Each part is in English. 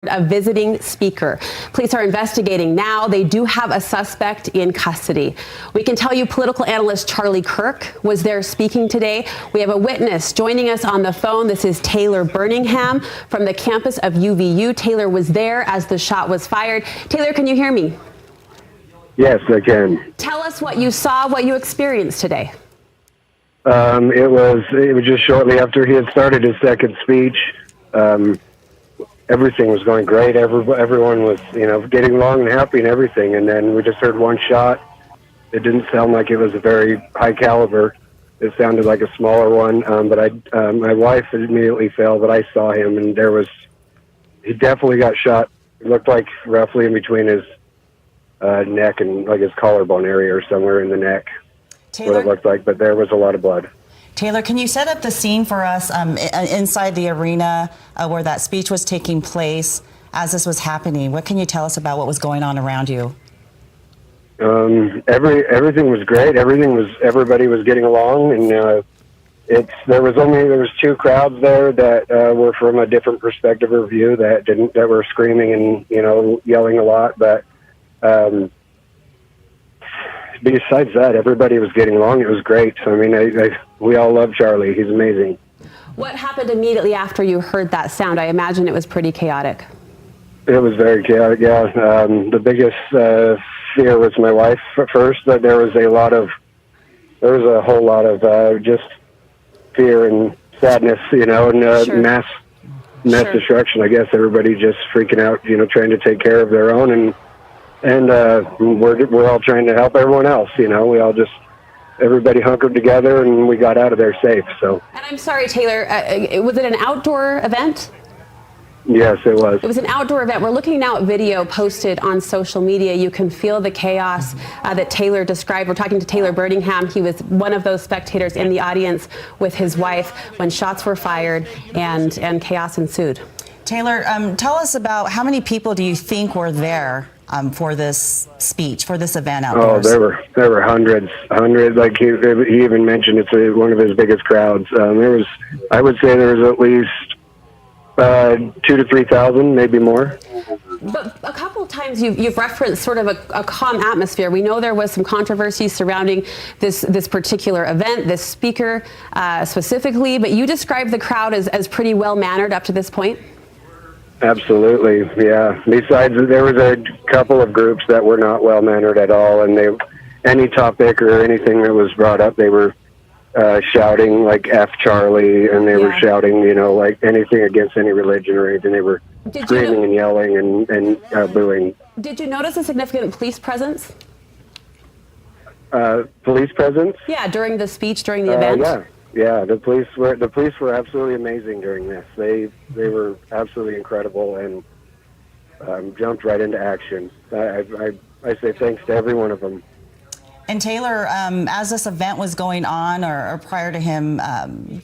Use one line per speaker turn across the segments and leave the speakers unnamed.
A visiting speaker. Police are investigating now. They do have a suspect in custody. We can tell you political analyst Charlie Kirk was there speaking today. We have a witness joining us on the phone. This is Taylor Birmingham from the campus of UVU. Taylor was there as the shot was fired. Taylor, can you hear me?
Yes, I can.
Tell us what you saw, what you experienced today.
It was just shortly after he had started his second speech. Everything was going great. Everyone was, getting along and happy and everything. And then we just heard one shot. It didn't sound like it was a very high caliber. It sounded like a smaller one. But my wife immediately fell, but I saw him, and he definitely got shot. It looked like roughly in between his neck and like his collarbone area or somewhere in the neck.
Taylor,
what it looked like, but there was a lot of blood.
Taylor, can you set up the scene for us inside the arena where that speech was taking place as this was happening? What can you tell us about what was going on around you?
Everything was great. Everybody was getting along, and there was two crowds there that were from a different perspective or view that were screaming and yelling a lot, but. Besides that, everybody was getting along. It was great. I mean, we all love Charlie. He's amazing.
What happened immediately after you heard that sound? I imagine it was pretty chaotic.
It was very chaotic, yeah. The biggest fear was my wife at first, but there was a whole lot of just fear and sadness, and
Sure.
mass
Sure.
destruction. I guess everybody just freaking out, trying to take care of their own, and we're all trying to help everyone else. Everybody hunkered together and we got out of there safe. So.
And I'm sorry, Taylor, was it an outdoor event?
Yes, it was.
It was an outdoor event. We're looking now at video posted on social media. You can feel the chaos that Taylor described. We're talking to Taylor Birmingham. He was one of those spectators in the audience with his wife when shots were fired and chaos ensued.
Taylor, tell us about how many people do you think were there for this speech, for this event outdoors?
Oh, there were hundreds. Like he even mentioned, it's one of his biggest crowds. I would say there was at least 2,000 to 3,000, maybe more.
But a couple of times you've referenced sort of a calm atmosphere. We know there was some controversy surrounding this particular event, this speaker specifically, but you described the crowd as pretty well-mannered up to this point.
Absolutely, yeah. Besides, there was a couple of groups that were not well-mannered at all, and any topic or anything that was brought up, they were shouting like F Charlie, and they were shouting, like anything against any religion or anything. They were screaming and yelling and booing.
Did you notice a significant police presence?
Police presence?
Yeah, during the speech, during the event?
Yeah, the police were absolutely amazing during this. They were absolutely incredible and jumped right into action. I say thanks to every one of them.
And Taylor, as this event was going on, or prior to him,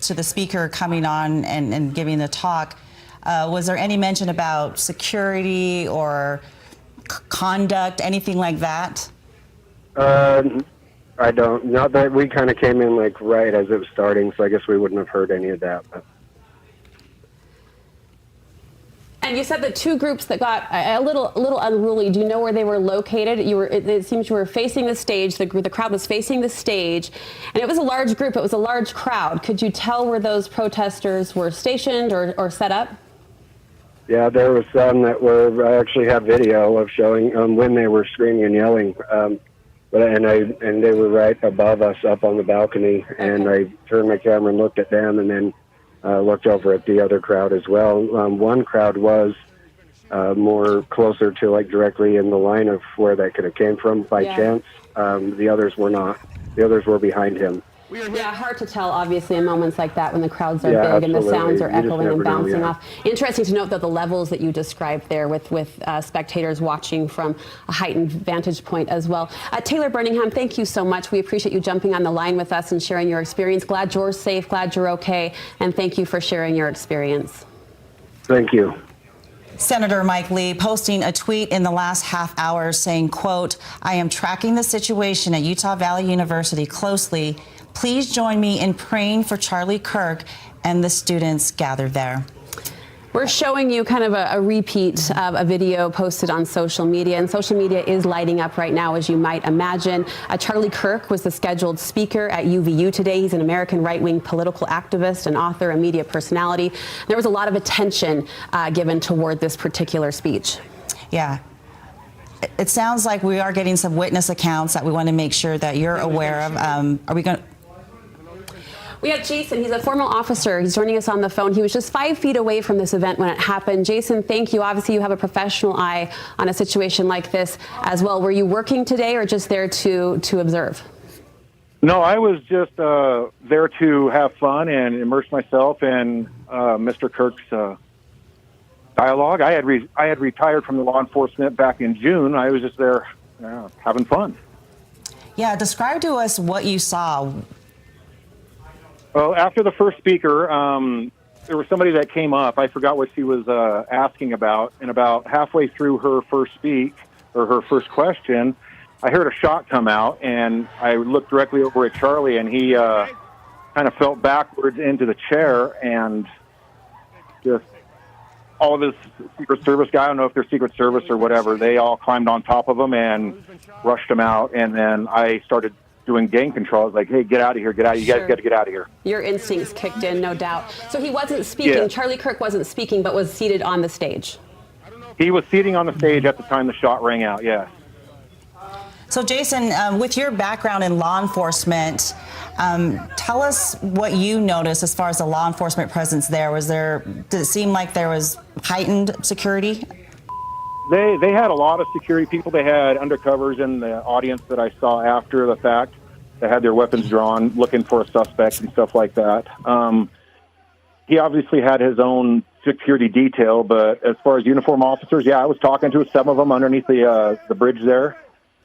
to the speaker coming on and giving the talk, was there any mention about security or conduct, anything like that?
I don't. Not that we kind of came in like right as it was starting, so I guess we wouldn't have heard any of that. But.
And you said the two groups that got a little unruly. Do you know where they were located? It seems you were facing the stage. The crowd was facing the stage, and it was a large group. It was a large crowd. Could you tell where those protesters were stationed or set up?
Yeah, there was some that were. I actually have video of showing when they were screaming and yelling. And they were right above us up on the balcony, and I turned my camera and looked at them, and then looked over at the other crowd as well. One crowd was more closer to like directly in the line of where that could have came from by chance. The others were not. The others were behind him.
Yeah, hard to tell, obviously, in moments like that when the crowds are big
absolutely.
and the sounds are echoing and bouncing
know,
off. Interesting to note that the levels that you described there with spectators watching from a heightened vantage point as well. Taylor Birmingham, thank you so much. We appreciate you jumping on the line with us and sharing your experience. Glad you're safe, glad you're okay, and thank you for sharing your experience.
Thank you.
Senator Mike Lee posting a tweet in the last half hour saying, quote, "I am tracking the situation at Utah Valley University closely. Please join me in praying for Charlie Kirk and the students gathered there."
We're showing you kind of a repeat of a video posted on social media, and social media is lighting up right now, as you might imagine. Charlie Kirk was the scheduled speaker at UVU today. He's an American right-wing political activist, an author, a media personality. There was a lot of attention given toward this particular speech.
Yeah. It sounds like we are getting some witness accounts that we want to make sure that you're aware of. Are we going to...
We have Jason. He's a former officer. He's joining us on the phone. He was just 5 feet away from this event when it happened. Jason, thank you. Obviously, you have a professional eye on a situation like this as well. Were you working today or just there to observe?
No, I was just there to have fun and immerse myself in Mr. Kirk's dialogue. I had retired from the law enforcement back in June. I was just there having fun.
Yeah, describe to us what you saw.
Well, after the first speaker, there was somebody that came up. I forgot what she was asking about, and about halfway through her first question, I heard a shot come out, and I looked directly over at Charlie, and he kind of fell backwards into the chair, and just all of his Secret Service guy, I don't know if they're Secret Service or whatever, they all climbed on top of him and rushed him out, and then I started doing gang control. I was like, hey, get out of here, get out. You guys got to get out of here.
Your instincts kicked in, no doubt. So he wasn't speaking.
Yeah.
Charlie Kirk wasn't speaking, but was seated on the stage.
He was seating on the stage at the time the shot rang out, yes.
So, Jason, with your background in law enforcement, tell us what you noticed as far as the law enforcement presence there. Did it seem like there was heightened security?
They had a lot of security people. They had undercovers in the audience that I saw after the fact. They had their weapons drawn, looking for a suspect and stuff like that. He obviously had his own security detail, but as far as uniform officers, yeah, I was talking to some of them underneath the bridge there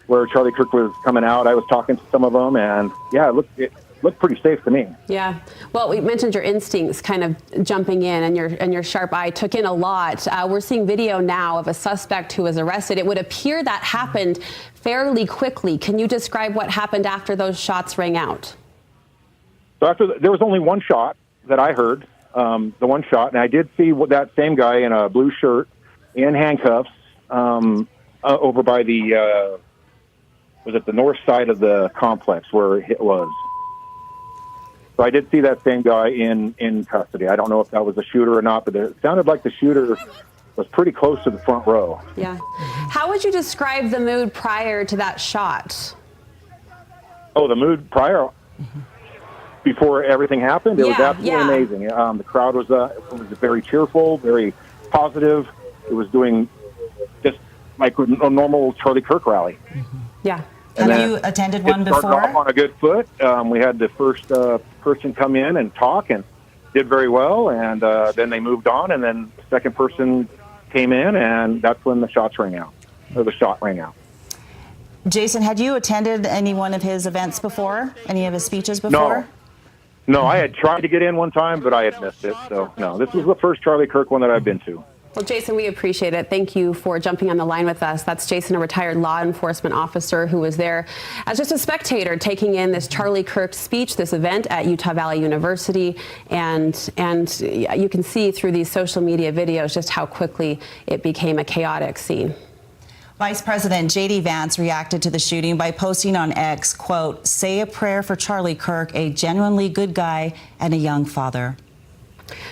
where Charlie Kirk was coming out. I was talking to some of them, and yeah, it looked pretty safe to me.
Yeah. Well, we mentioned your instincts kind of jumping in, and your sharp eye took in a lot. We're seeing video now of a suspect who was arrested. It would appear that happened fairly quickly. Can you describe what happened after those shots rang out?
So there was only one shot that I heard, the one shot, and I did see that same guy in a blue shirt in handcuffs over by the north side of the complex where it was. So I did see that same guy in custody. I don't know if that was the shooter or not, but it sounded like the shooter was pretty close to the front row.
Yeah. How would you describe the mood prior to that shot?
Oh, the mood prior, before everything happened? It was absolutely amazing. The crowd was very cheerful, very positive. It was doing just like a normal Charlie Kirk rally.
Yeah.
Have you attended one before?
It started off on a good foot. We had the first person come in and talk and did very well, and then they moved on, and then the second person came in, and that's when the shot rang out.
Jason, had you attended any one of his events before? Any of his speeches before?
No, I had tried to get in one time, but I had missed it. So, no, this was the first Charlie Kirk one that I've been to.
Well, Jason, we appreciate it. Thank you for jumping on the line with us. That's Jason, a retired law enforcement officer who was there as just a spectator taking in this Charlie Kirk speech, this event at Utah Valley University. And you can see through these social media videos just how quickly it became a chaotic scene.
Vice President J.D. Vance reacted to the shooting by posting on X, quote, "Say a prayer for Charlie Kirk, a genuinely good guy and a young father."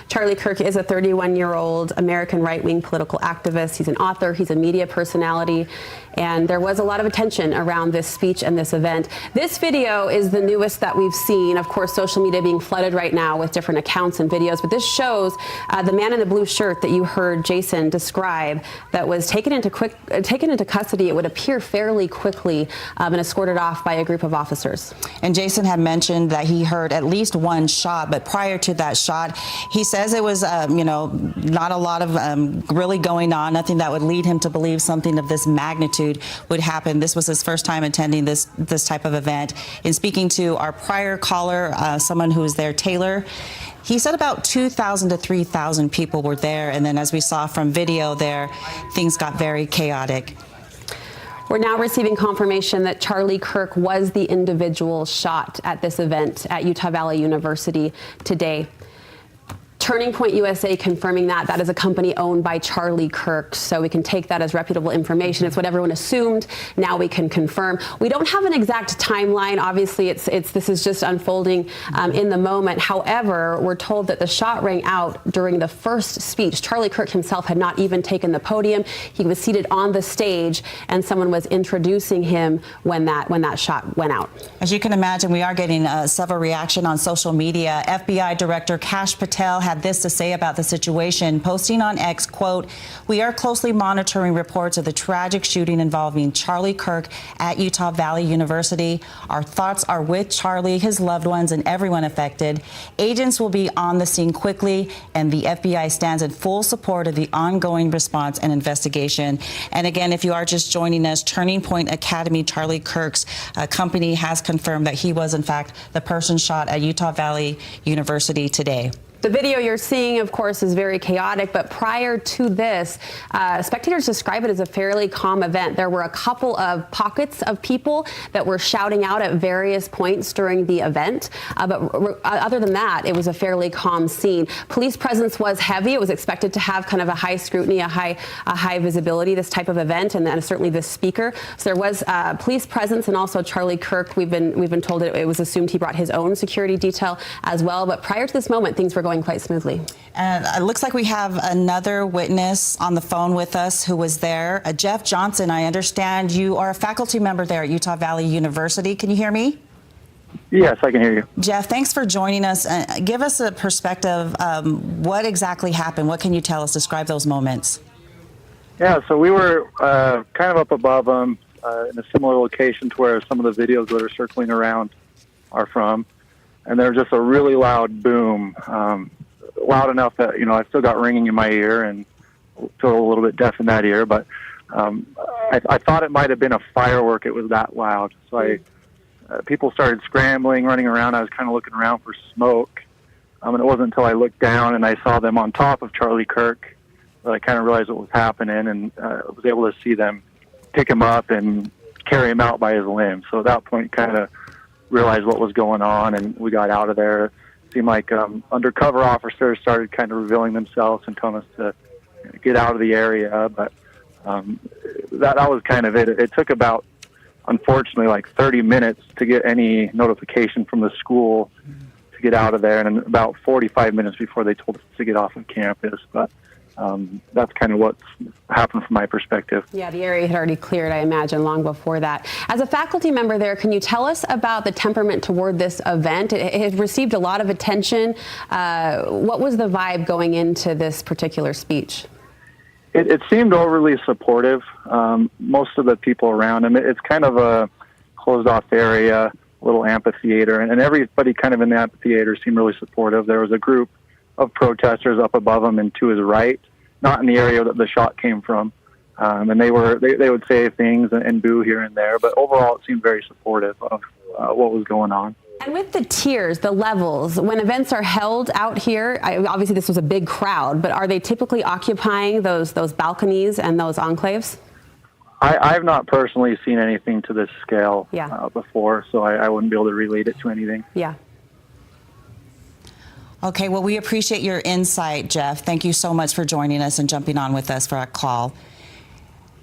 Charlie Kirk is a 31-year-old American right-wing political activist. He's an author. He's a media personality. And there was a lot of attention around this speech and this event. This video is the newest that we've seen. Of course, social media being flooded right now with different accounts and videos. But this shows the man in the blue shirt that you heard Jason describe that was taken into custody, it would appear fairly quickly, and escorted off by a group of officers.
And Jason had mentioned that he heard at least one shot, but prior to that shot, he says it was, not a lot of really going on, nothing that would lead him to believe something of this magnitude would happen. This was his first time attending this type of event. In speaking to our prior caller, someone who was there, Taylor, he said about 2,000 to 3,000 people were there. And then as we saw from video there, things got very chaotic.
We're now receiving confirmation that Charlie Kirk was the individual shot at this event at Utah Valley University today. Turning Point USA confirming that is a company owned by Charlie Kirk, so we can take that as reputable information. It's what everyone assumed. Now we can confirm. We don't have an exact timeline. Obviously, this is just unfolding in the moment. However, we're told that the shot rang out during the first speech. Charlie Kirk himself had not even taken the podium. He was seated on the stage, and someone was introducing him when that shot went out.
As you can imagine, we are getting several reaction on social media. FBI Director Kash Patel had this to say about the situation, posting on X, quote, "We are closely monitoring reports of the tragic shooting involving Charlie Kirk at Utah Valley University. Our thoughts are with Charlie, his loved ones, and everyone affected. Agents will be on the scene quickly, and the FBI stands in full support of the ongoing response and investigation." And again, if you are just joining us, Turning Point Academy, Charlie Kirk's company, has confirmed that he was, in fact, the person shot at Utah Valley University today.
The video you're seeing, of course, is very chaotic, but prior to this, spectators describe it as a fairly calm event. There were a couple of pockets of people that were shouting out at various points during the event, but other than that, it was a fairly calm scene. Police presence was heavy. It was expected to have kind of a high scrutiny, a high visibility, this type of event, and then certainly the speaker. So there was police presence, and also Charlie Kirk. We've been told it was assumed he brought his own security detail as well. But prior to this moment, things were going quite smoothly.
And it looks like we have another witness on the phone with us who was there. Jeff Johnson, I understand you are a faculty member there at Utah Valley University. Can you hear me?
Yes, I can hear you.
Jeff, thanks for joining us. Give us a perspective. What exactly happened? What can you tell us? Describe those moments.
Yeah, so we were kind of up above them in a similar location to where some of the videos that are circling around are from. And there was just a really loud boom, loud enough that, I still got ringing in my ear and feel a little bit deaf in that ear. But I thought it might have been a firework. It was that loud. So people started scrambling, running around. I was kind of looking around for smoke. And it wasn't until I looked down and I saw them on top of Charlie Kirk that I kind of realized what was happening, and was able to see them pick him up and carry him out by his limbs. So at that point, kind of realized what was going on, and we got out of there. It seemed like undercover officers started kind of revealing themselves and telling us to get out of the area. But that was kind of it. It took about, unfortunately, like 30 minutes to get any notification from the school to get out of there, and about 45 minutes before they told us to get off of campus. But that's kind of what's happened from my perspective.
Yeah, the area had already cleared, I imagine, long before that. As a faculty member there, can you tell us about the temperament toward this event? It has received a lot of attention. What was the vibe going into this particular speech?
It seemed overly supportive. Most of the people around him, it's kind of a closed-off area, a little amphitheater, and everybody kind of in the amphitheater seemed really supportive. There was a group of protesters up above him and to his right, not in the area that the shot came from. And they would say things and boo here and there, but overall it seemed very supportive of what was going on.
And with the tiers, the levels, when events are held out here, obviously this was a big crowd, but are they typically occupying those balconies and those enclaves?
I've not personally seen anything to this scale before, so I wouldn't be able to relate it to anything.
Yeah.
Okay, well, we appreciate your insight, Jeff. Thank you so much for joining us and jumping on with us for our call.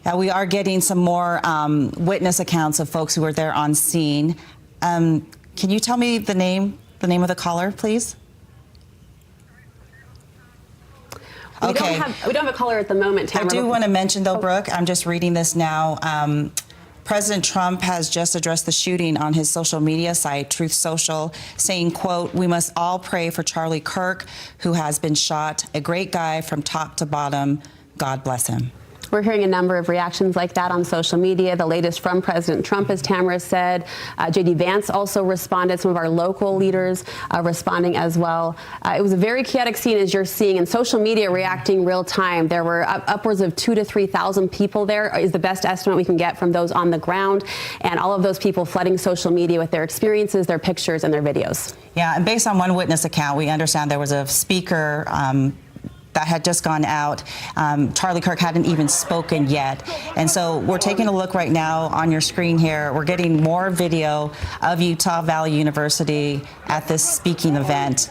Now, we are getting some more witness accounts of folks who were there on scene. Can you tell me the name of the caller, please?
We don't have a caller at the moment, Tamara.
I do want to mention, though, Brooke, I'm just reading this now. President Trump has just addressed the shooting on his social media site, Truth Social, saying, quote, "We must all pray for Charlie Kirk, who has been shot. A great guy from top to bottom. God bless him."
We're hearing a number of reactions like that on social media. The latest from President Trump, as Tamara said. J.D. Vance also responded. Some of our local leaders responding as well. It was a very chaotic scene, as you're seeing, and social media reacting real time. There were upwards of 2,000 to 3,000 people there, is the best estimate we can get from those on the ground. And all of those people flooding social media with their experiences, their pictures, and their videos.
Yeah, and based on one witness account, we understand there was a speaker that had just gone out. Charlie Kirk hadn't even spoken yet. And so we're taking a look right now on your screen here. We're getting more video of Utah Valley University at this speaking event.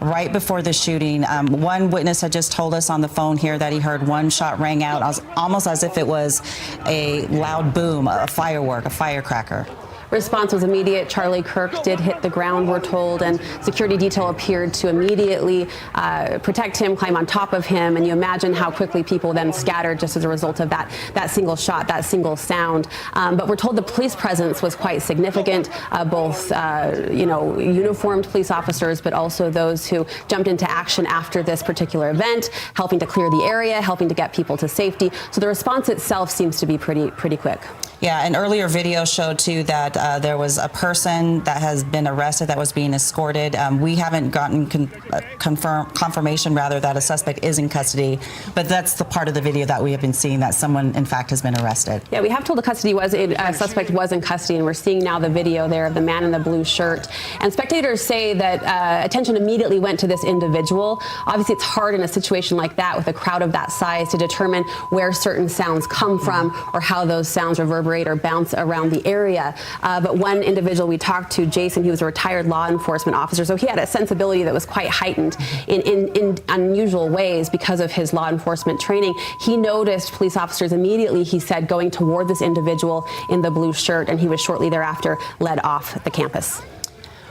right before the shooting. One witness had just told us on the phone here that he heard one shot rang out almost as if it was a loud boom, a firework, a firecracker.
Response was immediate. Charlie Kirk did hit the ground, we're told, and security detail appeared to immediately protect him, climb on top of him, and you imagine how quickly people then scattered just as a result of that single shot, that single sound. But we're told the police presence was quite significant, both uniformed police officers, but also those who jumped into action after this particular event, helping to clear the area, helping to get people to safety. So the response itself seems to be pretty quick.
Yeah, an earlier video showed too that there was a person that has been arrested that was being escorted. We haven't gotten confirmation that a suspect is in custody, but that's the part of the video that we have been seeing, that someone in fact has been arrested.
Yeah, we have told the suspect was in custody, and we're seeing now the video there of the man in the blue shirt. And spectators say that attention immediately went to this individual. Obviously, it's hard in a situation like that with a crowd of that size to determine where certain sounds come from or how those sounds reverberate or bounce around the area. But one individual we talked to, Jason, he was a retired law enforcement officer, so he had a sensibility that was quite heightened in unusual ways because of his law enforcement training. He noticed police officers immediately, he said, going toward this individual in the blue shirt, and he was shortly thereafter led off the campus.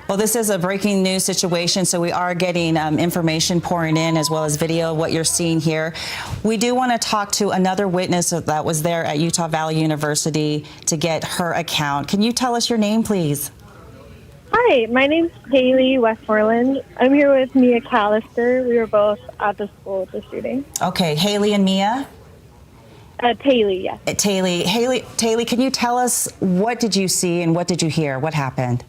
Well, this is a breaking news situation, so we are getting information pouring in as well as video, what you're seeing here. We do want to talk to another witness that was there at Utah Valley University to get her account. Can you tell us your name, please?
Hi, my name's Haley Westmoreland. I'm here with Mia Callister. We were both at the school with the shooting.
Okay, Haley and Mia?
Taylor, yes.
Haley, can you tell us what did you see and what did you hear? What happened?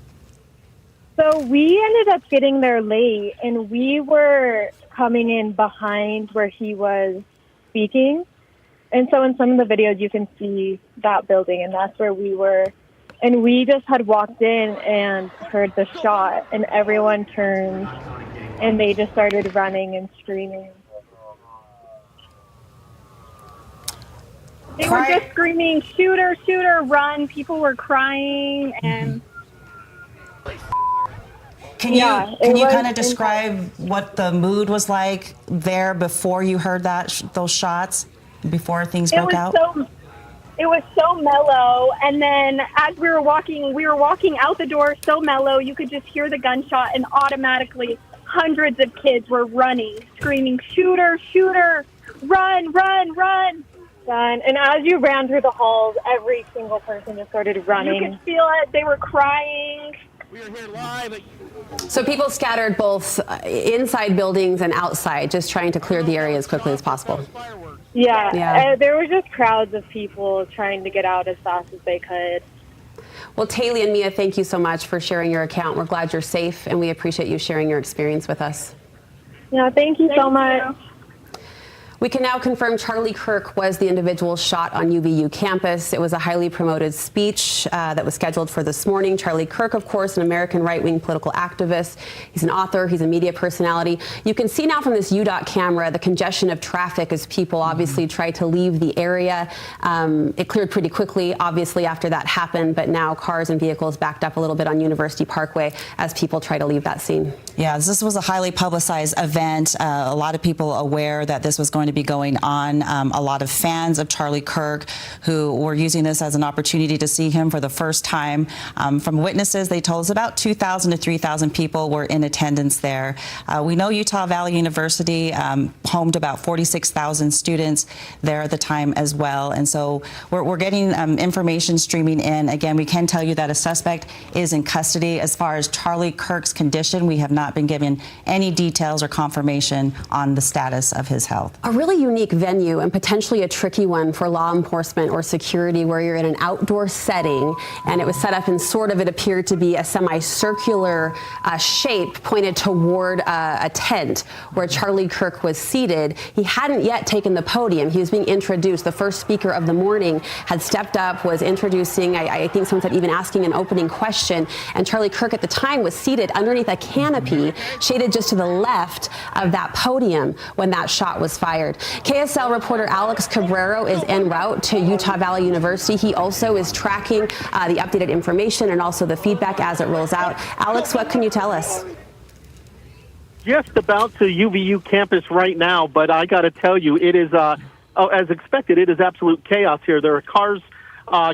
So we ended up getting there late, and we were coming in behind where he was speaking. And so in some of the videos, you can see that building, and that's where we were. And we just had walked in and heard the shot, and everyone turned, and they just started running and screaming. They were just screaming, shooter, shooter, run. People were crying, and...
Can you kind of describe what the mood was like there before you heard those shots, before things broke out?
It was so mellow, and then as we were walking out the door so mellow, you could just hear the gunshot, and automatically hundreds of kids were running, screaming, shooter, shooter, run, run, run. And as you ran through the halls, every single person just started running. You could feel it. They were crying.
We are here live.
So people scattered both inside buildings and outside, just trying to clear the area as quickly as possible.
Yeah. There were just crowds of people trying to get out as fast as they could.
Well, Taylor and Mia, thank you so much for sharing your account. We're glad you're safe, and we appreciate you sharing your experience with us.
Yeah, thank you so much.
We can now confirm Charlie Kirk was the individual shot on UVU campus. It was a highly promoted speech that was scheduled for this morning. Charlie Kirk, of course, an American right-wing political activist. He's an author. He's a media personality. You can see now from this UDOT camera the congestion of traffic as people obviously try to leave the area. It cleared pretty quickly, obviously, after that happened, but now cars and vehicles backed up a little bit on University Parkway as people try to leave that scene.
Yeah, this was a highly publicized event. A lot of people aware that this was going to be going on. A lot of fans of Charlie Kirk who were using this as an opportunity to see him for the first time. From witnesses, they told us about 2,000 to 3,000 people were in attendance there. We know Utah Valley University homed about 46,000 students there at the time as well. And so we're getting information streaming in. Again, we can tell you that a suspect is in custody. As far as Charlie Kirk's condition, we have not been given any details or confirmation on the status of his health.
A really unique venue and potentially a tricky one for law enforcement or security, where you're in an outdoor setting, and it was set up in sort of, it appeared to be a semicircular shape pointed toward a tent where Charlie Kirk was seated. He hadn't yet taken the podium. He was being introduced. The first speaker of the morning had stepped up, was introducing, I think someone said even asking an opening question, and Charlie Kirk at the time was seated underneath a canopy shaded just to the left of that podium when that shot was fired. KSL reporter Alex Cabrero is en route to Utah Valley University. He also is tracking the updated information and also the feedback as it rolls out. Alex, what can you tell us?
just about to UVU campus right now, but I got to tell you, it is, as expected, it is absolute chaos here. There are cars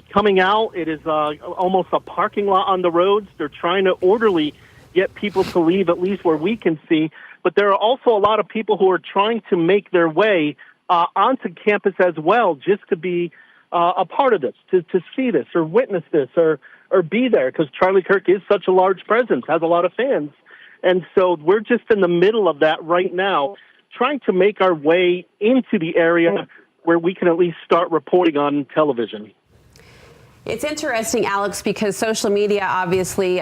coming out. It is almost a parking lot on the roads. They're trying to orderly get people to leave, at least where we can see. But there are also a lot of people who are trying to make their way onto campus as well, just to be a part of this, to see this or witness this or be there, because Charlie Kirk is such a large presence, has a lot of fans. And so we're just in the middle of that right now, trying to make our way into the area where we can at least start reporting on television.
It's interesting, Alex, because social media obviously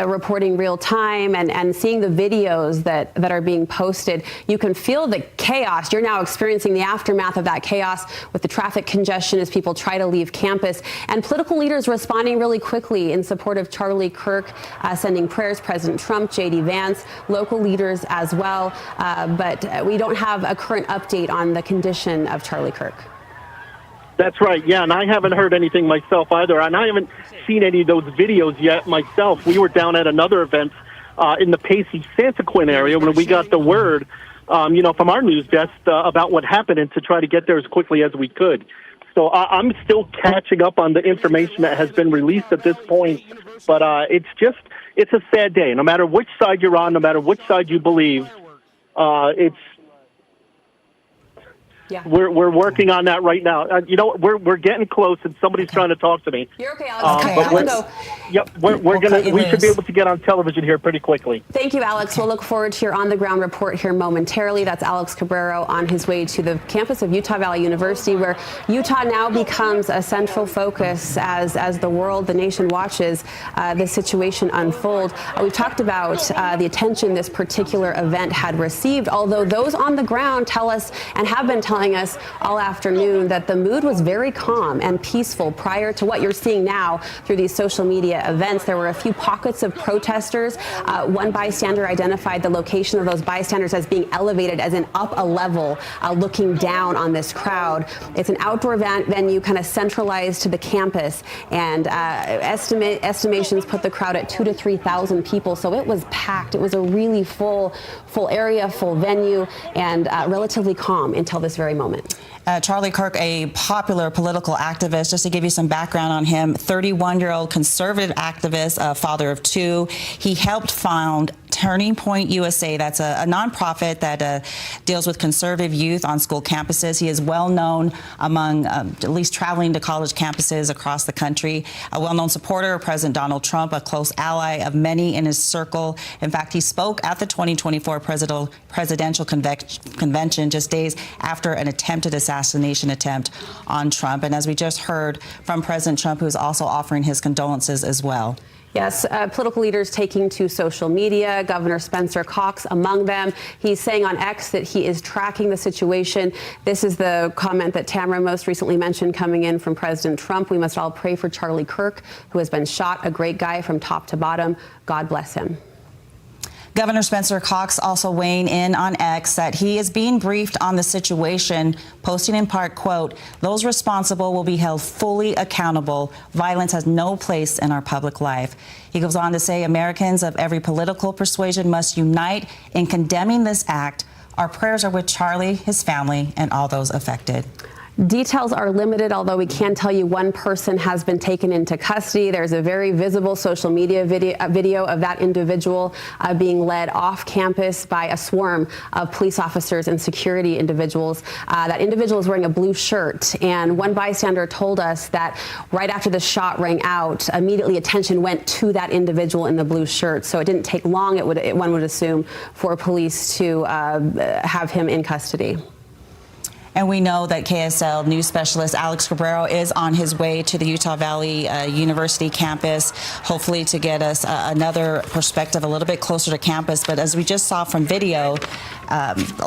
reporting real time and seeing the videos that are being posted, you can feel the chaos. You're now experiencing the aftermath of that chaos with the traffic congestion as people try to leave campus, and political leaders responding really quickly in support of Charlie Kirk, sending prayers, President Trump, J.D. Vance, local leaders as well. But we don't have a current update on the condition of Charlie Kirk.
That's right, yeah, and I haven't heard anything myself either, and I haven't seen any of those videos yet myself. We were down at another event in the Pacey Santaquin area when we got the word, from our news desk about what happened, and to try to get there as quickly as we could. So I'm still catching up on the information that has been released at this point, but it's a sad day. No matter which side you're on, no matter which side you believe,
Yeah.
We're working on that right now. We're getting close, and somebody's trying to talk to me.
You're okay, Alex.
We should be able to get on television here pretty quickly.
Thank you, Alex. We'll look forward to your on-the-ground report here momentarily. That's Alex Cabrero on his way to the campus of Utah Valley University, where Utah now becomes a central focus as the world, the nation watches this situation unfold. We've talked about the attention this particular event had received, although those on the ground tell us and have been telling us all afternoon that the mood was very calm and peaceful prior to what you're seeing now through these social media events. There were a few pockets of protesters. One bystander identified the location of those bystanders as being elevated, as in up a level, looking down on this crowd. It's an outdoor venue kind of centralized to the campus, and estimations put the crowd at 2,000 to 3,000 people. So it was packed. It was a really full area, full venue, and relatively calm until this very moment.
Charlie Kirk, a popular political activist, just to give you some background on him, 31-year-old conservative activist, father of two. He helped found Turning Point USA. That's a nonprofit that deals with conservative youth on school campuses. He is well known among at least traveling to college campuses across the country. A well-known supporter of President Donald Trump, a close ally of many in his circle. In fact, he spoke at the 2024 presidential convention just days after an attempted assassination attempt on Trump. And as we just heard from President Trump, who's also offering his condolences as well.
Yes, political leaders taking to social media, Governor Spencer Cox among them. He's saying on X that he is tracking the situation. This is the comment that Tamara most recently mentioned coming in from President Trump. We must all pray for Charlie Kirk, who has been shot, a great guy from top to bottom. God bless him.
Governor Spencer Cox also weighing in on X that he is being briefed on the situation, posting in part, quote, "Those responsible will be held fully accountable. Violence has no place in our public life." He goes on to say Americans of every political persuasion must unite in condemning this act. Our prayers are with Charlie, his family, and all those affected.
Details are limited, although we can tell you one person has been taken into custody. There's a very visible social media video of that individual being led off campus by a swarm of police officers and security individuals. That individual is wearing a blue shirt, and one bystander told us that right after the shot rang out, immediately attention went to that individual in the blue shirt. So it didn't take long, one would assume, for police to have him in custody.
And we know that KSL news specialist Alex Cabrero is on his way to the Utah Valley University campus, hopefully to get us another perspective a little bit closer to campus. But as we just saw from video,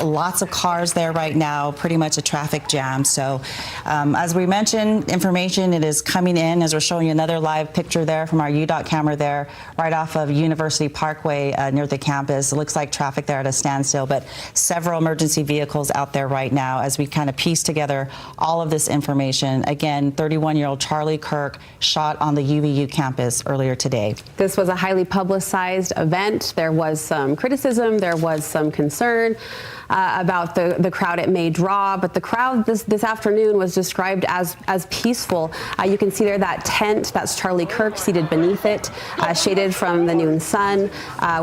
lots of cars there right now, pretty much a traffic jam. So as we mentioned, information, it is coming in as we're showing you another live picture there from our UDOT camera there, right off of University Parkway near the campus. It looks like traffic there at a standstill, but several emergency vehicles out there right now as we kind kind of piece together all of this information. Again, 31-year-old Charlie Kirk shot on the UVU campus earlier today.
This was a highly publicized event. There was some criticism, there was some concern about the crowd it may draw, but the crowd this afternoon was described as peaceful. You can see there that tent, that's Charlie Kirk seated beneath it, shaded from the noon sun,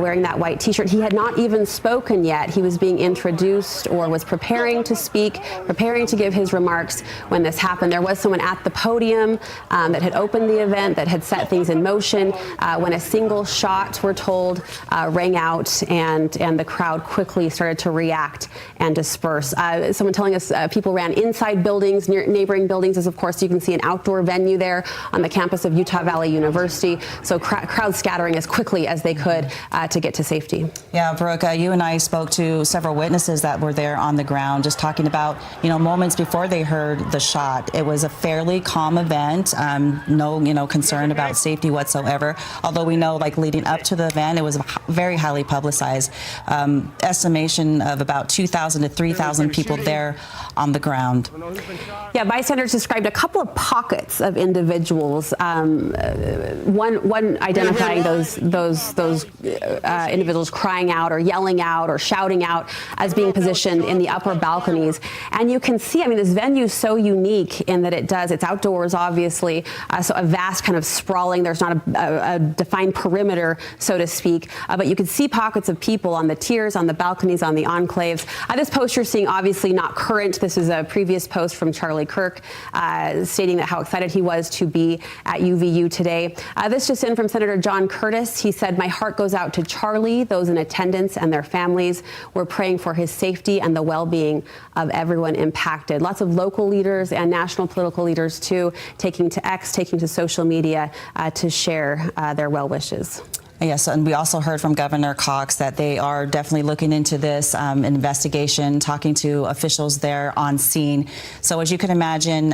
wearing that white t-shirt. He had not even spoken yet. He was being introduced or was preparing to speak, preparing to give his remarks when this happened. There was someone at the podium that had opened the event, that had set things in motion when a single shot, we're told, rang out, and the crowd quickly started to react and disperse. Someone telling us people ran inside buildings, near neighboring buildings, as of course you can see an outdoor venue there on the campus of Utah Valley University. So crowds scattering as quickly as they could to get to safety. Yeah,
Brooke, you and I spoke to several witnesses that were there on the ground, just talking about, moments before they heard the shot. It was a fairly calm event, no, concern about safety whatsoever. Although we know, leading up to the event, it was very highly publicized. Estimation of about 2,000 to 3,000 people there on the ground.
Yeah, bystanders described a couple of pockets of individuals. One identifying those individuals crying out or yelling out or shouting out as being positioned in the upper balconies. And you can see, this venue is so unique in that it's outdoors, obviously, so a vast kind of sprawling, there's not a defined perimeter, so to speak, but you can see pockets of people on the tiers, on the balconies, on the enclaves. This post you're seeing, obviously not current. This is a previous post from Charlie Kirk stating that how excited he was to be at UVU today. This just in from Senator John Curtis. He said, "My heart goes out to Charlie, those in attendance and their families. We're praying for his safety and the well-being of everyone impacted." Lots of local leaders and national political leaders, too, taking to X, taking to social media to share their well wishes.
Yes, and we also heard from Governor Cox that they are definitely looking into this investigation, talking to officials there on scene. So as you can imagine,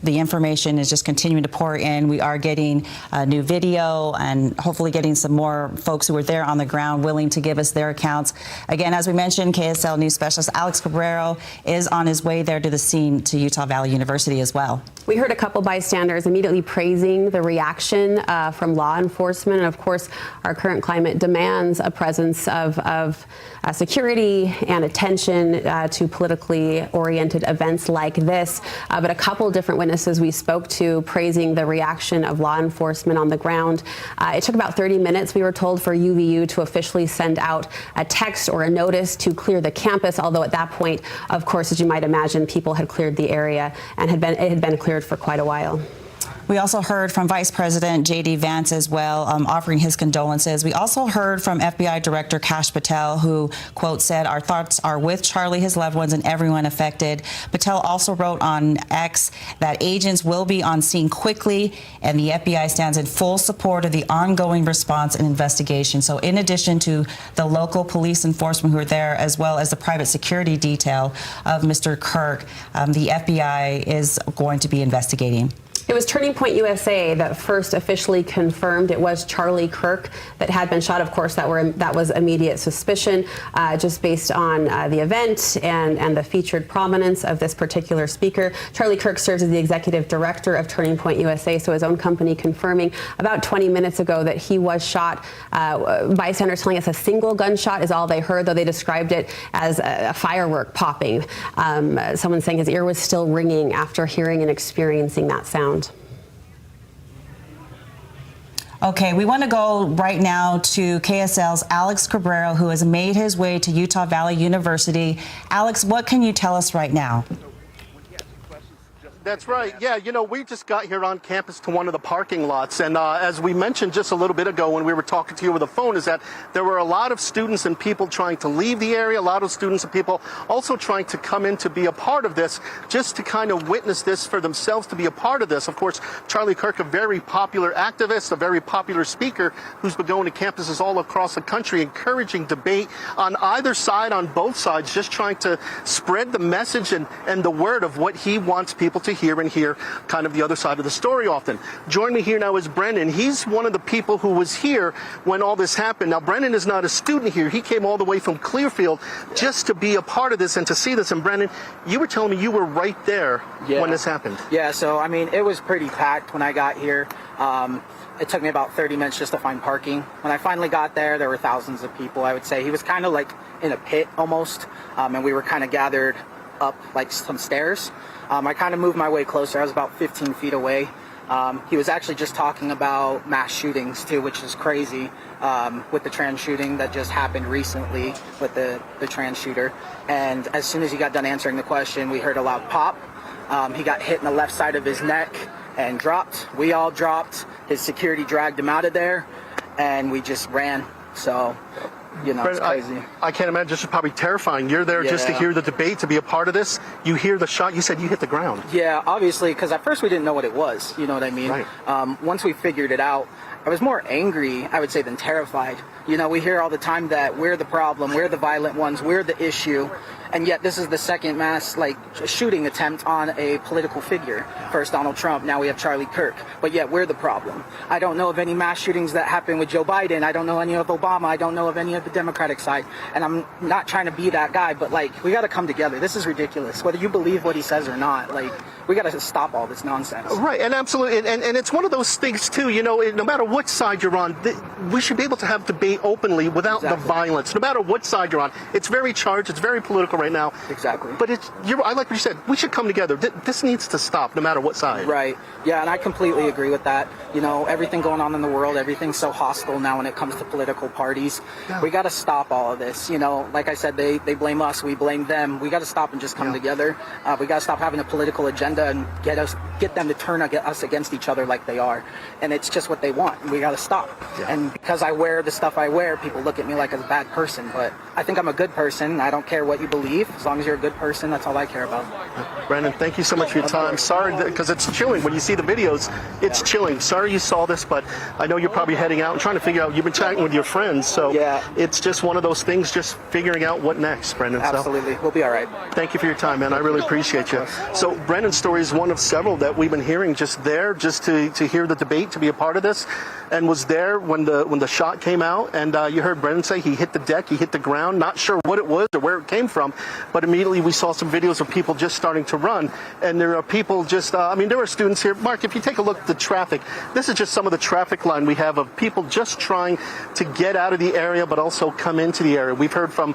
the information is just continuing to pour in. We are getting new video and hopefully getting some more folks who were there on the ground willing to give us their accounts. Again, as we mentioned, KSL News Specialist Alex Cabrero is on his way there to the scene to Utah Valley University as well.
We heard a couple bystanders immediately praising the reaction from law enforcement. And of course, our current climate demands a presence of security and attention to politically oriented events like this. But a couple different witnesses we spoke to praising the reaction of law enforcement on the ground. It took about 30 minutes, we were told, for UVU to officially send out a text or a notice to clear the campus, although at that point, of course, as you might imagine, people had cleared the area and it had been cleared for quite a while.
We also heard from Vice President J.D. Vance as well, offering his condolences. We also heard from FBI Director Kash Patel, who, quote, said, "Our thoughts are with Charlie, his loved ones, and everyone affected." Patel also wrote on X that agents will be on scene quickly, and the FBI stands in full support of the ongoing response and investigation. So in addition to the local police enforcement who are there, as well as the private security detail of Mr. Kirk, the FBI is going to be investigating.
It was Turning Point USA that first officially confirmed it was Charlie Kirk that had been shot. Of course, that was immediate suspicion just based on the event and the featured prominence of this particular speaker. Charlie Kirk serves as the executive director of Turning Point USA, so his own company confirming about 20 minutes ago that he was shot. Bystanders telling us a single gunshot is all they heard, though they described it as a firework popping. Someone saying his ear was still ringing after hearing and experiencing that sound.
Okay, we want to go right now to KSL's Alex Cabrero, who has made his way to Utah Valley University. Alex, what can you tell us right now?
That's right. Yeah, we just got here on campus to one of the parking lots. And as we mentioned just a little bit ago when we were talking to you over the phone, is that there were a lot of students and people trying to leave the area, a lot of students and people also trying to come in to be a part of this, just to kind of witness this for themselves, to be a part of this. Of course, Charlie Kirk, a very popular activist, a very popular speaker who's been going to campuses all across the country, encouraging debate on either side, on both sides, just trying to spread the message and the word of what he wants people to
hear and hear kind of the other side of the story often. Join me here now is Brendan. He's one of the people who was here when all this happened. Now, Brendan is not a student here. He came all the way from Clearfield just to be a part of this and to see this. And Brendan, you were telling me you were right there when this happened.
Yeah, so I mean, it was pretty packed when I got here. It took me about 30 minutes just to find parking. When I finally got there, there were thousands of people, I would say. He was kind of like in a pit almost, and we were kind of gathered up like some stairs. I kind of moved my way closer. I was about 15 feet away. He was actually just talking about mass shootings too, which is crazy, with the trans shooting that just happened recently with the trans shooter. And as soon as he got done answering the question, we heard a loud pop. He got hit in the left side of his neck and dropped. We all dropped. His security dragged him out of there, and we just ran. So, you know, it's crazy.
I can't imagine. This is probably terrifying. You're there just to hear the debate, to be a part of this. You hear the shot. You said you hit the ground.
Yeah, obviously, because at first we didn't know what it was. You know what I mean?
Right.
Once we figured it out, I was more angry, I would say, than terrified. You know, we hear all the time that we're the problem, we're the violent ones, we're the issue. And yet this is the second mass shooting attempt on a political figure. First Donald Trump, now we have Charlie Kirk. But yet we're the problem. I don't know of any mass shootings that happened with Joe Biden. I don't know any of Obama. I don't know of any of the Democratic side. And I'm not trying to be that guy, but we got to come together. This is ridiculous. Whether you believe what he says or not, we got to stop all this nonsense.
Right, and absolutely, and it's one of those things too, you know, no matter what side you're on, we should be able to have debate openly without the violence, no matter what side you're on. It's very charged, it's very political right now.
Exactly.
But I like what you said, we should come together. This needs to stop, no matter what side.
Right, yeah, and I completely agree with that. You know, everything going on in the world, everything's so hostile now when it comes to political parties. Yeah. We got to stop all of this. You know, like I said, they blame us, we blame them. We got to stop and just come together. We got to stop having a political agenda and get them to turn us against each other like they are. And it's just what they want. We got to stop. Yeah. And because I wear the stuff I wear, people look at me like a bad person. But I think I'm a good person. I don't care what you believe. As long as you're a good person, that's all I care about.
Brandon, thank you so much for your time. Sorry, because it's chilling. When you see the videos, it's chilling. Sorry you saw this, but I know you're probably heading out and trying to figure out, you've been chatting with your friends, so it's just one of those things, just figuring out what next, Brendan.
Absolutely. We'll be all right.
Thank you for your time, man. I really appreciate you. So Brendan's story is one of several that we've been hearing just to hear the debate, to be a part of this, and was there when the shot came out, and you heard Brendan say he hit the deck, he hit the ground, not sure what it was or where it came from, but immediately we saw some videos of people just starting to run, and there are people just, there are students here. Mark, if you take a look at the traffic, this is just some of the traffic line we have of people just trying to get out of the area, but also come into the area. We've heard from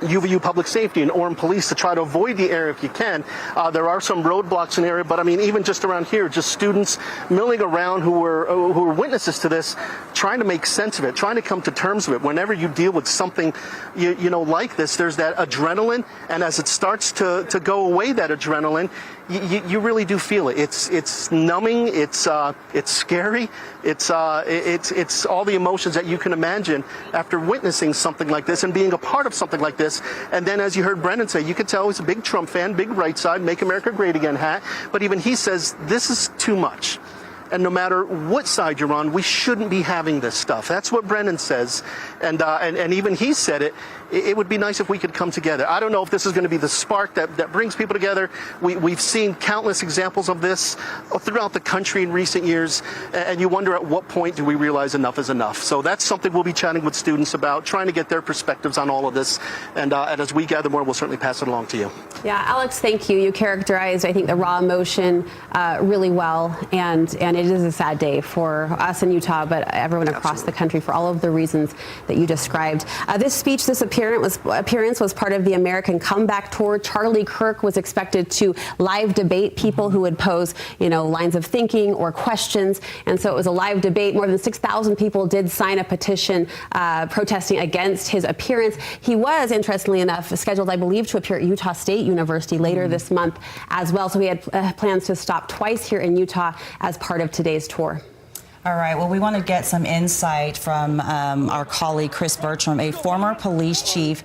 UVU Public Safety and Orem Police to try to avoid the area if you can. There are some roadblocks in the area, but I mean, even just around here, just students milling around who were witnesses to this, trying to make sense of it, trying to come to terms with it. Whenever you deal with something, you know, like this, there's that adrenaline, and as it starts to go away, that adrenaline, you really do feel it. It's numbing. It's scary. It's all the emotions that you can imagine after witnessing something like this and being a part of something like this. And then, as you heard Brendan say, you could tell he's a big Trump fan, big right side, Make America Great Again hat. But even he says this is too much. And no matter what side you're on, we shouldn't be having this stuff. That's what Brendan says. And even he said it. It would be nice if we could come together. I don't know if this is going to be the spark that brings people together. We've seen countless examples of this throughout the country in recent years. And you wonder at what point do we realize enough is enough. So that's something we'll be chatting with students about, trying to get their perspectives on all of this. And as we gather more, we'll certainly pass it along to you.
Yeah, Alex, thank you. You characterized, I think, the raw emotion really well. And it is a sad day for us in Utah, but everyone across the country for all of the reasons that you described. This speech, this appearance was part of the American Comeback Tour. Charlie Kirk was expected to live debate people who would pose, lines of thinking or questions. And so it was a live debate. More than 6,000 people did sign a petition protesting against his appearance. He was, interestingly enough, scheduled, I believe, to appear at Utah State University later this month as well. So he had plans to stop twice here in Utah as part of today's tour.
All right. Well, we want to get some insight from our colleague, Chris Bertram, a former police chief.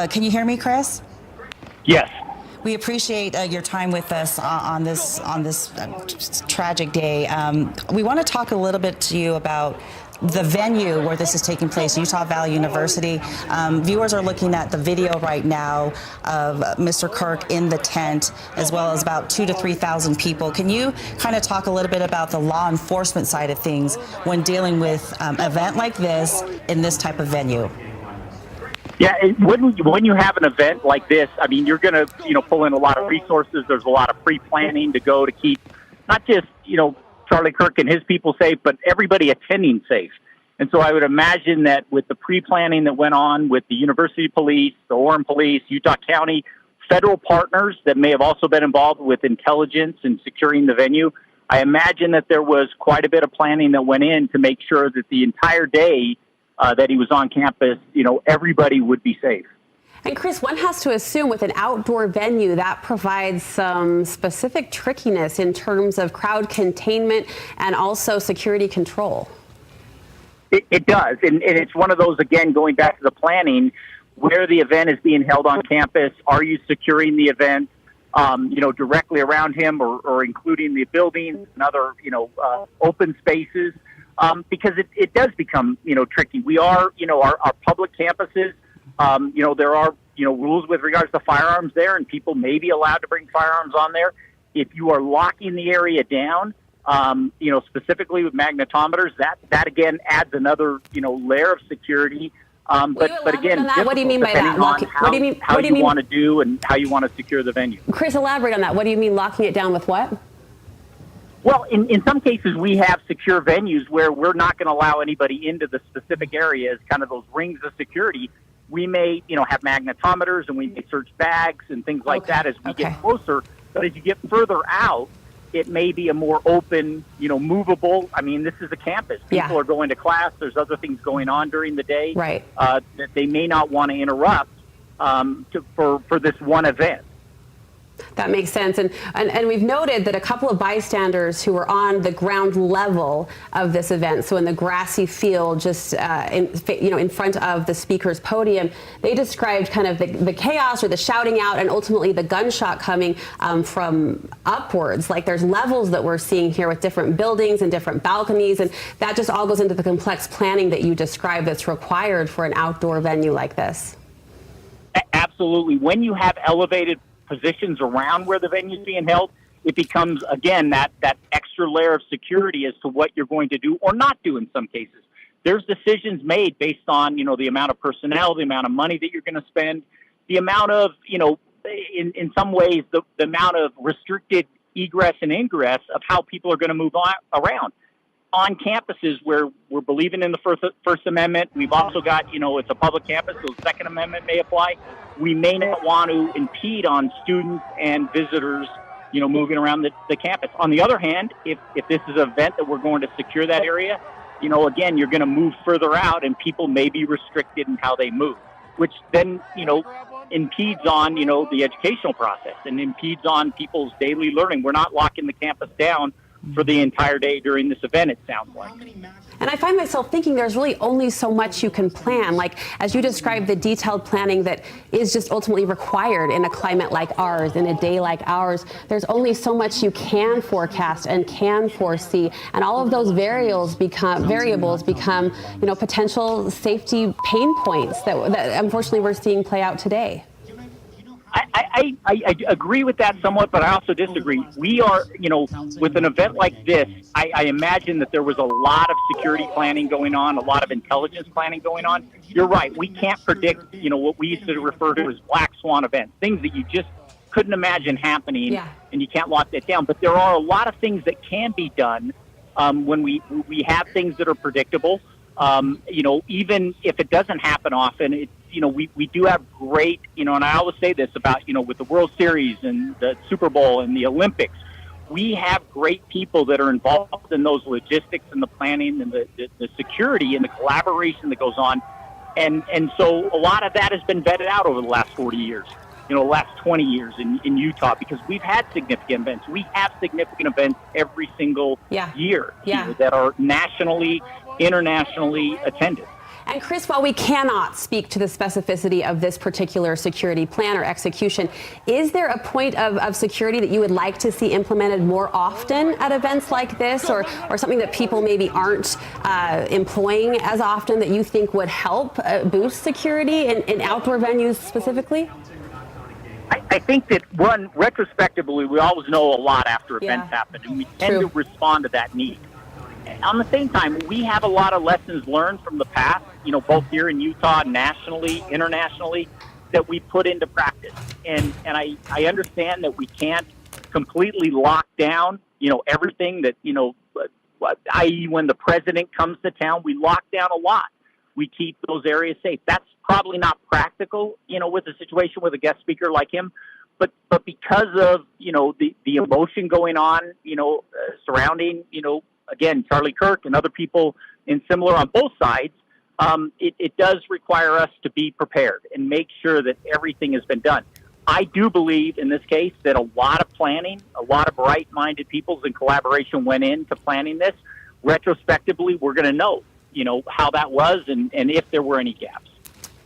Can you hear me, Chris?
Yes.
We appreciate your time with us on this tragic day. We want to talk a little bit to you about the venue where this is taking place, Utah Valley University. Viewers are looking at the video right now of Mr. Kirk in the tent, as well as about 2,000 to 3,000 people. Can you kind of talk a little bit about the law enforcement side of things when dealing with an event like this in this type of venue?
Yeah, when you have an event like this, I mean, you're going to, pull in a lot of resources. There's a lot of pre-planning to go to keep not just, Charlie Kirk and his people safe, but everybody attending safe. And so I would imagine that with the pre-planning that went on with the University Police, the Orem Police, Utah County, federal partners that may have also been involved with intelligence and securing the venue, I imagine that there was quite a bit of planning that went in to make sure that the entire day that he was on campus, everybody would be safe.
And Chris, one has to assume with an outdoor venue that provides some specific trickiness in terms of crowd containment and also security control.
It does. And it's one of those, again, going back to the planning, where the event is being held on campus. Are you securing the event, directly around him or including the buildings and other, open spaces? Because it does become, tricky. We are, our public campuses, there are, rules with regards to firearms there, and people may be allowed to bring firearms on there. If you are locking the area down, specifically with magnetometers, that again adds another, layer of security. But again,
what do you mean by that?
How you want to do and how you want to secure the venue.
Chris, elaborate on that. What do you mean locking it down with what?
Well, in some cases, we have secure venues where we're not going to allow anybody into the specific areas, kind of those rings of security. We may, have magnetometers and we may search bags and things like that as we get closer. But as you get further out, it may be a more open, movable. I mean, this is a campus. People are going to class. There's other things going on during the day that they may not want to interrupt for this one event.
That makes sense. And we've noted that a couple of bystanders who were on the ground level of this event, so in the grassy field just in front of the speaker's podium, they described kind of the chaos or the shouting out and ultimately the gunshot coming from upwards. Like there's levels that we're seeing here with different buildings and different balconies, and that just all goes into the complex planning that you described that's required for an outdoor venue like this.
Absolutely. When you have elevated positions around where the venue is being held, it becomes, again, that extra layer of security as to what you're going to do or not do in some cases. There's decisions made based on, the amount of personnel, the amount of money that you're going to spend, the amount of, in some ways, the amount of restricted egress and ingress of how people are going to move around. On campuses where we're believing in the First Amendment, we've also got, it's a public campus, so the Second Amendment may apply. We may not want to impede on students and visitors, moving around the campus. On the other hand, if this is an event that we're going to secure that area, again, you're going to move further out and people may be restricted in how they move, which then, impedes on, the educational process and impedes on people's daily learning. We're not locking the campus down for the entire day during this event, it sounds like.
And I find myself thinking there's really only so much you can plan. Like, as you described, the detailed planning that is just ultimately required in a climate like ours, in a day like ours, there's only so much you can forecast and can foresee. And all of those variables become, potential safety pain points that unfortunately we're seeing play out today.
I agree with that somewhat, but I also disagree. We are, with an event like this, I imagine that there was a lot of security planning going on, a lot of intelligence planning going on. You're right. We can't predict, what we used to refer to as black swan events, things that you just couldn't imagine happening, and you can't lock that down. But there are a lot of things that can be done when we have things that are predictable. Even if it doesn't happen often, we do have great, and I always say this about, with the World Series and the Super Bowl and the Olympics, we have great people that are involved in those logistics and the planning and the security and the collaboration that goes on. And so a lot of that has been vetted out over the last 40 years, last 20 years in Utah, because we've had significant events. We have significant events every single year that are nationally, internationally attended.
And Chris, while we cannot speak to the specificity of this particular security plan or execution, is there a point of security that you would like to see implemented more often at events like this, or something that people maybe aren't employing as often that you think would help boost security in outdoor venues specifically?
I think that, one, retrospectively, we always know a lot after events happen, and we tend to respond to that need. On the same time, we have a lot of lessons learned from the past, both here in Utah, nationally, internationally, that we put into practice. And I understand that we can't completely lock down, everything that, i.e. when the president comes to town, we lock down a lot. We keep those areas safe. That's probably not practical, with a situation with a guest speaker like him. But because of, the emotion going on, surrounding, again, Charlie Kirk and other people in similar on both sides, it does require us to be prepared and make sure that everything has been done. I do believe in this case that a lot of planning, a lot of right-minded peoples in collaboration went into planning this. Retrospectively, we're going to know, how that was and if there were any gaps.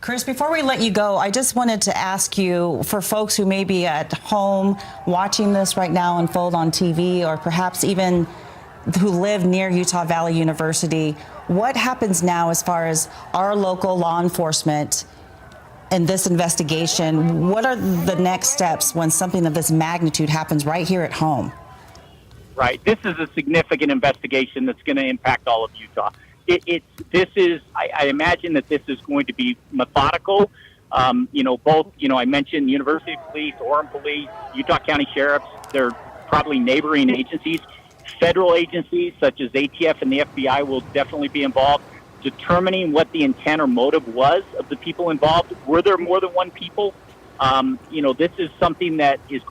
Chris, before we let you go, I just wanted to ask you, for folks who may be at home watching this right now unfold on TV, or perhaps even who live near Utah Valley University, what happens now as far as our local law enforcement in this investigation? What are the next steps when something of this magnitude happens right here at home?
Right. This is a significant investigation that's going to impact all of Utah. I imagine that this is going to be methodical. Both, I mentioned University Police, Orem Police, Utah County Sheriffs, they're probably neighboring agencies. Federal agencies such as ATF and the FBI will definitely be involved, determining what the intent or motive was of the people involved. Were there more than one people? This is something that is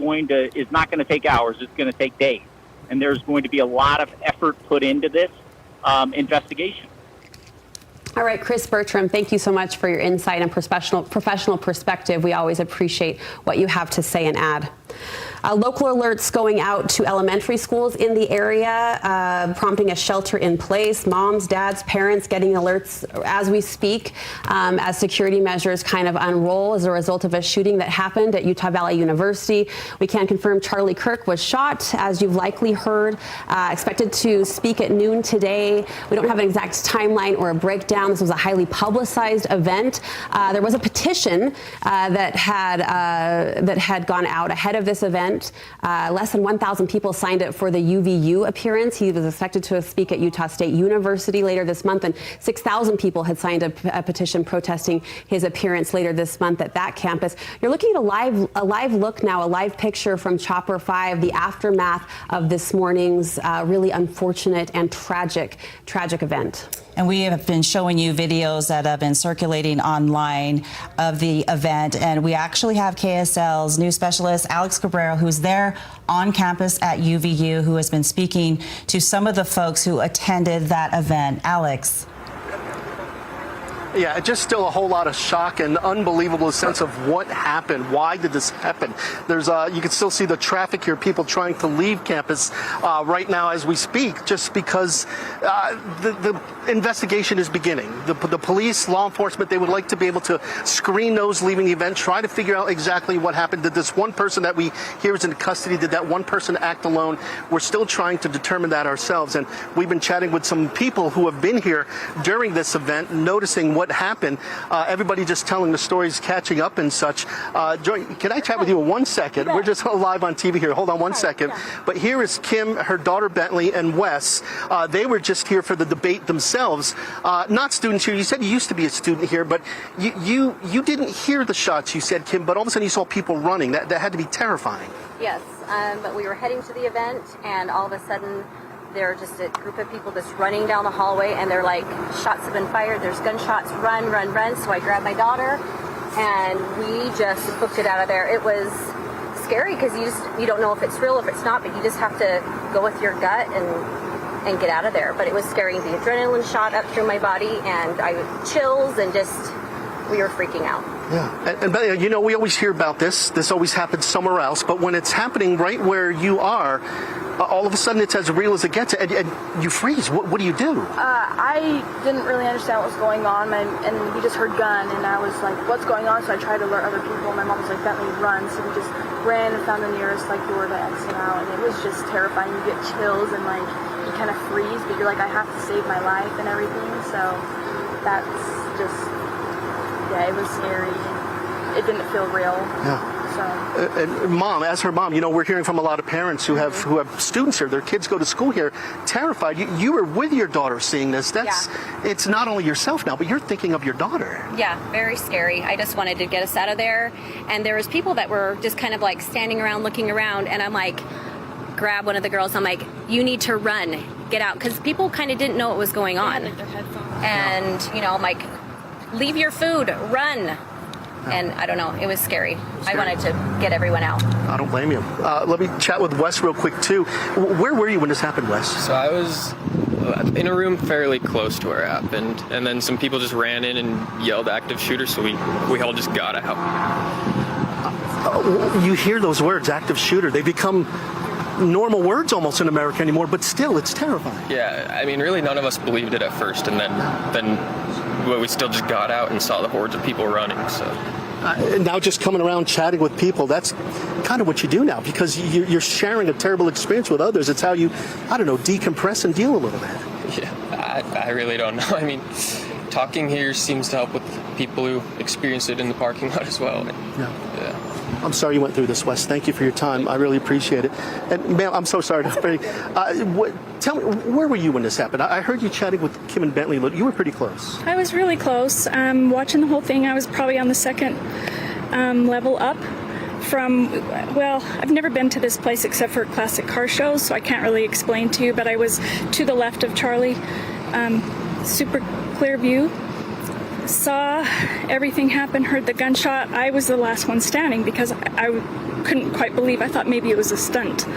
not going to take hours. It's going to take days. And there's going to be a lot of effort put into this investigation.
All right, Chris Bertram, thank you so much for your insight and professional perspective. We always appreciate what you have to say and add. Local alerts going out to elementary schools in the area, prompting a shelter in place. Moms, dads, parents getting alerts as we speak, as security measures kind of unroll as a result of a shooting that happened at Utah Valley University. We can confirm Charlie Kirk was shot, as you've likely heard, expected to speak at noon today. We don't have an exact timeline or a breakdown. This was a highly publicized event. There was a petition that had gone out ahead of this event. Less than 1,000 people signed it for the UVU appearance. He was expected to speak at Utah State University later this month, and 6,000 people had signed a petition protesting his appearance later this month at that campus. You're looking at a live look now, a live picture from Chopper 5, the aftermath of this morning's really unfortunate and tragic event.
And we have been showing you videos that have been circulating online of the event. And we actually have KSL's news specialist, Alex Cabrera, who's there on campus at UVU, who has been speaking to some of the folks who attended that event. Alex.
Yeah, just still a whole lot of shock and unbelievable sense of what happened. Why did this happen? There's you can still see the traffic here, people trying to leave campus right now as we speak, just because the investigation is beginning. The police, law enforcement, they would like to be able to screen those leaving the event, try to figure out exactly what happened. Did this one person that we hear is in custody, did that one person act alone? We're still trying to determine that ourselves. And we've been chatting with some people who have been here during this event, noticing what happened. Everybody just telling the stories, catching up and such. Joy, can I chat with you in 1 second? We're just live on TV here. Hold on 1 second. But here is Kim, her daughter Bentley, and Wes. They were just here for the debate themselves. Not students here. You said you used to be a student here, but you didn't hear the shots, you said, Kim, but all of a sudden you saw people running. That had to be terrifying.
Yes, but we were heading to the event, and all of a sudden there were just a group of people just running down the hallway, and they're like, shots have been fired, there's gunshots, run. So I grabbed my daughter, and we just booked it out of there. It was scary because you don't know if it's real, if it's not, but you just have to go with your gut and get out of there. But it was scary. The adrenaline shot up through my body, and I chills, and just we were freaking out.
Yeah, and we always hear about this. This always happens somewhere else, but when it's happening right where you are, all of a sudden it's as real as it gets, and you freeze. What do you do?
I didn't really understand what was going on, and we just heard gun, and I was like, what's going on? So I tried to alert other people. My mom was like, Bentley, run. So we just ran and found the nearest door to exit out, and it was just terrifying. You get chills and like you kind of freeze, but you're like, I have to save my life and everything. So that's just, yeah, it was scary. It didn't feel real.
Yeah.
So.
And Mom, as her mom, we're hearing from a lot of parents who have students here. Their kids go to school here, terrified. You were with your daughter seeing this. It's not only yourself now, but you're thinking of your daughter.
Yeah, very scary. I just wanted to get us out of there, and there was people that were just kind of like standing around, looking around, and I'm like, grab one of the girls. I'm like, you need to run, get out, because people kind of didn't know what was going on, and I'm like, leave your food, run. And I don't know, it was scary. I wanted to get everyone out.
I don't blame you. Let me chat with Wes real quick, too. Where were you when this happened, Wes?
So I was in a room fairly close to where it happened, and then some people just ran in and yelled active shooter, so we all just got out.
You hear those words, active shooter. They become normal words almost in America anymore, but still, it's terrifying.
Yeah, I mean, really none of us believed it at first, and then we still just got out and saw the hordes of people running, so.
Now just coming around chatting with people, that's kind of what you do now, because you're sharing a terrible experience with others. It's how you, decompress and deal a little bit.
Yeah, I really don't know. I mean, talking here seems to help with people who experience it in the parking lot as well. Yeah.
I'm sorry you went through this, Wes. Thank you for your time. I really appreciate it. And, ma'am, I'm so sorry. Tell me, where were you when this happened? I heard you chatting with Kim and Bentley. You were pretty close.
I was really close. Watching the whole thing, I was probably on the second level up from, I've never been to this place except for classic car shows, so I can't really explain to you, but I was to the left of Charlie, super clear view. Saw everything happen, heard the gunshot. I was the last one standing because I couldn't quite believe. I thought maybe it was a stunt.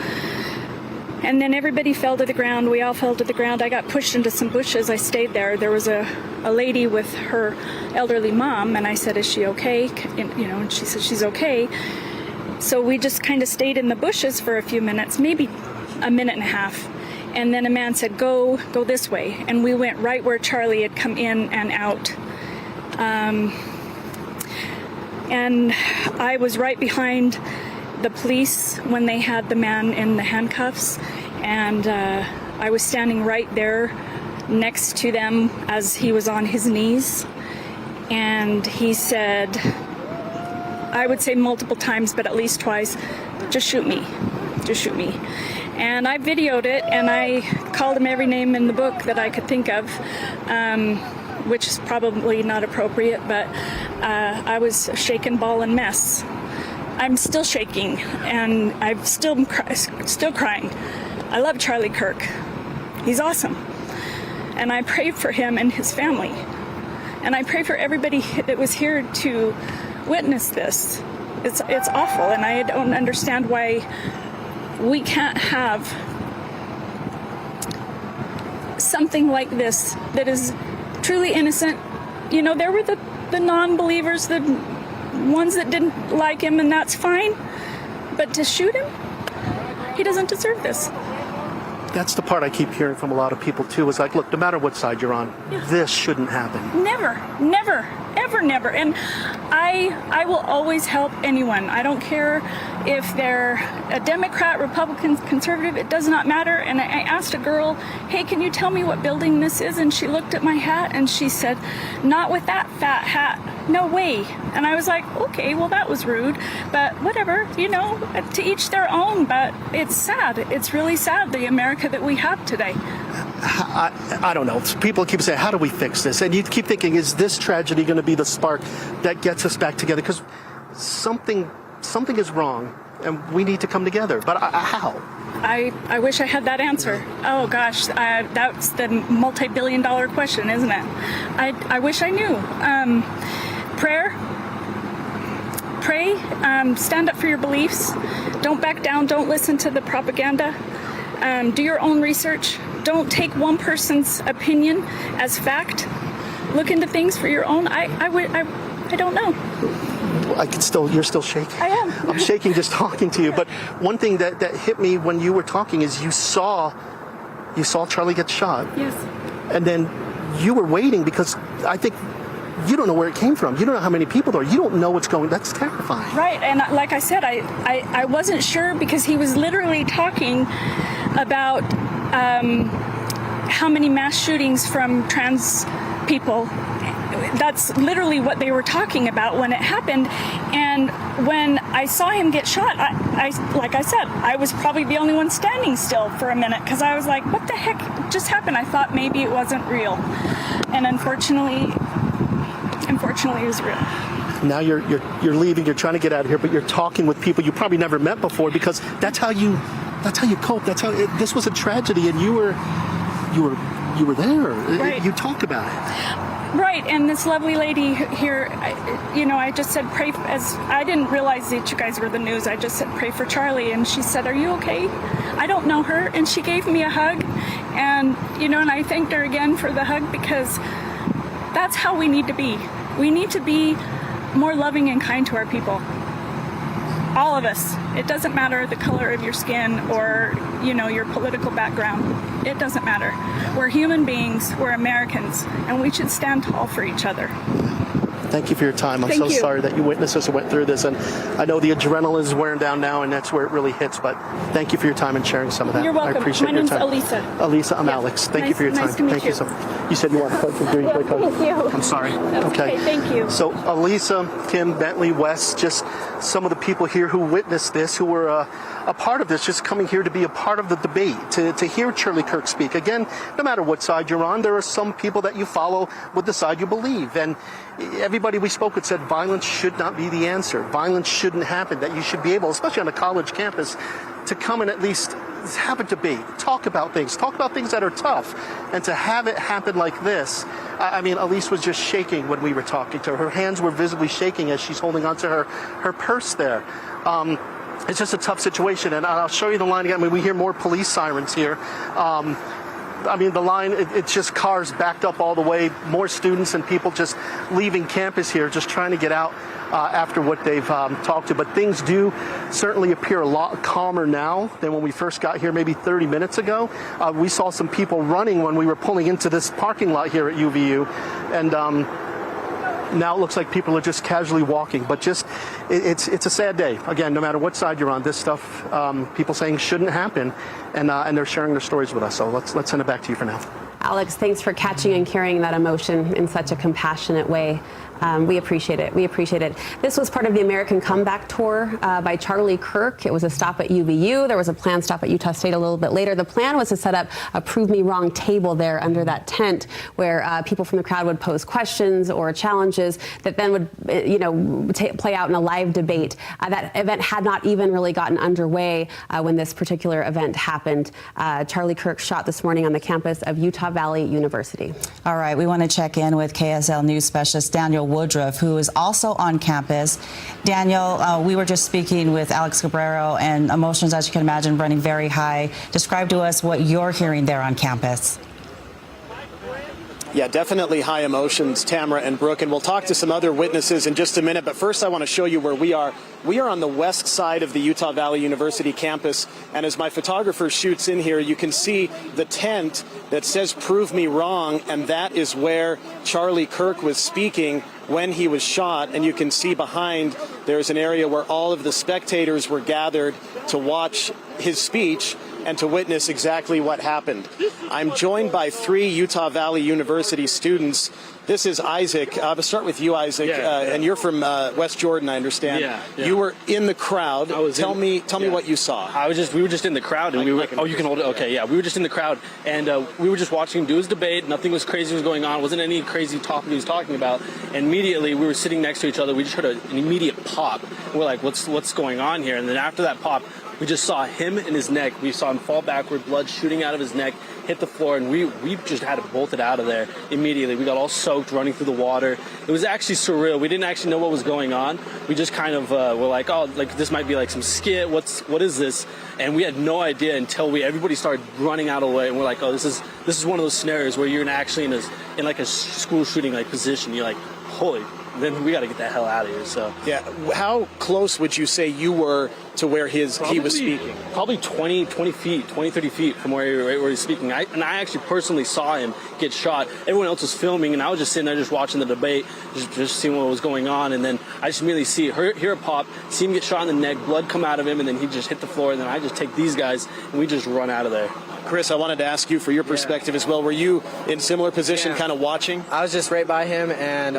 And then everybody fell to the ground. We all fell to the ground. I got pushed into some bushes. I stayed there. There was a lady with her elderly mom, and I said, is she okay? And she said, she's okay. So we just kind of stayed in the bushes for a few minutes, maybe a minute and a half. And then a man said, go this way. And we went right where Charlie had come in and out. And I was right behind the police when they had the man in the handcuffs, and I was standing right there next to them as he was on his knees, and he said, I would say multiple times, but at least twice, just shoot me, just shoot me. And I videoed it, and I called him every name in the book that I could think of, which is probably not appropriate, but I was a shaken ball and mess. I'm still shaking, and I'm still crying. I love Charlie Kirk. He's awesome. And I pray for him and his family. And I pray for everybody that was here to witness this. It's awful, and I don't understand why we can't have something like this that is truly innocent. There were the non-believers, the ones that didn't like him, and that's fine. But to shoot him, he doesn't deserve this.
That's the part I keep hearing from a lot of people, too, is like, look, no matter what side you're on, this shouldn't happen.
Never, never, ever, never. And I will always help anyone. I don't care if they're a Democrat, Republican, conservative, it does not matter. And I asked a girl, hey, can you tell me what building this is? And she looked at my hat and she said, not with that fat hat, no way. And I was like, okay, well, that was rude, but whatever, to each their own. But it's sad. It's really sad, the America that we have today.
I don't know. People keep saying, how do we fix this? And you keep thinking, is this tragedy going to be the spark that gets us back together? Because something is wrong, and we need to come together. But how?
I wish I had that answer. Oh, gosh, that's the multi-billion-dollar question, isn't it? I wish I knew. Pray, stand up for your beliefs. Don't back down. Don't listen to the propaganda. Do your own research. Don't take one person's opinion as fact. Look into things for your own. I don't know.
you're still shaking.
I am.
I'm shaking just talking to you. But one thing that hit me when you were talking is you saw Charlie get shot.
Yes.
And then you were waiting because I think you don't know where it came from. You don't know how many people there are. You don't know what's going. That's terrifying.
Right. And like I said, I wasn't sure because he was literally talking about how many mass shootings from trans people. That's literally what they were talking about when it happened. And when I saw him get shot, I like I said, I was probably the only one standing still for a minute because I was like, what the heck just happened? I thought maybe it wasn't real. And unfortunately it was real.
Now you're leaving, you're trying to get out of here, but you're talking with people you probably never met before because that's how you cope. This was a tragedy and you were there.
Right.
You talk about it.
Right, and this lovely lady here, I just said pray, as I didn't realize that you guys were the news, I just said pray for Charlie, and she said, are you okay? I don't know her, and she gave me a hug, and, and I thanked her again for the hug because that's how we need to be. We need to be more loving and kind to our people. All of us. It doesn't matter the color of your skin or, your political background. It doesn't matter. We're human beings, we're Americans, and we should stand tall for each other.
Thank you for your time. I'm so sorry that you witnessed this and went through this. And I know the adrenaline is wearing down now, and that's where it really hits. But thank you for your time and sharing some of that.
You're welcome.
I appreciate your time.
My name's Elisa.
Elisa, I'm Alex. Thank you for your time.
Nice to meet
Thank you so much. You said you want to coach.
Thank you.
I'm sorry.
Okay, thank you.
So Elisa, Kim, Bentley, Wes, just some of the people here who witnessed this, who were a part of this, just coming here to be a part of the debate, to hear Charlie Kirk speak. Again, no matter what side you're on, there are some people that you follow with the side you believe. And everybody we spoke with said violence should not be the answer. Violence shouldn't happen, that you should be able, especially on a college campus, to come and at least have a debate, talk about things that are tough, and to have it happen like this. Elise was just shaking when we were talking to her. Her hands were visibly shaking as she's holding onto her purse there. It's just a tough situation, and I'll show you the line again. We hear more police sirens here. The line, it's just cars backed up all the way, more students and people just leaving campus here, just trying to get out after what they've talked to. But things do certainly appear a lot calmer now than when we first got here maybe 30 minutes ago. We saw some people running when we were pulling into this parking lot here at UVU, and now it looks like people are just casually walking. But it's a sad day. Again, no matter what side you're on, this stuff, people saying shouldn't happen, and they're sharing their stories with us. So let's send it back to you for now.
Alex, thanks for catching and carrying that emotion in such a compassionate way. We appreciate it. We appreciate it. This was part of the American Comeback Tour by Charlie Kirk. It was a stop at UVU. There was a planned stop at Utah State a little bit later. The plan was to set up a Prove Me Wrong table there under that tent where people from the crowd would pose questions or challenges that then would, play out in a live debate. That event had not even really gotten underway when this particular event happened. Charlie Kirk shot this morning on the campus of Utah Valley University.
All right, we want to check in with KSL News specialist Daniel Woodruff, who is also on campus. Daniel, we were just speaking with Alex Cabrero, and emotions, as you can imagine, running very high. Describe to us what you're hearing there on campus.
Yeah, definitely high emotions, Tamara and Brooke, and we'll talk to some other witnesses in just a minute. But first, I want to show you where we are. We are on the west side of the Utah Valley University campus, and as my photographer shoots in here, you can see the tent that says "Prove Me Wrong," and that is where Charlie Kirk was speaking when he was shot. And you can see behind there's an area where all of the spectators were gathered to watch his speech and to witness exactly what happened. I'm joined by 3 Utah Valley University students. This is Isaac. I'll start with you, Isaac, and you're from West Jordan, I understand.
Yeah.
You were in the crowd. Tell me what you saw.
We were just in the crowd, and you can hold it. Okay, yeah. We were just in the crowd, and we were just watching him do his debate. Nothing was crazy was going on. Wasn't any crazy topic he was talking about. And immediately we were sitting next to each other. We just heard an immediate pop. We're like, what's going on here? And then after that pop, we just saw him in his neck. We saw him fall backward, blood shooting out of his neck, hit the floor, and we just had to bolt it out of there immediately. We got all soaked, running through the water. It was actually surreal. We didn't actually know what was going on. We just kind of were like, oh, like this might be like some skit. What is this? And we had no idea until everybody started running out of the way, and we're like, oh, this is one of those scenarios where you're actually in like a school shooting like position. You're like, holy then we got to get the hell out of here. So
yeah, how close would you say you were to where he was speaking?
Probably 20 feet, 20, 30 feet from where he was speaking. I actually personally saw him get shot. Everyone else was filming, and I was just sitting there just watching the debate, just seeing what was going on. And then I just immediately hear a pop, see him get shot in the neck, blood come out of him, and then he just hit the floor. And then I just take these guys, and we just run out of there.
Chris, I wanted to ask you for your perspective as well. Were you in similar position, kind of watching?
I was just right by him, and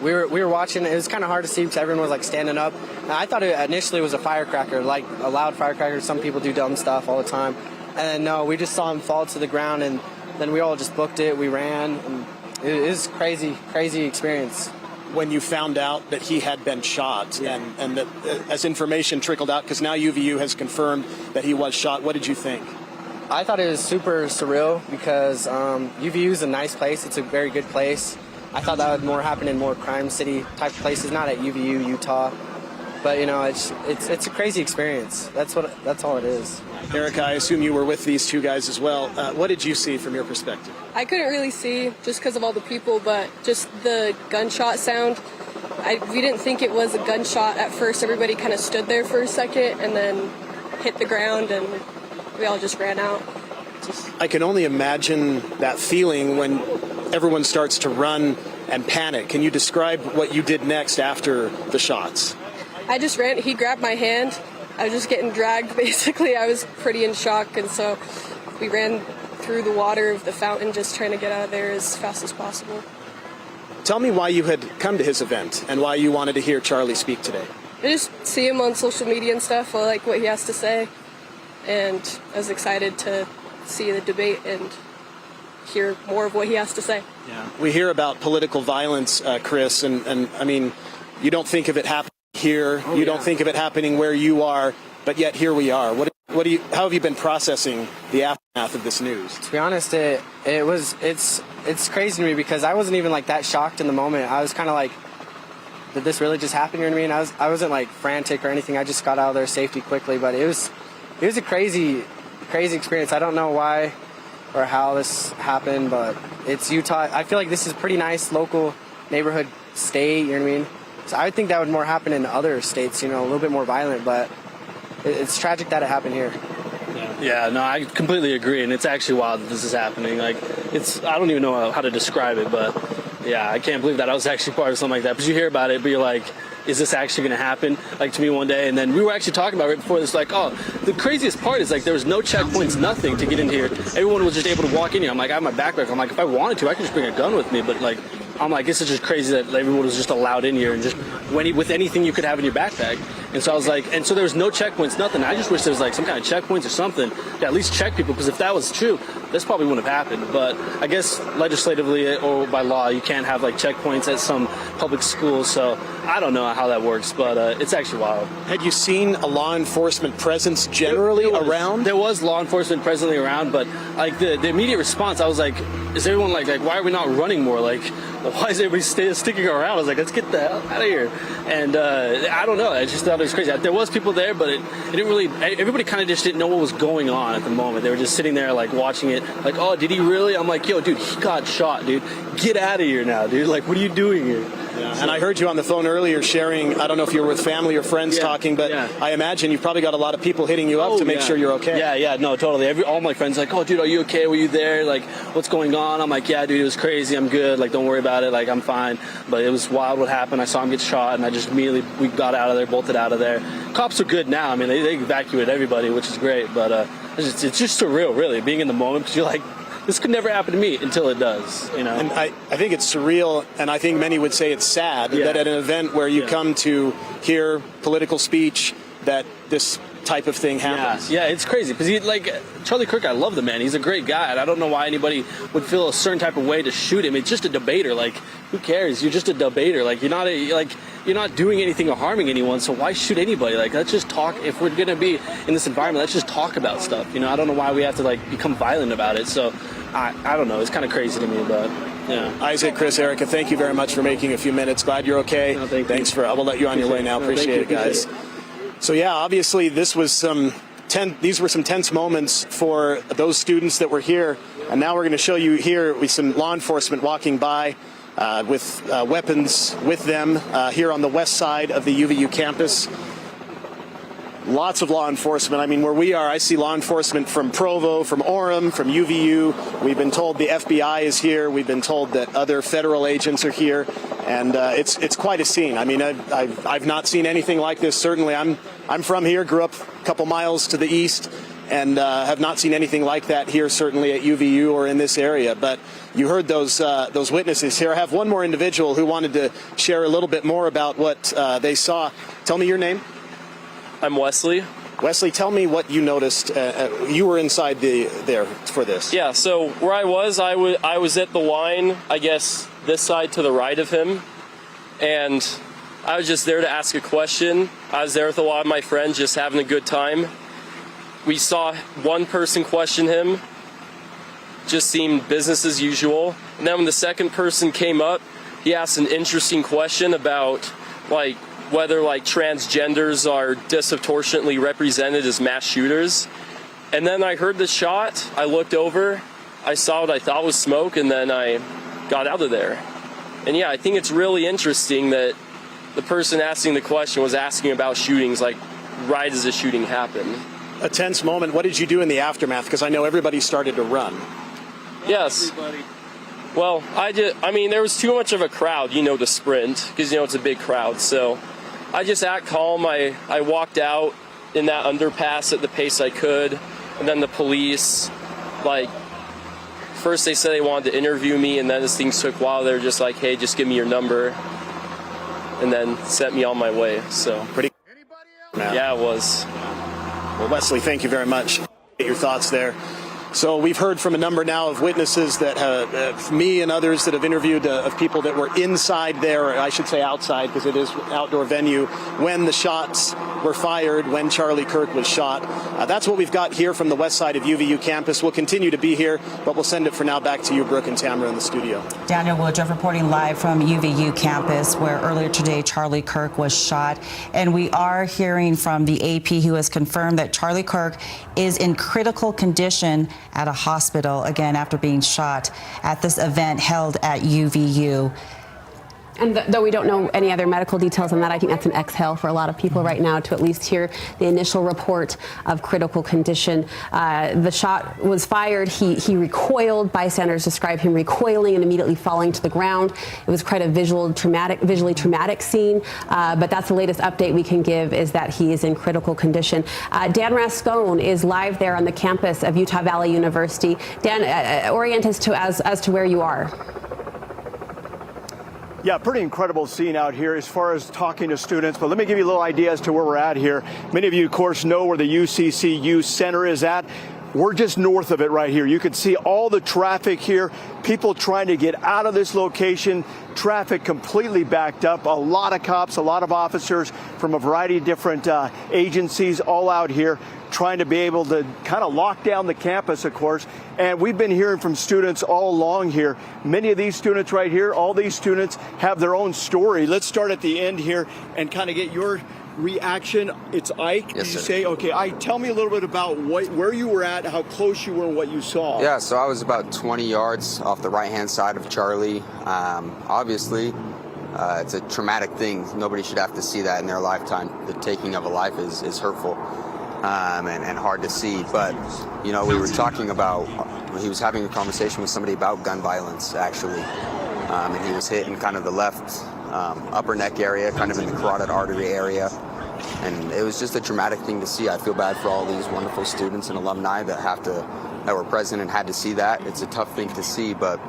we were watching. It was kind of hard to see because everyone was like standing up. And I thought it initially was a firecracker, like a loud firecracker. Some people do dumb stuff all the time, and no, we just saw him fall to the ground, and then we all just booked it. We ran, and it was crazy experience.
When you found out that he had been shot, and that as information trickled out, because now UVU has confirmed that he was shot, what did you think?
I thought it was super surreal because UVU is a nice place. It's a very good place. I thought that would more happen in more crime city type places, not at UVU, Utah. But you know, it's a crazy experience. That's all it is.
Erica, I assume you were with these two guys as well. What did you see from your perspective?
I couldn't really see just because of all the people, but just the gunshot sound. We didn't think it was a gunshot at first. Everybody kind of stood there for a second and then hit the ground, and we all just ran out.
I can only imagine that feeling when everyone starts to run and panic. Can you describe what you did next after the shots?
I just ran. He grabbed my hand. I was just getting dragged, basically. I was pretty in shock, and so we ran through the water of the fountain just trying to get out of there as fast as possible.
Tell me why you had come to his event and why you wanted to hear Charlie speak today.
I just see him on social media and stuff. I like what he has to say, and I was excited to see the debate and hear more of what he has to say.
Yeah. We hear about political violence, Chris, and I mean, you don't think of it happening here. You don't think of it happening where you are, but yet here we are. How have you been processing the aftermath of this news?
To be honest, it's crazy to me because I wasn't even like that shocked in the moment. I was kind of like, did this really just happen? You know what I mean? I wasn't like frantic or anything. I just got out of there safety quickly, but it was a crazy experience. I don't know why or how this happened, but it's Utah. I feel like this is a pretty nice local neighborhood state, you know what I mean? So I would think that would more happen in other states, you know, a little bit more violent, but it's tragic that it happened here.
Yeah, no, I completely agree, and it's actually wild that this is happening. Like, I don't even know how to describe it, but yeah, I can't believe that I was actually part of something like that. But you hear about it, but you're like, is this actually going to happen, like, to me one day? And then we were actually talking about it right before this, like, oh, the craziest part is, like, there was no checkpoints, nothing to get in here. Everyone was just able to walk in here. I'm like, I have my backpack. I'm like, if I wanted to, I could just bring a gun with me, but, like, I'm like, this is just crazy that everyone was just allowed in here and just with anything you could have in your backpack. And so I was like, and so there was no checkpoints, nothing. I just wish there was like some kind of checkpoints or something to at least check people, because if that was true, this probably wouldn't have happened. But I guess legislatively or by law, you can't have like checkpoints at some public schools. So I don't know how that works, but it's actually wild.
Had you seen a law enforcement presence generally around?
There was law enforcement presently around, but like the immediate response, I was like, is everyone like why are we not running more? Like, why is everybody sticking around? I was like, let's get the hell out of here. And I don't know. I just thought it was crazy. There was people there, but it didn't really. Everybody kind of just didn't know what was going on at the moment. They were just sitting there, like, watching it. Like, oh, did he really? I'm like, yo, dude, he got shot, dude. Get out of here now, dude. Like, what are you doing here?
Yeah. And I heard you on the phone earlier sharing, I don't know if you were with family or friends talking, but I imagine you've probably got a lot of people hitting you up to make sure you're okay.
Yeah, no, totally. All my friends like, oh, dude, are you okay? Were you there? Like, what's going on? I'm like, yeah, dude, it was crazy. I'm good. Like, don't worry about it. Like, I'm fine. But it was wild what happened. I saw him get shot, and I just immediately, we got out of there, bolted out of there. Cops are good now. I mean, they evacuated everybody, which is great. But it's just surreal, really, being in the moment, because you're like, this could never happen to me until it does, you know.
And I think it's surreal, and I think many would say it's sad that at an event where you come to hear political speech that this type of thing happens.
Yeah, it's crazy because Charlie Kirk, I love the man. He's a great guy, and I don't know why anybody would feel a certain type of way to shoot him. It's just a debater. Like, who cares? You're just a debater. Like, you're not doing anything or harming anyone. So why shoot anybody? Like, let's just talk. If we're gonna be in this environment, let's just talk about stuff. You know, I don't know why we have to like become violent about it. So I don't know. It's kind of crazy to me, but. Yeah.
Isaac, Chris, Erica, thank you very much for making a few minutes. Glad you're okay.
No,
Thanks for. I will let you on your way now. Appreciate it, guys. So yeah, obviously these were some tense moments for those students that were here, and now we're going to show you here with some law enforcement walking by. with weapons with them here on the west side of the UVU campus. Lots of law enforcement. I mean, where we are, I see law enforcement from Provo, from Orem, from UVU. We've been told the FBI is here. We've been told that other federal agents are here, and it's quite a scene. I mean, I've not seen anything like this. Certainly, I'm from here, grew up a couple miles to the east, and have not seen anything like that here, certainly at UVU or in this area. But you heard those witnesses here. I have one more individual who wanted to share a little bit more about what they saw. Tell me your name.
I'm Wesley.
Wesley, tell me what you noticed. You were inside there for this.
Yeah, so where I was at the line, I guess this side to the right of him, and I was just there to ask a question. I was there with a lot of my friends, just having a good time. We saw one person question him, just seemed business as usual. And then when the second person came up, he asked an interesting question about whether transgenders are disproportionately represented as mass shooters. And then I heard the shot, I looked over, I saw what I thought was smoke, and then I got out of there. And yeah, I think it's really interesting that the person asking the question was asking about shootings right as the shooting happened.
A tense moment. What did you do in the aftermath? Because I know everybody started to run.
Yes. Well, there was too much of a crowd, to sprint, because, it's a big crowd. So I just act calm. I walked out in that underpass at the pace I could. And then the police, first they said they wanted to interview me, and then as things took a while, they were just like, hey, just give me your number. And then sent me on my way. So
pretty.
Yeah, it was.
Well, Wesley, thank you very much. Get your thoughts there. So we've heard from a number now of witnesses that me and others that have interviewed of people that were inside there, or I should say outside because it is an outdoor venue, when the shots were fired, when Charlie Kirk was shot. That's what we've got here from the west side of UVU campus. We'll continue to be here, but we'll send it for now back to you, Brooke and Tamara, in the studio.
Daniel Woodruff reporting live from UVU campus, where earlier today Charlie Kirk was shot. And we are hearing from the AP, who has confirmed that Charlie Kirk is in critical condition at a hospital, again, after being shot at this event held at UVU.
And though we don't know any other medical details on that, I think that's an exhale for a lot of people right now to at least hear the initial report of critical condition. The shot was fired. He recoiled. Bystanders describe him recoiling and immediately falling to the ground. It was quite a visually traumatic scene. But that's the latest update we can give, is that he is in critical condition. Dan Rascone is live there on the campus of Utah Valley University. Dan, orient us as to where you are.
Yeah, pretty incredible scene out here as far as talking to students. But let me give you a little idea as to where we're at here. Many of you, of course, know where the UCCU Center is at. We're just north of it right here. You can see all the traffic here, people trying to get out of this location, traffic completely backed up, a lot of cops, a lot of officers from a variety of different agencies all out here trying to be able to kind of lock down the campus, of course. And we've been hearing from students all along here. Many of these students right here, all these students have their own story. Let's start at the end here and kind of get your reaction. It's Ike.
Yes,
Did you
sir.
say, okay, Ike, tell me a little bit about where you were at, how close you were, and what you saw.
Yeah, so I was about 20 yards off the right-hand side of Charlie. Obviously, it's a traumatic thing. Nobody should have to see that in their lifetime. The taking of a life is hurtful and hard to see. But, we were talking about, he was having a conversation with somebody about gun violence, actually. And he was hit in kind of the left upper neck area, kind of in the carotid artery area. And it was just a traumatic thing to see. I feel bad for all these wonderful students and alumni that were present and had to see that. It's a tough thing to see, but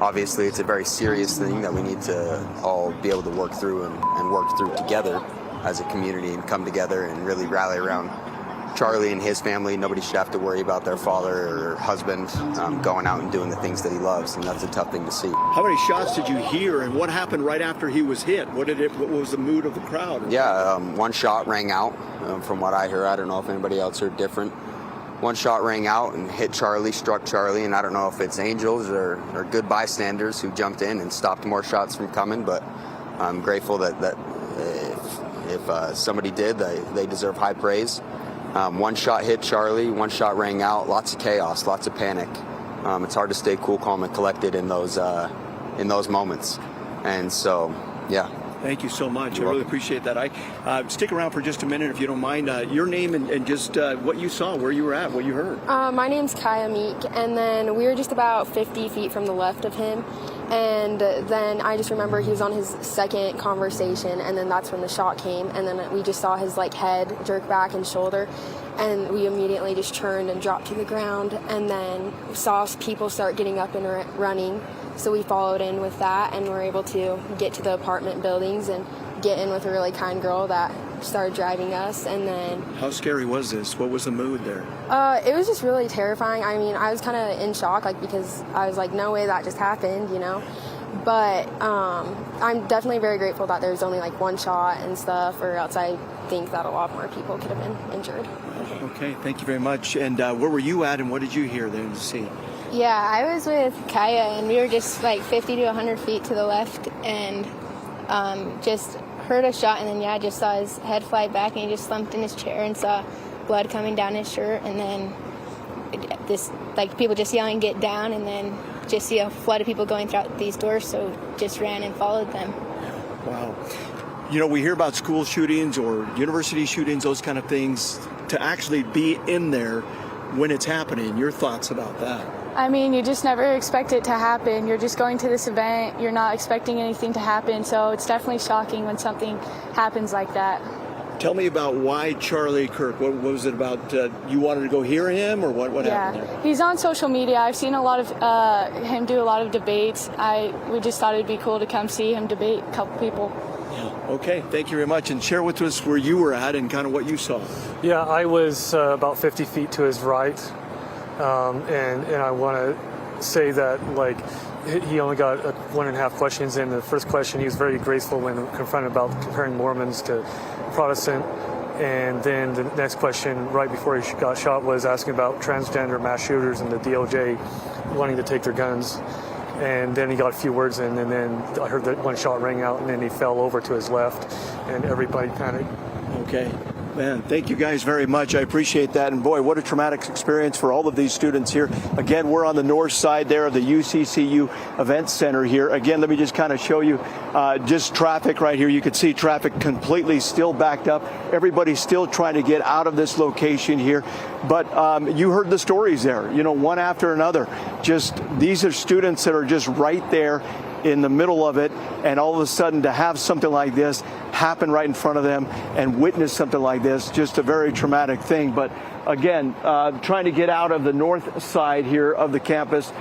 obviously it's a very serious thing that we need to all be able to work through and work through together as a community and come together and really rally around Charlie and his family. Nobody should have to worry about their father or husband going out and doing the things that he loves, and that's a tough thing to see.
How many shots did you hear, and what happened right after he was hit? What was the mood of the crowd?
Yeah, one shot rang out. From what I heard, I don't know if anybody else heard different. One shot rang out and hit Charlie, struck Charlie, and I don't know if it's angels or good bystanders who jumped in and stopped more shots from coming, but I'm grateful that if somebody did, they deserve high praise. One shot hit Charlie, one shot rang out, lots of chaos, lots of panic. It's hard to stay cool, calm, and collected in those in those moments. And so, yeah.
Thank you so much. I really appreciate that. Stick around for just a minute if you don't mind. Your name and just what you saw, where you were at, what you heard.
My name's Kaya Meek, and then we were just about 50 feet from the left of him. And then I just remember he was on his second conversation, and then that's when the shot came, and then we just saw his like head jerk back and shoulder, and we immediately just turned and dropped to the ground, and then saw people start getting up and running. So we followed in with that, and were able to get to the apartment buildings and get in with a really kind girl that started driving us. And then
How scary was this? What was the mood there?
it was just really terrifying. I mean, I was kind of in shock, like, because I was like, no way that just happened, you know. But I'm definitely very grateful that there was only like one shot and stuff, or else I think that a lot more people could have been injured.
Okay, thank you very much. And where were you at, and what did you hear there to see?
Yeah, I was with Kaya, and we were just like 50 to 100 feet to the left, and just heard a shot, and then just saw his head fly back, and he just slumped in his chair and saw blood coming down his shirt, and then this like people just yelling "get down," and then just see a flood of people going throughout these doors, so just ran and followed them.
Wow. You know, we hear about school shootings or university shootings, those kind of things. To actually be in there when it's happening, your thoughts about that?
I mean, you just never expect it to happen. You're just going to this event. You're not expecting anything to happen. So it's definitely shocking when something happens like that.
Tell me about why Charlie Kirk. What was it about? You wanted to go hear him, or what happened there?
He's on social media. I've seen a lot of him do a lot of debates. We just thought it'd be cool to come see him debate a couple people.
Okay, thank you very much. And share with us where you were at and kind of what you saw.
Yeah, I was about 50 feet to his right. And I want to say that, like, he only got 1.5 questions in. The first question, he was very graceful when confronted about comparing Mormons to Protestant. And then the next question, right before he got shot, was asking about transgender mass shooters and the DOJ wanting to take their guns. And then he got a few words in, and then I heard that one shot rang out, and then he fell over to his left, and everybody panicked.
Okay. Man, thank you guys very much. I appreciate that. And boy, what a traumatic experience for all of these students here. Again, we're on the north side there of the UCCU Event Center here. Again, let me just kind of show you just traffic right here. You can see traffic completely still backed up. Everybody's still trying to get out of this location here. But you heard the stories there, you know, one after another. Just these are students that are just right there in the middle of it, and all of a sudden to have something like this happen right in front of them and witness something like this, just a very traumatic thing. But again, trying to get out of the north side here of the campus,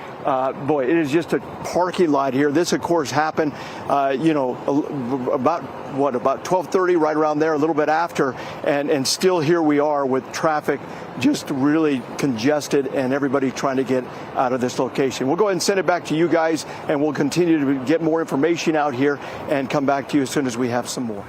boy, it is just a parking lot here. This, of course, happened, you know, about 12:30, right around there, a little bit after, and still here we are with traffic just really congested and everybody trying to get out of this location. We'll go ahead and send it back to you guys, and we'll continue to get more information out here and come back to you as soon as we have some more.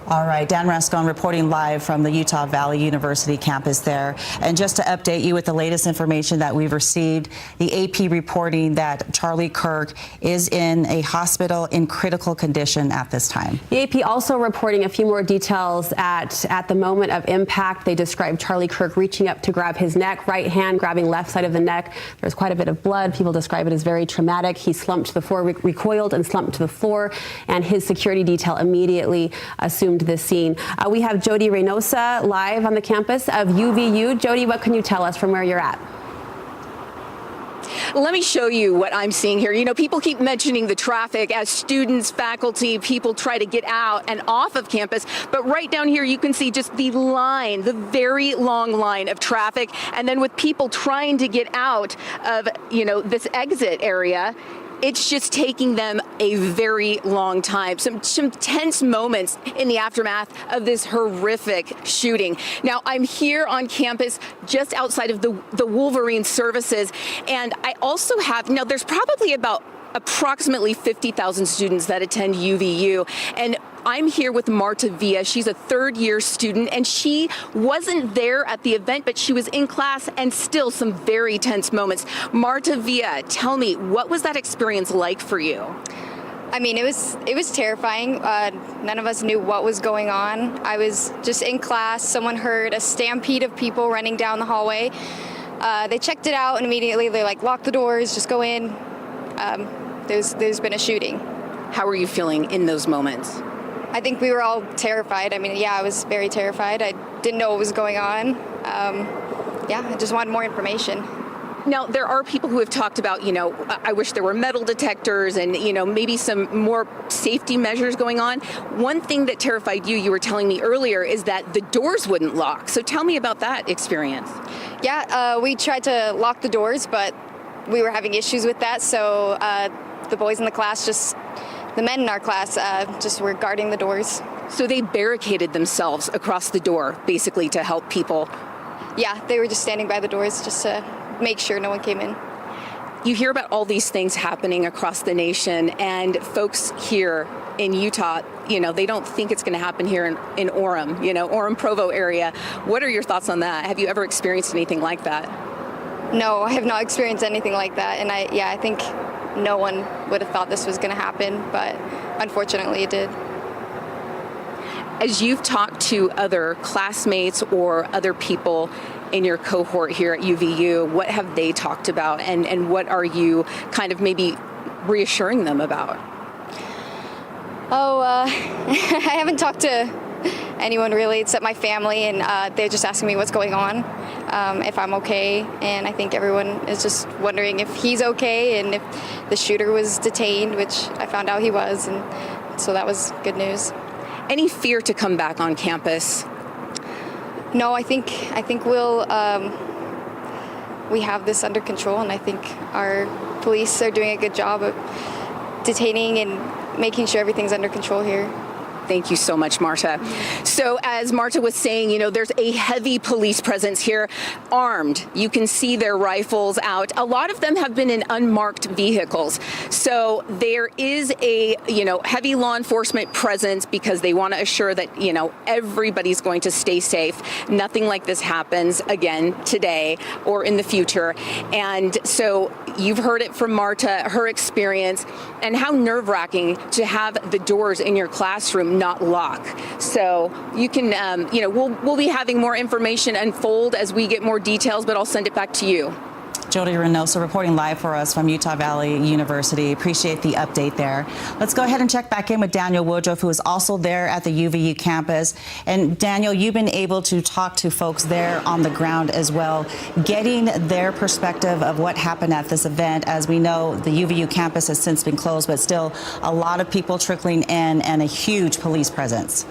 All right, Dan Rascon reporting live from the Utah Valley University campus there. And just to update you with the latest information that we've received, the AP reporting that Charlie Kirk is in a hospital in critical condition at this time.
The AP also reporting a few more details at the moment of impact. They described Charlie Kirk reaching up to grab his neck, right hand grabbing left side of the neck. There's quite a bit of blood. People describe it as very traumatic. He slumped to the floor, recoiled and slumped to the floor, and his security detail immediately assumed this scene. We have Jody Reynosa live on the campus of UVU. Jody, what can you tell us from where you're at?
Let me show you what I'm seeing here. You know, people keep mentioning the traffic as students, faculty, people try to get out and off of campus. But right down here, you can see just the line, the very long line of traffic. And then with people trying to get out of, you know, this exit area, it's just taking them a very long time. Some tense moments in the aftermath of this horrific shooting. Now, I'm here on campus just outside of the Wolverine services, and I also have, now there's probably about approximately 50,000 students that attend UVU, and I'm here with Marta Villa. She's a third-year student, and she wasn't there at the event, but she was in class, and still some very tense moments. Marta Villa, tell me, what was that experience like for you?
I mean, it was terrifying. None of us knew what was going on. I was just in class. Someone heard a stampede of people running down the hallway. They checked it out, and immediately they locked the doors, just go in. there's been a shooting.
How are you feeling in those moments?
I think we were all terrified. I mean, yeah, I was very terrified. I didn't know what was going on. I just wanted more information.
Now, there are people who have talked about, I wish there were metal detectors and, maybe some more safety measures going on. One thing that terrified you were telling me earlier, is that the doors wouldn't lock. So tell me about that experience.
Yeah, we tried to lock the doors, but we were having issues with that. So the boys in the class, the men in our class, just were guarding the doors.
So they barricaded themselves across the door, basically, to help people.
Yeah, they were just standing by the doors just to make sure no one came in.
You hear about all these things happening across the nation, and folks here in Utah, they don't think it's going to happen here in Orem, Orem Provo area. What are your thoughts on that? Have you ever experienced anything like that?
No, I have not experienced anything like that. And I think no one would have thought this was going to happen, but unfortunately it did.
As you've talked to other classmates or other people in your cohort here at UVU, what have they talked about, and what are you kind of maybe reassuring them about?
I haven't talked to anyone really except my family, and they're just asking me what's going on, if I'm okay, and I think everyone is just wondering if he's okay and if the shooter was detained, which I found out he was, and so that was good news.
Any fear to come back on campus?
No, I think we have this under control, and I think our police are doing a good job of detaining and making sure everything's under control here.
Thank you so much, Marta. So as Marta was saying, there's a heavy police presence here, armed. You can see their rifles out. A lot of them have been in unmarked vehicles. So there is a, heavy law enforcement presence because they want to assure that, everybody's going to stay safe. Nothing like this happens again today or in the future. And so you've heard it from Marta, her experience, and how nerve-wracking to have the doors in your classroom not lock. So you can, we'll be having more information unfold as we get more details, but I'll send it back to you.
Jody Reynoso reporting live for us from Utah Valley University. Appreciate the update there. Let's go ahead and check back in with Daniel Woodruff, who is also there at the UVU campus. And Daniel, you've been able to talk to folks there on the ground as well, getting their perspective of what happened at this event. As we know, the UVU campus has since been closed, but still a lot of people trickling in and a huge police presence.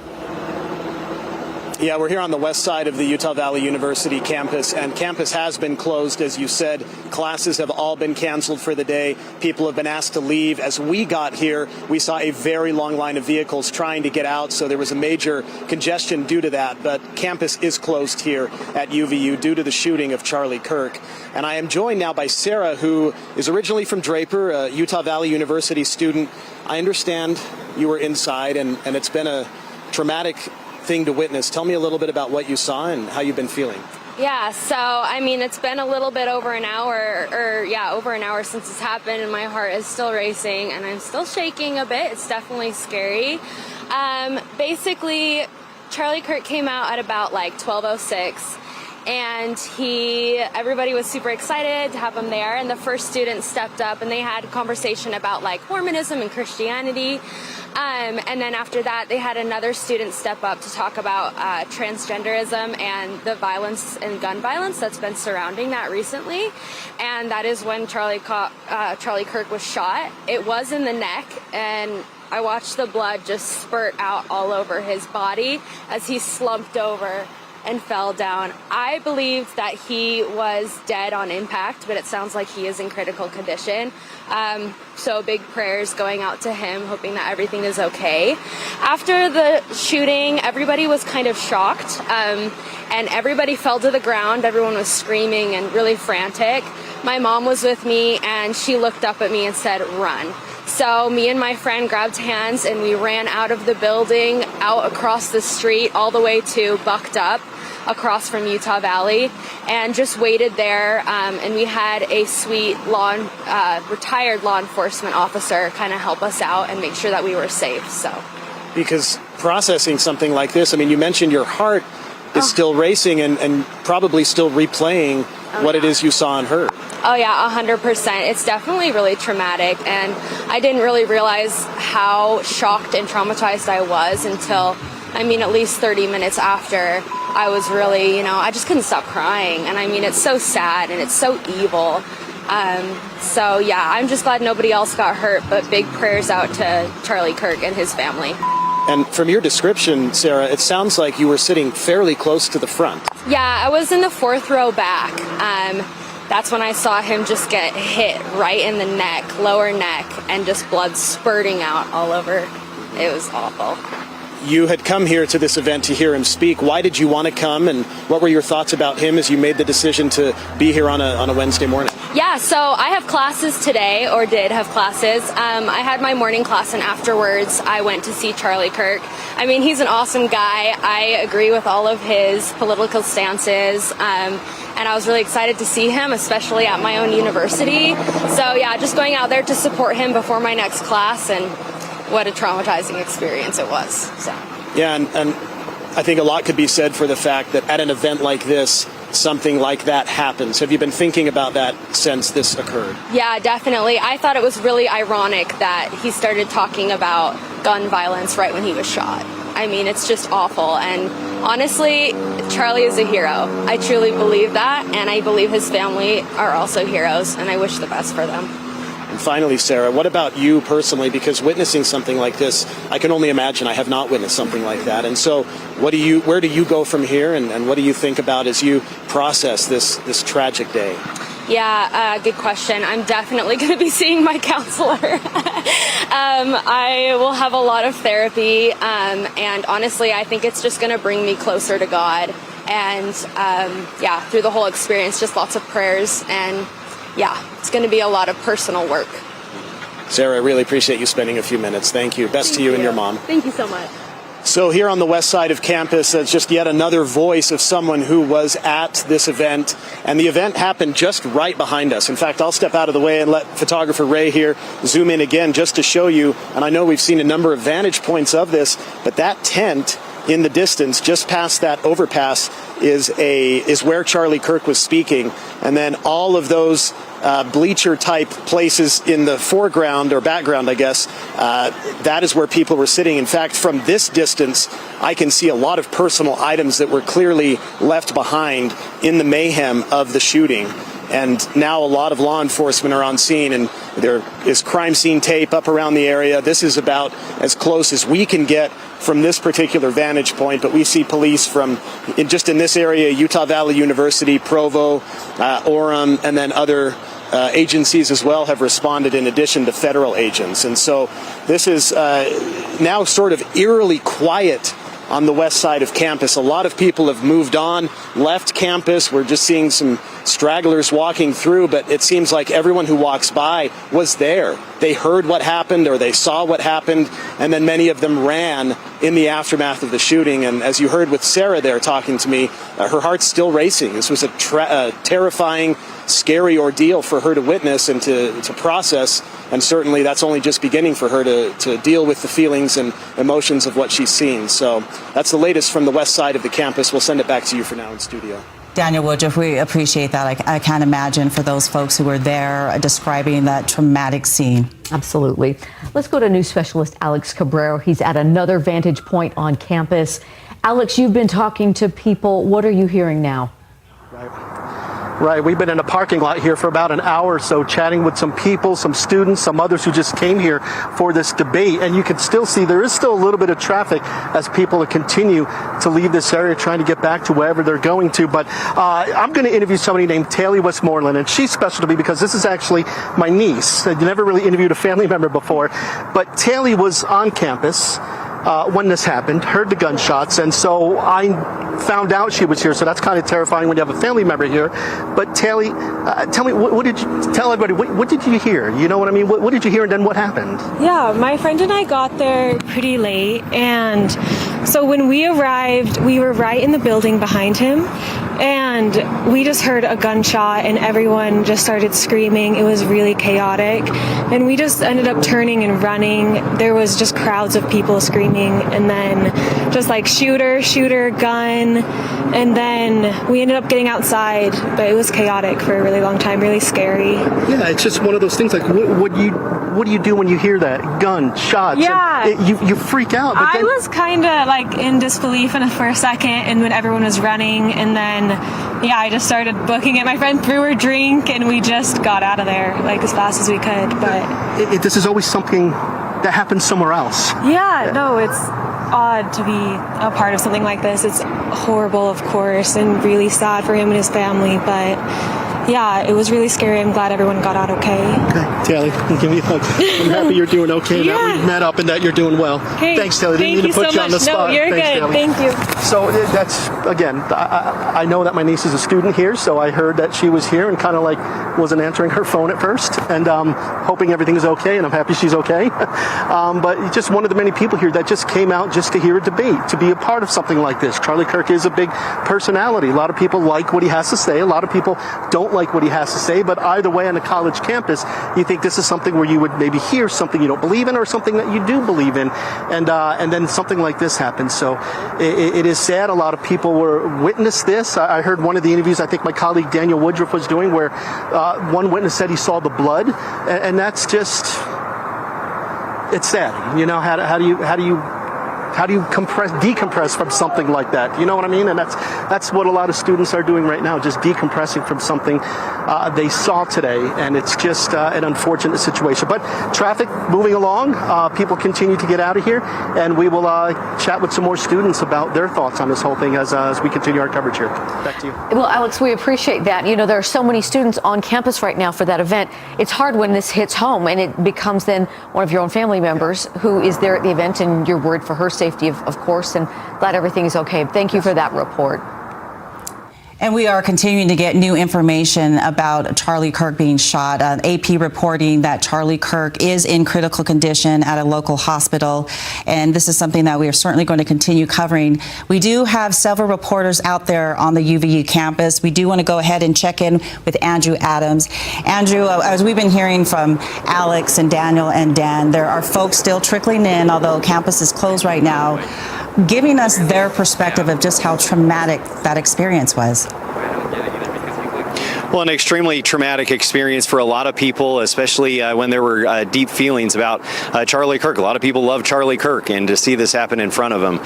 Yeah, we're here on the west side of the Utah Valley University campus, and campus has been closed, as you said. Classes have all been canceled for the day. People have been asked to leave. As we got here, we saw a very long line of vehicles trying to get out, so there was a major congestion due to that. But campus is closed here at UVU due to the shooting of Charlie Kirk. And I am joined now by Sarah, who is originally from Draper, a Utah Valley University student. I understand you were inside, and it's been a traumatic thing to witness. Tell me a little bit about what you saw and how you've been feeling.
Yeah, so it's been a little bit over an hour since it's happened, and my heart is still racing and I'm still shaking a bit. It's definitely scary. Basically, Charlie Kirk came out at about 12:06, and everybody was super excited to have him there, and the first student stepped up and they had a conversation about Mormonism and Christianity. And then after that, they had another student step up to talk about transgenderism and the violence and gun violence that's been surrounding that recently. And that is when Charlie Kirk was shot. It was in the neck, and I watched the blood just spurt out all over his body as he slumped over and fell down. I believed that he was dead on impact, but it sounds like he is in critical condition. So big prayers going out to him, hoping that everything is okay. After the shooting, everybody was kind of shocked, and everybody fell to the ground. Everyone was screaming and really frantic. My mom was with me, and she looked up at me and said, "Run." So me and my friend grabbed hands and we ran out of the building, out across the street, all the way to Bucked Up, across from Utah Valley, and just waited there. And we had a sweet retired law enforcement officer kind of help us out and make sure that we were safe. So,
because processing something like this, you mentioned your heart is still racing and probably still replaying what it is you saw and heard.
Oh yeah, 100%. It's definitely really traumatic, and I didn't really realize how shocked and traumatized I was until, at least 30 minutes after. I was really, I just couldn't stop crying, and it's so sad and it's so evil. So yeah, I'm just glad nobody else got hurt, but big prayers out to Charlie Kirk and his family.
And from your description, Sarah, it sounds like you were sitting fairly close to the front.
Yeah, I was in the 4th row back. That's when I saw him just get hit right in the neck, lower neck, and just blood spurting out all over. It was awful.
You had come here to this event to hear him speak. Why did you want to come, and what were your thoughts about him as you made the decision to be here on a Wednesday morning?
Yeah, so I have classes today, or did have classes. I had my morning class, and afterwards I went to see Charlie Kirk. He's an awesome guy. I agree with all of his political stances, and I was really excited to see him, especially at my own university. So yeah, just going out there to support him before my next class, and what a traumatizing experience it was. So. Yeah,
and I think a lot could be said for the fact that at an event like this, something like that happens. Have you been thinking about that since this occurred?
Yeah, definitely. I thought it was really ironic that he started talking about gun violence right when he was shot. It's just awful. And honestly, Charlie is a hero. I truly believe that, and I believe his family are also heroes, and I wish the best for them.
And finally, Sarah, what about you personally? Because witnessing something like this, I can only imagine. I have not witnessed something like that. And so where do you go from here, and what do you think about as you process this tragic day?
Yeah, good question. I'm definitely going to be seeing my counselor. I will have a lot of therapy, and honestly, I think it's just going to bring me closer to God. And through the whole experience, just lots of prayers, and yeah, it's going to be a lot of personal work.
Sarah, I really appreciate you spending a few minutes. Thank you. Best to you and your mom.
Thank you so much.
So here on the west side of campus, it's just yet another voice of someone who was at this event, and the event happened just right behind us. In fact, I'll step out of the way and let photographer Ray here zoom in again just to show you, and I know we've seen a number of vantage points of this, but that tent in the distance, just past that overpass, is where Charlie Kirk was speaking, and then all of those bleacher type places in the foreground or background, I guess, that is where people were sitting. In fact, from this distance, I can see a lot of personal items that were clearly left behind in the mayhem of the shooting. And now a lot of law enforcement are on scene, and there is crime scene tape up around the area. This is about as close as we can get from this particular vantage point, but we see police from just in this area, Utah Valley University, Provo, Orem, and then other agencies as well have responded in addition to federal agents. And so this is now sort of eerily quiet on the west side of campus. A lot of people have moved on, left campus. We're just seeing some stragglers walking through, but it seems like everyone who walks by was there. They heard what happened or they saw what happened, and then many of them ran in the aftermath of the shooting. And as you heard with Sarah there talking to me, her heart's still racing. This was a terrifying, scary ordeal for her to witness and to process, and certainly that's only just beginning for her to deal with the feelings and emotions of what she's seen. So that's the latest from the west side of the campus. We'll send it back to you for now in studio.
Daniel Woodruff, we appreciate that. I can't imagine for those folks who were there describing that traumatic scene.
Absolutely. Let's go to news specialist Alex Cabrera. He's at another vantage point on campus. Alex, you've been talking to people. What are you hearing now?
Right. We've been in a parking lot here for about an hour or so, chatting with some people, some students, some others who just came here for this debate. And you can still see there is still a little bit of traffic as people continue to leave this area, trying to get back to wherever they're going to. But I'm going to interview somebody named Taylor Westmoreland, and she's special to me because this is actually my niece. I've never really interviewed a family member before, but Taylor was on campus when this happened, heard the gunshots, and so I found out she was here. So that's kind of terrifying when you have a family member here. But Taylor, tell me, what did you tell everybody? What did you hear? You know what I mean? What did you hear, and then what happened?
Yeah, my friend and I got there pretty late, and so when we arrived, we were right in the building behind him, and we just heard a gunshot and everyone just started screaming. It was really chaotic. And we just ended up turning and running. There was just crowds of people screaming, and then just like shooter, gun. And then we ended up getting outside, but it was chaotic for a really long time, really scary.
Yeah, it's just one of those things. Like, what do you do when you hear that gun shots?
Yeah,
you freak out. But
I was kind of like in disbelief for a second, and when everyone was running, and then I just started booking it. My friend threw her drink, and we just got out of there like as fast as we could. But
this is always something that happens somewhere else.
Yeah, no, it's odd to be a part of something like this. It's horrible, of course, and really sad for him and his family, but yeah, it was really scary. I'm glad everyone got out okay.
Okay, Taylor, give me a hug. I'm happy you're doing okay, that we met up and that you're doing well.
Hey,
thanks, Taylor. Didn't mean to put you on the spot.
No, you're
Thanks,
good.
Taylor.
Thank you.
So that's, again, I know that my niece is a student here, so I heard that she was here and kind of like wasn't answering her phone at first, and hoping everything is okay, and I'm happy she's okay. But just one of the many people here that just came out just to hear a debate, to be a part of something like this. Charlie Kirk is a big personality. A lot of people like what he has to say. A lot of people don't like what he has to say, but either way on a college campus, you think this is something where you would maybe hear something you don't believe in or something that you do believe in, and then something like this happens. So it is sad. A lot of people witnessed this. I heard one of the interviews I think my colleague Daniel Woodruff was doing where one witness said he saw the blood, and that's just, it's sad. You know, how do you decompress from something like that? You know what I mean? And that's what a lot of students are doing right now, just decompressing from something they saw today, and it's just an unfortunate situation. But traffic moving along, people continue to get out of here, and we will chat with some more students about their thoughts on this whole thing as we continue our coverage here. Back to you.
Well, Alex, we appreciate that. You know, there are so many students on campus right now for that event. It's hard when this hits home and it becomes then one of your own family members who is there at the event, and you're worried for her safety, of course, and glad everything is okay. Thank you for that report.
And we are continuing to get new information about Charlie Kirk being shot. AP reporting that Charlie Kirk is in critical condition at a local hospital. And this is something that we are certainly going to continue covering. We do have several reporters out there on the UVU campus. We do want to go ahead and check in with Andrew Adams. Andrew, as we've been hearing from Alex and Daniel and Dan, there are folks still trickling in, although campus is closed right now, giving us their perspective of just how traumatic that experience was.
Well, an extremely traumatic experience for a lot of people, especially when there were deep feelings about Charlie Kirk. A lot of people love Charlie Kirk, and to see this happen in front of him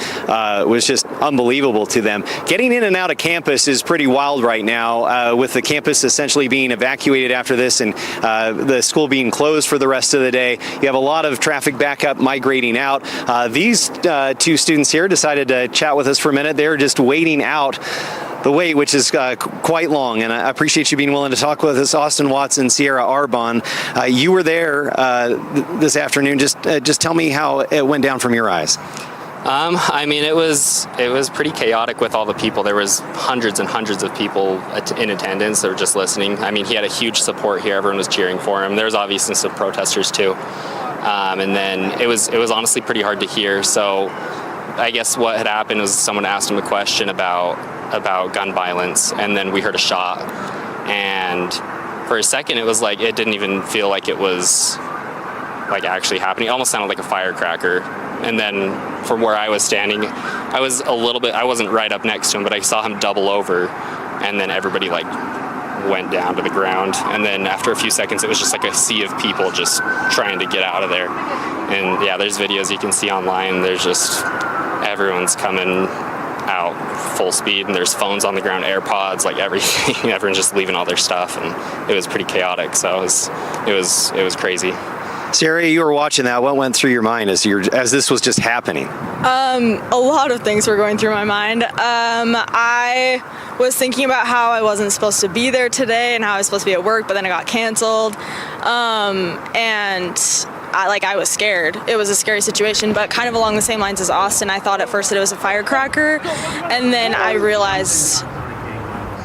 was just unbelievable to them. Getting in and out of campus is pretty wild right now, with the campus essentially being evacuated after this and the school being closed for the rest of the day. You have a lot of traffic backup migrating out. These two students here decided to chat with us for a minute. They're just waiting out the wait, which is quite long, and I appreciate you being willing to talk with us. Austin Watson, Sierra Arbonne, you were there this afternoon. Just tell me how it went down from your eyes.
I mean, it was pretty chaotic with all the people. There was hundreds and hundreds of people in attendance that were just listening. I mean, he had a huge support here. Everyone was cheering for him. There was obviously some protesters too, and then it was honestly pretty hard to hear. So I guess what had happened was someone asked him a question about gun violence, and then we heard a shot, and for a second it was like it didn't even feel like it was like actually happening. It almost sounded like a firecracker. And then from where I was standing, I wasn't right up next to him, but I saw him double over, and then everybody like went down to the ground, and then after a few seconds it was just like a sea of people just trying to get out of there. And yeah, there's videos you can see online. There's just everyone's coming out full speed, and there's phones on the ground, AirPods, like everything. Everyone's just leaving all their stuff, and it was pretty chaotic. So it was crazy.
Sarah, you were watching that. What went through your mind as this was just happening?
A lot of things were going through my mind. I was thinking about how I wasn't supposed to be there today and how I was supposed to be at work, but then it got canceled. And I was scared. It was a scary situation, but kind of along the same lines as Austin. I thought at first that it was a firecracker, and then I realized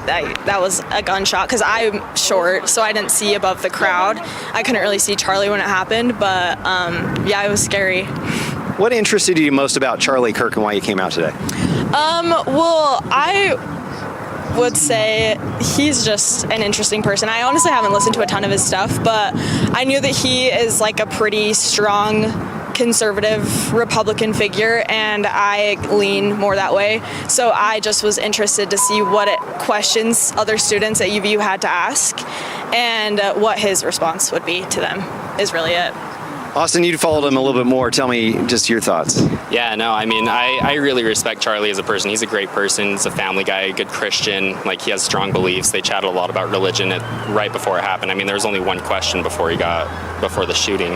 that was a gunshot, because I'm short, so I didn't see above the crowd. I couldn't really see Charlie when it happened, but yeah, it was scary.
What interested you most about Charlie Kirk and why you came out today?
Well, I would say he's just an interesting person. I honestly haven't listened to a ton of his stuff, but I knew that he is like a pretty strong conservative Republican figure, and I lean more that way. So I just was interested to see what questions other students at UVU had to ask and what his response would be to them is really it.
Austin, you followed him a little bit more. Tell me just your thoughts.
Yeah, no, I mean, I really respect Charlie as a person. He's a great person. He's a family guy, a good Christian. Like, he has strong beliefs. They chatted a lot about religion right before it happened. I mean, there was only one question before the shooting,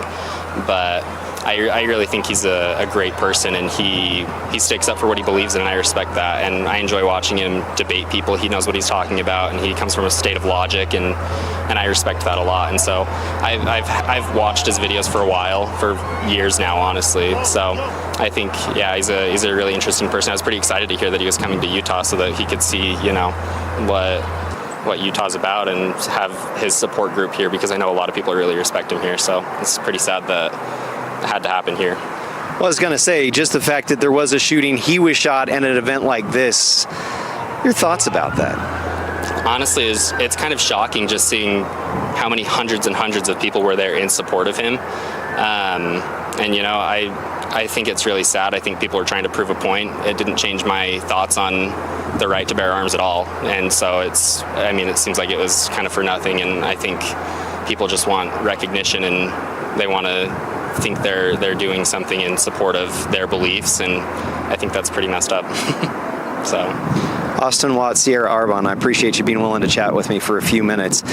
but I really think he's a great person, and he sticks up for what he believes in, and I respect that. And I enjoy watching him debate people. He knows what he's talking about, and he comes from a state of logic, and I respect that a lot. And so I've watched his videos for a while, for years now, honestly. So I think, yeah, he's a really interesting person. I was pretty excited to hear that he was coming to Utah so that he could see, what Utah's about and have his support group here, because I know a lot of people really respect him here. So it's pretty sad that it had to happen here.
Well, I was going to say, just the fact that there was a shooting, he was shot at an event like this. Your thoughts about that?
Honestly, it's kind of shocking just seeing how many hundreds and hundreds of people were there in support of him. And I think it's really sad. I think people are trying to prove a point. It didn't change my thoughts on the right to bear arms at all. And so it seems like it was kind of for nothing. And I think people just want recognition, and they want to think they're doing something in support of their beliefs, and I think that's pretty messed up. So,
Austin Watts, Sierra Arbonne, I appreciate you being willing to chat with me for a few minutes.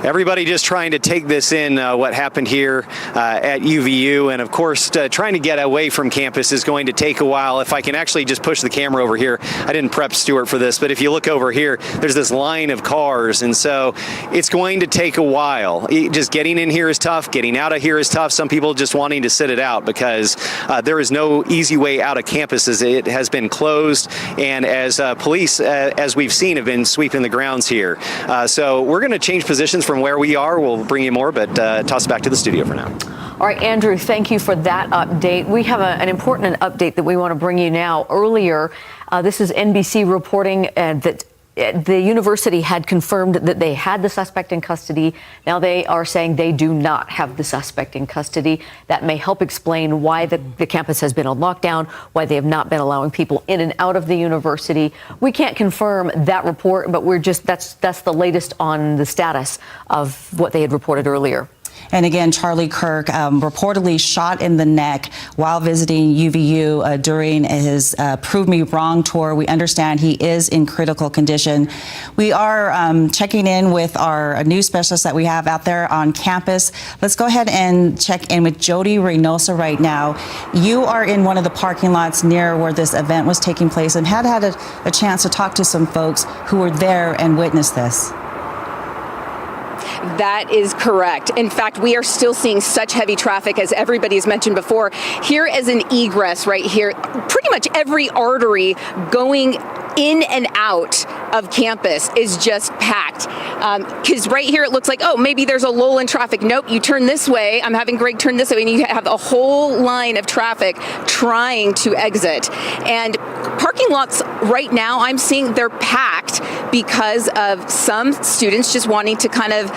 Everybody just trying to take this in, what happened here at UVU, and of course, trying to get away from campus is going to take a while. If I can actually just push the camera over here, I didn't prep Stuart for this, but if you look over here, there's this line of cars, and so it's going to take a while. Just getting in here is tough, getting out of here is tough. Some people just wanting to sit it out because there is no easy way out of campus as it has been closed, and as police, as we've seen, have been sweeping the grounds here. So we're going to change positions from where we are. We'll bring you more, but toss it back to the studio for now.
All right, Andrew, thank you for that update. We have an important update that we want to bring you now. Earlier, this is NBC reporting that the university had confirmed that they had the suspect in custody. Now they are saying they do not have the suspect in custody. That may help explain why the campus has been on lockdown, why they have not been allowing people in and out of the university. We can't confirm that report, but that's the latest on the status of what they had reported earlier.
And again, Charlie Kirk reportedly shot in the neck while visiting UVU during his Prove Me Wrong tour. We understand he is in critical condition. We are checking in with our news specialist that we have out there on campus. Let's go ahead and check in with Jody Reynosa right now. You are in one of the parking lots near where this event was taking place and had a chance to talk to some folks who were there and witnessed this.
That is correct. In fact, we are still seeing such heavy traffic, as everybody's mentioned before. Here is an egress right here. Pretty much every artery going in and out of campus is just packed. Because right here it looks like, oh, maybe there's a lull in traffic. Nope, you turn this way. I'm having Greg turn this way, and you have a whole line of traffic trying to exit. And parking lots right now, I'm seeing they're packed because of some students just wanting to kind of,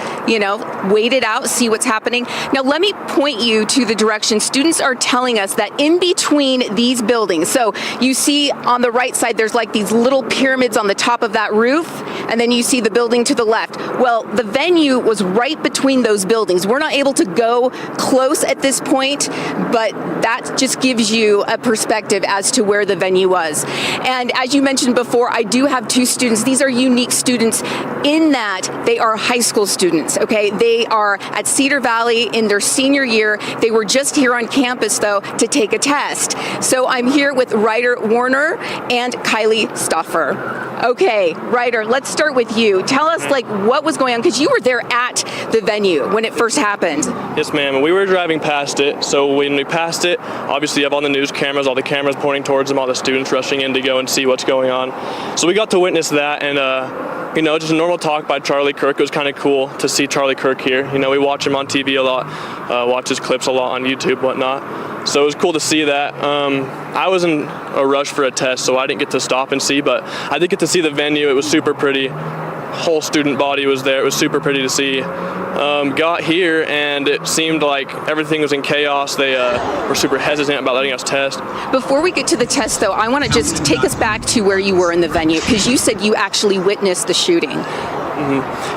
wait it out, see what's happening. Now, let me point you to the direction. Students are telling us that in between these buildings, so you see on the right side, there's like these little pyramids on the top of that roof, and then you see the building to the left. Well, the venue was right between those buildings. We're not able to go close at this point, but that just gives you a perspective as to where the venue was. And as you mentioned before, I do have two students. These are unique students in that they are high school students, okay? They are at Cedar Valley in their senior year. They were just here on campus, though, to take a test. So I'm here with Ryder Warner and Kylie Stoffer. Okay, Ryder, let's start with you. Tell us, what was going on, because you were there at the venue when it first happened.
Yes, ma'am. We were driving past it. So when we passed it, obviously you have all the news cameras, all the cameras pointing towards them, all the students rushing in to go and see what's going on. So we got to witness that, and just a normal talk by Charlie Kirk. It was kind of cool to see Charlie Kirk here. We watch him on TV a lot, watch his clips a lot on YouTube, whatnot.
So it was cool to see that. I was in a rush for a test, so I didn't get to stop and see, but I did get to see the venue. It was super pretty. Whole student body was there. It was super pretty to see. Got here and it seemed like everything was in chaos. They were super hesitant about letting us test.
Before we get to the test, though, I want to just take us back to where you were in the venue, because you said you actually witnessed the shooting.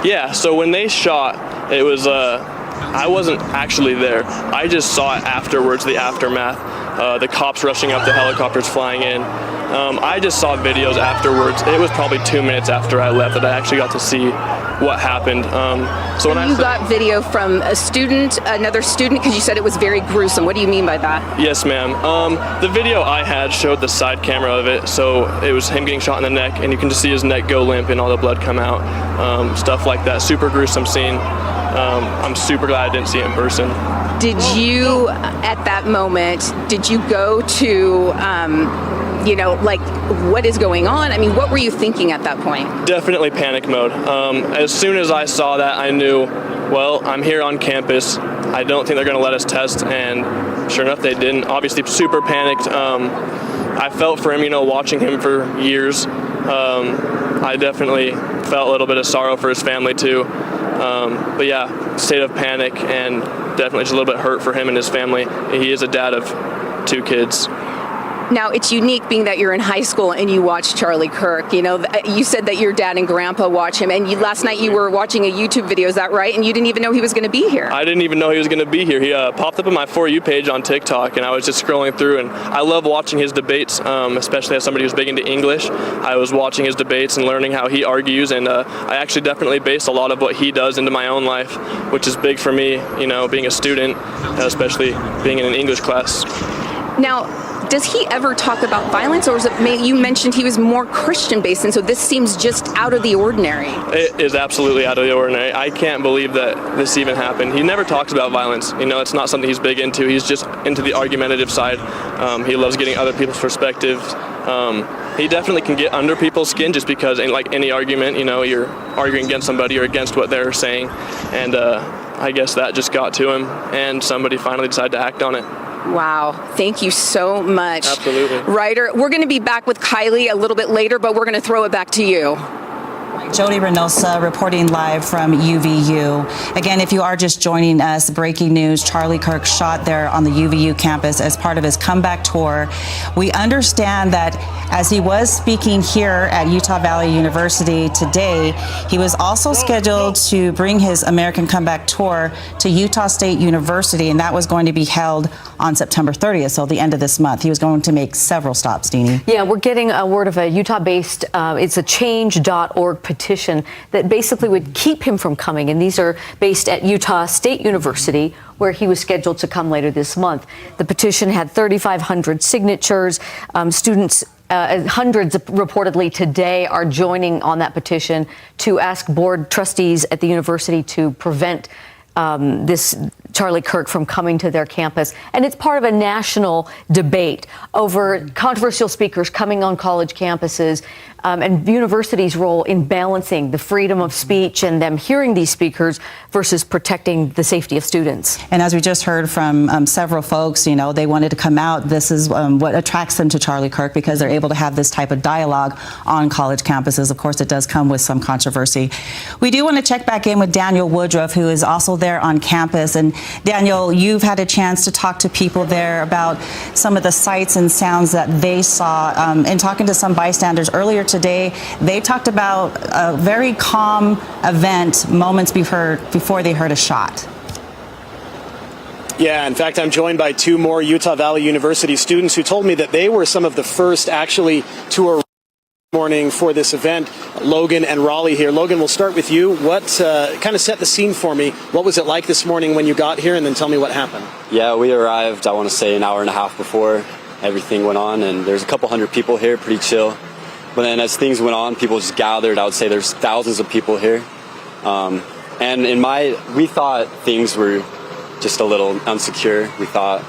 Yeah, so when they shot, it was, I wasn't actually there. I just saw it afterwards, the aftermath, the cops rushing up, the helicopters flying in. I just saw videos afterwards. It was probably 2 minutes after I left that I actually got to see what happened. So when
you got video from a student, another student, because you said it was very gruesome. What do you mean by that?
Yes, ma'am. The video I had showed the side camera of it, so it was him getting shot in the neck, and you can just see his neck go limp and all the blood come out, stuff like that. Super gruesome scene. I'm super glad I didn't see it in person.
Did you, at that moment, did you go to, like, what is going on? I mean, what were you thinking at that point?
Definitely panic mode. As soon as I saw that, I knew, well, I'm here on campus. I don't think they're going to let us test, and sure enough, they didn't. Obviously, super panicked. I felt for him, watching him for years. I definitely felt a little bit of sorrow for his family, too. But yeah, state of panic and definitely just a little bit hurt for him and his family. He is a dad of 2 kids.
Now, it's unique being that you're in high school and you watch Charlie Kirk. You said that your dad and grandpa watch him, and last night you were watching a YouTube video, is that right? And you didn't even know he was going to be here.
I didn't even know he was going to be here. He popped up on my For You page on TikTok, and I was just scrolling through, and I love watching his debates, especially as somebody who's big into English. I was watching his debates and learning how he argues, and I actually definitely base a lot of what he does into my own life, which is big for me, being a student, especially being in an English class.
Now, does he ever talk about violence, or is it, you mentioned he was more Christian-based, and so this seems just out of the ordinary?
It is absolutely out of the ordinary. I can't believe that this even happened. He never talks about violence. It's not something he's big into. He's just into the argumentative side. He loves getting other people's perspectives. He definitely can get under people's skin just because, like any argument, you're arguing against somebody or against what they're saying, and I guess that just got to him, and somebody finally decided to act on it.
Wow. Thank you so much.
Absolutely.
Ryder, we're going to be back with Kylie a little bit later, but we're going to throw it back to you.
Jody Reynosa reporting live from UVU. Again, if you are just joining us, breaking news, Charlie Kirk shot there on the UVU campus as part of his comeback tour. We understand that as he was speaking here at Utah Valley University today, he was also scheduled to bring his American Comeback Tour to Utah State University, and that was going to be held on September 30th, so the end of this month. He was going to make several stops, Deanie.
Yeah, we're getting a word of a Utah-based, it's a change.org petition that basically would keep him from coming, and these are based at Utah State University, where he was scheduled to come later this month. The petition had 3,500 signatures. Students, hundreds reportedly today, are joining on that petition to ask board trustees at the university to prevent this Charlie Kirk from coming to their campus. And it's part of a national debate over controversial speakers coming on college campuses and universities' role in balancing the freedom of speech and them hearing these speakers versus protecting the safety of students.
And as we just heard from several folks, they wanted to come out. This is what attracts them to Charlie Kirk, because they're able to have this type of dialogue on college campuses. Of course, it does come with some controversy. We do want to check back in with Daniel Woodruff, who is also there on campus. And Daniel, you've had a chance to talk to people there about some of the sights and sounds that they saw. And talking to some bystanders earlier today, they talked about a very calm event moments before they heard a shot.
Yeah, in fact, I'm joined by 2 more Utah Valley University students who told me that they were some of the first actually to arrive morning for this event. Logan and Raleigh here. Logan, we'll start with you. What kind of set the scene for me? What was it like this morning when you got here, and then tell me what happened?
Yeah, we arrived, I want to say, an hour and a half before everything went on, and there's a couple hundred people here, pretty chill. But then as things went on, people just gathered. I would say there's thousands of people here. And we thought things were just a little unsecure. We thought,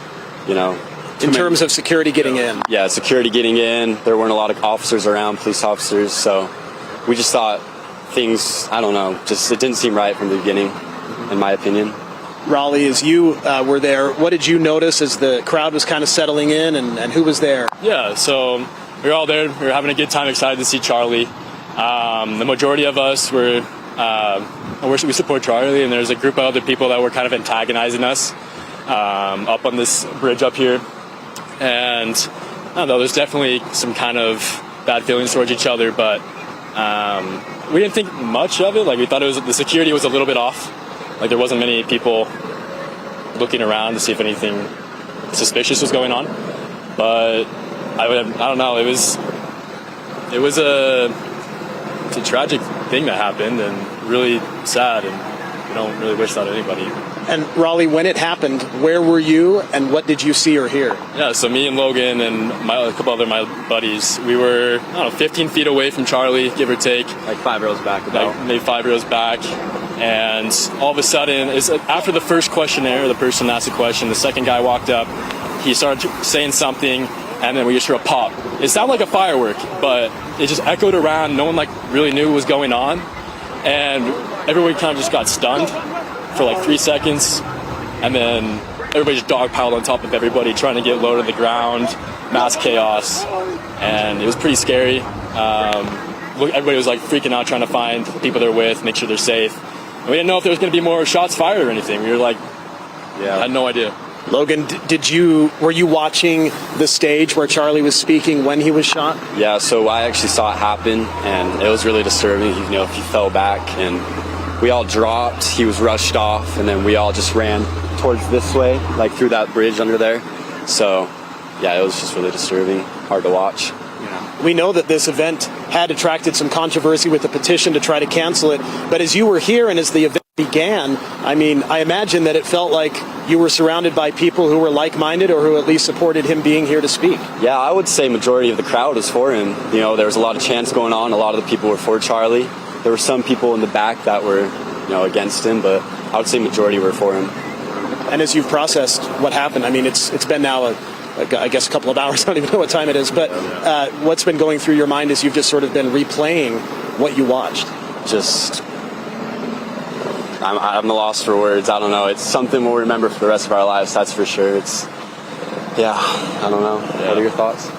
in terms of security getting in?
Yeah, security getting in. There weren't a lot of officers around, police officers. So we just thought things, I don't know, it didn't seem right from the beginning, in my opinion.
Raleigh, as you were there, what did you notice as the crowd was kind of settling in, and who was there?
Yeah, so we were all there. We were having a good time, excited to see Charlie. The majority of us were, we support Charlie, and there's a group of other people that were kind of antagonizing us up on this bridge up here. And I don't know, there's definitely some kind of bad feelings towards each other, but we didn't think much of it. Like, we thought the security was a little bit off. Like, there wasn't many people looking around to see if anything suspicious was going on. But I don't know. It's a tragic thing that happened, and really sad, and we don't really wish that on anybody.
And Raleigh, when it happened, where were you, and what did you see or hear?
Yeah, so me and Logan and a couple other my buddies, we were 15 feet away from Charlie, give or take.
Like 5 rows back, about.
Like maybe 5 rows back. And all of a sudden, after the first questionnaire, the person asked a question, the second guy walked up, he started saying something, and then we just heard a pop. It sounded like a firework, but it just echoed around. No one really knew what was going on, and everybody kind of just got stunned for like 3 seconds, and then everybody just dogpiled on top of everybody, trying to get low to the ground, mass chaos, and it was pretty scary. Everybody was freaking out, trying to find the people they're with, make sure they're safe. And we didn't know if there was going to be more shots fired or anything. We were I had no idea.
Logan, were you watching the stage where Charlie was speaking when he was shot?
Yeah, so I actually saw it happen, and it was really disturbing. He fell back, and we all dropped. He was rushed off, and then we all just ran towards this way, through that bridge under there. So, yeah, it was just really disturbing, hard to watch.
We know that this event had attracted some controversy with the petition to try to cancel it, but as you were here and as the event began, I imagine that it felt like you were surrounded by people who were like-minded or who at least supported him being here to speak.
Yeah, I would say majority of the crowd was for him. There was a lot of chants going on. A lot of the people were for Charlie. There were some people in the back that were, against him, but I would say majority were for him.
And as you've processed what happened, it's been now I guess a couple of hours, I don't even know what time it is, but what's been going through your mind as you've just sort of been replaying what you watched?
I'm lost for words. I don't know. It's something we'll remember for the rest of our lives, that's for sure. I don't know. Yeah. What are your thoughts?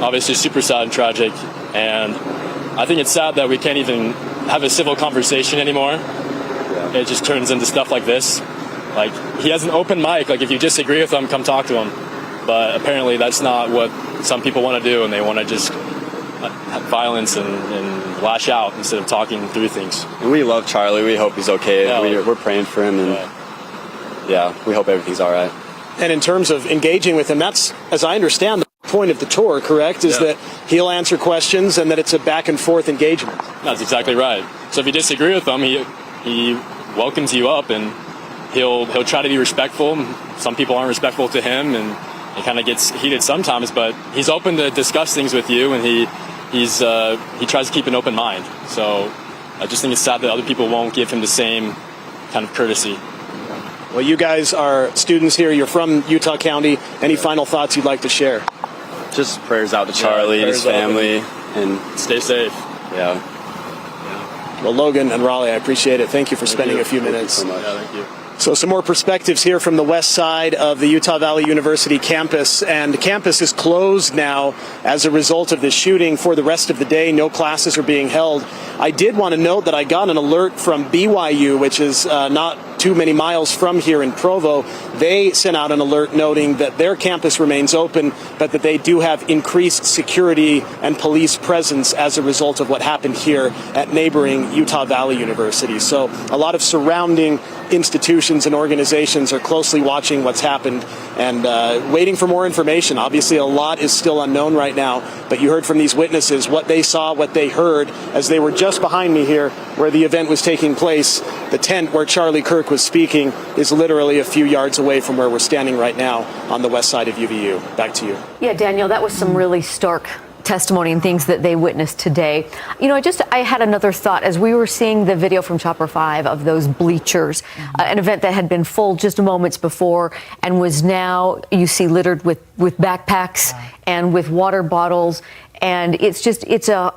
Obviously super sad and tragic, and I think it's sad that we can't even have a civil conversation anymore. Yeah. It just turns into stuff like this. He has an open mic. If you disagree with him, come talk to him. But apparently that's not what some people want to do, and they want to just have violence and lash out instead of talking through things.
And we love Charlie. We hope he's okay. Yeah, we're praying for him, and we hope everything's all right.
And in terms of engaging with him, that's, as I understand, the point of the tour, correct? Is that he'll answer questions and that it's a back and forth engagement.
That's exactly right. So if you disagree with him, he welcomes you up, and he'll try to be respectful. Some people aren't respectful to him, and it kind of gets heated sometimes, but he's open to discuss things with you, and he tries to keep an open mind. So I just think it's sad that other people won't give him the same kind of courtesy.
Well, you guys are students here. You're from Utah County. Any final thoughts you'd like to share?
Just prayers out to Charlie and his family, and
stay safe.
Yeah.
Well, Logan and Raleigh, I appreciate it. Thank you for spending a few minutes.
Thank you so much.
Thank you.
So some more perspectives here from the west side of the Utah Valley University campus. And the campus is closed now as a result of this shooting for the rest of the day. No classes are being held. I did want to note that I got an alert from BYU, which is not too many miles from here in Provo. They sent out an alert noting that their campus remains open, but that they do have increased security and police presence as a result of what happened here at neighboring Utah Valley University. So a lot of surrounding institutions and organizations are closely watching what's happened and waiting for more information. Obviously, a lot is still unknown right now, but you heard from these witnesses what they saw, what they heard as they were just behind me here where the event was taking place. The tent where Charlie Kirk was speaking is literally a few yards away from where we're standing right now on the west side of UVU. Back to you.
Yeah, Daniel, that was some really stark testimony and things that they witnessed today. I had another thought as we were seeing the video from Chopper 5 of those bleachers, an event that had been full just moments before and was now, you see, littered with backpacks and with water bottles. And it's a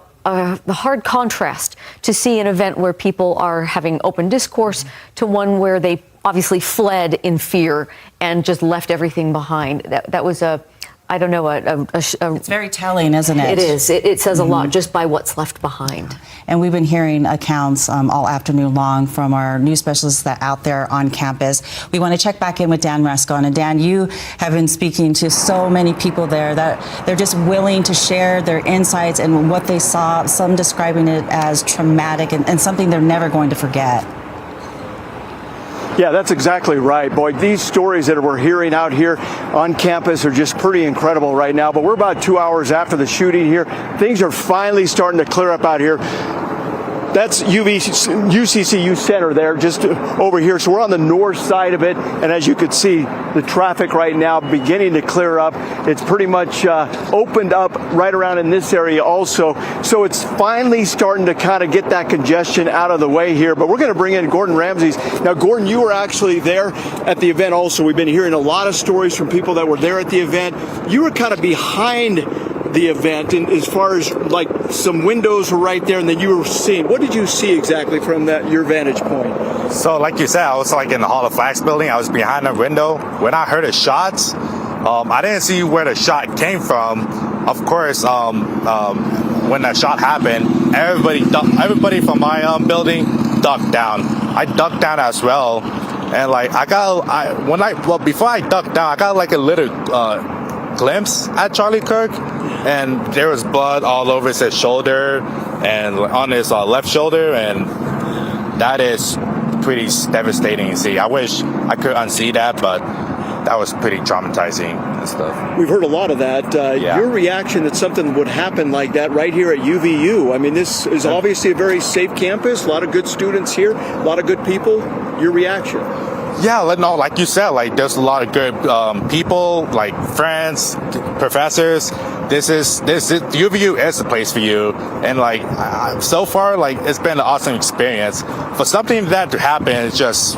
the hard contrast to see an event where people are having open discourse to one where they obviously fled in fear and just left everything behind. That was I don't know,
it's very telling, isn't it?
It is. It says a lot just by what's left behind.
And we've been hearing accounts all afternoon long from our news specialists that out there on campus. We want to check back in with Dan Rescon. And Dan, you have been speaking to so many people there that they're just willing to share their insights and what they saw, some describing it as traumatic and something they're never going to forget.
Yeah, that's exactly right. Boy, these stories that we're hearing out here on campus are just pretty incredible right now. But we're about 2 hours after the shooting here. Things are finally starting to clear up out here. That's UCCU Center there, just over here. So we're on the north side of it, and as you can see, the traffic right now beginning to clear up. It's pretty much opened up right around in this area also. So it's finally starting to kind of get that congestion out of the way here. But we're going to bring in Gordon Ramses. Now, Gordon, you were actually there at the event also. We've been hearing a lot of stories from people that were there at the event. You were kind of behind the event, and as far as like some windows were right there, and then you were seeing. What did you see exactly from your vantage point?
So, like you said, I was like in the Hall of Flags building. I was behind the window. When I heard the shots, I didn't see where the shot came from. Of course, when that shot happened, everybody from my building ducked down. I ducked down as well, and like before I ducked down, I got like a little glimpse at Charlie Kirk, and there was blood all over his shoulder and on his left shoulder, and that is pretty devastating to see. I wish I could unsee that, but that was pretty traumatizing and stuff.
We've heard a lot of that. Your reaction that something would happen like that right here at UVU. I mean, this is obviously a very safe campus, a lot of good students here, a lot of good people. Your reaction?
Yeah, no, like you said, like there's a lot of good people, like friends, professors. This UVU is the place for you, and like so far, like it's been an awesome experience. For something that to happen, it's just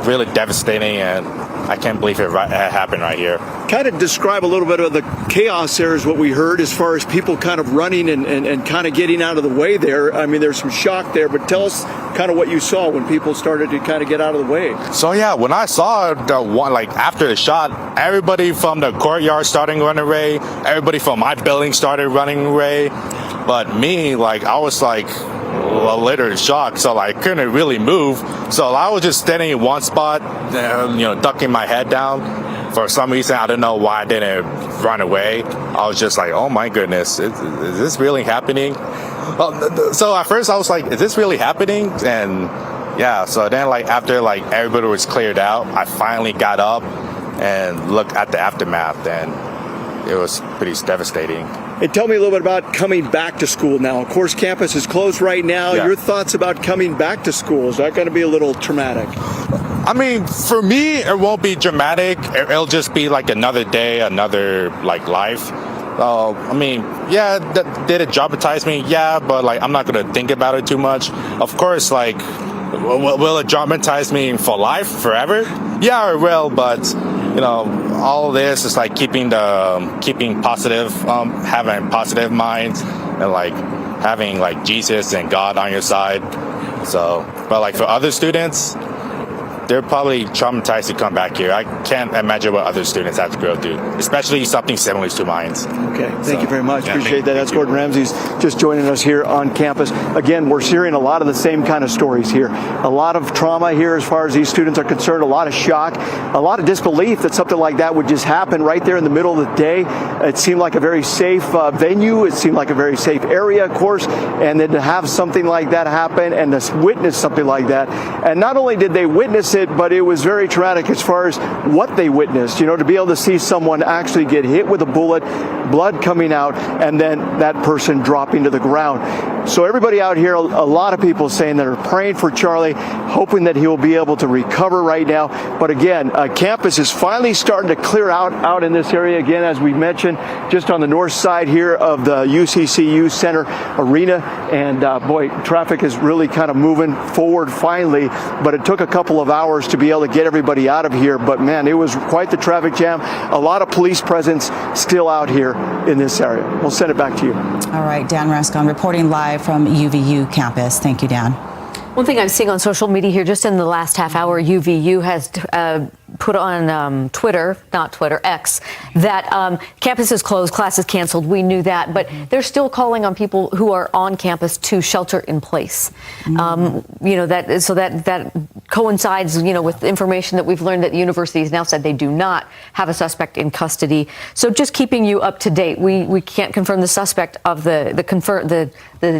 really devastating, and I can't believe it happened right here.
Kind of describe a little bit of the chaos there is what we heard as far as people kind of running and kind of getting out of the way there. I mean, there's some shock there, but tell us kind of what you saw when people started to kind of get out of the way.
So yeah, when I saw the one, like after the shot, everybody from the courtyard started running away. Everybody from my building started running away. But me, like I was like a little shocked, so like, I couldn't really move. So I was just standing in one spot, ducking my head down. For some reason, I don't know why I didn't run away. I was just like, oh my goodness, is this really happening? So at first I was like, is this really happening? And yeah, so then like after like everybody was cleared out, I finally got up and looked at the aftermath, and it was pretty devastating.
And tell me a little bit about coming back to school now. Of course, campus is closed right now. Yeah. Your thoughts about coming back to school? Is that going to be a little traumatic?
I mean, for me, it won't be dramatic. It'll just be like another day, another like life. I mean, yeah, did it traumatize me? Yeah, but like I'm not going to think about it too much. Of course, like, will it traumatize me for life, forever? Yeah, it will, but all this is like keeping positive, having positive minds, and like having like Jesus and God on your side. So, but like for other students, they're probably traumatized to come back here. I can't imagine what other students have to go through, especially something similar to mine.
Okay, thank you very much. Appreciate that. That's Gordon Ramses just joining us here on campus. Again, we're hearing a lot of the same kind of stories here. A lot of trauma here as far as these students are concerned, a lot of shock, a lot of disbelief that something like that would just happen right there in the middle of the day. It seemed like a very safe venue. It seemed like a very safe area, of course, and then to have something like that happen and to witness something like that. And not only did they witness it, but it was very traumatic as far as what they witnessed. To be able to see someone actually get hit with a bullet, blood coming out, and then that person dropping to the ground. So everybody out here, a lot of people saying that are praying for Charlie, hoping that he will be able to recover right now. But again, campus is finally starting to clear out in this area again, as we mentioned, just on the north side here of the UCCU Center Arena. And boy, traffic is really kind of moving forward finally, but it took a couple of hours hours to be able to get everybody out of here. But man, it was quite the traffic jam. A lot of police presence still out here in this area. We'll send it back to you.
All right, Dan Rascon reporting live from UVU campus. Thank you, Dan.
One thing I'm seeing on social media here, just in the last half hour, UVU has put on X, that campus is closed, classes canceled. We knew that, but they're still calling on people who are on campus to shelter in place. That coincides, with information that we've learned that the university has now said they do not have a suspect in custody. So just keeping you up to date, we can't confirm the suspect of the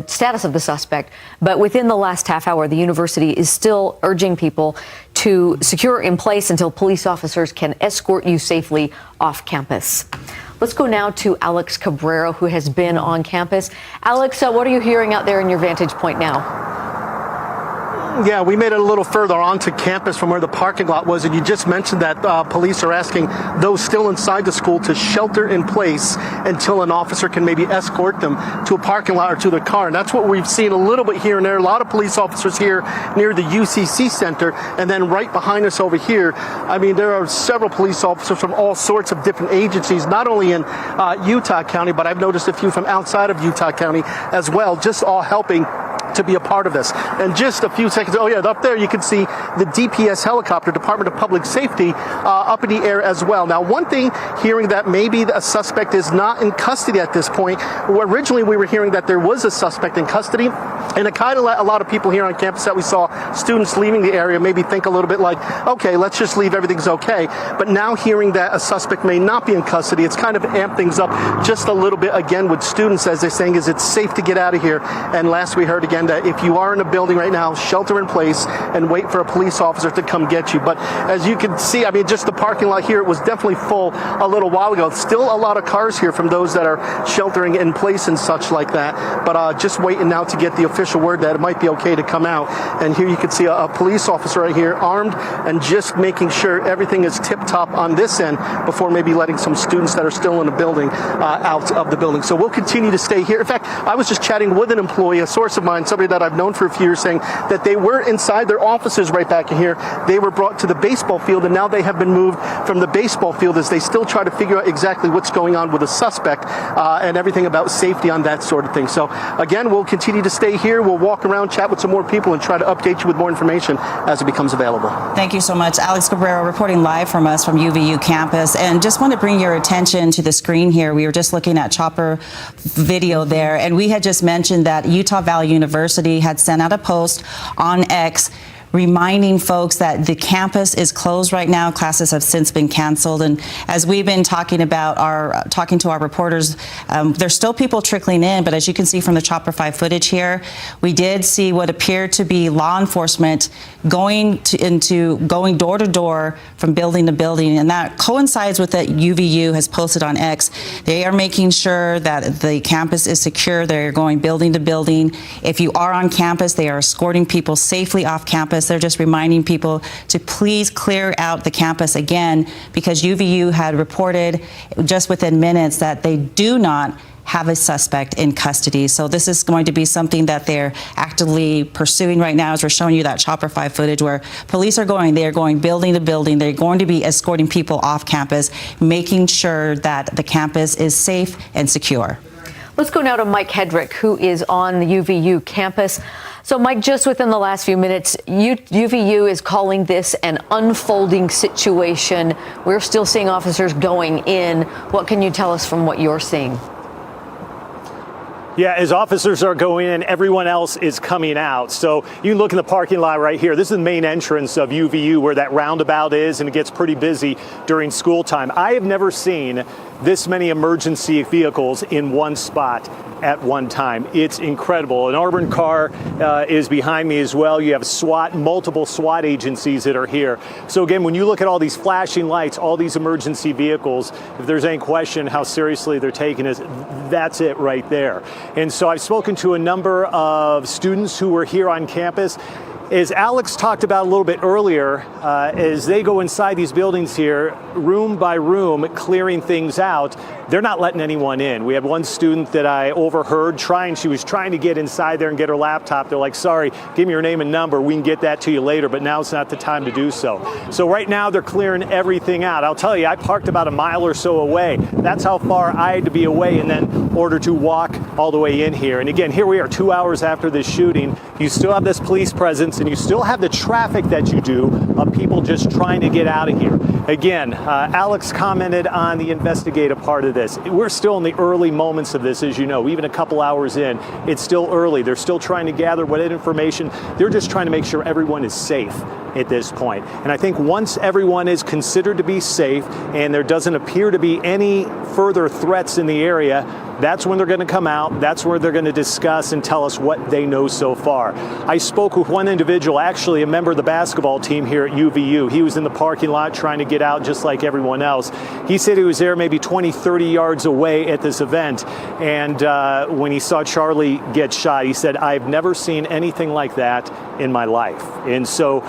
status of the suspect, but within the last half hour, the university is still urging people to secure in place until police officers can escort you safely off campus. Let's go now to Alex Cabrera, who has been on campus. Alex, what are you hearing out there in your vantage point now?
Yeah, we made it a little further onto campus from where the parking lot was, and you just mentioned that police are asking those still inside the school to shelter in place until an officer can maybe escort them to a parking lot or to their car. And that's what we've seen a little bit here and there. A lot of police officers here near the UCC Center, and then right behind us over here, I mean, there are several police officers from all sorts of different agencies, not only in Utah County, but I've noticed a few from outside of Utah County as well, just all helping to be a part of this. And just a few seconds, up there you can see the DPS helicopter, Department of Public Safety, up in the air as well. Now, one thing, hearing that maybe a suspect is not in custody at this point. Originally, we were hearing that there was a suspect in custody, and it kind of let a lot of people here on campus that we saw students leaving the area maybe think a little bit like, okay, let's just leave, everything's okay. But now hearing that a suspect may not be in custody, it's kind of amped things up just a little bit again with students, as they're saying, is it's safe to get out of here. And last we heard again that if you are in a building right now, shelter in place and wait for a police officer to come get you. But as you can see, I mean, just the parking lot here, it was definitely full a little while ago. Still a lot of cars here from those that are sheltering in place and such like that. But just waiting now to get the official word that it might be okay to come out. And here you can see a police officer right here, armed and just making sure everything is tip-top on this end before maybe letting some students that are still in the building out of the building. So we'll continue to stay here. In fact, I was just chatting with an employee, a source of mine, somebody that I've known for a few years, saying that they were inside their offices right back in here. They were brought to the baseball field, and now they have been moved from the baseball field as they still try to figure out exactly what's going on with the suspect and everything about safety on that sort of thing. So again, we'll continue to stay here. We'll walk around, chat with some more people, and try to update you with more information as it becomes available.
Thank you so much. Alex Cabrera reporting live from us from UVU campus. And just want to bring your attention to the screen here. We were just looking at chopper video there, and we had just mentioned that Utah Valley University had sent out a post on X reminding folks that the campus is closed right now. Classes have since been canceled. And as we've been talking to our reporters, there's still people trickling in, but as you can see from the Chopper 5 footage here, we did see what appeared to be law enforcement going door to door from building to building, and that coincides with what UVU has posted on X. They are making sure that the campus is secure. They're going building to building. If you are on campus, they are escorting people safely off campus. They're just reminding people to please clear out the campus again, because UVU had reported just within minutes that they do not have a suspect in custody. So this is going to be something that they're actively pursuing right now, as we're showing you that Chopper 5 footage where police are going building to building. They're going to be escorting people off campus, making sure that the campus is safe and secure.
Let's go now to Mike Hedrick, who is on the UVU campus. So, Mike, just within the last few minutes, UVU is calling this an unfolding situation. We're still seeing officers going in. What can you tell us from what you're seeing?
Yeah, as officers are going in, everyone else is coming out. So you can look in the parking lot right here. This is the main entrance of UVU where that roundabout is, and it gets pretty busy during school time. I have never seen this many emergency vehicles in one spot at one time. It's incredible. An armored car is behind me as well. You have multiple SWAT agencies that are here. So again, when you look at all these flashing lights, all these emergency vehicles, if there's any question how seriously they're taking it, that's it right there. And so I've spoken to a number of students who were here on campus. as Alex talked about a little bit earlier, as they go inside these buildings here, room by room, clearing things out, they're not letting anyone in. We had one student that I overheard she was trying to get inside there and get her laptop. They're like, sorry, give me your name and number. We can get that to you later, but now's not the time to do so. So right now they're clearing everything out. I'll tell you, I parked about a mile or so away. That's how far I had to be away in order to walk all the way in here. And again, here we are 2 hours after this shooting. You still have this police presence and you still have the traffic that you do of people just trying to get out of here. Again, Alex commented on the investigative part of this. We're still in the early moments of this, as you know, even a couple hours in. It's still early. They're still trying to gather what information. They're just trying to make sure everyone is safe at this point. And I think once everyone is considered to be safe and there doesn't appear to be any further threats in the area, that's when they're going to come out. That's where they're going to discuss and tell us what they know so far. I spoke with one individual, actually a member of the basketball team here at UVU. He was in the parking lot trying to get out just like everyone else. He said he was there maybe 20, 30 yards away at this event. And when he saw Charlie get shot, he said, I've never seen anything like that in my life. And so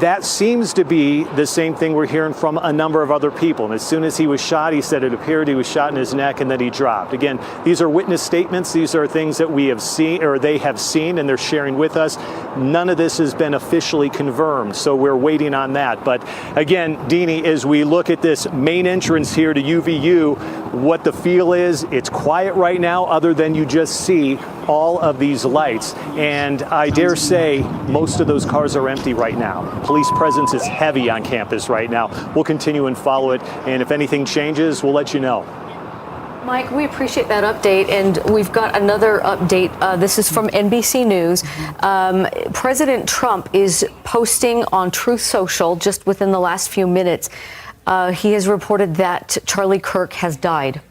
that seems to be the same thing we're hearing from a number of other people. And as soon as he was shot, he said it appeared he was shot in his neck and then he dropped. Again, these are witness statements. These are things that we have seen, or they have seen, and they're sharing with us. None of this has been officially confirmed, so we're waiting on that. But again, Deanie, as we look at this main entrance here to UVU, what the feel is, it's quiet right now, other than you just see all of these lights. And I dare say most of those cars are empty right now. Police presence is heavy on campus right now. We'll continue and follow it, and if anything changes, we'll let you know.
Mike, we appreciate that update, and we've got another update. This is from NBC News. President Trump is posting on Truth Social just within the last few minutes. He has reported that Charlie Kirk has died.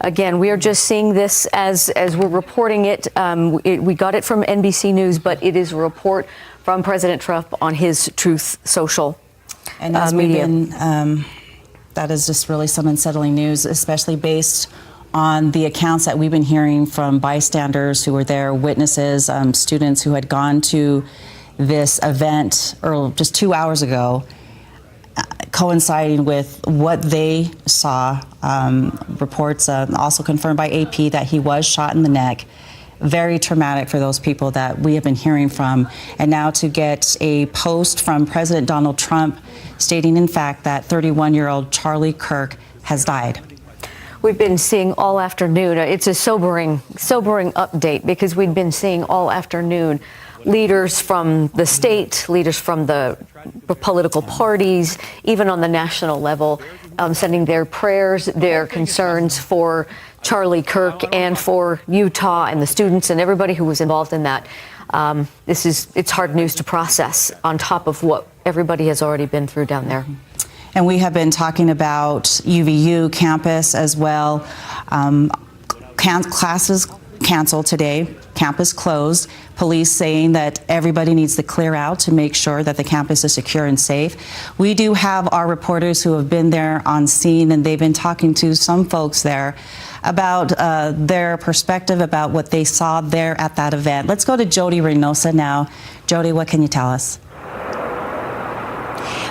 Again, we are just seeing this as we're reporting it. We got it from NBC News, but it is a report from President Trump on his Truth Social
and as
media.
That is just really some unsettling news, especially based on the accounts that we've been hearing from bystanders who were there, witnesses, students who had gone to this event just 2 hours ago, coinciding with what they saw. Reports also confirmed by AP that he was shot in the neck. Very traumatic for those people that we have been hearing from. And now to get a post from President Donald Trump stating, in fact, that 31-year-old Charlie Kirk has died.
We've been seeing all afternoon. It's a sobering update, because we've been seeing all afternoon leaders from the state, leaders from the political parties, even on the national level, sending their prayers, their concerns for Charlie Kirk and for Utah and the students and everybody who was involved in that. It's hard news to process on top of what everybody has already been through down there.
And we have been talking about UVU campus as well. Classes canceled today, campus closed. Police saying that everybody needs to clear out to make sure that the campus is secure and safe. We do have our reporters who have been there on scene, and they've been talking to some folks there about their perspective about what they saw there at that event. Let's go to Jody Reynosa now. Jody, what can you tell us?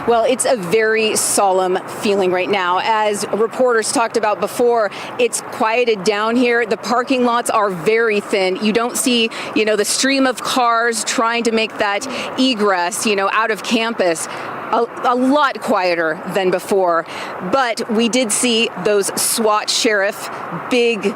Well, it's a very solemn feeling right now. As reporters talked about before, it's quieted down here. The parking lots are very thin. You don't see, the stream of cars trying to make that egress, out of campus. A lot quieter than before. But we did see those SWAT sheriff, big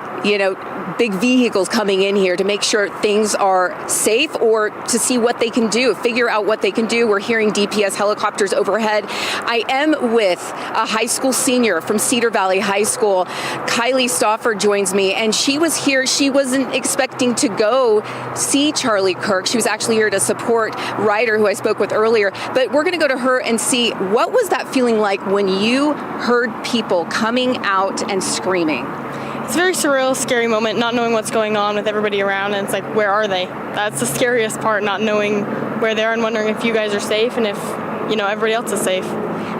vehicles coming in here to make sure things are safe, or to see what they can do, figure out what they can do. We're hearing DPS helicopters overhead. I am with a high school senior from Cedar Valley High School. Kylie Stauffer joins me, and she was here. She wasn't expecting to go see Charlie Kirk. She was actually here to support Ryder, who I spoke with earlier. But we're going to go to her and see, what was that feeling like when you heard people coming out and screaming?
It's a very surreal, scary moment, not knowing what's going on with everybody around, and it's like, where are they? That's the scariest part, not knowing where they are and wondering if you guys are safe and if, everybody else is safe.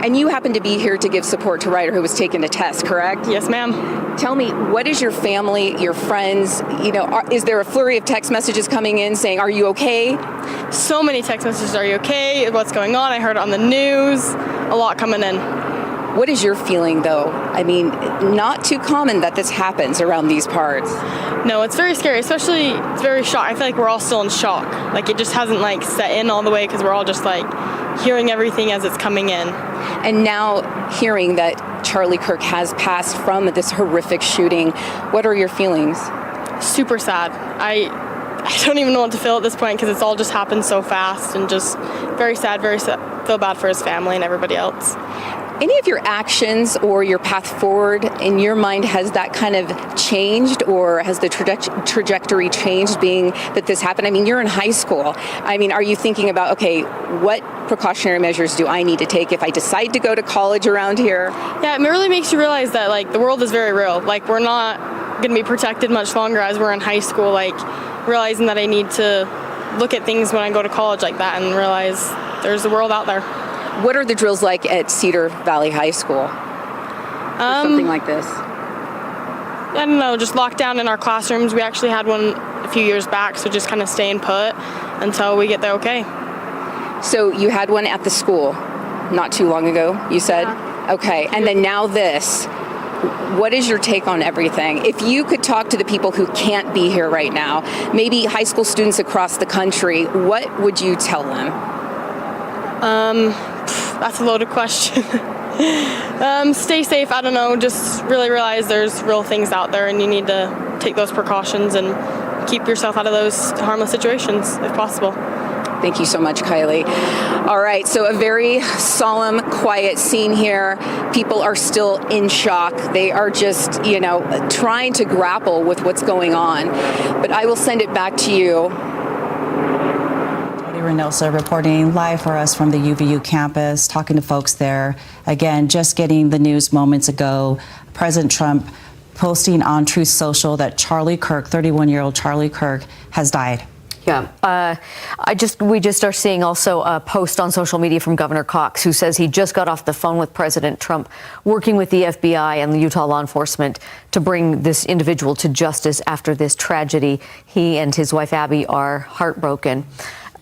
And you happen to be here to give support to Ryder, who was taking a test, correct?
Yes, ma'am.
Tell me, what is your family, your friends, is there a flurry of text messages coming in saying, are you okay?
So many text messages, are you okay? What's going on? I heard it on the news. A lot coming in.
What is your feeling, though? I mean, not too common that this happens around these parts.
No, it's very scary, especially it's very shock. I feel like we're all still in shock. Like it just hasn't set in all the way because we're all just hearing everything as it's coming in.
And now hearing that Charlie Kirk has passed from this horrific shooting, what are your feelings?
Super sad. I don't even know what to feel at this point because it's all just happened so fast and just very sad, feel bad for his family and everybody else.
Any of your actions or your path forward in your mind, has that kind of changed, or has the trajectory changed being that this happened? I mean, you're in high school. I mean, are you thinking about, okay, what precautionary measures do I need to take if I decide to go to college around here?
Yeah, it really makes you realize that the world is very real. We're not going to be protected much longer as we're in high school. Realizing that I need to look at things when I go to college like that and realize there's a world out there.
What are the drills like at Cedar Valley High School for something like this?
I don't know, just locked down in our classrooms. We actually had one a few years back, so just kind of staying put until we get there okay.
So you had one at the school not too long ago, you said?
Yeah.
Okay, and then now this. What is your take on everything? If you could talk to the people who can't be here right now, maybe high school students across the country, what would you tell them?
That's a loaded question. Stay safe. I don't know. Just really realize there's real things out there and you need to take those precautions and keep yourself out of those harmless situations if possible.
Thank you so much, Kylie. All right, so a very solemn, quiet scene here. People are still in shock. They are just, trying to grapple with what's going on. But I will send it back to you.
Reynosa reporting live for us from the UVU campus, talking to folks there. Again, just getting the news moments ago. President Trump posting on Truth Social that Charlie Kirk, 31-year-old Charlie Kirk, has died.
Yeah. We just are seeing also a post on social media from Governor Cox, who says he just got off the phone with President Trump, working with the FBI and the Utah law enforcement to bring this individual to justice after this tragedy. He and his wife, Abby, are heartbroken.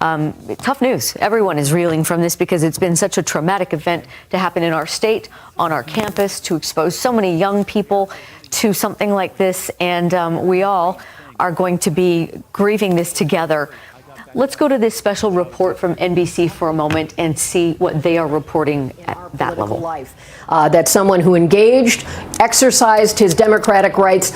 Tough news. Everyone is reeling from this because it's been such a traumatic event to happen in our state, on our campus, to expose so many young people to something like this. And we all are going to be grieving this together. Let's go to this special report from NBC for a moment and see what they are reporting at that level.
Life. That someone who engaged, exercised his democratic rights,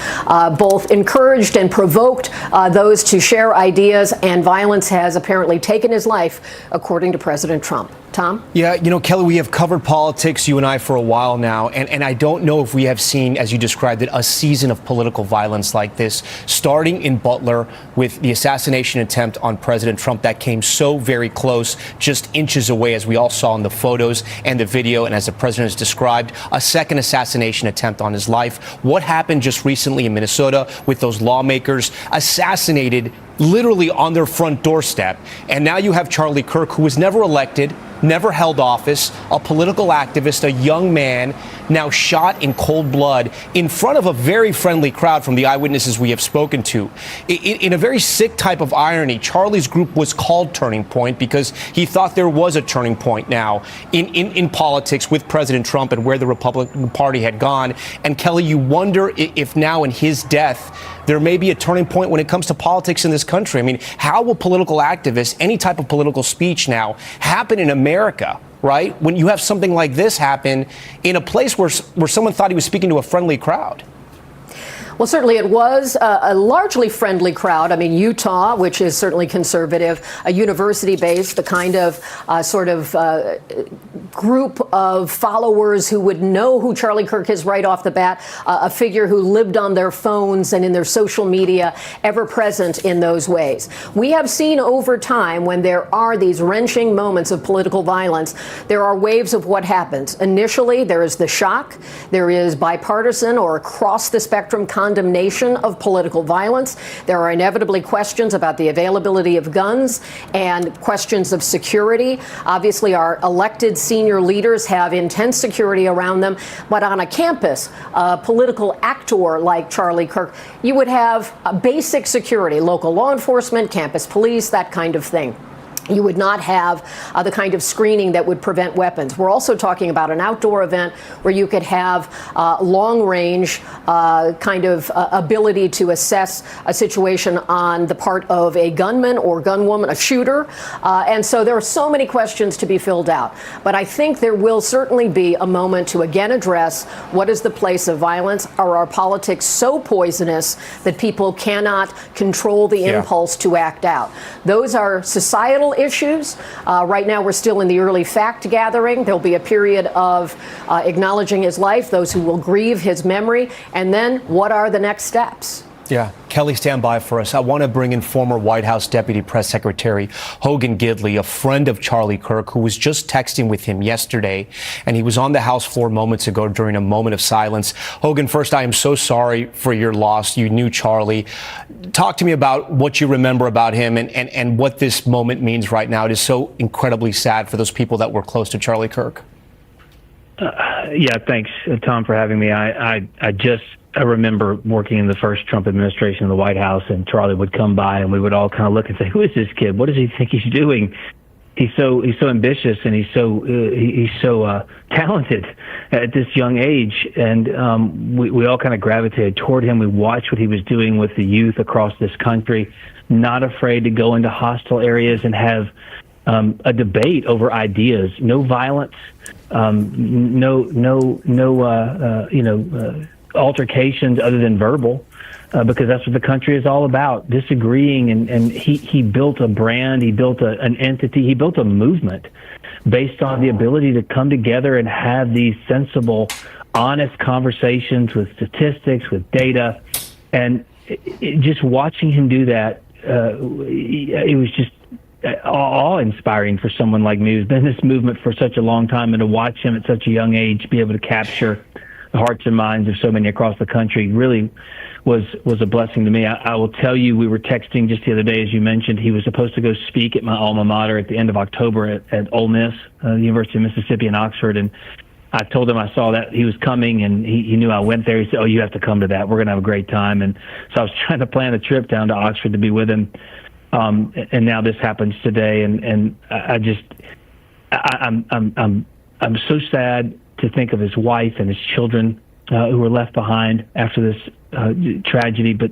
both encouraged and provoked those to share ideas, and violence has apparently taken his life, according to President Trump. Tom?
Yeah, Kelly, we have covered politics, you and I, for a while now, and I don't know if we have seen, as you described it, a season of political violence like this, starting in Butler with the assassination attempt on President Trump that came so very close, just inches away, as we all saw in the photos and the video, and as the president has described, a second assassination attempt on his life. What happened just recently in Minnesota with those lawmakers assassinated literally on their front doorstep. And now you have Charlie Kirk, who was never elected, never held office, a political activist, a young man, now shot in cold blood in front of a very friendly crowd from the eyewitnesses we have spoken to. In a very sick type of irony, Charlie's group was called Turning Point because he thought there was a turning point now in politics with President Trump and where the Republican Party had gone. And Kelly, you wonder if now in his death, there may be a turning point when it comes to politics in this country. I mean, how will political activists, any type of political speech now, happen in America, right? When you have something like this happen in a place where someone thought he was speaking to a friendly crowd.
Well, certainly it was a largely friendly crowd. I mean, Utah, which is certainly conservative, a university-based, the kind of group of followers who would know who Charlie Kirk is right off the bat, a figure who lived on their phones and in their social media, ever present in those ways. We have seen over time, when there are these wrenching moments of political violence, there are waves of what happens. Initially, there is the shock. There is bipartisan or across the spectrum condemnation of political violence. There are inevitably questions about the availability of guns and questions of security. Obviously, our elected senior leaders have intense security around them, but on a campus, a political actor like Charlie Kirk, you would have basic security, local law enforcement, campus police, that kind of thing. You would not have the kind of screening that would prevent weapons. We're also talking about an outdoor event where you could have long-range kind of ability to assess a situation on the part of a gunman or gunwoman, a shooter. And so there are so many questions to be filled out. But I think there will certainly be a moment to again address what is the place of violence. Are our politics so poisonous that people cannot control the impulse to act out? Those are societal issues. Right now, we're still in the early fact gathering. There'll be a period of acknowledging his life, those who will grieve his memory, and then what are the next steps?
Yeah. Kelly, stand by for us. I want to bring in former White House Deputy Press Secretary Hogan Gidley, a friend of Charlie Kirk, who was just texting with him yesterday, and he was on the House floor moments ago during a moment of silence. Hogan, first, I am so sorry for your loss. You knew Charlie. Talk to me about what you remember about him and what this moment means right now. It is so incredibly sad for those people that were close to Charlie Kirk.
Yeah, thanks, Tom, for having me. I remember working in the first Trump administration in the White House, and Charlie would come by, and we would all kind of look and say, "Who is this kid? What does he think he's doing?" He's so ambitious, and he's so talented at this young age, and we all kind of gravitated toward him. We watched what he was doing with the youth across this country, not afraid to go into hostile areas and have a debate over ideas. No violence, altercations other than verbal, because that's what the country is all about, disagreeing. And he built a brand, he built an entity, he built a movement based on the ability to come together and have these sensible, honest conversations with statistics, with data. And just watching him do that, it was just awe-inspiring for someone like me who's been in this movement for such a long time, and to watch him at such a young age be able to capture the hearts and minds of so many across the country really was a blessing to me. I will tell you, we were texting just the other day, as you mentioned. He was supposed to go speak at my alma mater at the end of October at Ole Miss, the University of Mississippi in Oxford, and I told him I saw that he was coming, and he knew I went there. He said, "Oh, you have to come to that. We're going to have a great time." And so I was trying to plan a trip down to Oxford to be with him. And now this happens today, and I'm so sad to think of his wife and his children who were left behind after this tragedy. But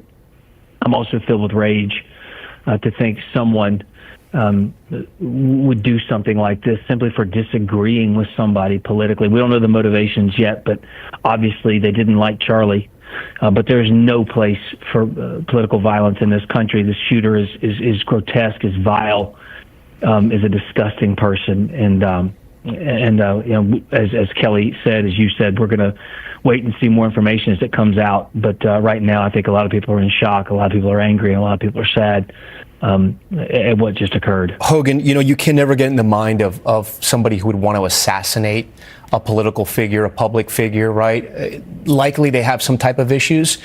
I'm also filled with rage to think someone would do something like this simply for disagreeing with somebody politically. We don't know the motivations yet, but obviously they didn't like Charlie. But there's no place for political violence in this country. The shooter is grotesque, is vile, is a disgusting person, and as Kelly said, as you said, we're going to wait and see more information as it comes out. But right now, I think a lot of people are in shock. A lot of people are angry, and a lot of people are sad at what just occurred.
Hogan, you can never get in the mind of somebody who would want to assassinate a political figure, a public figure, right? Likely they have some type of issues.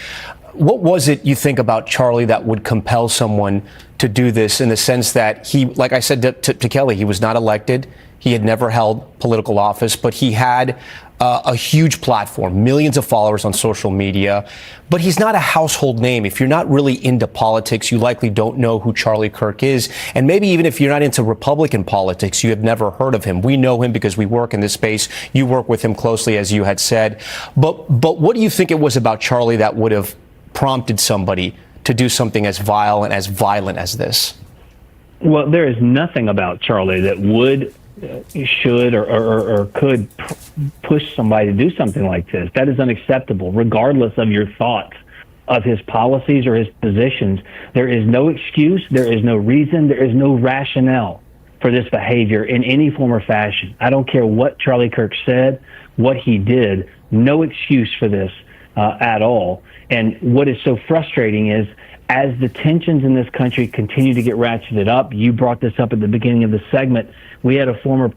What was it you think about Charlie that would compel someone to do this, in the sense that he, like I said to Kelly, he was not elected. He had never held political office, but he had a huge platform, millions of followers on social media. But he's not a household name. If you're not really into politics, you likely don't know who Charlie Kirk is. And maybe even if you're not into Republican politics, you have never heard of him. We know him because we work in this space. You work with him closely, as you had said. But what do you think it was about Charlie that would have prompted somebody to do something as vile and as violent as this?
Well, there is nothing about Charlie that would, should, or could push somebody to do something like this. That is unacceptable, regardless of your thoughts of his policies or his positions. There is no excuse, there is no reason, there is no rationale for this behavior in any form or fashion. I don't care what Charlie Kirk said, what he did, no excuse for this at all. And what is so frustrating is, as the tensions in this country continue to get ratcheted up, you brought this up at the beginning of the segment. We had a former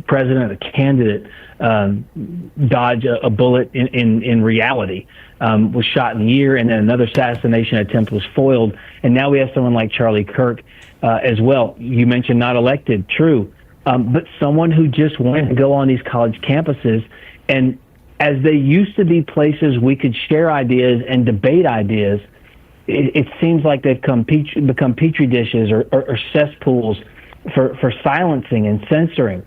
president, a candidate, dodge a bullet in reality, was shot in the ear, and then another assassination attempt was foiled. And now we have someone like Charlie Kirk as well. You mentioned not elected, true, but someone who just wanted to go on these college campuses. And as they used to be places we could share ideas and debate ideas, it seems like they've become petri dishes or cesspools for silencing and censoring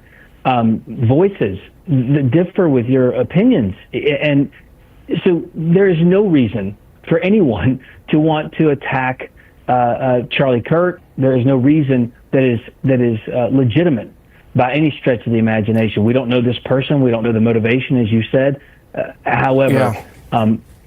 voices that differ with your opinions. And so there is no reason for anyone to want to attack Charlie Kirk. There is no reason that is legitimate by any stretch of the imagination. We don't know this person. We don't know the motivation, as you said. However,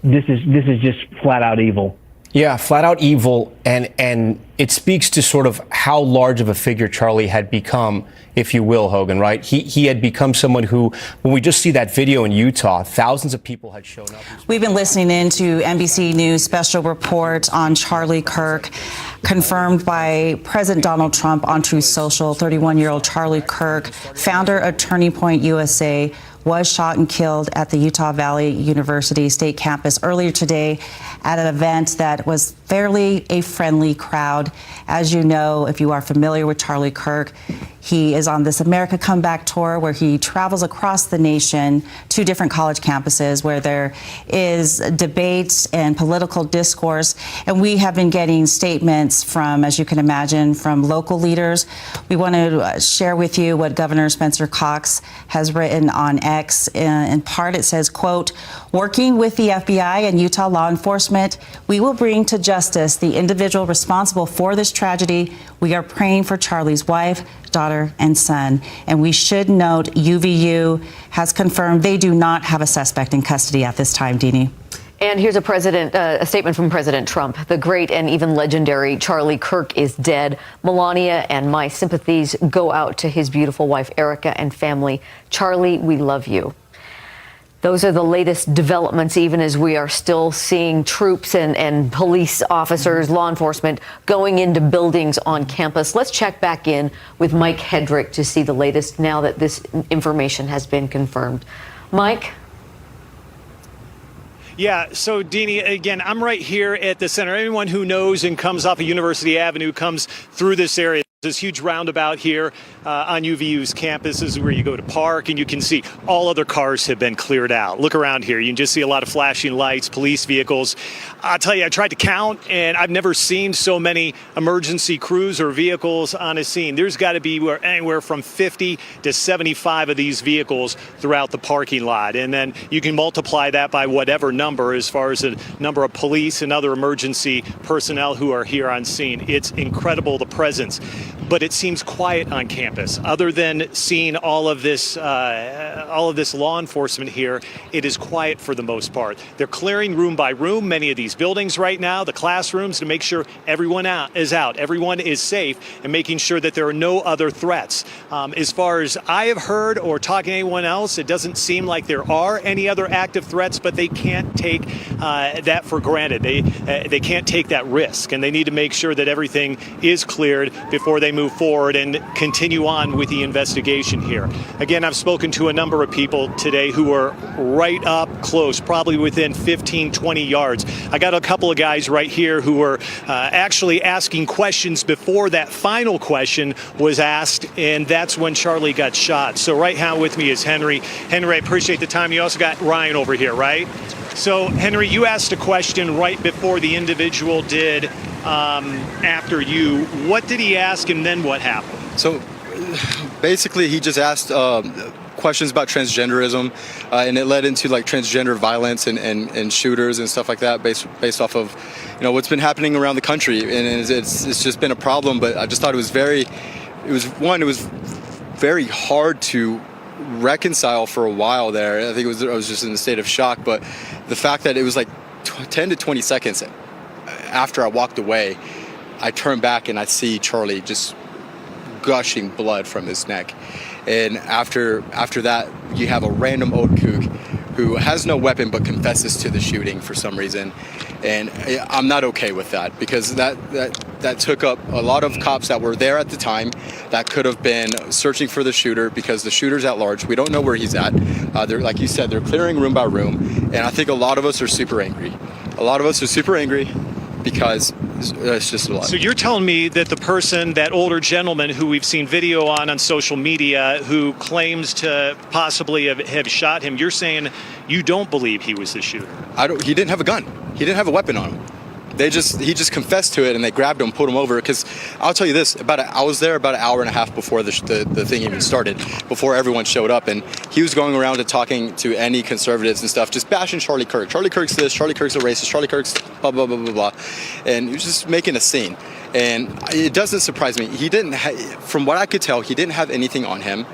this is just flat out evil.
Yeah, flat out evil, and it speaks to sort of how large of a figure Charlie had become, if you will, Hogan, right? He had become someone who, when we just see that video in Utah, thousands of people had shown up.
We've been listening in to NBC News special report on Charlie Kirk, confirmed by President Donald Trump on Truth Social. 31-year-old Charlie Kirk, founder of Turning Point USA, was shot and killed at the Utah Valley University State Campus earlier today at an event that was fairly a friendly crowd. As you know, if you are familiar with Charlie Kirk, he is on this America Comeback tour where he travels across the nation to different college campuses where there is debates and political discourse. And we have been getting statements from, as you can imagine, from local leaders. We want to share with you what Governor Spencer Cox has written on X. In part, it says, quote, "Working with the FBI and Utah law enforcement, we will bring to justice the individual responsible for this tragedy. We are praying for Charlie's wife, daughter, and son." And we should note UVU has confirmed they do not have a suspect in custody at this time, Deanie.
And here's a statement from President Trump. "The great and even legendary Charlie Kirk is dead. Melania and my sympathies go out to his beautiful wife, Erica, and family. Charlie, we love you." Those are the latest developments, even as we are still seeing troops and police officers, law enforcement going into buildings on campus. Let's check back in with Mike Hedrick to see the latest now that this information has been confirmed. Mike?
Yeah, so Deanie, again, I'm right here at the center. Anyone who knows and comes off of University Avenue comes through this area. This huge roundabout here on UVU's campus is where you go to park, and you can see all other cars have been cleared out. Look around here. You can just see a lot of flashing lights, police vehicles. I'll tell you, I tried to count, and I've never seen so many emergency crews or vehicles on a scene. There's got to be anywhere from 50 to 75 of these vehicles throughout the parking lot. And then you can multiply that by whatever number as far as the number of police and other emergency personnel who are here on scene. It's incredible, the presence. But it seems quiet on campus. Other than seeing all of this law enforcement here, it is quiet for the most part. They're clearing room by room many of these buildings right now, the classrooms, to make sure everyone is out, everyone is safe, and making sure that there are no other threats. As far as I have heard or talking to anyone else, it doesn't seem like there are any other active threats, but they can't take that for granted. They can't take that risk, and they need to make sure that everything is cleared before they move forward and continue on with the investigation here. Again, I've spoken to a number of people today who are right up close, probably within 15, 20 yards. I got a couple of guys right here who were actually asking questions before that final question was asked, and that's when Charlie got shot. So right now with me is Henry. Henry, I appreciate the time. You also got Ryan over here, right? So, Henry, you asked a question right before the individual did after you. What did he ask, and then what happened?
So basically he just asked questions about transgenderism, and it led into like transgender violence and shooters and stuff like that based off of what's been happening around the country, and it's just been a problem. But I just thought it was very hard to reconcile for a while there. I think I was just in a state of shock, but the fact that it was like 10 to 20 seconds after I walked away, I turn back and I see Charlie just gushing blood from his neck. And after that, you have a random old kook who has no weapon but confesses to the shooting for some reason. And I'm not okay with that, because that took up a lot of cops that were there at the time that could have been searching for the shooter, because the shooter's at large. We don't know where he's at. They're, like you said, they're clearing room by room. And I think a lot of us are super angry. Because it's just a lot.
So you're telling me that the person, that older gentleman who we've seen video on social media, who claims to possibly have shot him, you're saying you don't believe he was the shooter?
He didn't have a gun. He didn't have a weapon on him. He just confessed to it, and they grabbed him, pulled him over. Because I'll tell you this: I was there about an hour and a half before the thing even started, before everyone showed up, and he was going around and talking to any conservatives and stuff, just bashing Charlie Kirk. Charlie Kirk's this. Charlie Kirk's a racist. Charlie Kirk's blah blah blah blah blah, and he was just making a scene. And it doesn't surprise me. He didn't, from what I could tell, he didn't have anything on him.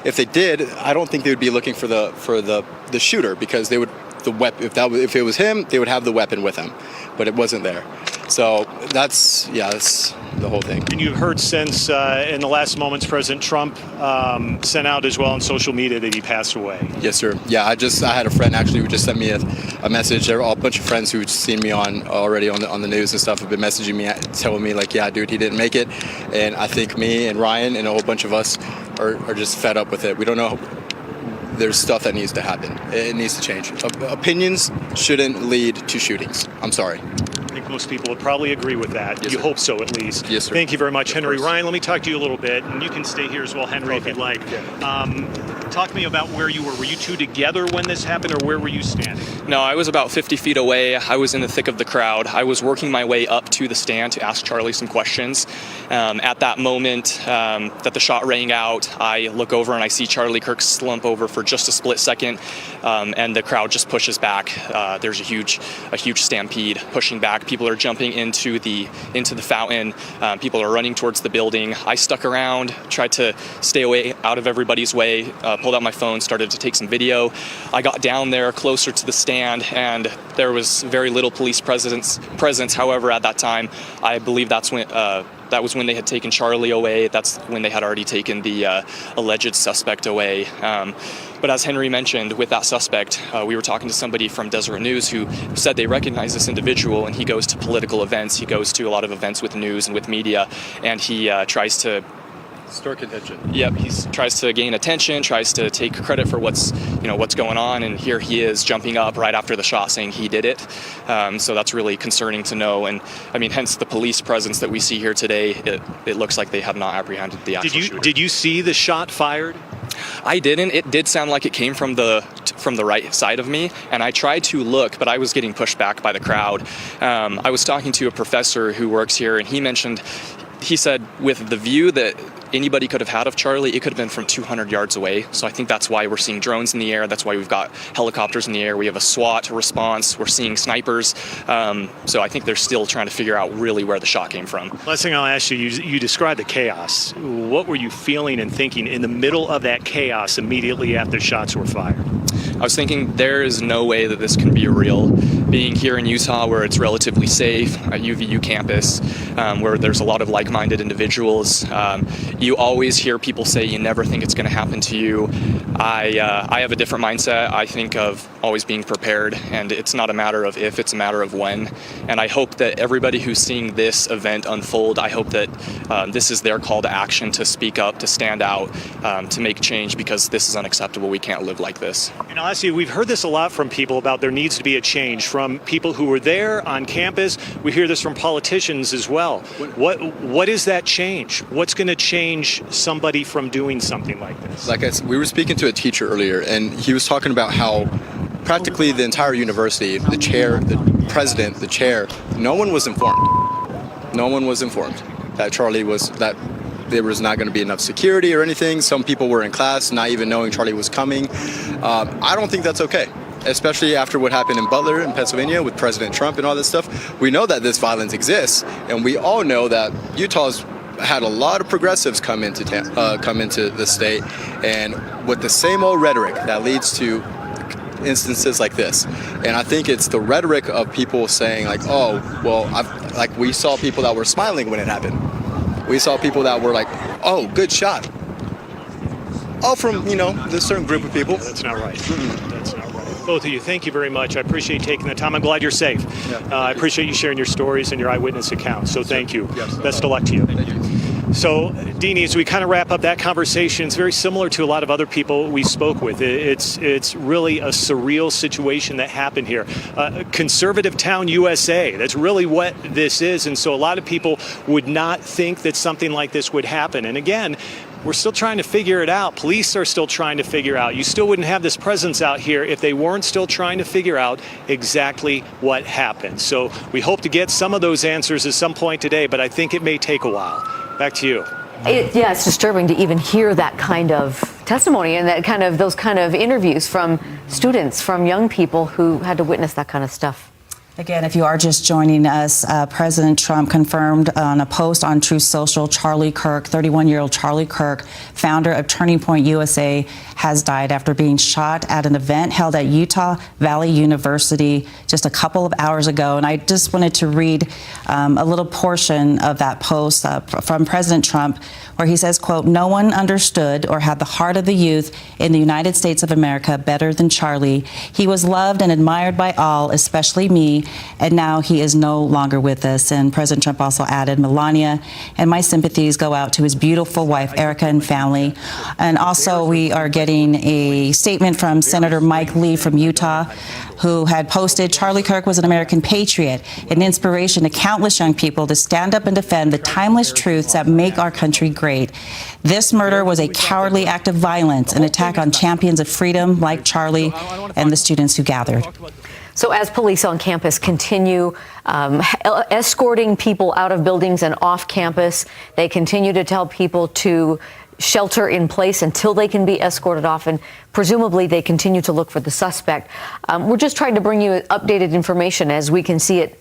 If they did, I don't think they would be looking for the shooter, because they would. If it was him, they would have the weapon with him, but it wasn't there. So that's the whole thing.
And you've heard since in the last moments, President Trump sent out as well on social media that he passed away.
Yes, sir. Yeah, I had a friend actually who just sent me a message. There are a bunch of friends who've seen me already on the news and stuff have been messaging me, telling me like, yeah, dude, he didn't make it. And I think me and Ryan and a whole bunch of us are just fed up with it. We don't know. There's stuff that needs to happen. It needs to change. Opinions shouldn't lead to shootings. I'm sorry.
I think most people would probably agree with that.
Yes,
you
sir.
Hope so, at least.
Yes, sir.
Thank you very much,
Of
Henry.
course.
Ryan, let me talk to you a little bit, and you can stay here as well, Henry, if you'd like. Talk to me about where you were. Were you two together when this happened, or where were you standing?
No, I was about 50 feet away. I was in the thick of the crowd. I was working my way up to the stand to ask Charlie some questions. At that moment that the shot rang out, I look over and I see Charlie Kirk slump over for just a split second, and the crowd just pushes back. There's a huge stampede pushing back. People are jumping into the fountain. People are running towards the building. I stuck around, tried to stay away out of everybody's way, pulled out my phone, started to take some video. I got down there closer to the stand, and there was very little police presence. However, at that time, I believe that was when they had taken Charlie away. That's when they had already taken the alleged suspect away. But as Henry mentioned, with that suspect, we were talking to somebody from Deseret News who said they recognize this individual, and he goes to political events. He goes to a lot of events with news and with media, and he tries to
stir contention.
Yep, he tries to gain attention, tries to take credit for what's going on, and here he is jumping up right after the shot saying he did it. So that's really concerning to know, and I mean, hence the police presence that we see here today. It looks like they have not apprehended the actual shooter.
Did you see the shot fired?
I didn't. It did sound like it came from the right side of me, and I tried to look, but I was getting pushed back by the crowd. I was talking to a professor who works here, and he said with the view that anybody could have had of Charlie, it could have been from 200 yards away. So I think that's why we're seeing drones in the air. That's why we've got helicopters in the air. We have a SWAT response. We're seeing snipers. So I think they're still trying to figure out really where the shot came from.
Last thing I'll ask you, you described the chaos. What were you feeling and thinking in the middle of that chaos immediately after shots were fired?
I was thinking there is no way that this can be real. Being here in Utah, where it's relatively safe, at UVU campus, where there's a lot of like-minded individuals, you always hear people say you never think it's going to happen to you. I have a different mindset. I think of always being prepared, and it's not a matter of if, it's a matter of when. And I hope that everybody who's seeing this event unfold, I hope that this is their call to action, to speak up, to stand out, to make change, because this is unacceptable. We can't live like this.
And I'll ask you, we've heard this a lot from people about there needs to be a change, from people who were there on campus. We hear this from politicians as well. What is that change? What's going to change somebody from doing something like this?
Like I said, we were speaking to a teacher earlier, and he was talking about how practically the entire university, the chair, the president, the chair, no one was informed. No one was informed that that there was not going to be enough security or anything. Some people were in class not even knowing Charlie was coming. I don't think that's okay, especially after what happened in Butler in Pennsylvania with President Trump and all this stuff. We know that this violence exists, and we all know that Utah's had a lot of progressives come into the state, and with the same old rhetoric that leads to instances like this. And I think it's the rhetoric of people saying like, oh, well, we saw people that were smiling when it happened. We saw people that were like, oh, good shot. all from, this certain group of people.
That's not right. That's not right. Both of you, thank you very much. I appreciate taking the time. I'm glad you're safe. I appreciate you sharing your stories and your eyewitness accounts. So thank you. Best of luck to you. So, Deanie, as we kind of wrap up that conversation, it's very similar to a lot of other people we spoke with. It's really a surreal situation that happened here. Conservative town USA, that's really what this is. And so a lot of people would not think that something like this would happen. And again, we're still trying to figure it out. Police are still trying to figure out. You still wouldn't have this presence out here if they weren't still trying to figure out exactly what happened. So we hope to get some of those answers at some point today, but I think it may take a while. Back to you.
It's disturbing to even hear that kind of testimony and those kind of interviews from students, from young people who had to witness that kind of stuff.
Again, if you are just joining us, President Trump confirmed on a post on Truth Social, Charlie Kirk, 31-year-old Charlie Kirk, founder of Turning Point USA, has died after being shot at an event held at Utah Valley University just a couple of hours ago. And I just wanted to read a little portion of that post from President Trump, where he says, quote, "No one understood or had the heart of the youth in the United States of America better than Charlie. He was loved and admired by all, especially me, and now he is no longer with us." And President Trump also added, "Melania and my sympathies go out to his beautiful wife, Erica, and family." And also we are getting a statement from Senator Mike Lee from Utah, who had posted, "Charlie Kirk was an American patriot, an inspiration to countless young people to stand up and defend the timeless truths that make our country great. This murder was a cowardly act of violence, an attack on champions of freedom like Charlie and the students who gathered."
So as police on campus continue escorting people out of buildings and off campus, they continue to tell people to shelter in place until they can be escorted off, and presumably they continue to look for the suspect. We're just trying to bring you updated information as we can see it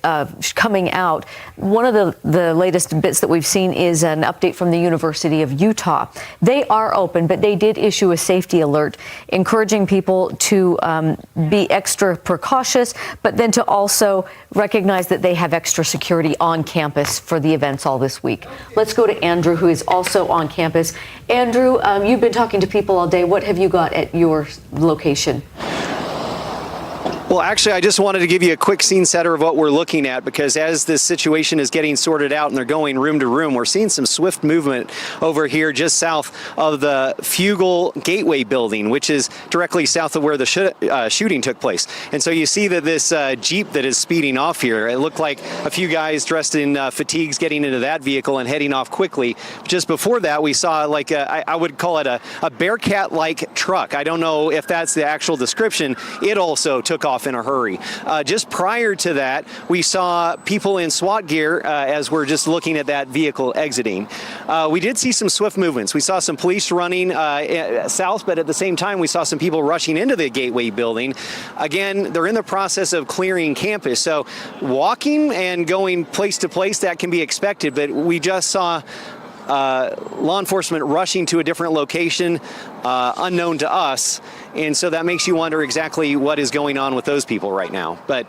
coming out. One of the latest bits that we've seen is an update from the University of Utah. They are open, but they did issue a safety alert encouraging people to be extra precautious, but then to also recognize that they have extra security on campus for the events all this week. Let's go to Andrew, who is also on campus. Andrew, you've been talking to people all day. What have you got at your location?
Well, actually, I just wanted to give you a quick scene setter of what we're looking at, because as this situation is getting sorted out and they're going room to room, we're seeing some swift movement over here just south of the Fugal Gateway building, which is directly south of where the shooting took place. And so you see that this Jeep that is speeding off here, it looked like a few guys dressed in fatigues getting into that vehicle and heading off quickly. Just before that, we saw like I would call it a Bearcat-like truck. I don't know if that's the actual description. It also took off in a hurry. Just prior to that, we saw people in SWAT gear as we're just looking at that vehicle exiting. We did see some swift movements. We saw some police running south, but at the same time, we saw some people rushing into the Gateway building. Again, they're in the process of clearing campus. So walking and going place to place, that can be expected, but we just saw law enforcement rushing to a different location unknown to us. And so that makes you wonder exactly what is going on with those people right now. But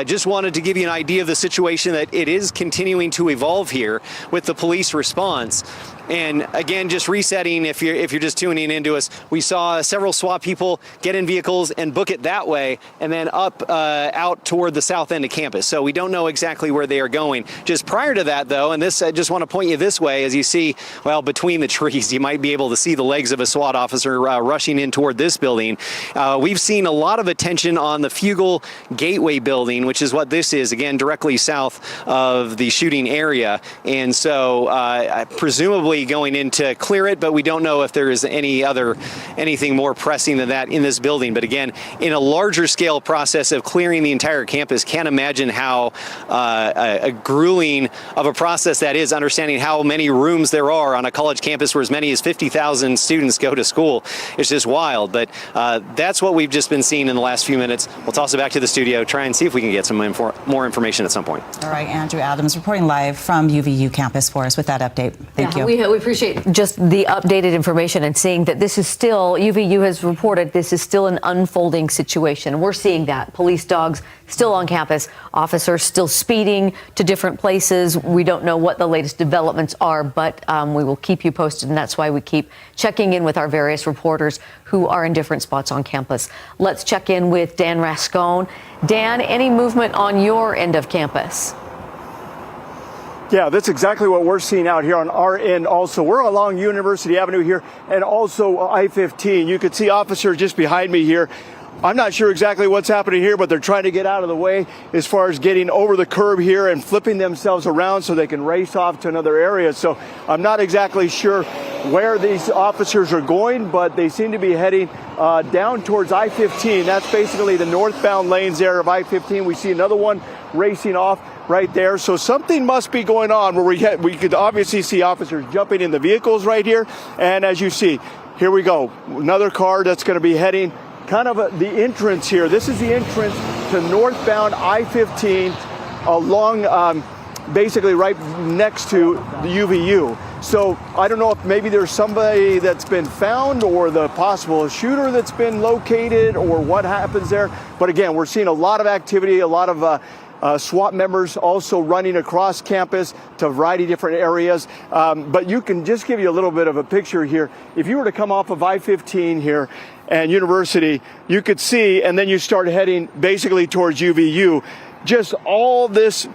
just wanted to give you an idea of the situation, that it is continuing to evolve here with the police response. And again, just resetting, if you're just tuning into us, we saw several SWAT people get in vehicles and book it that way, and then up out toward the south end of campus. So we don't know exactly where they are going. Just prior to that, though, and this, I just want to point you this way, as you see, well, between the trees, you might be able to see the legs of a SWAT officer rushing in toward this building. We've seen a lot of attention on the Fugal Gateway building, which is what this is, again, directly south of the shooting area. And so presumably going in to clear it, but we don't know if there is anything more pressing than that in this building. But again, in a larger scale process of clearing the entire campus, can't imagine how a grueling of a process that is, understanding how many rooms there are on a college campus where as many as 50,000 students go to school. It's just wild. But that's what we've just been seeing in the last few minutes. We'll toss it back to the studio, try and see if we can get some more information at some point.
All right, Andrew Adams reporting live from UVU campus for us with that update. Thank you.
We appreciate just the updated information and seeing that this is still, UVU has reported this is still an unfolding situation. We're seeing that. Police dogs still on campus, officers still speeding to different places. We don't know what the latest developments are, but we will keep you posted, and that's why we keep checking in with our various various reporters who are in different spots on campus. Let's check in with Dan Rascone. Dan, any movement on your end of campus?
Yeah, that's exactly what we're seeing out here on our end also. We're along University Avenue here and also I-15. You can see officers just behind me here. I'm not sure exactly what's happening here, but they're trying to get out of the way as far as getting over the curb here and flipping themselves around so they can race off to another area. So I'm not exactly sure where these officers are going, but they seem to be heading down towards I-15. That's basically the northbound lanes there of I-15. We see another one racing off right there. So something must be going on where we could obviously see officers jumping in the vehicles right here. And as you see, here we go. Another car that's going to be heading kind of the entrance here. This is the entrance to northbound I-15 along basically right next to the UVU. So I don't know if maybe there's somebody that's been found or the possible shooter that's been located or what happens there. But again, we're seeing a lot of activity, a lot of SWAT members also running across campus to a variety of different areas. But you can just give you a little bit of a picture here. If you were to come off of I-15 here and University, you could see, and then you start heading basically towards UVU, just all this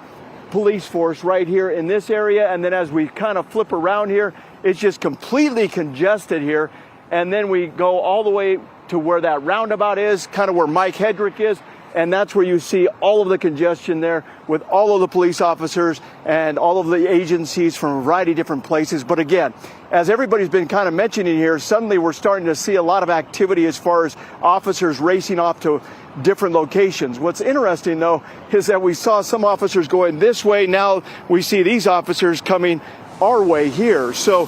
police force right here in this area. And then as we kind of flip around here, it's just completely congested here. And then we go all the way to where that roundabout is, kind of where Mike Hedrick is. And that's where you see all of the congestion there with all of the police officers and all of the agencies from a variety of different places. But again, as everybody's been kind of mentioning here, suddenly we're starting to see a lot of activity as far as officers racing off to different locations. What's interesting, though, is that we saw some officers going this way. Now we see these officers coming our way here. So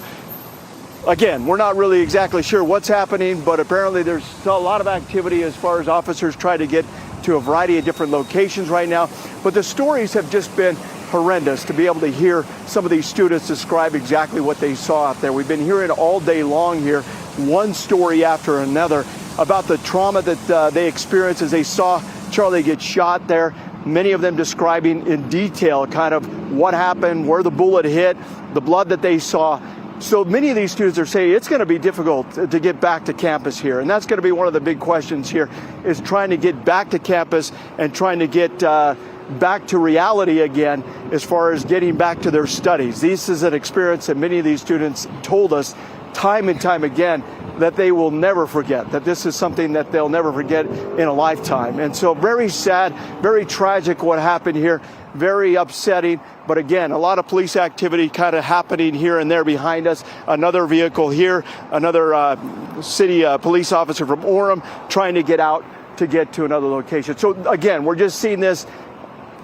again, we're not really exactly sure what's happening, but apparently there's a lot of activity as far as officers try to get to a variety of different locations right now. But the stories have just been horrendous to be able to hear some of these students describe exactly what they saw out there. We've been hearing all day long here, one story after another, about the trauma that they experienced as they saw Charlie get shot there. Many of them describing in detail kind of what happened, where the bullet hit, the blood that they saw. So many of these students are saying it's going to be difficult to get back to campus here. And that's going to be one of the big questions here, is trying to get back to campus and trying to get back to reality again as far as getting back to their studies. This is an experience that many of these students told us time and time again that they will never forget, that this is something that they'll never forget in a lifetime. And so very sad, very tragic what happened here, very upsetting. But again, a lot of police activity kind of happening here and there behind us. Another vehicle here, another city police officer from Orem trying to get out to get to another location. So again, we're just seeing this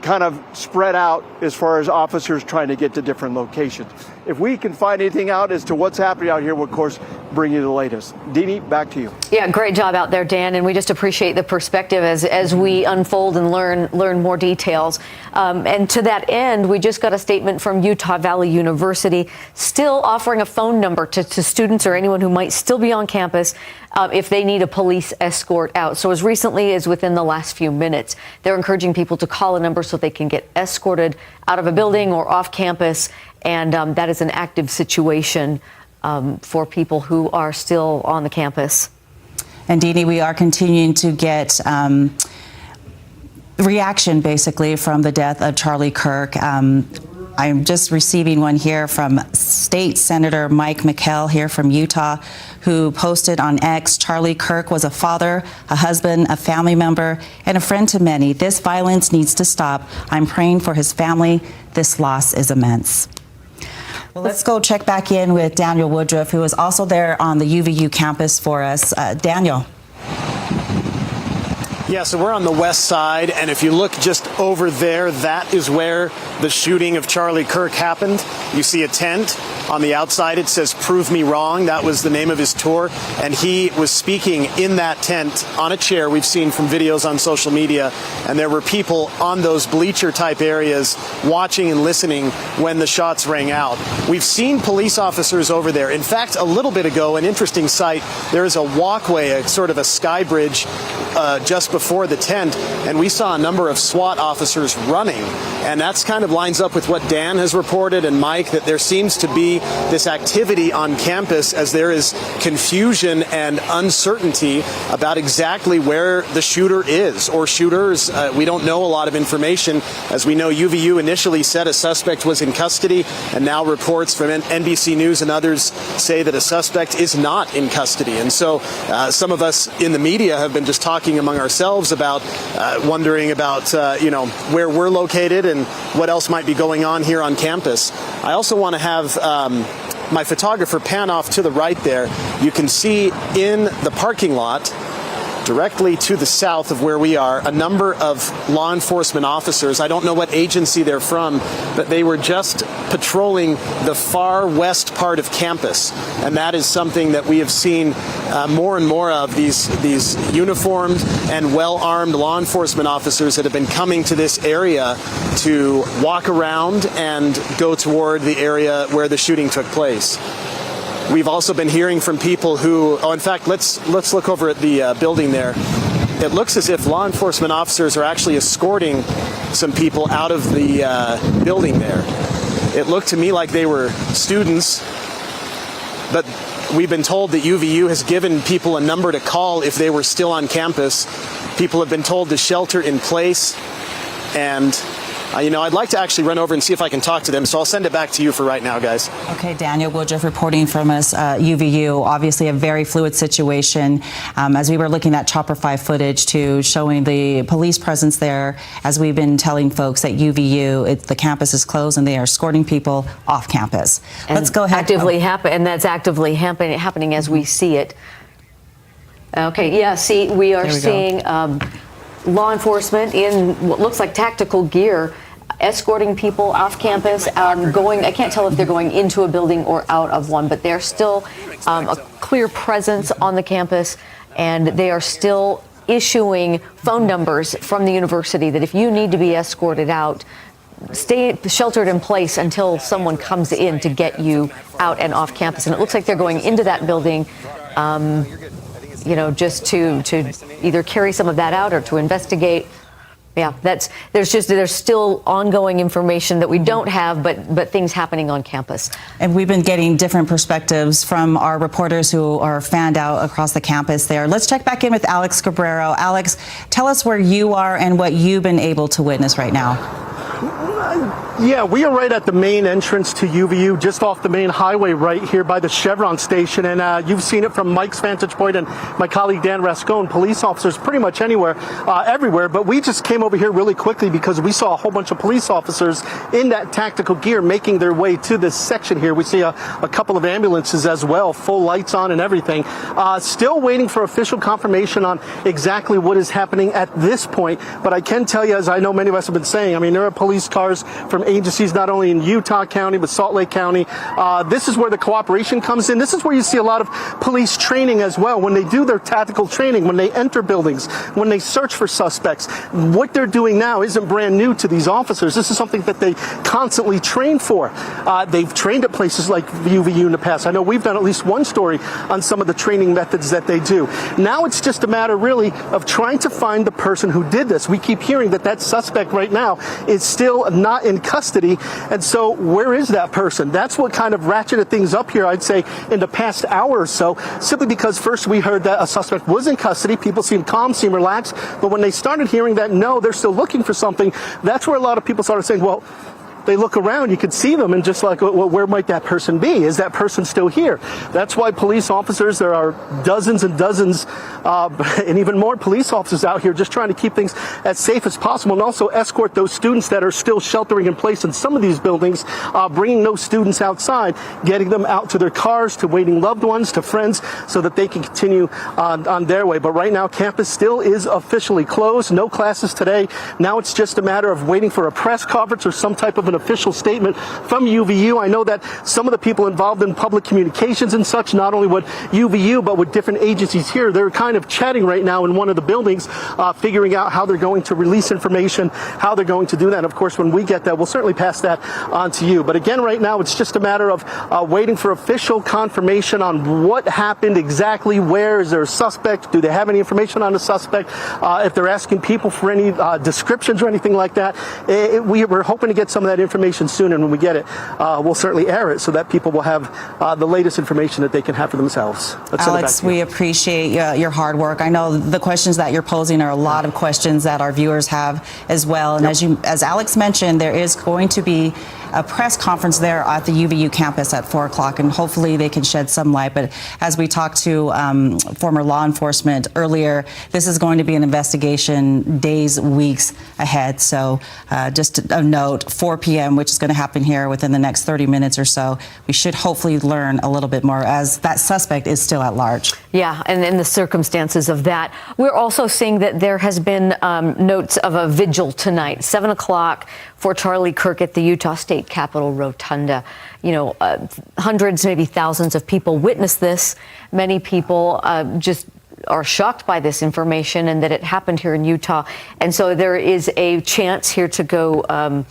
kind of spread out as far as officers trying to get to different locations. If we can find anything out as to what's happening out here, we'll of course bring you the latest. Deanie, back to you.
Yeah, great job out there, Dan, and we just appreciate the perspective as we unfold and learn more details. And to that end, we just got a statement from Utah Valley University, still offering a phone number to students or anyone who might still be on campus if they need a police escort out. So as recently as within the last few minutes, they're encouraging people to call a number so they can get escorted out of a building or off campus. And that is an active situation for people who are still on the campus.
And Deanie, we are continuing to get reaction basically from the death of Charlie Kirk. I'm just receiving one here from State Senator Mike McKell here from Utah, who posted on X, Charlie Kirk was a father, a husband, a family member, and a friend to many. This violence needs to stop. I'm praying for his family. This loss is immense. Well, let's go check back in with Daniel Woodruff, who is also there on the UVU campus for us. Daniel.
Yeah, so we're on the west side, and if you look just over there, that is where the shooting of Charlie Kirk happened. You see a tent. On the outside, it says, "Prove Me Wrong." That was the name of his tour, and he was speaking in that tent on a chair. We've seen from videos on social media, and there were people on those bleacher-type areas watching and listening when the shots rang out. We've seen police officers over there. In fact, a little bit ago, an interesting sight, there is a walkway, a sort of a sky bridge just before the tent, and we saw a number of SWAT officers running. And that's kind of lines up with what Dan has reported and Mike, that there seems to be this activity on campus as there is confusion and uncertainty about exactly where the shooter is or shooters. We don't know a lot of information. As we know, UVU initially said a suspect was in custody, and now reports from NBC News and others say that a suspect is not in custody. And so some of us in the media have been just talking among ourselves about wondering about, where we're located and what else might be going on here on campus. I also want to have my photographer pan off to the right there. You can see in the parking lot, directly to the south of where we are, a number of law enforcement officers. I don't know what agency they're from, but they were just patrolling the far west part of campus. And that is something that we have seen more and more of, these uniformed and well-armed law enforcement officers that have been coming to this area to walk around and go toward the area where the shooting took place. We've also been hearing from people who, in fact, let's look over at the building there. It looks as if law enforcement officers are actually escorting some people out of the building there. It looked to me like they were students, but we've been told that UVU has given people a number to call if they were still on campus. People have been told to shelter in place, and I'd like to actually run over and see if I can talk to them, so I'll send it back to you for right now, guys.
Okay, Daniel Woodruff reporting from us, UVU. Obviously a very fluid situation. As we were looking at Chopper 5 footage too, showing the police presence there, as we've been telling folks at UVU, the campus is closed and they are escorting people off campus.
And
let's go ahead.
And that's actively happening as we see it. Okay, yeah, see, we are seeing law enforcement in what looks like tactical gear escorting people off campus, I can't tell if they're going into a building or out of one, but they're still a clear presence on the campus, and they are still issuing phone numbers from the university that if you need to be escorted out, stay sheltered in place until someone comes in to get you out and off campus. And it looks like they're going into that building just to either carry some of that out or to investigate. Yeah, there's still ongoing information that we don't have, but things happening on campus.
And we've been getting different perspectives from our reporters who are fanned out across the campus there. Let's check back in with Alex Cabrero. Alex, tell us where you are and what you've been able to witness right now.
Yeah, we are right at the main entrance to UVU, just off the main highway right here by the Chevron station. And you've seen it from Mike's vantage point and my colleague Dan Rascone, police officers pretty much everywhere. But we just came over here really quickly because we saw a whole bunch of police officers in that tactical gear making their way to this section here. We see a couple of ambulances as well, full lights on and everything. Still waiting for official confirmation on exactly what is happening at this point. But I can tell you, as I know many of us have been saying, there are police cars from agencies not only in Utah County but Salt Lake County. This is where the cooperation comes in. This is where you see a lot of police training as well. When they do their tactical training, when they enter buildings, when they search for suspects, what they're doing now isn't brand new to these officers. This is something that they constantly train for. They've trained at places like UVU in the past. I know we've done at least one story on some of the training methods that they do. Now it's just a matter really of trying to find the person who did this. We keep hearing that suspect right now is still not in custody. And so where is that person? That's what kind of ratcheted things up here, I'd say, in the past hour or so, simply because first we heard that a suspect was in custody. People seemed calm, seemed relaxed. But when they started hearing that, no, they're still looking for something, that's where a lot of people started saying, well, they look around, you could see them, and just like, well, where might that person be? Is that person still here? That's why police officers, there are dozens and dozens and even more police officers out here just trying to keep things as safe as possible and also escort those students that are still sheltering in place in some of these buildings, bringing those students outside, getting them out to their cars, to waiting loved ones, to friends, so that they can continue on their way. But right now, campus still is officially closed. No classes today. Now it's just a matter of waiting for a press conference or some type of an official statement from UVU. I know that some of the people involved in public communications and such, not only with UVU, but with different agencies here, they're kind of chatting right now in one of the buildings, figuring out how they're going to release information, how they're going to do that. And of course, when we get that, we'll certainly pass that on to you. But again, right now, it's just a matter of waiting for official confirmation on what happened exactly. Where is there a suspect? Do they have any information on the suspect? If they're asking people for any descriptions or anything like that, we're hoping to get some of that information soon. And when we get it, we'll certainly air it so that people will have the latest information that they can have for themselves.
Alex, we appreciate your hard work. I know the questions that you're posing are a lot of questions that our viewers have as well. And as Alex mentioned, there is going to be a press conference there at the UVU campus at 4 o'clock, and hopefully they can shed some light. But as we talked to former law enforcement earlier, this is going to be an investigation days, weeks ahead. So just a note, 4 p.m., which is going to happen here within the next 30 minutes or so. We should hopefully learn a little bit more, as that suspect is still at large.
Yeah, and in the circumstances of that, we're also seeing that there has been notes of a vigil tonight, 7 o'clock, for Charlie Kirk at the Utah State Capitol Rotunda. You know, hundreds, maybe thousands of people witnessed this. Many people just are shocked by this information and that it happened here in Utah. And so there is a chance here to go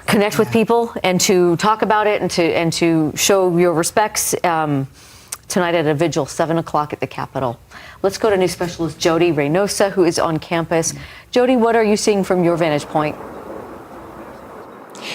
connect with people and to talk about it and to show your respects tonight at a vigil, 7 o'clock at the Capitol. Let's go to news specialist Jody Reynosa, who is on campus. Jody, what are you seeing from your vantage point?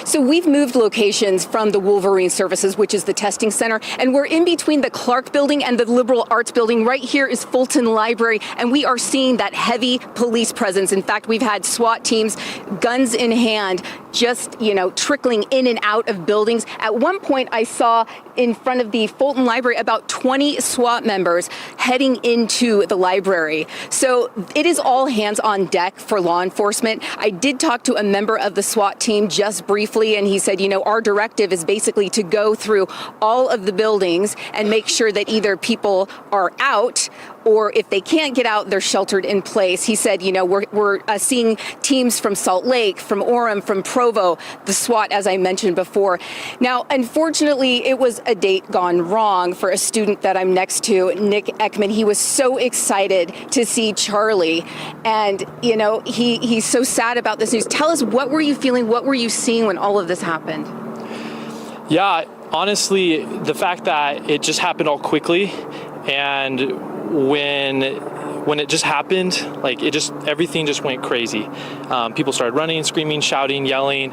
So we've moved locations from the Wolverine Services, which is the testing center, and we're in between the Clark building and the Liberal Arts building. Right here is Fulton Library, and we are seeing that heavy police presence. In fact, we've had SWAT teams, guns in hand, just, trickling in and out of buildings. At one point, I saw in front of the Fulton Library about 20 SWAT members heading into the library. So it is all hands on deck for law enforcement. I did talk to a member of the SWAT team just briefly, and he said, our directive is basically to go through all of the buildings and make sure that either people are out, or if they can't get out, they're sheltered in place. He said, we're seeing teams from Salt Lake, from Orem, from Provo, the SWAT, as I mentioned before. Now, unfortunately, it was a date gone wrong for a student that I'm next to, Nick Ekman. He was so excited to see Charlie, and, he's so sad about this news. Tell us, what were you feeling? What were you seeing when all of this happened?
Yeah, honestly, the fact that it just happened all quickly, and when it just happened, everything just went crazy. People started running, screaming, shouting, yelling.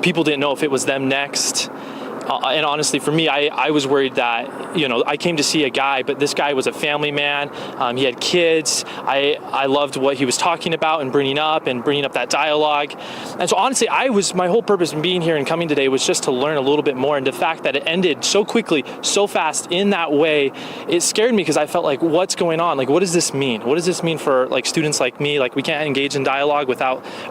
People didn't know if it was them next. And honestly, for me, I was worried that, I came to see a guy, but this guy was a family man. He had kids. I loved what he was talking about and bringing up that dialogue. And so honestly, my whole purpose in being here and coming today was just to learn a little bit more. And the fact that it ended so quickly, so fast in that way, it scared me, because I felt like, what's going on? Like, what does this mean? What does this mean for students like me? Like, we can't engage in dialogue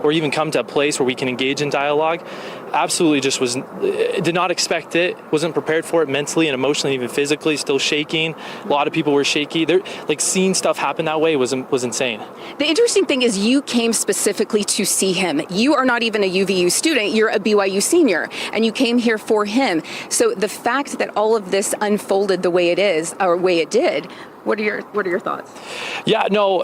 or even come to a place where we can engage in dialogue. Absolutely did not expect it, wasn't prepared for it mentally and emotionally, even physically, still shaking. A lot of people were shaky. Seeing stuff happen that way was insane.
The interesting thing is you came specifically to see him. You are not even a UVU student, you're a BYU senior, and you came here for him. So the fact that all of this unfolded the way it is, or way it did, what are your thoughts?
Yeah, no,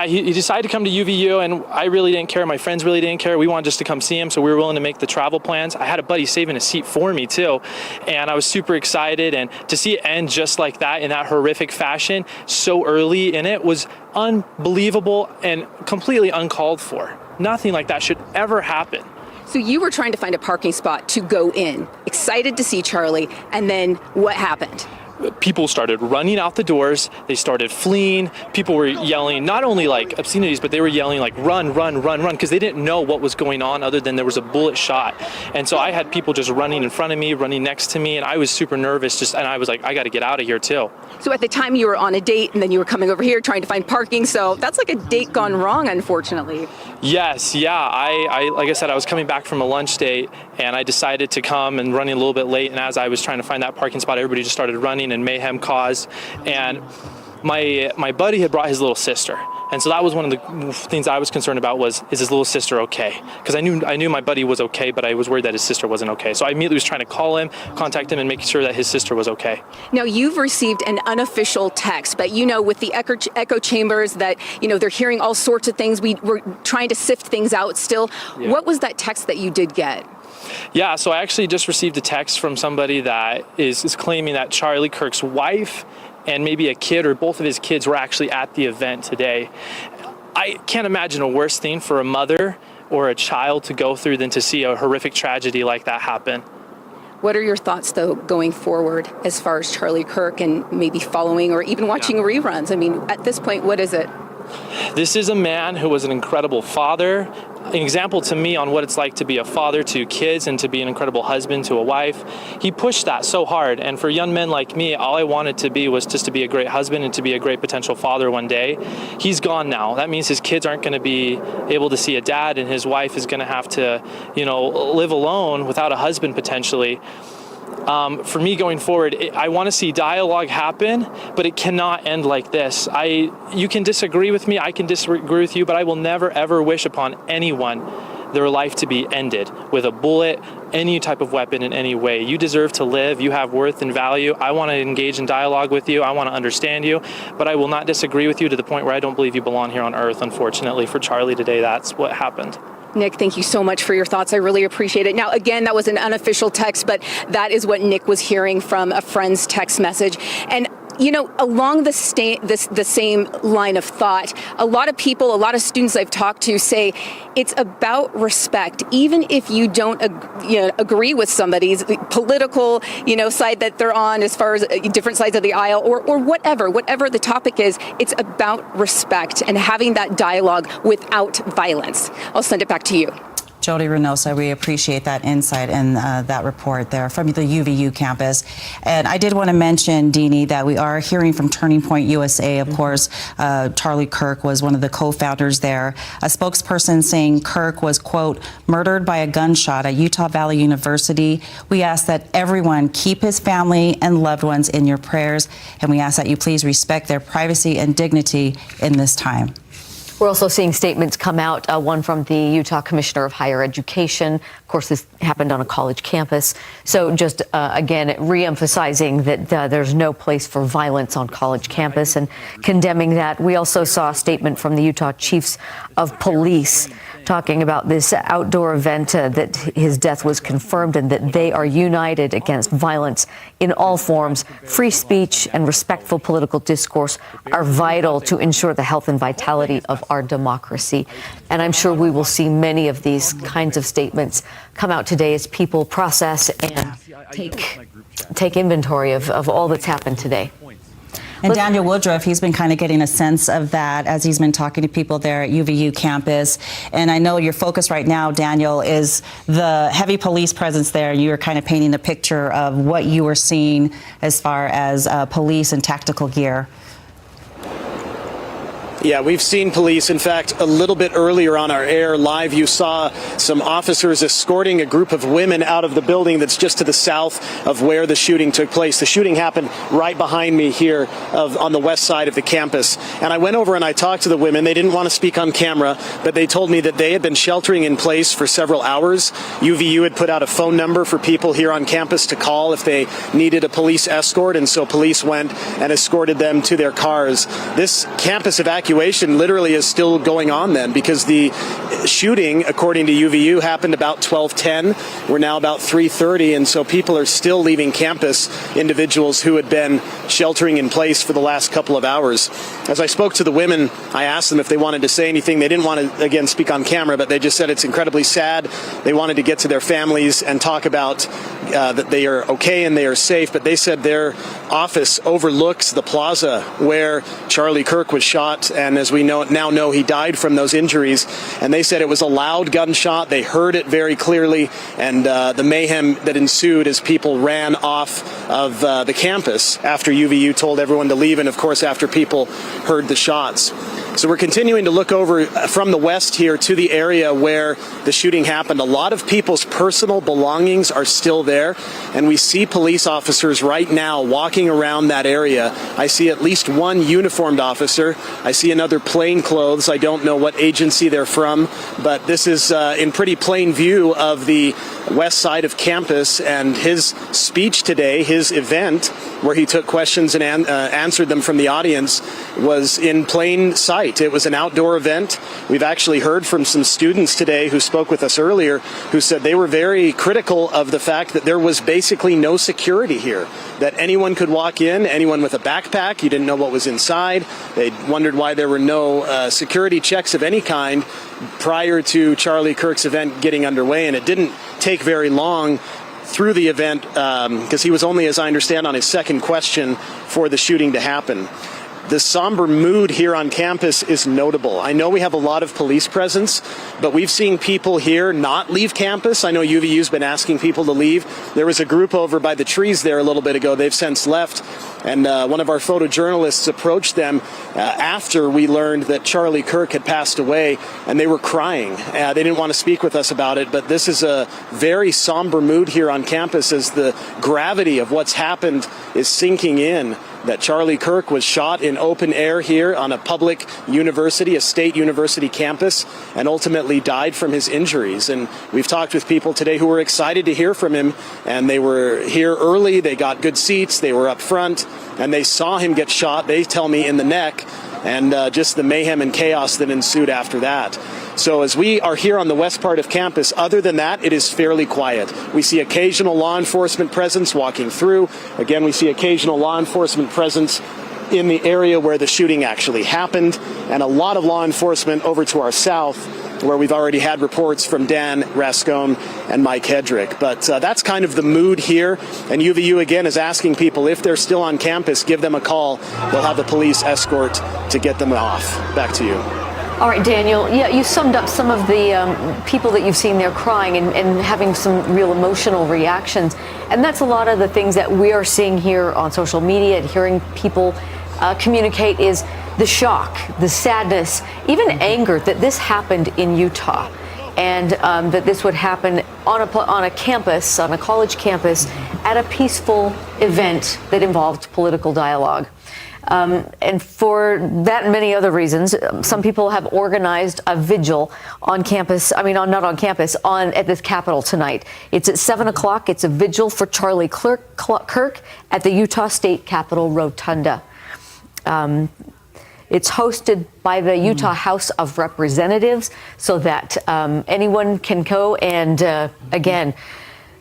he decided to come to UVU, and I really didn't care. My friends really didn't care. We wanted just to come see him, so we were willing to make the travel plans. I had a buddy saving a seat for me too, and I was super excited. And to see it end just like that, in that horrific fashion, so early in it, was unbelievable and completely uncalled for. Nothing like that should ever happen.
So you were trying to find a parking spot to go in, excited to see Charlie, and then what happened?
People started running out the doors. They started fleeing. People were yelling, not only obscenities, but they were yelling run, run, run, run, because they didn't know what was going on other than there was a bullet shot. And so I had people just running in front of me, running next to me, and I was super nervous, and I was like, I got to get out of here too.
So at the time you were on a date, and then you were coming over here trying to find parking, so that's like a date gone wrong, unfortunately.
Yes, yeah. I like I said, I was coming back from a lunch date, and I decided to come and running a little bit late, and as I was trying to find that parking spot, everybody just started running and mayhem caused. And my buddy had brought his little sister,
And so that was one of the things I was concerned about was, is his little sister okay? Because I knew my buddy was okay, but I was worried that his sister wasn't okay. So I immediately was trying to call him, contact him, and make sure that his sister was okay.
Now, you've received an unofficial text, but with the echo chambers that, they're hearing all sorts of things. We're trying to sift things out still.
Yeah.
What was that text that you did get?
Yeah, so I actually just received a text from somebody that is claiming that Charlie Kirk's wife and maybe a kid or both of his kids were actually at the event today. I can't imagine a worse thing for a mother or a child to go through than to see a horrific tragedy like that happen.
What are your thoughts, though, going forward as far as Charlie Kirk and maybe following or even watching reruns? I mean, at this point, what is it?
This is a man who was an incredible father, an example to me on what it's like to be a father to kids and to be an incredible husband to a wife. He pushed that so hard, and for young men like me, all I wanted to be was just to be a great husband and to be a great potential father one day. He's gone now. That means his kids aren't going to be able to see a dad, and his wife is going to have to, live alone without a husband potentially. For me going forward, I want to see dialogue happen, but it cannot end like this. You can disagree with me, I can disagree with you, but I will never ever wish upon anyone their life to be ended with a bullet, any type of weapon in any way. You deserve to live, you have worth and value. I want to engage in dialogue with you, I want to understand you, but I will not disagree with you to the point where I don't believe you belong here on earth. Unfortunately for Charlie today, that's what happened.
Nick, thank you so much for your thoughts. I really appreciate it. Now, again, that was an unofficial text, but that is what Nick was hearing from a friend's text message. And along the same line of thought, a lot of people, a lot of students I've talked to say it's about respect. Even if you don't agree with somebody's political side that they're on as far as different sides of the aisle or whatever the topic is, it's about respect and having that dialogue without violence. I'll send it back to you.
Jody Reynosa, we appreciate that insight and that report there from the UVU campus. And I did want to mention, Deanie, that we are hearing from Turning Point USA. Of course, Charlie Kirk was one of the co-founders there. A spokesperson saying Kirk was, quote, murdered by a gunshot at Utah Valley University. We ask that everyone keep his family and loved ones in your prayers, and we ask that you please respect their privacy and dignity in this time.
We're also seeing statements come out, one from the Utah Commissioner of Higher Education. Of course, this happened on a college campus. So just, again, re-emphasizing that there's no place for violence on college campus and condemning that. We also saw a statement from the Utah Chiefs of Police talking about this outdoor event, that his death was confirmed and that they are united against violence in all forms. Free speech and respectful political discourse are vital to ensure the health and vitality of our democracy. And I'm sure we will see many of these kinds of statements come out today as people process and take inventory of all that's happened today.
And Daniel Woodruff, he's been kind of getting a sense of that as he's been talking to people there at UVU campus. And I know your focus right now, Daniel, is the heavy police presence there. You were kind of painting a picture of what you were seeing as far as police and tactical gear.
Yeah, we've seen police. In fact, a little bit earlier on our air live, you saw some officers escorting a group of women out of the building that's just to the south of where the shooting took place. The shooting happened right behind me here on the west side of the campus. And I went over and I talked to the women. They didn't want to speak on camera, but they told me that they had been sheltering in place for several hours. UVU had put out a phone number for people here on campus to call if they needed a police escort, and so police went and escorted them to their cars. This campus evacuation literally is still going on then, because the shooting, according to UVU, happened about 12:10. We're now about 3:30, and so people are still leaving campus, individuals who had been sheltering in place for the last couple of hours. As I spoke to the women, I asked them if they wanted to say anything. They didn't want to, again, speak on camera, but they just said it's incredibly sad. They wanted to get to their families and talk about that they are okay and they are safe, but they said their office overlooks the plaza where Charlie Kirk was shot, and as we now know, he died from those injuries. And they said it was a loud gunshot. They heard it very clearly, and the mayhem that ensued as people ran off of the campus after UVU told everyone to leave, and of course after people heard the shots. So we're continuing to look over from the west here to the area where the shooting happened. A lot of people's personal belongings are still there, and we see police officers right now walking around that area. I see at least one uniformed officer. I see another plain clothes. I don't know what agency they're from, but this is in pretty plain view of the west side of campus, and his speech today, his event where he took questions and answered them from the audience, was in plain sight. It was an outdoor event. We've actually heard from some students today who spoke with us earlier who said they were very critical of the fact that there was basically no security here, that anyone could walk in, anyone with a backpack, you didn't know what was inside. They wondered why there were no security checks of any kind prior to Charlie Kirk's event getting underway, and it didn't take very long through the event because he was only, as I understand, on his second question for the shooting to happen. The somber mood here on campus is notable. I know we have a lot of police presence, but we've seen people here not leave campus. I know UVU's been asking people to leave. There was a group over by the trees there a little bit ago. They've since left, and one of our photojournalists approached them after we learned that Charlie Kirk had passed away, and they were crying. They didn't want to speak with us about it, but this is a very somber mood here on campus as the gravity of what's happened is sinking in, that Charlie Kirk was shot in open air here on a public university, a state university campus, and ultimately died from his injuries. And we've talked with people today who were excited to hear from him, and they were here early, they got good seats, they were up front, and they saw him get shot, they tell me, in the neck, and just the mayhem and chaos that ensued after that. So as we are here on the west part of campus, other than that, it is fairly quiet. We see occasional law enforcement presence walking through. Again, we see occasional law enforcement presence in the area where the shooting actually happened, and a lot of law enforcement over to our south, where we've already had reports from Dan Rascone and Mike Hedrick. But that's kind of the mood here, and UVU again is asking people if they're still on campus, give them a call. They'll have the police escort to get them off. Back to you.
All right, Daniel, yeah, you summed up some of the people that you've seen there crying and having some real emotional reactions. And that's a lot of the things that we are seeing here on social media and hearing people communicate is the shock, the sadness, even anger that this happened in Utah, and that this would happen on a campus, on a college campus, at a peaceful event that involved political dialogue. And for that and many other reasons, some people have organized a vigil on campus. I mean, not on campus, at the Capitol tonight. It's at 7 o'clock. It's a vigil for Charlie Kirk at the Utah State Capitol Rotunda. It's hosted by the Utah House of Representatives so that anyone can go and, again,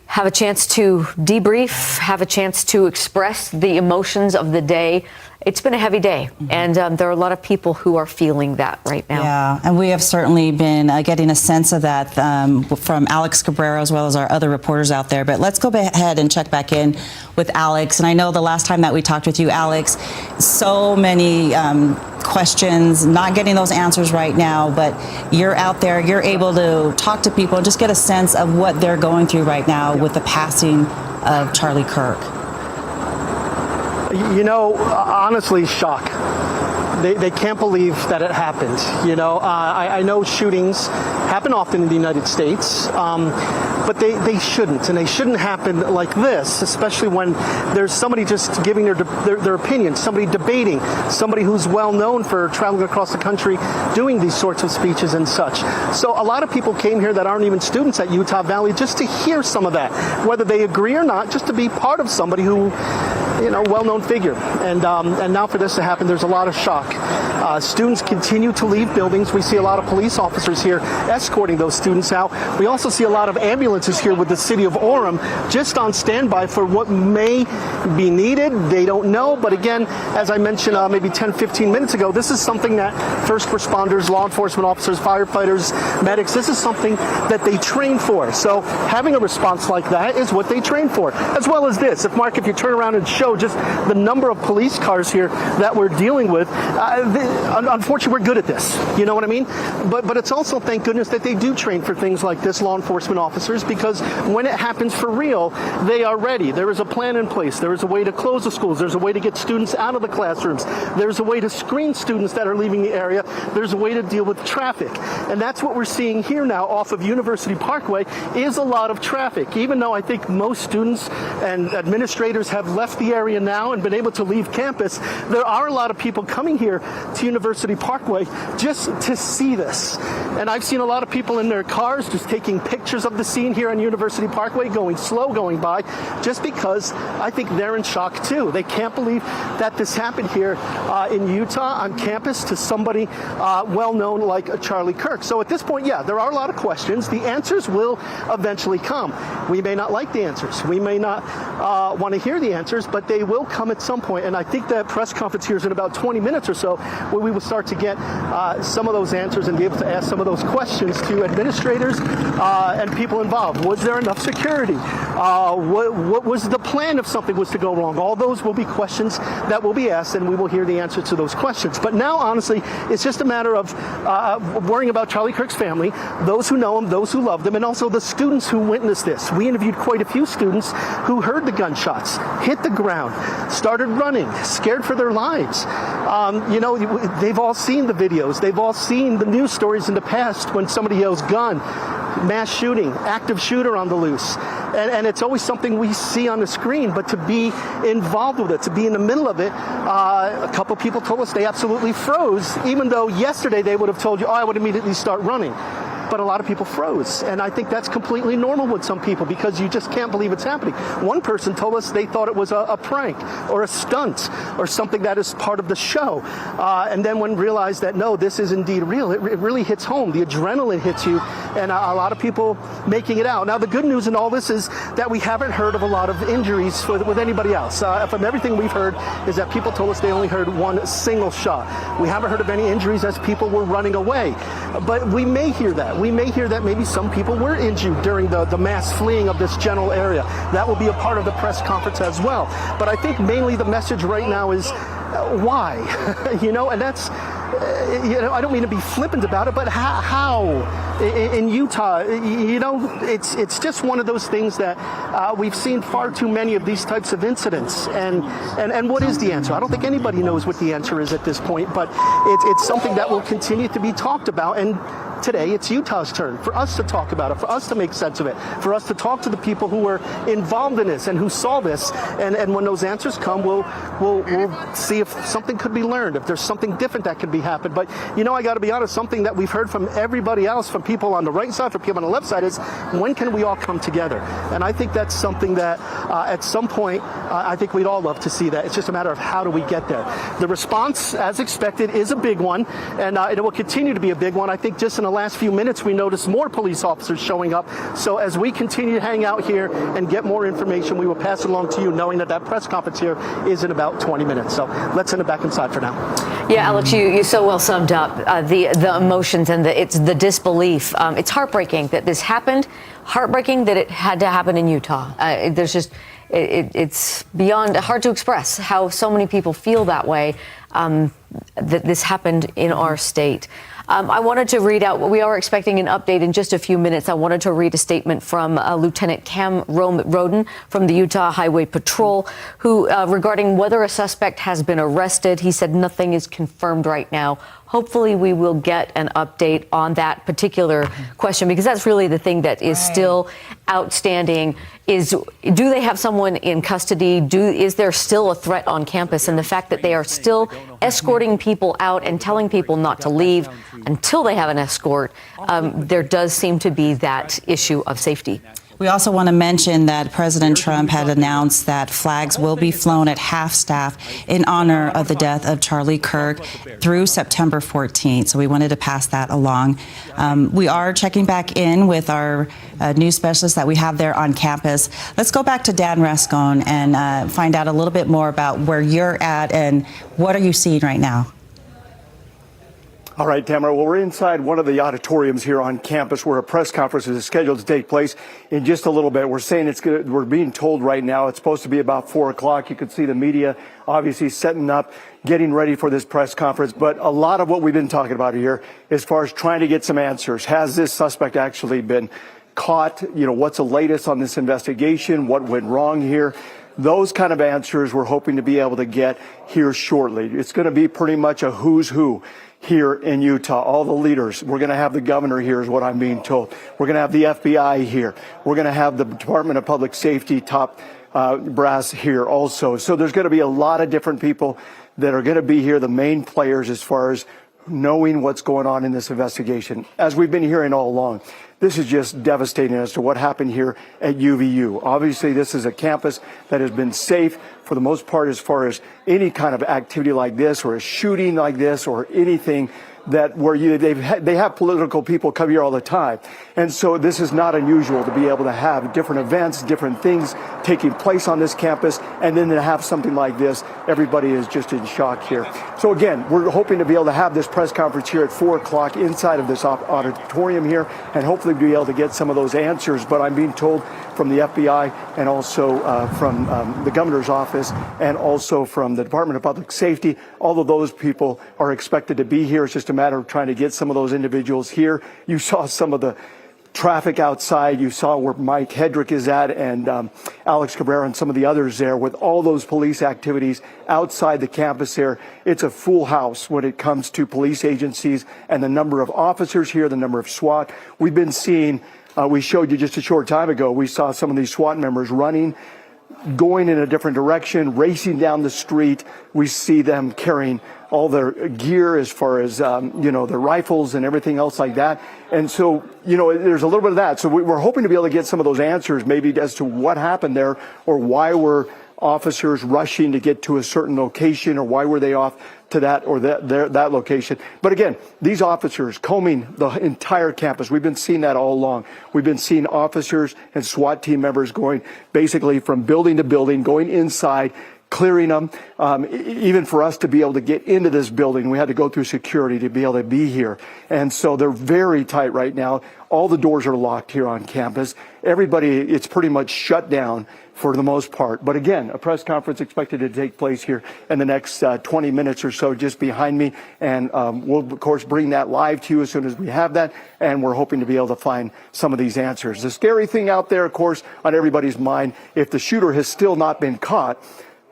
have a chance to debrief, have a chance to express the emotions of the day. It's been a heavy day, and there are a lot of people who are feeling that right now.
Yeah, and we have certainly been getting a sense of that from Alex Cabrera as well as our other reporters out there. But let's go ahead and check back in with Alex. And I know the last time that we talked with you, Alex, so many questions, not getting those answers right now, but you're out there, you're able to talk to people and just get a sense of what they're going through right now with the passing of Charlie Kirk.
You know, honestly, shock. They can't believe that it happened. You know, I know shootings happen often in the United States, but they shouldn't, and they shouldn't happen like this, especially when there's somebody just giving their opinion, somebody debating, somebody who's well known for traveling across the country doing these sorts of speeches and such. So a lot of people came here that aren't even students at Utah Valley just to hear some of that, whether they agree or not, just to be part of somebody who, you know, well-known figure. And now for this to happen, there's a lot of shock. Students continue to leave buildings. We see a lot of police officers here escorting those students out. We also see a lot of ambulances here with the city of Orem just on standby for what may be needed. They don't know. But again, as I mentioned maybe 10, 15 minutes ago, this is something that first responders, law enforcement officers, firefighters, medics, this is something that they train for. So having a response like that is what they train for, as well as this. If Mark, if you turn around and show show just the number of police cars here that we're dealing with. Unfortunately, we're good at this. You know what I mean? But it's also, thank goodness, that they do train for things like this, law enforcement officers, because when it happens for real, they are ready. There is a plan in place. There is a way to close the schools. There's a way to get students out of the classrooms. There's a way to screen students that are leaving the area. There's a way to deal with traffic. And that's what we're seeing here now off of University Parkway is a lot of traffic. Even though I think most students and administrators have left the area now and been able to leave campus, there are a lot of people coming here to University Parkway just to see this. And I've seen a lot of people in their cars just taking pictures of the scene here on University Parkway, going slow, going by, just because I think they're in shock too. They can't believe that this happened here in Utah on campus to somebody well known like Charlie Kirk. So at this point, yeah, there are a lot of questions. The answers will eventually come. We may not like the answers. We may not want to hear the answers, but they will come at some point. And I think that press conference here is in about 20 minutes or so, where we will start to get some of those answers and be able to ask some of those questions to administrators and people involved. Was there enough security? What was the plan if something was to go wrong? All those will be questions that will be asked, and we will hear the answer to those questions. But now, honestly, it's just a matter of worrying about Charlie Kirk's family, those who know him, those who loved him, and also the students who witnessed this. We interviewed quite a few students who heard the gunshots, hit the ground, started running, scared for their lives. They've all seen the videos. They've all seen the news stories in the past when somebody yells gun, mass shooting, active shooter on the loose. And it's always something we see on the screen, but to be involved with it, to be in the middle of it, a couple people told us they absolutely froze, even though yesterday they would have told you, oh, I would immediately start running. But a lot of people froze. And I think that's completely normal with some people because you just can't believe it's happening. One person told us they thought it was a prank or a stunt or something that is part of the show. And then when realized that, no, this is indeed real, it really hits home. The adrenaline hits you, and a lot of people making it out. Now, the good news in all this is that we haven't heard of a lot of injuries with anybody else. From everything we've heard is that people told us they only heard one single shot. We haven't heard of any injuries as people were running away. But we may hear that. We may hear that maybe some people were injured during the mass fleeing of this general area. That will be a part of the press conference as well. But I think mainly the message right now is why? And that's, I don't mean to be flippant about it, but how? In Utah, it's just one of those things that we've seen far too many of these types of incidents. And what is the answer? I don't think anybody knows what the answer is at this point, but it's something that will continue to be talked about. And today, it's Utah's turn for us to talk about it, for us to make sense of it, for us to talk to the people who were involved in this and who saw this. And when those answers come, we'll see if something could be learned, if there's something different that could be happened. But, I got to be honest, something that we've heard from everybody else, from people on the right side, from people on the left side, is when can we all come together? And I think that's something that at some point, I think we'd all love to see that. It's just a matter of how do we get there. The response, as expected, is a big one, and it will continue to be a big one. I think just in the last few minutes, we noticed more police officers showing up. So as we continue to hang out here and get more information, we will pass it along to you, knowing that press conference here is in about 20 minutes. So let's send it back inside for now.
Yeah, Alex, you so well summed up the emotions and it's the disbelief. It's heartbreaking that this happened. Heartbreaking that it had to happen in Utah. There's just it's beyond hard to express how so many people feel that way. That this happened in our state. I wanted to read out, we are expecting an update in just a few minutes. I wanted to read a statement from Lieutenant Cam Roden from the Utah Highway Patrol, who regarding whether a suspect has been arrested. He said nothing is confirmed right now. Hopefully we will get an update on that particular question, because that's really the thing that is still outstanding is, do they have someone in custody? Is there still a threat on campus? And the fact that they are still escorting people out and telling people not to leave until they have an escort, there does seem to be that issue of safety.
We also want to mention that President Trump had announced that flags will be flown at half-staff in honor of the death of Charlie Kirk through September 14th. So we wanted to pass that along. We are checking back in with our news specialist that we have there on campus. Let's go back to Dan Rascon and find out a little bit more about where you're at and what are you seeing right now?
All right, Tamara. Well, we're inside one of the auditoriums here on campus where a press conference is scheduled to take place in just a little bit. We're saying we're being told right now it's supposed to be about 4 o'clock. You can see the media obviously setting up, getting ready for this press conference. But a lot of what we've been talking about here, as far as trying to get some answers, has this suspect actually been caught? What's the latest on this investigation? What went wrong here? Those kind of answers we're hoping to be able to get here shortly. It's going to be pretty much a who's who here in Utah. All the leaders. We're going to have the governor here is what I'm being told. We're going to have the FBI here. We're going to have the Department of Public Safety top brass here also. So there's going to be a lot of different people that are going to be here, the main players as far as knowing what's going on in this investigation. As we've been hearing all along, this is just devastating as to what happened here at UVU. Obviously, this is a campus that has been safe for the most part as far as any kind of activity like this or a shooting like this or anything that where they have political people come here all the time. And so this is not unusual to be able to have different events, different things taking place on this campus, and then to have something like this, everybody is just in shock here. So again, we're hoping to be able to have this press conference here at 4 o'clock inside of this auditorium here, and hopefully be able to get some of those answers. But I'm being told from the FBI and also from the governor's office and also from the Department of Public Safety, all of those people are expected to be here. It's just a matter of trying to get some of those individuals here. You saw some of the traffic outside. You saw where Mike Hedrick is at and Alex Cabrera and some of the others there with all those police activities outside the campus there. It's a full house when it comes to police agencies and the number of officers here, the number of SWAT. We've been seeing, we showed you just a short time ago, we saw some of these SWAT members running, going in a different direction, racing down the street. We see them carrying all their gear as far as, their rifles and everything else like that. And so, there's a little bit of that. So we're hoping to be able to get some of those answers maybe as to what happened there or why were officers rushing to get to a certain location or why were they off to that or that location. But again, these officers combing the entire campus. We've been seeing that all along. We've been seeing officers and SWAT team members going basically from building to building, going inside, clearing them. Even for us to be able to get into this building, we had to go through security to be able to be here. And so they're very tight right now. All the doors are locked here on campus. Everybody, it's pretty much shut down for the most part. But again, a press conference expected to take place here in the next 20 minutes or so just behind me. And we'll, of course, bring that live to you as soon as we have that. And we're hoping to be able to find some of these answers. The scary thing out there, of course, on everybody's mind, if the shooter has still not been caught,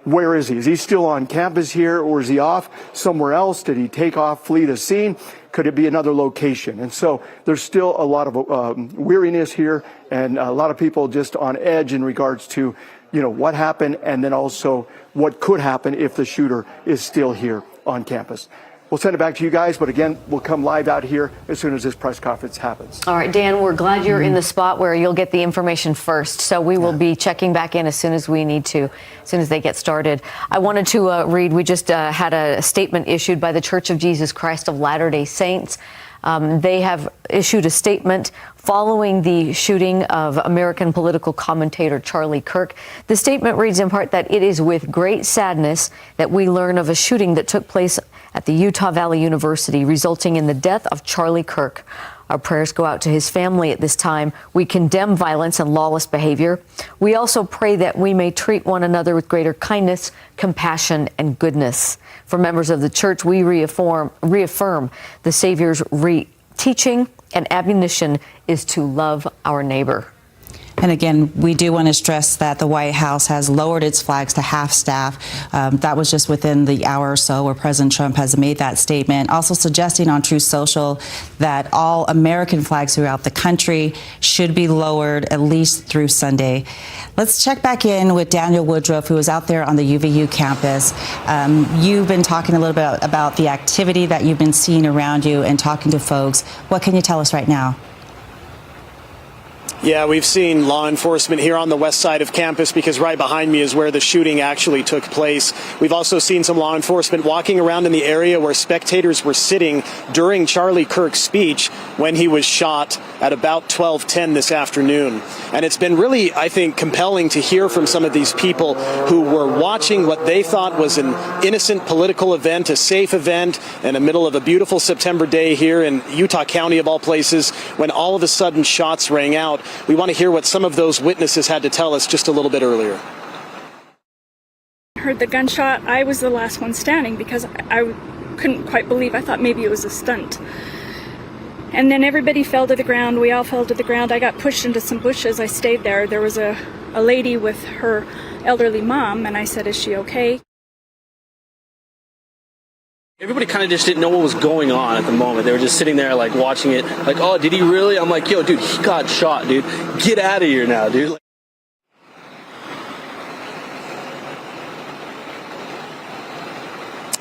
where is he? Is he still on campus here or is he off somewhere else? Did he take off, flee the scene? Could it be another location? And so there's still a lot of weariness here and a lot of people just on edge in regards to, what happened and then also what could happen if the shooter is still here on campus. We'll send it back to you guys, but again, we'll come live out here as soon as this press conference happens.
All right, Dan, we're glad you're in the spot where you'll get the information first. So we will be checking back in as soon as we need to, as soon as they get started. I wanted to read, we just had a statement issued by the Church of Jesus Christ of Latter-day Saints. They have issued a statement following the shooting of American political commentator Charlie Kirk. The statement reads in part that it is with great sadness that we learn of a shooting that took place at the Utah Valley University, resulting in the death of Charlie Kirk. Our prayers go out to his family at this time. We condemn violence and lawless behavior. We also pray that we may treat one another with greater kindness, compassion, and goodness. For members of the church, we reaffirm the Savior's teaching and admonition is to love our neighbor.
And again, we do want to stress that the White House has lowered its flags to half staff. That was just within the hour or so where President Trump has made that statement, also suggesting on Truth Social that all American flags throughout the country should be lowered at least through Sunday. Let's check back in with Daniel Woodruff, who is out there on the UVU campus. You've been talking a little bit about the activity that you've been seeing around you and talking to folks. What can you tell us right now?
Yeah, we've seen law enforcement here on the west side of campus because right behind me is where the shooting actually took place. We've also seen some law enforcement walking around in the area where spectators were sitting during Charlie Kirk's speech when he was shot at about 12:10 this afternoon. And it's been really, I think, compelling to hear from some of these people who were watching what they thought was an innocent political event, a safe event, in the middle of a beautiful September day here in Utah County, of all places, when all of a sudden shots rang out. We want to hear what some of those witnesses had to tell us just a little bit earlier.
Heard the gunshot. I was the last one standing because I couldn't quite believe. I thought maybe it was a stunt. And then everybody fell to the ground. We all fell to the ground. I got pushed into some bushes. I stayed there. There was a lady with her elderly mom, and I said, "Is she okay?"
Everybody kind of just didn't know what was going on at the moment. They were just sitting there like watching it, like, "Oh, did he really?" I'm like, "Yo, dude, he got shot, dude. Get out of here now, dude."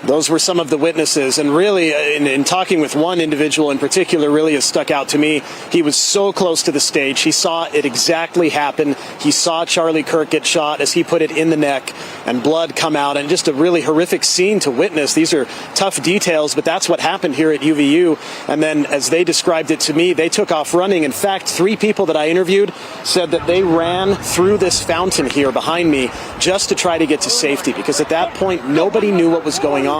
Those were some of the witnesses, and really, in talking with one individual in particular, really has stuck out to me. He was so close to the stage. He saw it exactly happen. He saw Charlie Kirk get shot, as he put it, in the neck, and blood come out, and just a really horrific scene to witness. These are tough details, but that's what happened here at UVU. And then, as they described it to me, they took off running. In fact, 3 people that I interviewed said that they ran through this fountain here behind me just to try to get to safety, because at that point, nobody knew what was going on.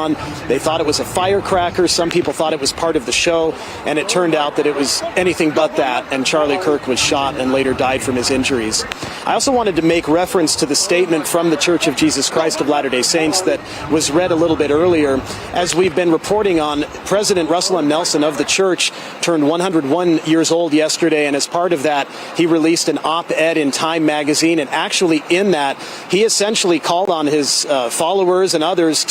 They thought it was a firecracker. Some people thought it was part of the show, and it turned out that it was anything but that, and Charlie Kirk was shot and later died from his injuries. I also wanted to make reference to the statement from the Church of Jesus Christ of Latter-day Saints that was read a little bit earlier. As we've been reporting on, President Russell M. Nelson of the church turned 101 years old yesterday, and as part of that, he released an op-ed in Time magazine, and actually in that, he essentially called on his followers and others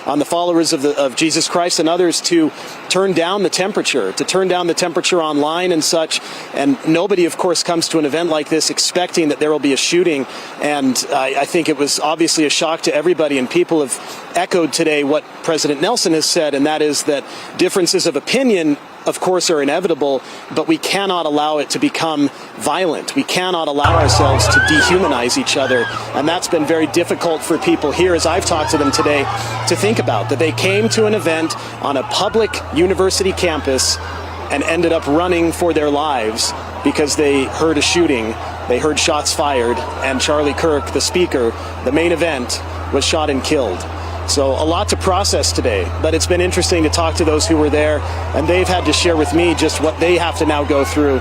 on the followers of Jesus Christ and others to turn down the temperature, online and such. And nobody, of course, comes to an event like this expecting that there will be a shooting. And I think it was obviously a shock to everybody. And people have echoed today what President Nelson has said, and that is that differences of opinion, of course, are inevitable, but we cannot allow it to become violent. We cannot allow ourselves to dehumanize each other. And that's been very difficult for people here, as I've talked to them today, to think about, that they came to an event on a public university campus and ended up running for their lives because they heard a shooting, they heard shots fired, and Charlie Kirk, the speaker, the main event, was shot and killed. So a lot to process today, but it's been interesting to talk to those who were there, and they've had to share with me just what they have to now go through.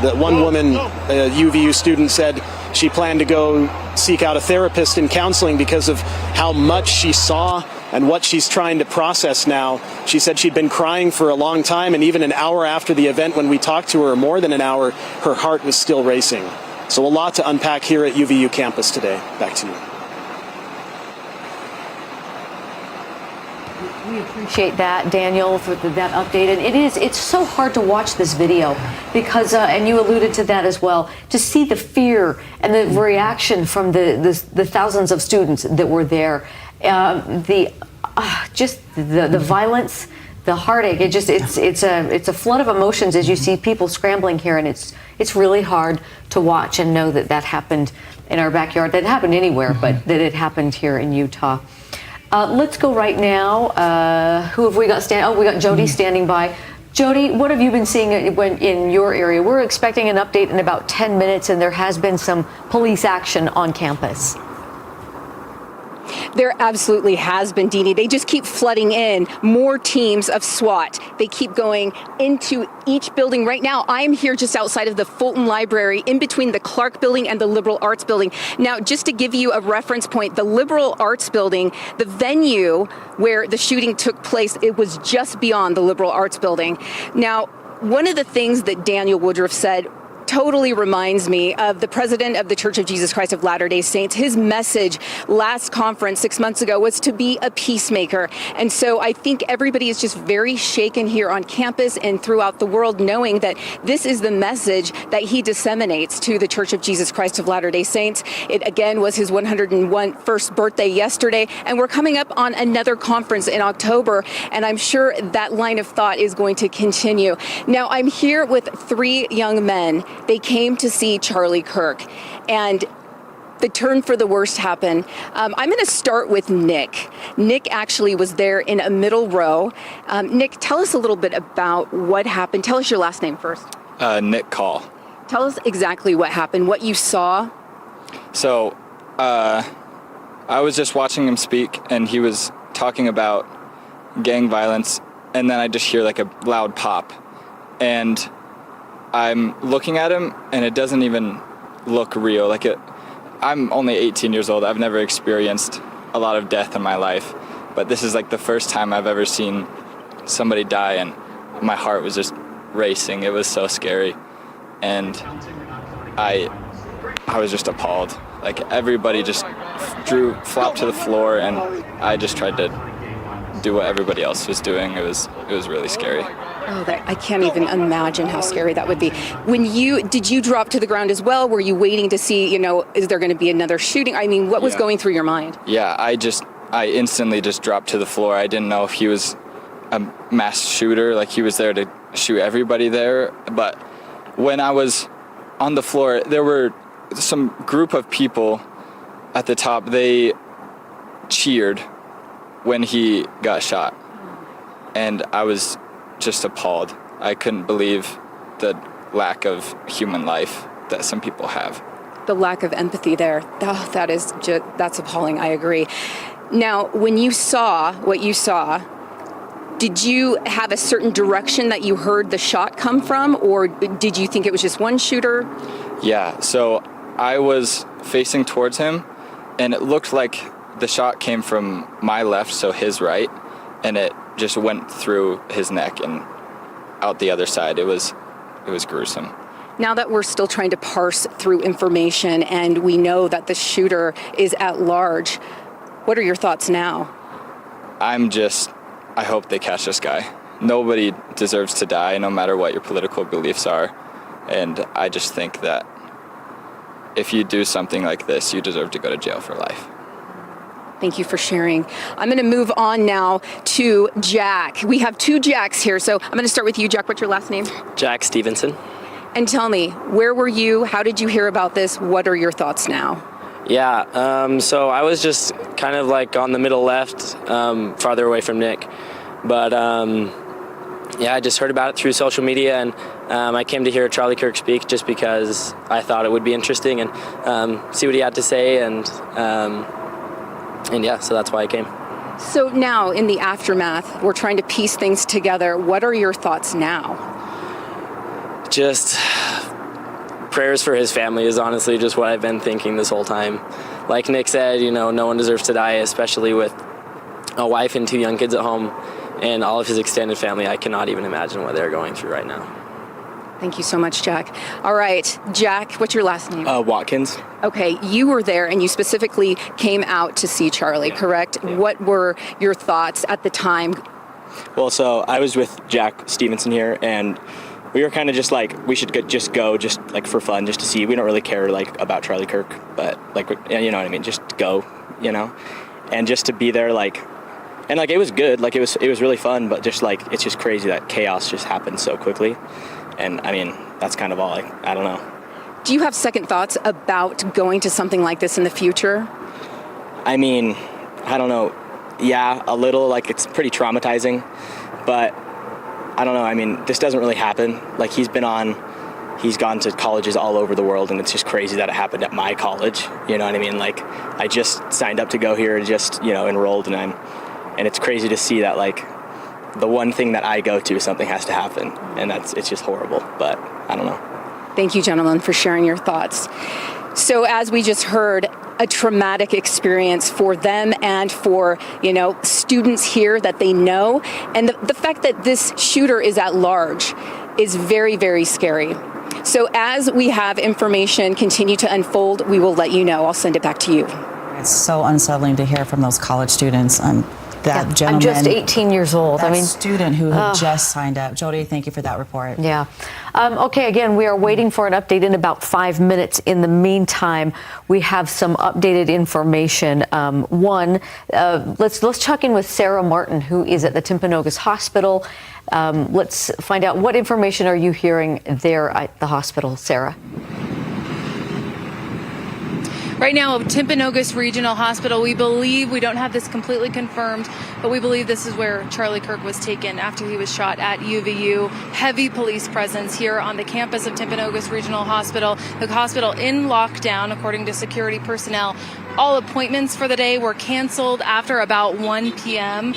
The one woman, a UVU student, said she planned to go seek out a therapist and counseling because of how much she saw and what she's trying to process now. She said she'd been crying for a long time, and even an hour after the event when we talked to her, more than an hour, her heart was still racing. So a lot to unpack here at UVU campus today. Back to you.
We appreciate that, Daniel, for that update. And it's so hard to watch this video because, and you alluded to that as well, to see the fear and the reaction from the thousands of students that were there. The violence, the heartache. It's a flood of emotions as you see people scrambling here, and it's really hard to watch and know that happened in our backyard. That happened anywhere, but that it happened here in Utah. Let's go right now. Who have we got standing? Oh, we got Jody standing by. Jody, what have you been seeing in your area? We're expecting an update in about 10 minutes, and there has been some police action on campus.
There absolutely has been, Deanie. They just keep flooding in more teams of SWAT. They keep going into each building. Right now, I am here just outside of the Fulton Library, in between the Clark Building and the Liberal Arts Building. Now, just to give you a reference point, the Liberal Arts Building, the venue where the shooting took place, it was just beyond the Liberal Arts Building. Now, one of the things that Daniel Woodruff said totally reminds me of the president of the Church of Jesus Christ of Latter-day Saints. His message last conference 6 months ago was to be a peacemaker. And so I think everybody is just very shaken here on campus and throughout the world, knowing that this is the message that he disseminates to the Church of Jesus Christ of Latter-day Saints. It again was his 101st birthday yesterday, and we're coming up on another conference in October, and I'm sure that line of thought is going to continue. Now, I'm here with 3 young men. They came to see Charlie Kirk, and the turn for the worst happened. I'm going to start with Nick. Nick actually was there in a middle row. Nick, tell us a little bit about what happened. Tell us your last name first.
Nick Call.
Tell us exactly what happened, what you saw.
So, I was just watching him speak, and he was talking about gang violence, and then I just hear like a loud pop, and I'm looking at him, and it doesn't even look real. I'm only 18 years old. I've never experienced a lot of death in my life, but this is like the first time I've ever seen somebody die, and my heart was just racing. It was so scary, and I was just appalled. Like, everybody just flopped to the floor, and I just tried to do what everybody else was doing. It was really scary.
Oh, I can't even imagine how scary that would be. Did you drop to the ground as well? Were you waiting to see, is there going to be another shooting? I mean, what was going through your mind?
Yeah, I instantly just dropped to the floor. I didn't know if he was a mass shooter, like he was there to shoot everybody there. But when I was on the floor, there were some group of people at the top. They cheered when he got shot, and I was just appalled. I couldn't believe the lack of human life that some people have.
The lack of empathy there. Oh, that's appalling. I agree. Now, when you saw what you saw, did you have a certain direction that you heard the shot come from, or did you think it was just one shooter?
Yeah, so I was facing towards him, and it looked like the shot came from my left, so his right, and it just went through his neck and out the other side. It was gruesome.
Now that we're still trying to parse through information and we know that the shooter is at large, what are your thoughts now?
I hope they catch this guy. Nobody deserves to die, no matter what your political beliefs are. And I just think that if you do something like this, you deserve to go to jail for life.
Thank you for sharing. I'm going to move on now to Jack. We have two Jacks here, so I'm going to start with you, Jack. What's your last name?
Jack Stevenson.
And tell me, where were you? How did you hear about this? What are your thoughts now?
Yeah, so I was just kind of like on the middle left, farther away from Nick. But I just heard about it through social media, and I came to hear Charlie Kirk speak just because I thought it would be interesting and see what he had to say, and yeah, so that's why I came.
So now, in the aftermath, we're trying to piece things together. What are your thoughts now?
Just prayers for his family is honestly just what I've been thinking this whole time. Like Nick said, no one deserves to die, especially with a wife and two young kids at home and all of his extended family. I cannot even imagine what they're going through right now.
Thank you so much, Jack. All right, Jack, what's your last name?
Watkins.
Okay, you were there and you specifically came out to see Charlie, correct? Yeah. What were your thoughts at the time?
Well, so I was with Jack Stevenson here, and we were kind of just like, we should just go like for fun, just to see. We don't really care like about Charlie Kirk, but like, you know what I mean? Just go, and just to be there, and it was good. Like it was really fun, but just like, it's just crazy that chaos just happened so quickly. And I mean, that's kind of all. I don't know.
Do you have second thoughts about going to something like this in the future?
I mean, I don't know. Yeah, a little. Like, it's pretty traumatizing, but I don't know. I mean, this doesn't really happen. Like, he's gone to colleges all over the world, and it's just crazy that it happened at my college. You know what I mean? Like, I just signed up to go here and just, enrolled, and it's crazy to see that, like, the one thing that I go to, something has to happen, and it's just horrible, but I don't know.
Thank you, gentlemen, for sharing your thoughts. So as we just heard, a traumatic experience for them and for, students here that they know. And the fact that this shooter is at large is very, very scary. So as we have information continue to unfold, we will let you know. I'll send it back to you.
It's so unsettling to hear from those college students. That gentleman,
I'm just 18 years old.
That student who had just signed up. Jody, thank you for that report.
Yeah. Okay, again, we are waiting for an update in about 5 minutes. In the meantime, we have some updated information. Let's check in with Sarah Martin, who is at the Timpanogos Hospital. Let's find out what information are you hearing there at the hospital, Sarah?
Right now, Timpanogos Regional Hospital, we believe, we don't have this completely confirmed, but we believe this is where Charlie Kirk was taken after he was shot at UVU. Heavy police presence here on the campus of Timpanogos Regional Hospital. The hospital in lockdown, according to security personnel. All appointments for the day were canceled after about 1 p.m.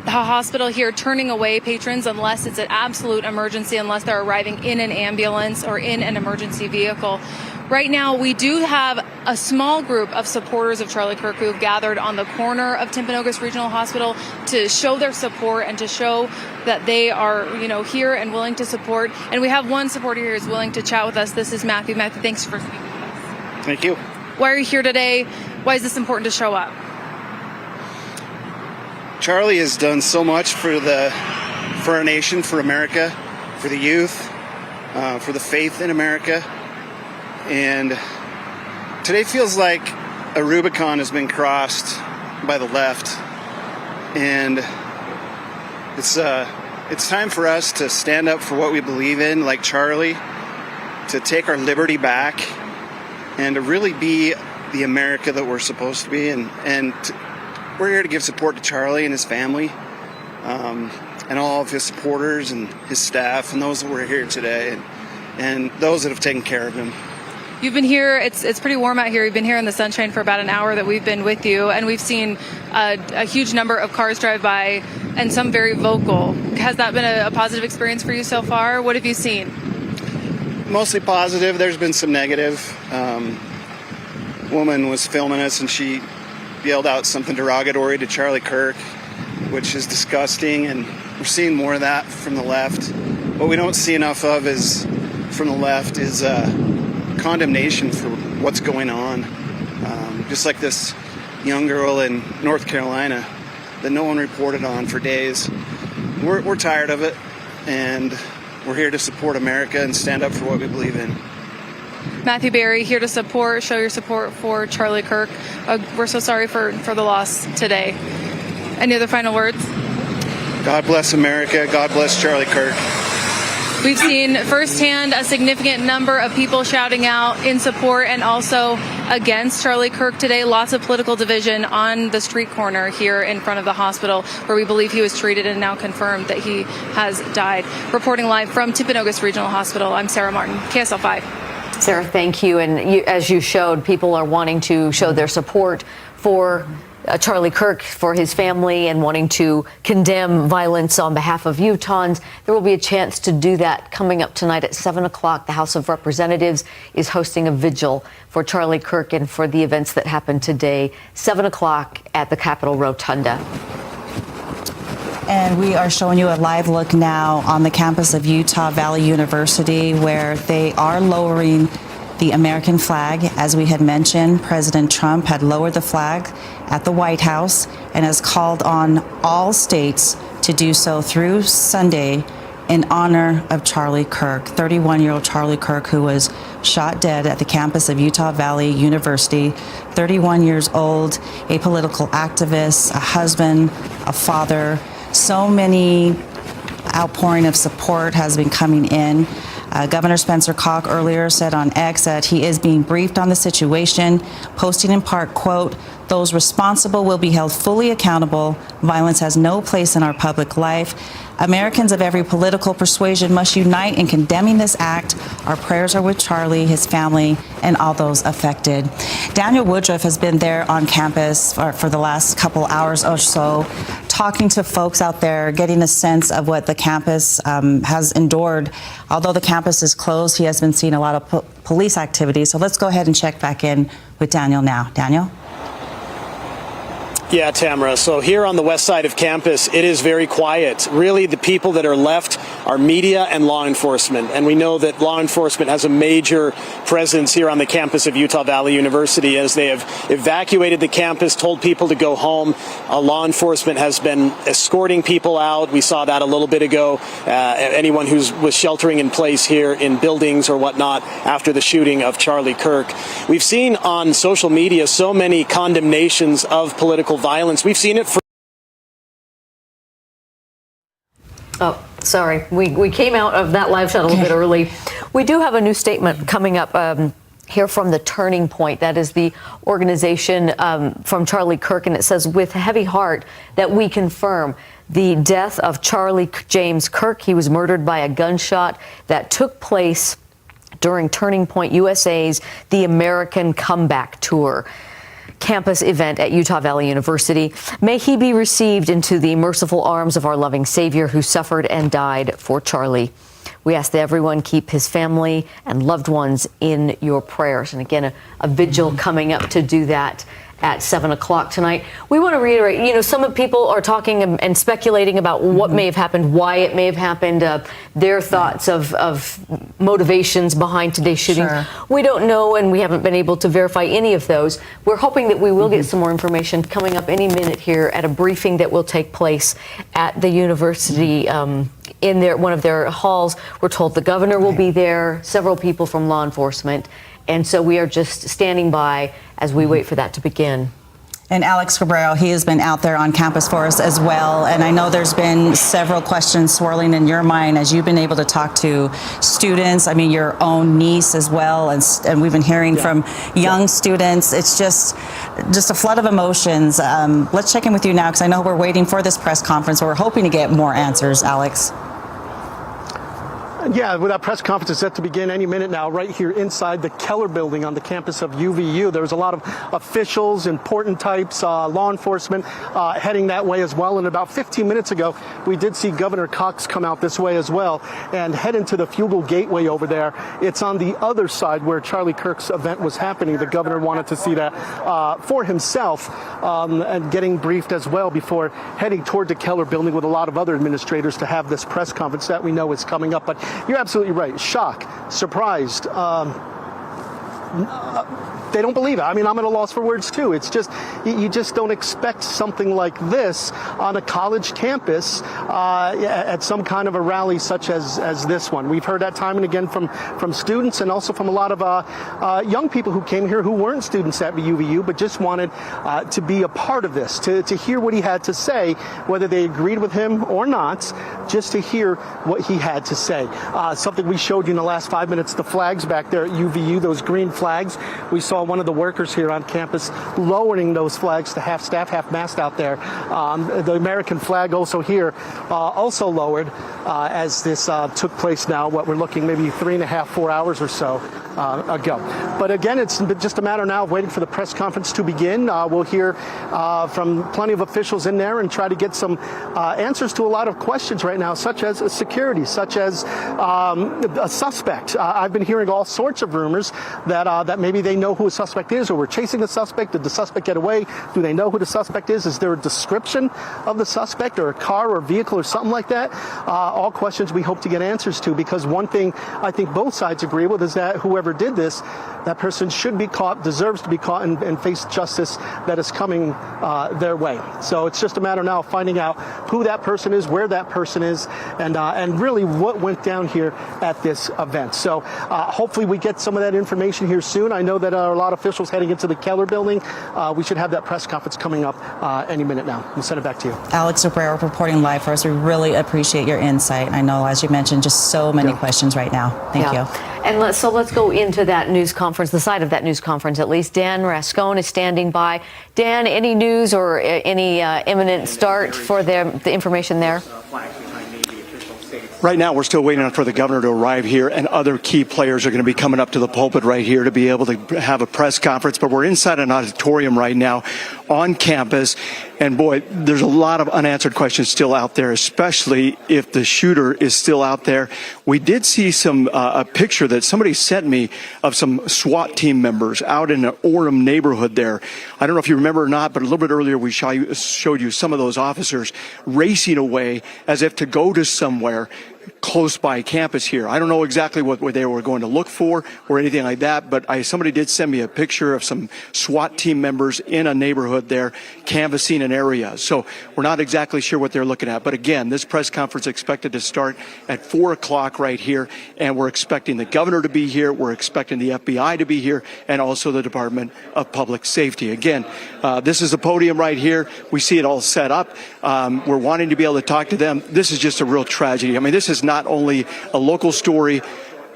The hospital here turning away patrons unless it's an absolute emergency, unless they're arriving in an ambulance or in an emergency vehicle. Right now, we do have a small group of supporters of Charlie Kirk who have gathered on the corner of Timpanogos Regional Hospital to show their support and to show that they are, here and willing to support. And we have one supporter here who's willing to chat with us. This is Matthew. Matthew, thanks for speaking with us.
Thank you.
Why are you here today? Why is this important to show up?
Charlie has done so much for our nation, for America, for the youth, for the faith in America. And today feels like a Rubicon has been crossed by the left. And it's time for us to stand up for what we believe in, like Charlie, to take our liberty back and to really be the America that we're supposed to be. We're here to give support to Charlie and his family, and all of his supporters and his staff and those that were here today and those that have taken care of him.
You've been here, it's pretty warm out here. You've been here in the sunshine for about an hour that we've been with you, and we've seen a huge number of cars drive by and some very vocal. Has that been a positive experience for you so far? What have you seen?
Mostly positive. There's been some negative. Woman was filming us and she yelled out something derogatory to Charlie Kirk, which is disgusting, and we're seeing more of that from the left. What we don't see enough of from the left is condemnation for what's going on. Just like this young girl in North Carolina that no one reported on for days. We're tired of it, and we're here to support America and stand up for what we believe in.
Matthew Berry, here to show your support for Charlie Kirk. We're so sorry for the loss today. Any other final words?
God bless America. God bless Charlie Kirk.
We've seen firsthand a significant number of people shouting out in support and also against Charlie Kirk today. Lots of political division on the street corner here in front of the hospital where we believe he was treated and now confirmed that he has died. Reporting live from Timpanogos Regional Hospital, I'm Sarah Martin, KSL 5.
Sarah, thank you. And as you showed, people are wanting to show their support for Charlie Kirk, for his family, and wanting to condemn violence on behalf of Utahns. There will be a chance to do that coming up tonight at 7 o'clock. The House of Representatives is hosting a vigil for Charlie Kirk and for the events that happened today, 7 o'clock at the Capitol Rotunda.
And we are showing you a live look now on the campus of Utah Valley University, where they are lowering the American flag. As we had mentioned, President Trump had lowered the flag at the White House and has called on all states to do so through Sunday in honor of Charlie Kirk, 31-year-old Charlie Kirk, who was shot dead at the campus of Utah Valley University, 31 years old, a political activist, a husband, a father. So many outpouring of support has been coming in. Governor Spencer Koch earlier said on X that he is being briefed on the situation, posting in part, quote, "Those responsible will be held fully accountable. Violence has no place in our public life. Americans of every political persuasion must unite in condemning this act. Our prayers are with Charlie, his family, and all those affected." Daniel Woodruff has been there on campus for the last couple hours or so, talking to folks out there, getting a sense of what the campus has endured. Although the campus is closed, he has been seeing a lot of police activity. So let's go ahead and check back in with Daniel now. Daniel?
Yeah, Tamara. So here on the west side of campus, it is very quiet. Really, the people that are left are media and law enforcement. And we know that law enforcement has a major presence here on the campus of Utah Valley University as they have evacuated the campus, told people to go home. Law enforcement has been escorting people out. We saw that a little bit ago. Anyone who was sheltering in place here in buildings or whatnot after the shooting of Charlie Kirk. We've seen on social media so many condemnations of political violence. We've seen it for...
Oh, sorry. We came out of that live shot a little bit early. We do have a new statement coming up hear from the Turning Point. That is the organization from Charlie Kirk, and it says, with heavy heart that we confirm the death of Charlie James Kirk. He was murdered by a gunshot that took place during Turning Point USA's The American Comeback Tour campus event at Utah Valley University. May he be received into the merciful arms of our loving Savior who suffered and died for Charlie. We ask that everyone keep his family and loved ones in your prayers. And again, a vigil coming up to do that at 7 o'clock tonight. We want to reiterate, some people are talking and speculating about what may have happened, why it may have happened, their thoughts of motivations behind today's shooting.
Sure.
We don't know, and we haven't been able to verify any of those. We're hoping that we will get some more information coming up any minute here at a briefing that will take place at the university in one of their halls. We're told the governor will be there, several people from law enforcement. And so we are just standing by as we wait for that to begin.
And Alex Cabrero, he has been out there on campus for us as well. And I know there's been several questions swirling in your mind as you've been able to talk to students. I mean, your own niece as well. And we've been hearing from young students. It's just a flood of emotions. Let's check in with you now, because I know we're waiting for this press conference. We're hoping to get more answers, Alex.
Yeah, well, that press conference is set to begin any minute now, right here inside the Keller building on the campus of UVU. There's a lot of officials, important types, law enforcement heading that way as well. And about 15 minutes ago, we did see Governor Cox come out this way as well and head into the Fugel Gateway over there. It's on the other side where Charlie Kirk's event was happening. The governor wanted to see that for himself and getting briefed as well before heading toward the Keller building with a lot of other administrators to have this press conference that we know is coming up. But you're absolutely right. Shock, surprised. They don't believe it. I mean, I'm at a loss for words too. It's just, you just don't expect something like this on a college campus at some kind of a rally such as this one. We've heard that time and again from students and also from a lot of young people who came here who weren't students at UVU but just wanted to be a part of this, to hear what he had to say, whether they agreed with him or not, just to hear what he had to say. Something we showed you in the last 5 minutes, the flags back there at UVU, those green flags. We saw one of the workers here on campus lowering those flags to half staff, half mast out there. The American flag also here, also lowered as this took place now, what we're looking maybe 3.5, 4 hours or so ago. But again, it's just a matter now of waiting for the press conference to begin. We'll hear from plenty of officials in there and try to get some answers to a lot of questions right now, such as security, such as a suspect. I've been hearing all sorts of rumors that maybe they know who a suspect is, or we're chasing a suspect. Did the suspect get away? Do they know who the suspect is? Is there a description of the suspect, or a car or vehicle or something like that? All questions we hope to get answers to, because one thing I think both sides agree with is that whoever did this, that person should be caught, deserves to be caught, and face justice that is coming their way. So it's just a matter now of finding out who that person is, where that person is, and really what went down here at this event. So hopefully we get some of that information here soon. I know that there are a lot of officials heading into the Keller building. We should have that press conference coming up any minute now. We'll send it back to you.
Alex Cabrero reporting live for us. We really appreciate your insight. I know, as you mentioned, just so many questions right now. Thank you.
And let's go into that news conference, the side of that news conference at least. Dan Rascone is standing by. Dan, any news or any imminent start for the information there?
Right now, we're still waiting for the governor to arrive here, and other key players are going to be coming up to the pulpit right here to be able to have a press conference. But we're inside an auditorium right now on campus, and boy, there's a lot of unanswered questions still out there, especially if the shooter is still out there. We did see a picture that somebody sent me of some SWAT team members out in an Orem neighborhood there. I don't know if you remember or not, but a little bit earlier we showed you some of those officers racing away as if to go to somewhere close by campus here. I don't know exactly what they were going to look for or anything like that, but somebody did send me a picture of some SWAT team members in a neighborhood there canvassing an area. So we're not exactly sure what they're looking at. But again, this press conference is expected to start at 4 o'clock right here, and we're expecting the governor to be here. We're expecting the FBI to be here, and also the Department of Public Safety. Again, this is the podium right here. We see it all set up. We're wanting to be able to talk to them. This is just a real tragedy. I mean, this is not only a local story,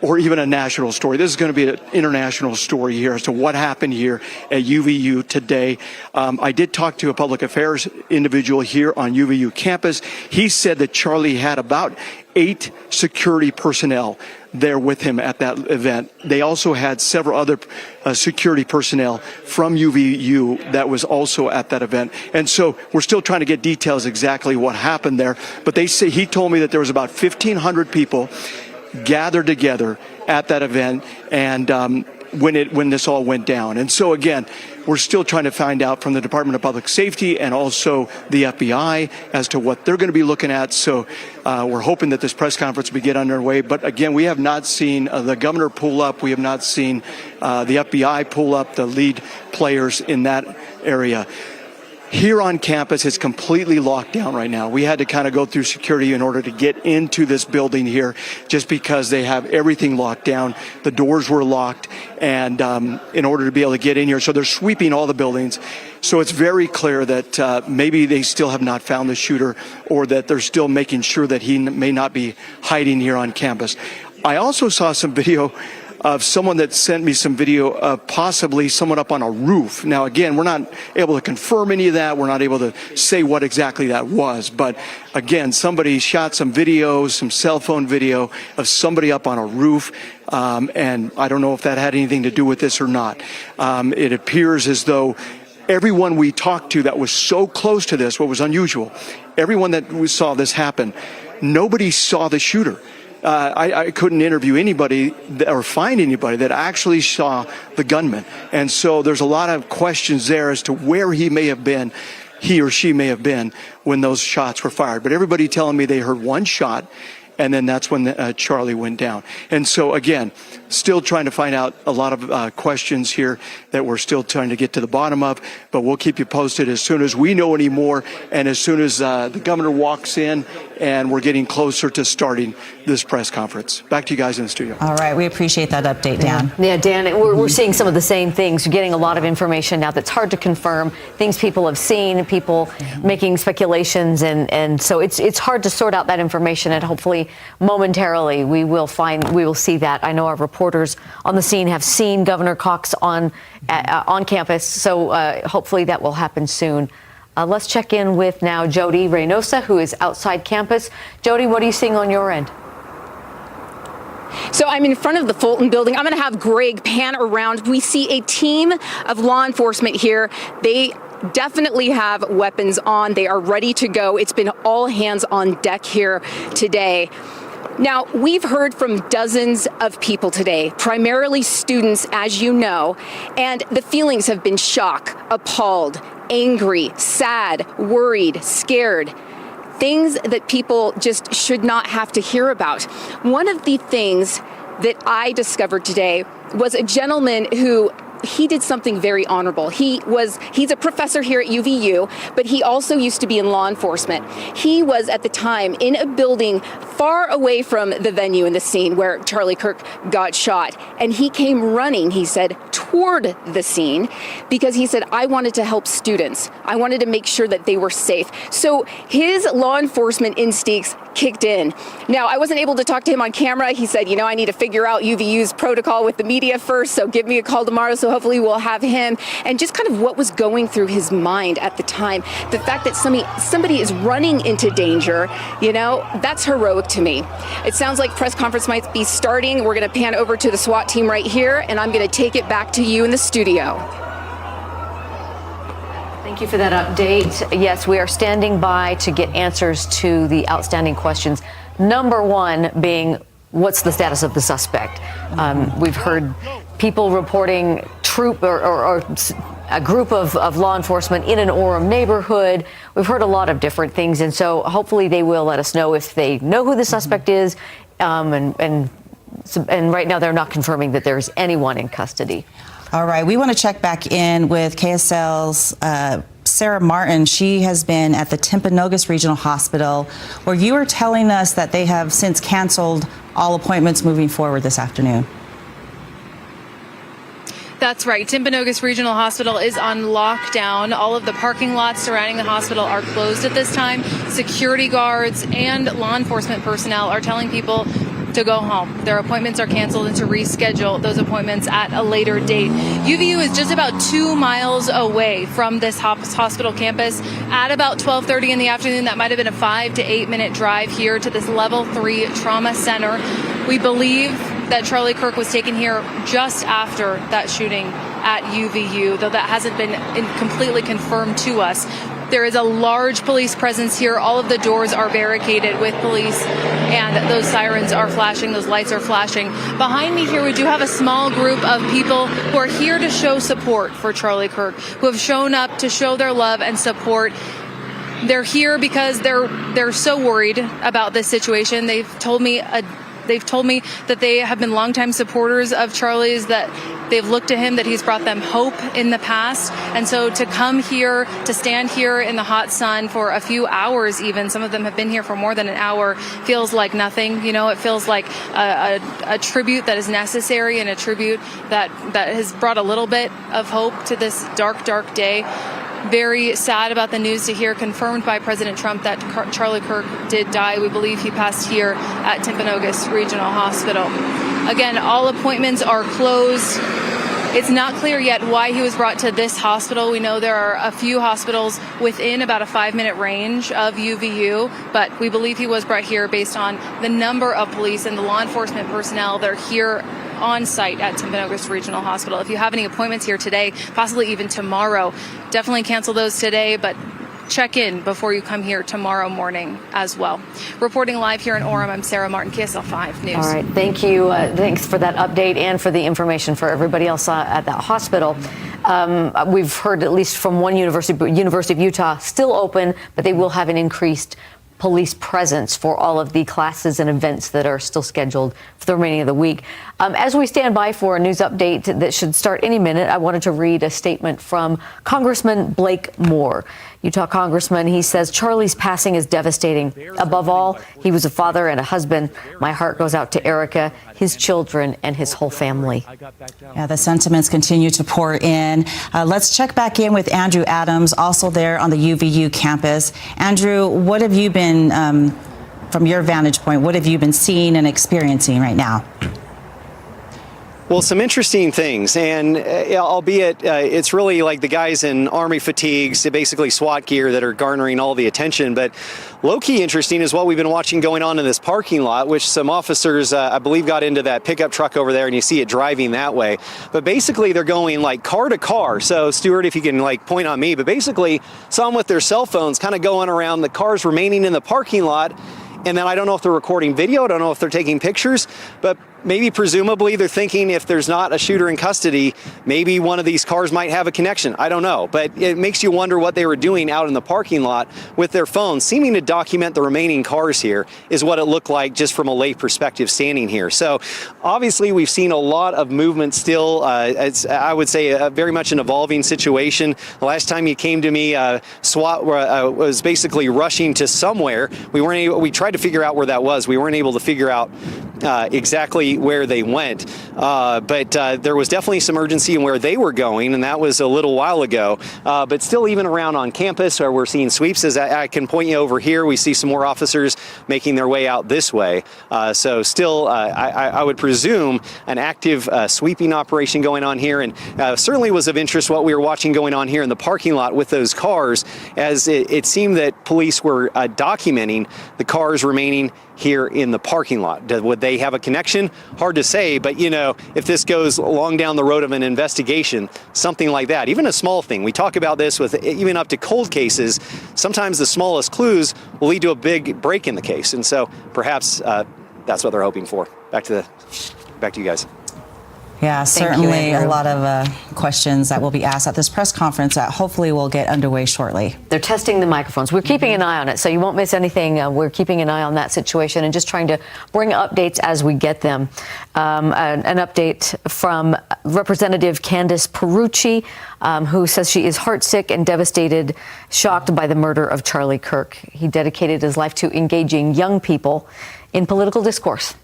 or even a national story. This is going to be an international story here as to what happened here at UVU today. I did talk to a public affairs individual here on UVU campus. He said that Charlie had about 8 security personnel there with him at that event. They also had several other security personnel from UVU that was also at that event. And so we're still trying to get details exactly what happened there. But he told me that there was about 1,500 people gathered together at that event, and when this all went down. And so again, we're still trying to find out from the Department of Public Safety and also the FBI as to what they're going to be looking at. So we're hoping that this press conference will get underway. But again, we have not seen the governor pull up. We have not seen the FBI pull up the lead players in that area. Here on campus, it's completely locked down right now. We had to kind of go through security in order to get into this building here, just because they have everything locked down. The doors were locked, and in order to be able to get in here, so they're sweeping all the buildings. So it's very clear that maybe they still have not found the shooter, or that they're still making sure that he may not be hiding here on campus. I also saw some video of someone that sent me some video of possibly someone up on a roof. Now, again, we're not able to confirm any of that. We're not able to say what exactly that was. But again, somebody shot some videos, some cell phone video of somebody up on a roof. And I don't know if that had anything to do with this or not. It appears as though everyone we talked to that was so close to this, what was unusual, everyone that we saw this happen, nobody saw the shooter. I couldn't interview anybody or find anybody that actually saw the gunman. And so there's a lot of questions there as to where he or she may have been when those shots were fired. But everybody telling me they heard one shot, and then that's when Charlie went down. And so, again, still trying to find out a lot of questions here that we're still trying to get to the bottom of, but we'll keep you posted as soon as we know any more, and as soon as the governor walks in and we're getting closer to starting this press conference. Back to you guys in the studio.
All right, we appreciate that update, Dan.
Yeah, Dan, we're seeing some of the same things. We're getting a lot of information now that's hard to confirm, things people have seen, people making speculations, and so it's hard to sort out that information, and hopefully momentarily we will see that. I know our reporters on the scene have seen Governor Cox on campus, so hopefully that will happen soon. Let's check in with now Jody Reynosa, who is outside campus. Jody, what are you seeing on your end?
So I'm in front of the Fulton building. I'm going to have Greg pan around. We see a team of law enforcement here. They definitely have weapons on. They are ready to go. It's been all hands on deck here today. Now, we've heard from dozens of people today, primarily students, as you know, and the feelings have been shock, appalled, angry, sad, worried, scared. Things that people just should not have to hear about. One of the things that I discovered today was a gentleman who he did something very honorable. He's a professor here at UVU, but he also used to be in law enforcement. He was at the time in a building far away from the venue and the scene where Charlie Kirk got shot. And he came running, he said, toward the scene because he said, I wanted to help students. I wanted to make sure that they were safe. So his law enforcement instincts kicked in. Now, I wasn't able to talk to him on camera. He said, I need to figure out UVU's protocol with the media first, so give me a call tomorrow. So hopefully we'll have him, and just kind of what was going through his mind at the time. The fact that somebody is running into danger, that's heroic to me. It sounds like press conference might be starting. We're going to pan over to the SWAT team right here, and I'm going to take it back to you in the studio.
Thank you for that update. Yes, we are standing by to get answers to the outstanding questions. Number one being, what's the status of the suspect? We've heard people reporting or a group of law enforcement in an Orem neighborhood. We've heard a lot of different things, and so hopefully they will let us know if they know who the suspect is. And right now they're not confirming that there's anyone in custody.
All right, we want to check back in with KSL's Sarah Martin. She has been at the Timpanogos Regional Hospital, where you are telling us that they have since canceled all appointments moving forward this afternoon.
That's right. Timpanogos Regional Hospital is on lockdown. All of the parking lots surrounding the hospital are closed at this time. Security guards and law enforcement personnel are telling people to go home. Their appointments are canceled and to reschedule those appointments at a later date. UVU is just about 2 miles away from this hospital campus. At about 12:30 in the afternoon, that might have been a 5 to 8 minute drive here to this level 3 trauma center. We believe that Charlie Kirk was taken here just after that shooting at UVU, though that hasn't been completely confirmed to us. There is a large police presence here. All of the doors are barricaded with police, and those sirens are flashing, those lights are flashing. Behind me here, we do have a small group of people who are here to show support for Charlie Kirk, who have shown up to show their love and support. They're here because they're so worried about this situation. They've told me that they have been longtime supporters of Charlie's, that they've looked to him, that he's brought them hope in the past. And so to come here, to stand here in the hot sun for a few hours even, some of them have been here for more than an hour, feels like nothing. You know, it feels like a tribute that is necessary and a tribute that has brought a little bit of hope to this dark, dark day. Very sad about the news to hear, confirmed by President Trump, that Charlie Kirk did die. We believe he passed here at Timpanogos Regional Hospital. Again, all appointments are closed. It's not clear yet why he was brought to this hospital. We know there are a few hospitals within about a 5-minute range of UVU, but we believe he was brought here based on the number of police and the law enforcement personnel that are here on site at Timpanogos Regional Hospital. If you have any appointments here today, possibly even tomorrow, definitely cancel those today, but check in before you come here tomorrow morning as well. Reporting live here in Orem, I'm Sarah Martin, KSL 5 News.
All right, thank you. Thanks for that update and for the information for everybody else at that hospital. We've heard at least from one University of Utah, still open, but they will have an increased police presence for all of the classes and events that are still scheduled for the remaining of the week. As we stand by for a news update that should start any minute, I wanted to read a statement from Congressman Blake Moore. Utah Congressman, he says, Charlie's passing is devastating. Above all, he was a father and a husband. My heart goes out to Erica, his children, and his whole family.
Yeah, the sentiments continue to pour in. Let's check back in with Andrew Adams, also there on the UVU campus. Andrew, what have you been, from your vantage point, what have you been seeing and experiencing right now?
Well, some interesting things, and albeit it's really like the guys in Army fatigues, basically SWAT gear, that are garnering all the attention. But low-key interesting is what we've been watching going on in this parking lot, which some officers, I believe, got into that pickup truck over there, and you see it driving that way. But basically, they're going like car to car. So, Stuart, if you can like point on me, but basically, some with their cell phones kind of going around the cars remaining in the parking lot. And then I don't know if they're recording video, I don't know if they're taking pictures, but maybe presumably they're thinking if there's not a shooter in custody, maybe one of these cars might have a connection. I don't know, but it makes you wonder what they were doing out in the parking lot with their phones, seeming to document the remaining cars here, is what it looked like just from a lay perspective standing here. So obviously we've seen a lot of movement still. It's, I would say, very much an evolving situation. The last time you came to me, SWAT was basically rushing to somewhere. We tried to figure out where that was. We weren't able to figure out exactly where they went, but there was definitely some urgency in where they were going, and that was a little while ago. But still, even around on campus, where we're seeing sweeps, as I can point you over here, we see some more officers making their way out this way. So still, I would presume an active sweeping operation going on here, and certainly was of interest what we were watching going on here in the parking lot with those cars, as it seemed that police were documenting the cars remaining here in the parking lot. Would they have a connection? Hard to say, but you know, if this goes long down the road of an investigation, something like that, even a small thing, we talk about this with even up to cold cases, sometimes the smallest clues will lead to a big break in the case. And so perhaps that's what they're hoping for. Back to you guys.
Yeah, certainly a lot of questions that will be asked at this press conference that hopefully will get underway shortly.
They're testing the microphones. We're keeping an eye on it, so you won't miss anything. We're keeping an eye on that situation and just trying to bring updates as we get them. An update from Representative Candace Perucci, who says she is heartsick and devastated, shocked by the murder of Charlie Kirk. He dedicated his life to engaging young people in political discourse.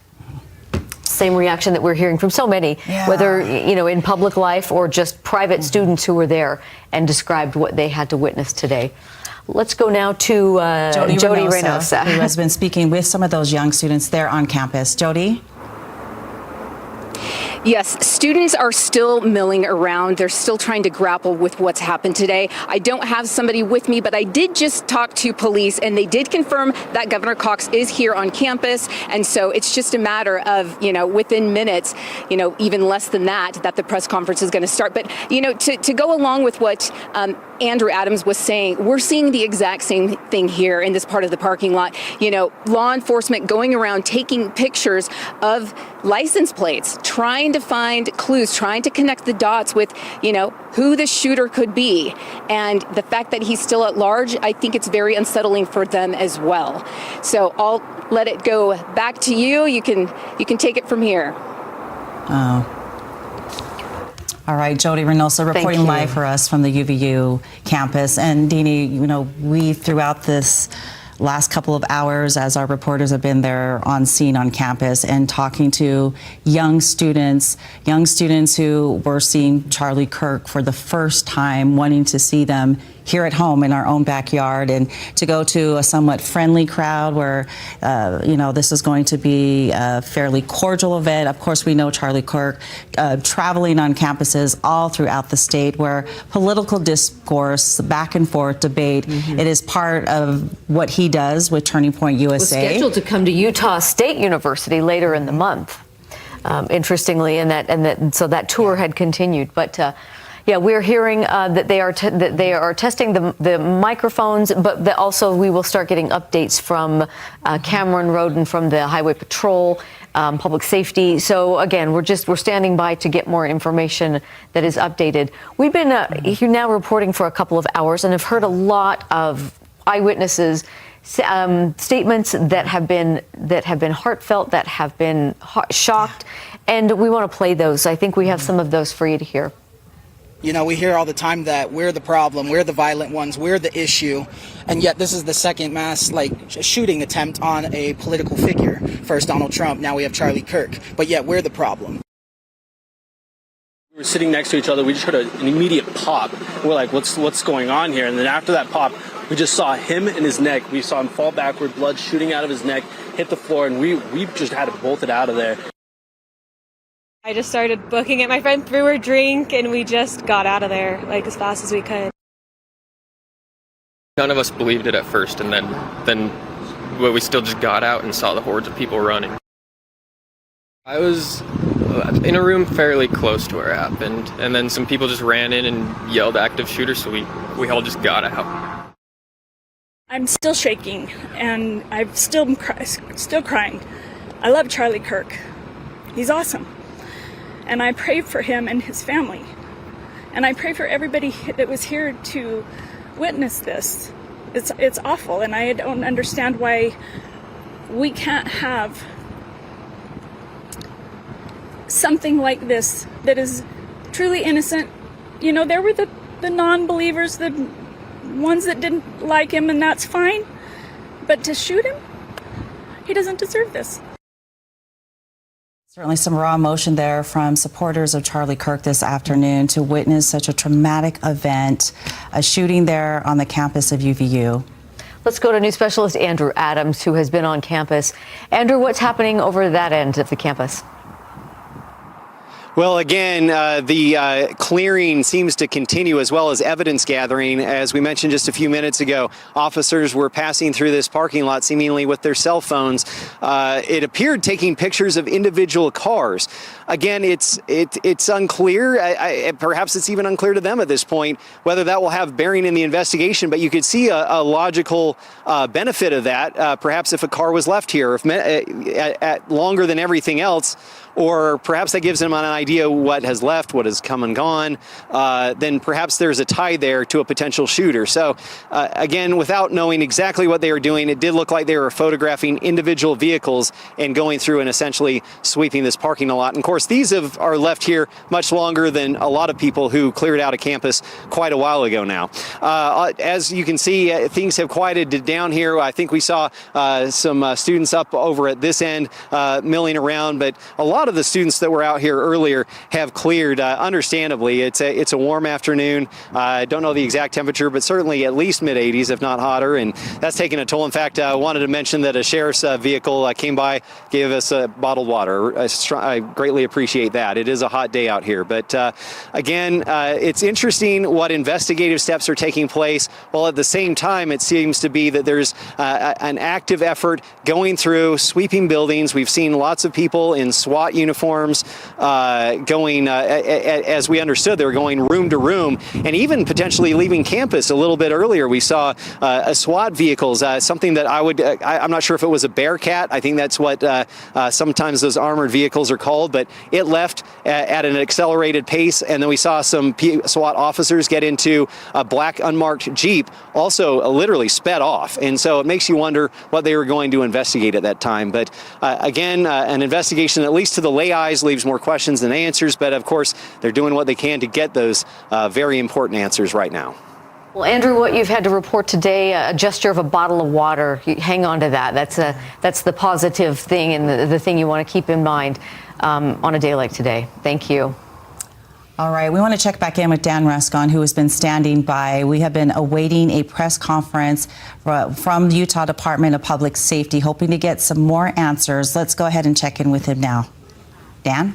Same reaction that we're hearing from so many, whether, you know, in public life or just private students who were there and described what they had to witness today. Let's go now to Jody Reynosa,
who has been speaking with some of those young students there on campus. Jody?
Yes, students are still milling around. They're still trying to grapple with what's happened today. I don't have somebody with me, but I did just talk to police, and they did confirm that Governor Cox is here on campus. And so it's just a matter of, within minutes, even less than that the press conference is going to start. But, to go along with what Andrew Adams was saying, we're seeing the exact same thing here in this part of the parking lot. Law enforcement going around taking pictures of license plates, trying to find clues, trying to connect the dots with, who the shooter could be. And the fact that he's still at large, I think it's very unsettling for them as well. So I'll let it go back to you. You can take it from here.
All right, Jody Reynosa reporting live for us from the UVU campus. And Deanie, we throughout this last couple of hours, as our reporters have been there on scene on campus and talking to young students who were seeing Charlie Kirk for the first time, wanting to see them here at home in our own backyard, and to go to a somewhat friendly crowd where, this is going to be a fairly cordial event. Of course, we know Charlie Kirk traveling on campuses all throughout the state where political discourse, back and forth debate, it is part of what he does with Turning Point USA.
Was scheduled to come to Utah State University later in the month, interestingly, so that tour had continued. But we're hearing that they are testing the microphones, but also we will start getting updates from Cameron Roden from the Highway Patrol, Public Safety. So again, we're standing by to get more information that is updated. We've been here now reporting for a couple of hours and have heard a lot of eyewitnesses. Statements that have been heartfelt, that have been shocked, and we want to play those. I think we have some of those for you to hear.
We hear all the time that we're the problem, we're the violent ones, we're the issue, and yet this is the second mass shooting attempt on a political figure. First Donald Trump, now we have Charlie Kirk, but yet we're the problem.
We were sitting next to each other, we just heard an immediate pop. We're like, what's going on here? And then after that pop, we just saw him in his neck. We saw him fall backward, blood shooting out of his neck, hit the floor, and we just had to bolt it out of there.
I just started booking it. My friend threw her drink, and we just got out of there as fast as we could.
None of us believed it at first, and then we still just got out and saw the hordes of people running. I was in a room fairly close to where it happened, and then some people just ran in and yelled active shooter, so we all just got out.
I'm still shaking, and I'm still crying. I love Charlie Kirk. He's awesome. And I pray for him and his family. And I pray for everybody that was here to witness this. It's awful, and I don't understand why we can't have something like this that is truly innocent. There were the non-believers, the ones that didn't like him, and that's fine. But to shoot him, he doesn't deserve this.
Certainly some raw emotion there from supporters of Charlie Kirk this afternoon to witness such a traumatic event, a shooting there on the campus of UVU.
Let's go to news specialist Andrew Adams, who has been on campus. Andrew, what's happening over that end of the campus?
Well, again, the clearing seems to continue as well as evidence gathering. As we mentioned just a few minutes ago, officers were passing through this parking lot seemingly with their cell phones. It appeared taking pictures of individual cars. Again, it's unclear. Perhaps it's even unclear to them at this point whether that will have bearing in the investigation. But you could see a logical benefit of that. Perhaps if a car was left here at longer than everything else, or perhaps that gives them an idea what has left, what has come and gone, then perhaps there's a tie there to a potential shooter. So again, without knowing exactly what they were doing, it did look like they were photographing individual vehicles and going through and essentially sweeping this parking lot. And of course, these are left here much longer than a lot of people who cleared out a campus quite a while ago now. As you can see, things have quieted down here. I think we saw some students up over at this end milling around, but a lot lot of the students that were out here earlier have cleared. Understandably, it's a warm afternoon. I don't know the exact temperature, but certainly at least mid-80s, if not hotter, and that's taking a toll. In fact, I wanted to mention that a sheriff's vehicle came by, gave us bottled water. I greatly appreciate that. It is a hot day out here, but again, it's interesting what investigative steps are taking place, while at the same time it seems to be that there's an active effort going through, sweeping buildings. We've seen lots of people in SWAT uniforms going, as we understood, they were going room to room and even potentially leaving campus a little bit earlier. We saw a SWAT vehicles, something that I'm not sure if it was a Bearcat. I think that's what sometimes those armored vehicles are called, but it left at an accelerated pace, and then we saw some SWAT officers get into a black unmarked Jeep, also literally sped off. And so it makes you wonder what they were going to investigate at that time. But again, an investigation, at least to the lay eyes, leaves more questions than answers. But of course, they're doing what they can to get those very important answers right now.
Well, Andrew, what you've had to report today, a gesture of a bottle of water. Hang on to that. That's the positive thing and the thing you want to keep in mind on a day like today. Thank you.
All right, we want to check back in with Dan Ruscon, who has been standing by. We have been awaiting a press conference from the Utah Department of Public Safety, hoping to get some more answers. Let's go ahead and check in with him now. Dan?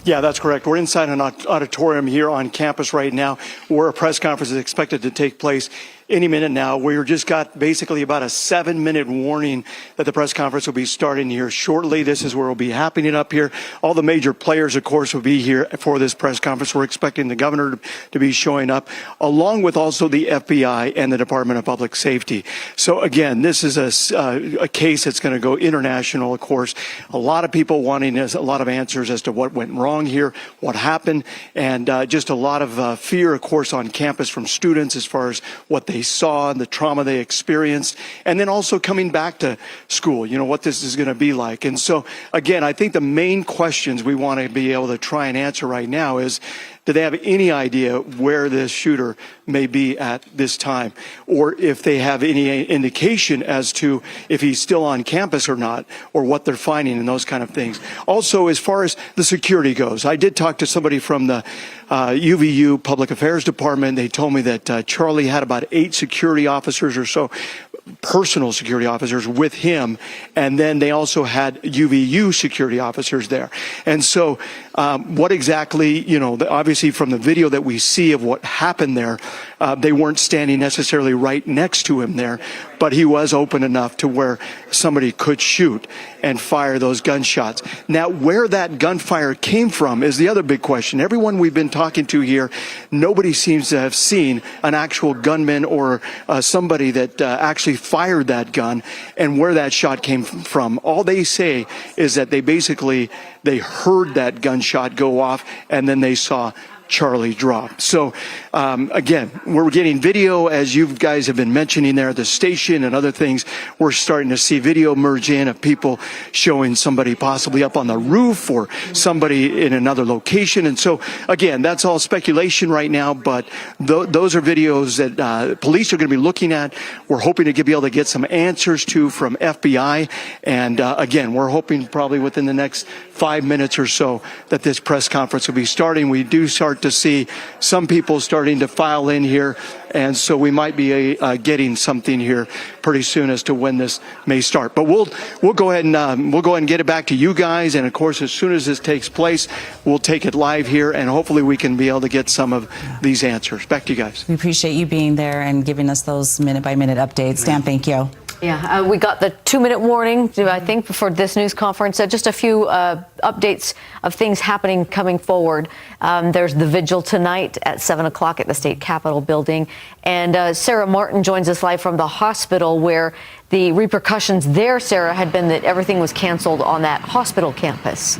Yeah, that's correct. We're inside an auditorium here on campus right now where a press conference is expected to take place any minute now. We just got basically about a 7-minute warning that the press conference will be starting here shortly. This is where it'll be happening up here. All the major players, of course, will be here for this press conference. We're expecting the governor to be showing up, along with also the FBI and the Department of Public Safety. So again, this is a case that's going to go international, of course. A lot of people wanting a lot of answers as to what went wrong here, what happened, and just a lot of fear, of course, on campus from students as far as what they saw and the trauma they experienced, and then also coming back to school, what this is going to be like. And so, again, I think the main questions we want to be able to try and answer right now is, do they have any idea where this shooter may be at this time? Or if they have any indication as to if he's still on campus or not, or what they're finding and those kind of things. Also, as far as the security goes, I did talk to somebody from the UVU Public Affairs Department. They told me that Charlie had about 8 security officers or so, personal security officers with him, and then they also had UVU security officers there. And so what exactly, obviously from the video that we see of what happened there, they weren't standing necessarily right next to him there, but he was open enough to where somebody could shoot and fire those gunshots. Now, where that gunfire came from is the other big question. Everyone we've been talking to here, nobody seems to have seen an actual gunman or somebody that actually fired that gun and where that shot came from. All they say is that they heard that gunshot go off and then they saw Charlie drop. So again, we're getting video, as you guys have been mentioning there at the station and other things. We're starting to see video merge in of people showing somebody possibly up on the roof or somebody in another location. And so again, that's all speculation right now, but those are videos that police are going to be looking at. We're hoping to be able to get some answers to from FBI. And again, we're hoping probably within the next 5 minutes or so that this press conference will be starting. We do start to see some people starting to file in here, and so we might be getting something here pretty soon as to when this may start. But we'll go ahead and get it back to you guys, and of course, as soon as this takes place, we'll take it live here, and hopefully we can be able to get some of these answers. Back to you guys.
We appreciate you being there and giving us those minute-by-minute updates. Dan, thank you.
Yeah, we got the 2-minute warning, I think, for this news conference. Just a few updates of things happening coming forward. There's the vigil tonight at 7 o'clock at the State Capitol building. And Sarah Martin joins us live from the hospital, where the repercussions there, Sarah, had been that everything was canceled on that hospital campus.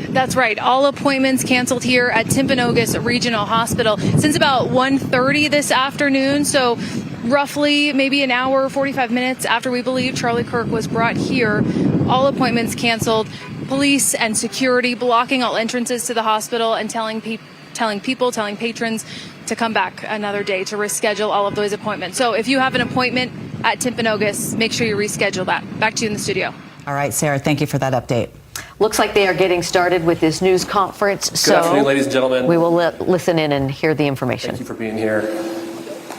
That's right. All appointments canceled here at Timpanogos Regional Hospital since about 1:30 this afternoon. So roughly maybe an hour, 45 minutes after we believe Charlie Kirk was brought here, all appointments canceled. Police and security blocking all entrances to the hospital and telling patrons to come back another day to reschedule all of those appointments. So if you have an appointment at Timpanogos, make sure you reschedule that. Back to you in the studio.
All right, Sarah, thank you for that update.
Looks like they are getting started with this news conference.
Good afternoon, ladies and gentlemen.
We will listen in and hear the information.
Thank you for being here.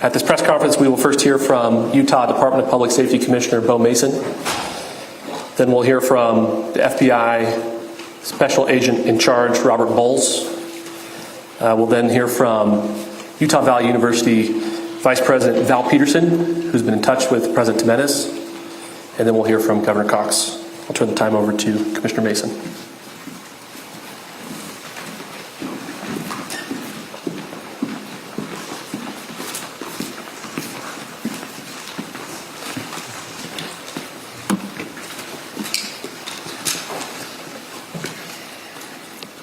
At this press conference, we will first hear from Utah Department of Public Safety Commissioner Bo Mason. Then we'll hear from the FBI Special Agent in Charge, Robert Bowles. We'll then hear from Utah Valley University Vice President Val Peterson, who's been in touch with President Jimenez. And then we'll hear from Governor Cox. I'll turn the time over to Commissioner Mason.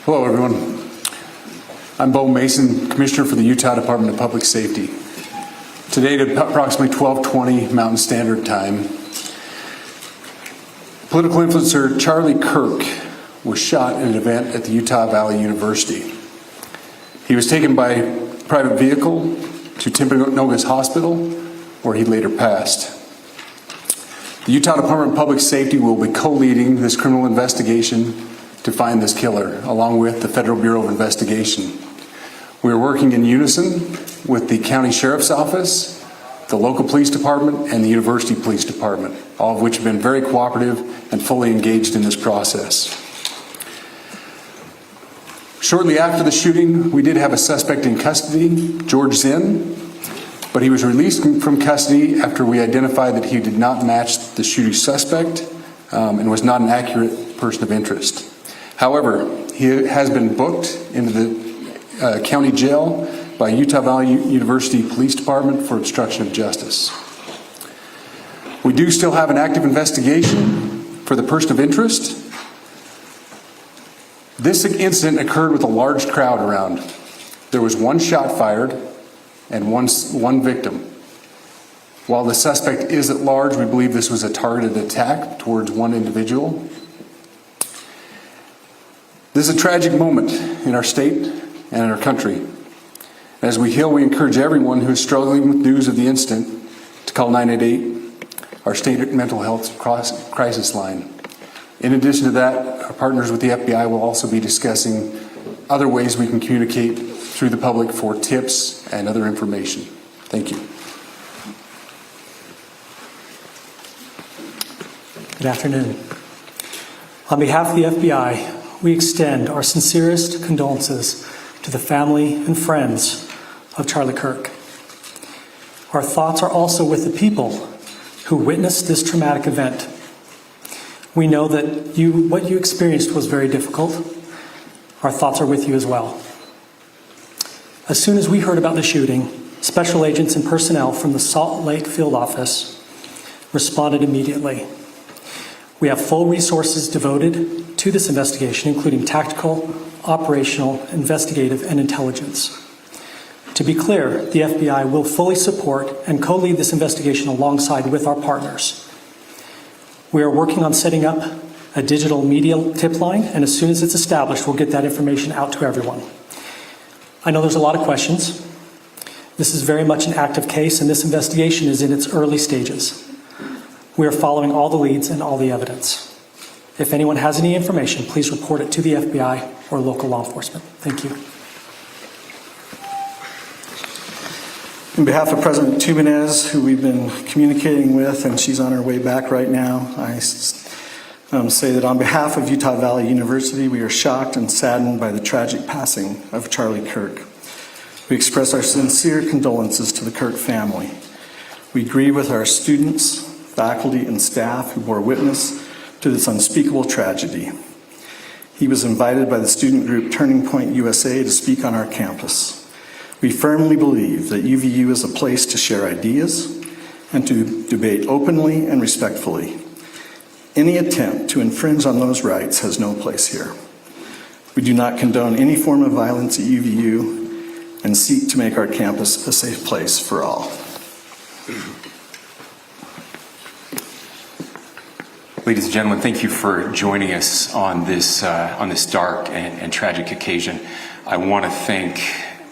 Hello, everyone. I'm Bo Mason, Commissioner for the Utah Department of Public Safety. Today at approximately 12:20 Mountain Standard Time, political influencer Charlie Kirk was shot in an event at the Utah Valley University. He was taken by private vehicle to Timpanogos Hospital, where he later passed. The Utah Department of Public Safety will be co-leading this criminal investigation to find this killer, along with the Federal Bureau of Investigation. We are working in unison with the County Sheriff's Office, the local police department, and the University Police Department, all of which have been very cooperative and fully engaged in this process. Shortly after the shooting, we did have a suspect in custody, George Zinn, but he was released from custody after we identified that he did not match the shooting suspect and was not an accurate person of interest. However, he has been booked into the county jail by Utah Valley University Police Department for obstruction of justice. We do still have an active investigation for the person of interest. This incident occurred with a large crowd around. There was one shot fired and one victim. While the suspect is at large, we believe this was a targeted attack towards one individual. This is a tragic moment in our state and in our country. As we heal, we encourage everyone who is struggling with news of the incident to call 988, our state mental health crisis line. In addition to that, our partners with the FBI will also be discussing other ways we can communicate through the public for tips and other information. Thank you.
Good afternoon. On behalf of the FBI, we extend our sincerest condolences to the family and friends of Charlie Kirk. Our thoughts are also with the people who witnessed this traumatic event. We know that what you experienced was very difficult. Our thoughts are with you as well. As soon as we heard about the shooting, special agents and personnel from the Salt Lake field office responded immediately. We have full resources devoted to this investigation, including tactical, operational, investigative, and intelligence. To be clear, the FBI will fully support and co-lead this investigation alongside with our partners. We are working on setting up a digital media tip line, and as soon as it's established, we'll get that information out to everyone. I know there's a lot of questions. This is very much an active case, and this investigation is in its early stages. We are following all the leads and all the evidence. If anyone has any information, please report it to the FBI or local law enforcement. Thank you.
On behalf of President Jimenez, who we've been communicating with, and she's on her way back right now, I say that on behalf of Utah Valley University, we are shocked and saddened by the tragic passing of Charlie Kirk. We express our sincere condolences to the Kirk family. We grieve with our students, faculty, and staff who bore witness to this unspeakable tragedy. He was invited by the student group Turning Point USA to speak on our campus. We firmly believe that UVU is a place to share ideas and to debate openly and respectfully. Any attempt to infringe on those rights has no place here. We do not condone any form of violence at UVU and seek to make our campus a safe place for all.
Ladies and gentlemen, thank you for joining us on this dark and tragic occasion. I want to thank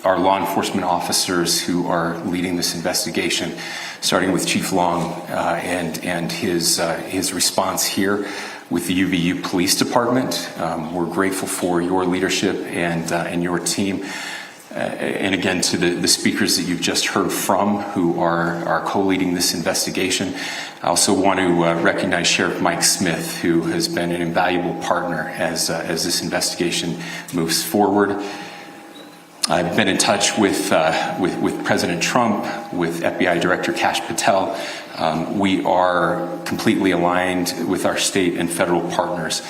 our law enforcement officers who are leading this investigation, starting with Chief Long and his response here. with the UVU Police Department. We're grateful for your leadership and your team. And again, to the speakers that you've just heard from who are co-leading this investigation. I also want to recognize Sheriff Mike Smith, who has been an invaluable partner as this investigation moves forward. I've been in touch with President Trump, with FBI Director Kash Patel. We are completely aligned with our state and federal partners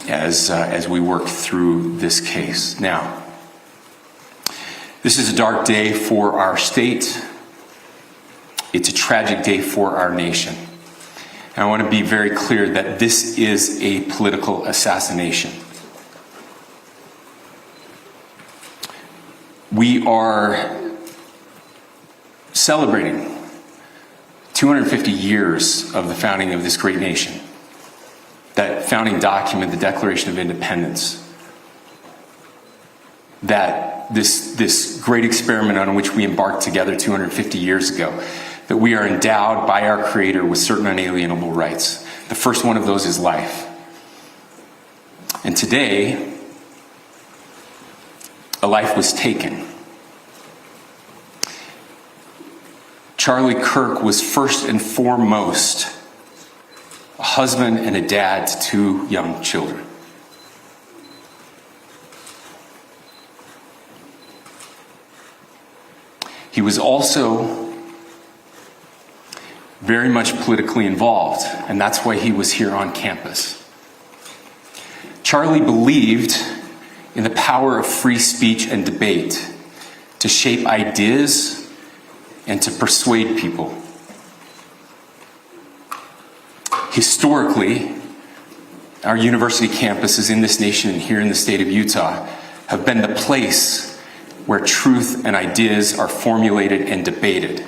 as we work through this case. Now, this is a dark day for our state. It's a tragic day for our nation. And I want to be very clear that this is a political assassination. We are celebrating 250 years of the founding of this great nation. That founding document, the Declaration of Independence, that this great experiment on which we embarked together 250 years ago, that we are endowed by our Creator with certain unalienable rights. The first one of those is life. And today, a life was taken. Charlie Kirk was first and foremost a husband and a dad to 2 young children. He was also very much politically involved, and that's why he was here on campus. Charlie believed in the power of free speech and debate to shape ideas and to persuade people. Historically, our university campuses in this nation and here in the state of Utah have been the place where truth and ideas are formulated and debated.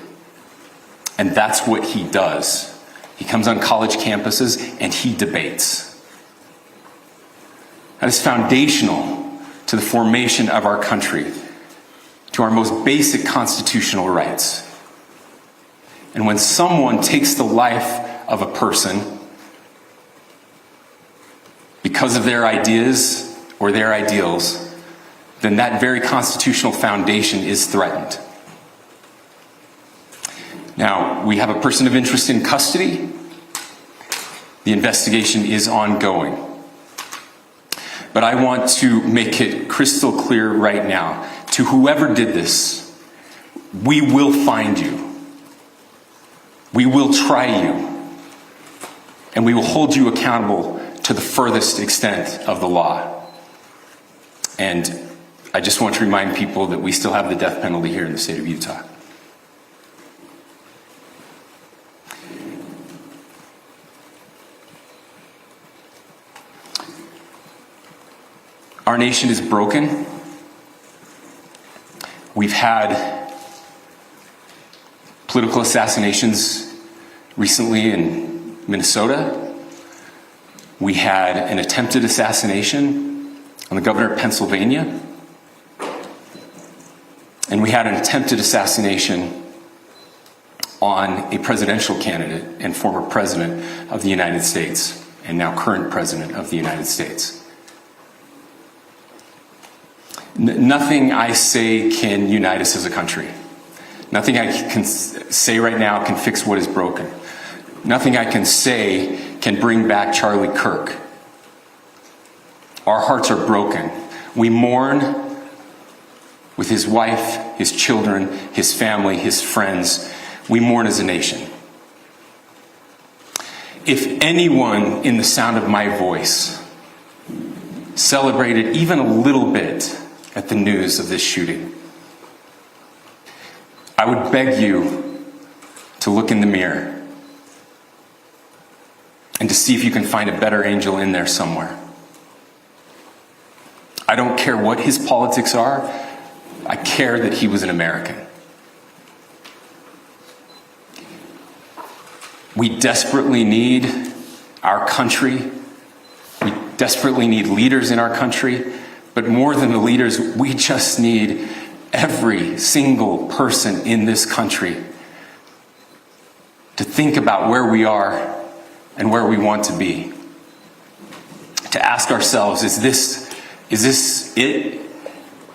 And that's what he does. He comes on college campuses and he debates. That is foundational to the formation of our country, to our most basic constitutional rights. And when someone takes the life of a person because of their ideas or their ideals, then that very constitutional foundation is threatened. Now, we have a person of interest in custody. The investigation is ongoing. But I want to make it crystal clear right now, to whoever did this, we will find you. We will try you. And we will hold you accountable to the furthest extent of the law. And I just want to remind people that we still have the death penalty here in the state of Utah. Our nation is broken. We've had political assassinations recently in Minnesota. We had an attempted assassination on the governor of Pennsylvania. And we had an attempted assassination on a presidential candidate and former president of the United States, and now current president of the United States. Nothing I say can unite us as a country. Nothing I can say right now can fix what is broken. Nothing I can say can bring back Charlie Kirk. Our hearts are broken. We mourn with his wife, his children, his family, his friends. We mourn as a nation. If anyone in the sound of my voice celebrated even a little bit at the news of this shooting, I would beg you to look in the mirror and to see if you can find a better angel in there somewhere. I don't care what his politics are. I care that he was an American. We desperately need our country. We desperately need leaders in our country. But more than the leaders, we just need every single person in this country to think about where we are and where we want to be. to ask ourselves, is this it?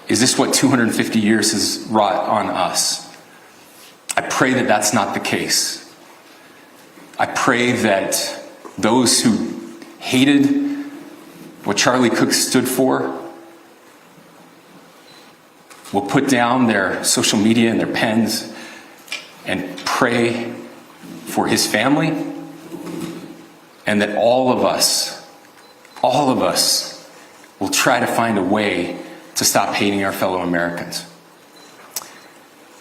Is this what 250 years has wrought on us? I pray that that's not the case. I pray that those who hated what Charlie Kirk stood for will put down their social media and their pens and pray for his family, and that all of us will try to find a way to stop hating our fellow Americans.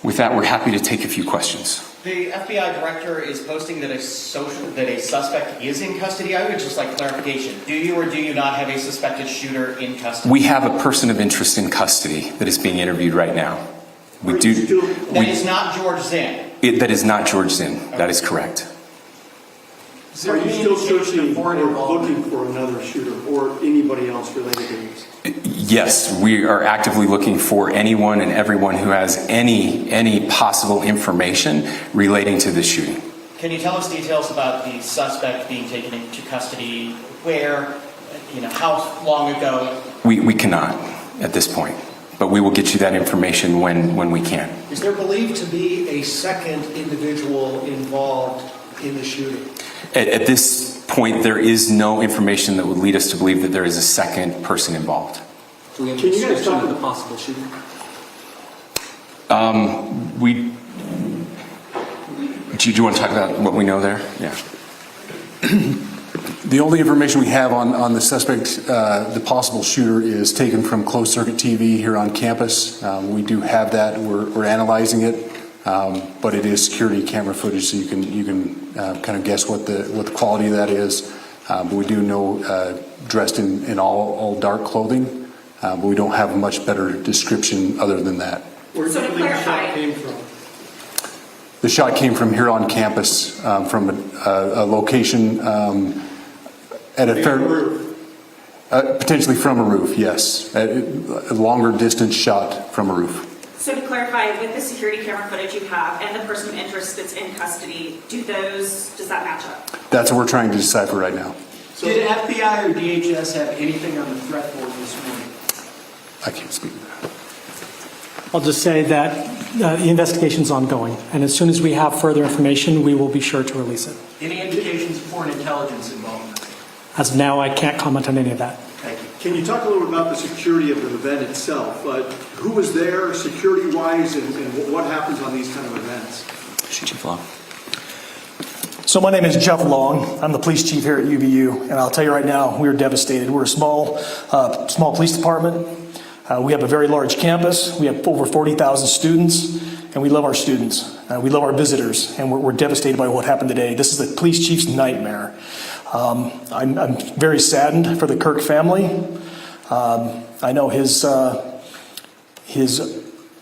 With that, we're happy to take a few questions.
The FBI director is posting that a suspect is in custody. I would just like clarification. Do you or do you not have a suspected shooter in custody?
We have a person of interest in custody that is being interviewed right now.
That is not George Zinn.
That is not George Zinn. Okay. That is correct.
Are you still searching or looking for another shooter or anybody else related to this?
Yes, we are actively looking for anyone and everyone who has any possible information relating to this shooting.
Can you tell us details about the suspect being taken into custody? Where? How long ago?
We cannot at this point, but we will get you that information when we can.
Is there believed to be a second individual involved in the shooting?
At this point, there is no information that would lead us to believe that there is a second person involved.
Can you guys talk about the possible shooting?
Do you want to talk about what we know there? Yeah.
The only information we have on the suspect, the possible shooter, is taken from closed-circuit TV here on campus. We do have that. We're analyzing it, but it is security camera footage, so you can kind of guess what the quality of that is. But we do know dressed in all dark clothing, but we don't have a much better description other than that.
Where do you believe the shot came from?
The shot came from here on campus, from a location at a fair roof. Potentially from a roof, yes. A longer distance shot from a roof.
So to clarify, with the security camera footage you have and the person of interest that's in custody, does that match up?
That's what we're trying to decipher right now.
So did FBI or DHS have anything on the threat board this morning?
I can't speak to that.
I'll just say that the investigation's ongoing, and as soon as we have further information, we will be sure to release it.
Any indications of foreign intelligence involvement?
As of now, I can't comment on any of that.
Thank you.
Can you talk a little bit about the security of the event itself? Who was there security-wise, and what happens on these kind of events?
Chief Long.
So my name is Jeff Long. I'm the police chief here at UVU, and I'll tell you right now, we're devastated. We're a small police department. We have a very large campus. We have over 40,000 students, and we love our students. We love our visitors, and we're devastated by what happened today. This is the police chief's nightmare. I'm very saddened for the Kirk family. I know his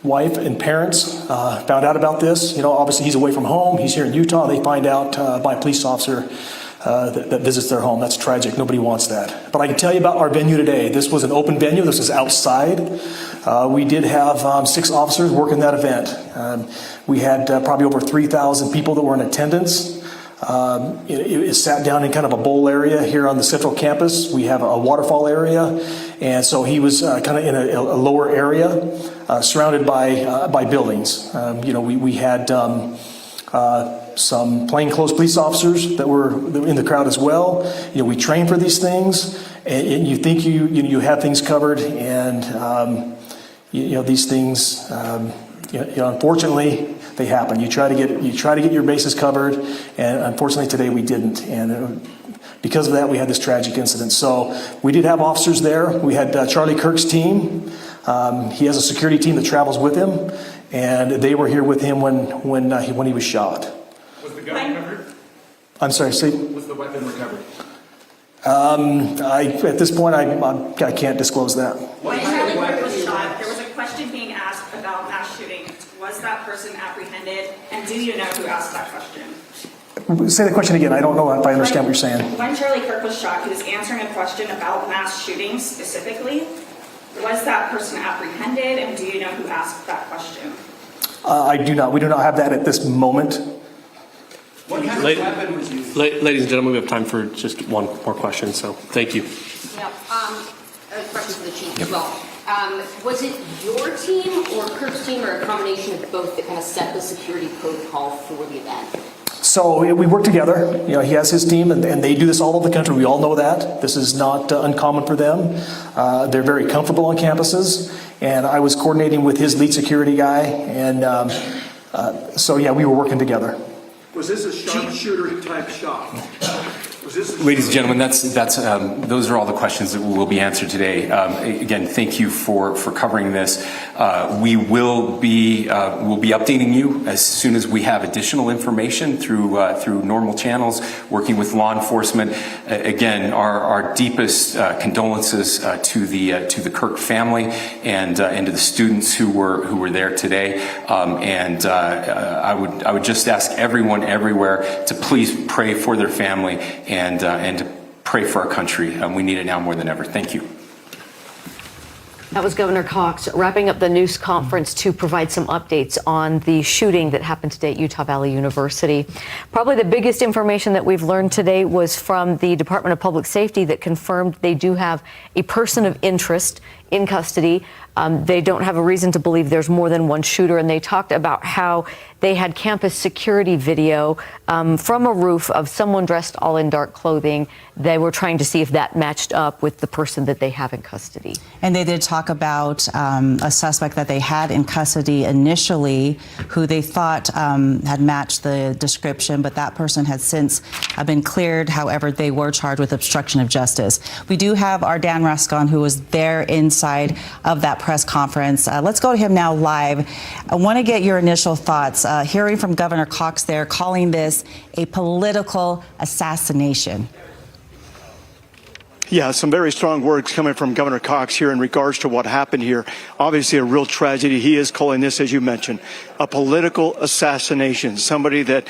wife and parents found out about this. Obviously he's away from home. He's here in Utah. They find out by a police officer that visits their home. That's tragic. Nobody wants that. But I can tell you about our venue today. This was an open venue. This was outside. We did have 6 officers working that event. We had probably over 3,000 people that were in attendance. It sat down in kind of a bowl area here on the central campus. We have a waterfall area, and so he was kind of in a lower area, surrounded by buildings. We had some plainclothes police officers that were in the crowd as well. We train for these things, and you think you have things covered, and these things, unfortunately, they happen. You try to get your bases covered, and unfortunately today we didn't. And because of that, we had this tragic incident. So we did have officers there. We had Charlie Kirk's team. He has a security team that travels with him, and they were here with him when he was shot.
Was the gun recovered?
I'm sorry, see?
Was the weapon recovered?
At this point, I can't disclose that.
When Charlie Kirk was shot, there was a question being asked about mass shooting. Was that person apprehended, and do you know who asked that question?
Say the question again. I don't know if I understand what you're saying.
When Charlie Kirk was shot, he was answering a question about mass shootings specifically. Was that person apprehended, and do you know who asked that question?
I do not. We do not have that at this moment.
What kind of weapon was used?
Ladies and gentlemen, we have time for just one more question, so thank you.
Yeah, a question for the chief as well. Was it your team or Kirk's team or a combination of both that kind of set the security protocol for the event?
So we work together. You know, he has his team, and they do this all over the country. We all know that. This is not uncommon for them. They're very comfortable on campuses, and I was coordinating with his lead security guy, and so yeah, we were working together.
Was this a sharpshooter type shot?
Ladies and gentlemen, those are all the questions that will be answered today. Again, thank you for covering this. We will be updating you as soon as we have additional information through normal channels, working with law enforcement. Again, our deepest condolences to the Kirk family and to the students who were there today. I would just ask everyone everywhere to please pray for their family and to pray for our country. We need it now more than ever. Thank you.
That was Governor Cox wrapping up the news conference to provide some updates on the shooting that happened today at Utah Valley University. Probably the biggest information that we've learned today was from the Department of Public Safety that confirmed they do have a person of interest in custody. They don't have a reason to believe there's more than one shooter, and they talked about how they had campus security video from a roof of someone dressed all in dark clothing. They were trying to see if that matched up with the person that they have in custody.
And they did talk about a suspect that they had in custody initially who they thought had matched the description, but that person has since been cleared. However, they were charged with obstruction of justice. We do have our Dan Rascon, who was there inside of that press conference. Let's go to him now live. I want to get your initial thoughts. Hearing from Governor Cox there, calling this a political assassination.
Yeah, some very strong words coming from Governor Cox here in regards to what happened here. Obviously a real tragedy. He is calling this, as you mentioned, a political assassination. Somebody that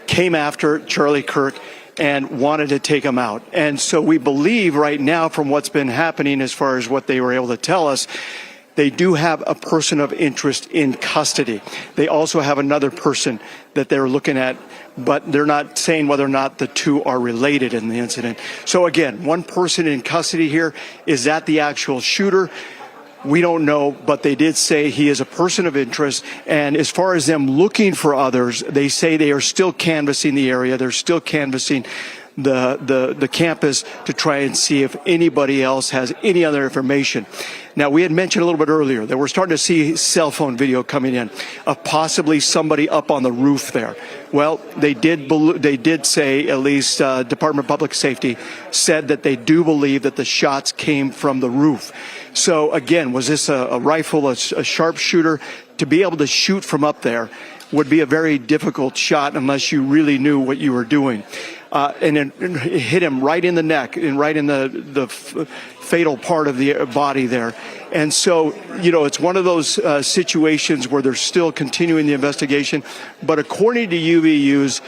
came after Charlie Kirk and wanted to take him out. And so we believe right now, from what's been happening as far as what they were able to tell us, they do have a person of interest in custody. They also have another person that they're looking at, but they're not saying whether or not the two are related in the incident. So again, one person in custody here. Is that the actual shooter? We don't know, but they did say he is a person of interest. And as far as them looking for others, they say they are still canvassing the area. They're still canvassing the campus to try and see if anybody else has any other information. Now, we had mentioned a little bit earlier that we're starting to see cell phone video coming in of possibly somebody up on the roof there. Well, they did say, at least Department of Public Safety said that they do believe that the shots came from the roof. So again, was this a rifle, a sharpshooter? To be able to shoot from up there would be a very difficult shot unless you really knew what you were doing. And it hit him right in the neck and right in the fatal part of the body there. And so, you know, it's one of those situations where they're still continuing the investigation. But according to UVU's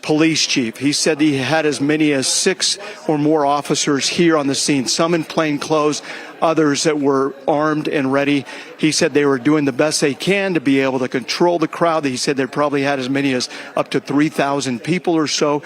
police chief, he said he had as many as 6 or more officers here on the scene, some in plain clothes, others that were armed and ready. He said they were doing the best they can to be able to control the crowd. He said they probably had as many as up to 3,000 people or so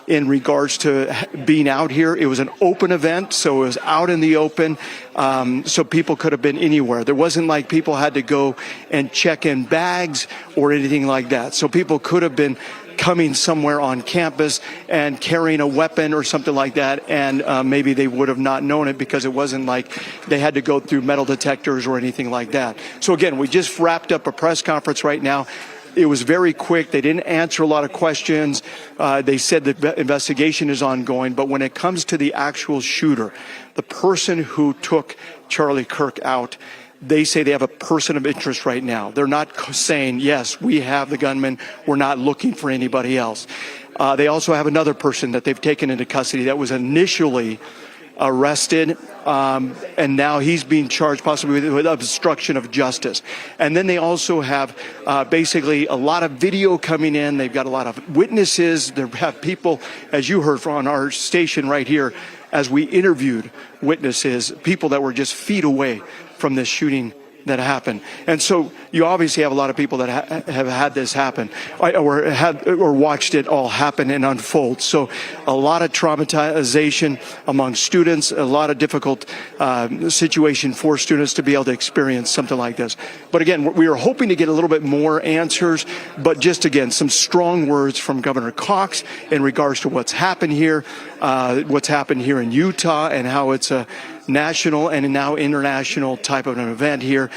in regards to being out here. It was an open event, so it was out in the open, so people could have been anywhere. There wasn't like people had to go and check in bags or anything like that. So people could have been coming somewhere on campus and carrying a weapon or something like that, and maybe they would have not known it because it wasn't like they had to go through metal detectors or anything like that. So again, we just wrapped up a press conference right now. It was very quick. They didn't answer a lot of questions. They said the investigation is ongoing. But when it comes to the actual shooter, the person who took Charlie Kirk out, they say they have a person of interest right now. They're not saying, yes, we have the gunman. We're not looking for anybody else. They also have another person that they've taken into custody that was initially arrested, and now he's being charged possibly with obstruction of justice. And then they also have basically a lot of video coming in. They've got a lot of witnesses. They have people, as you heard from on our station right here, as we interviewed witnesses, people that were just feet away from this shooting that happened. And so you obviously have a lot of people that have had this happen or watched it all happen and unfold. So a lot of traumatization among students, a lot of difficult situation for students to be able to experience something like this. But again, we are hoping to get a little bit more answers, but just again, some strong words from Governor Cox in regards to what's happened here in Utah, and how it's a national and now international type of an event here.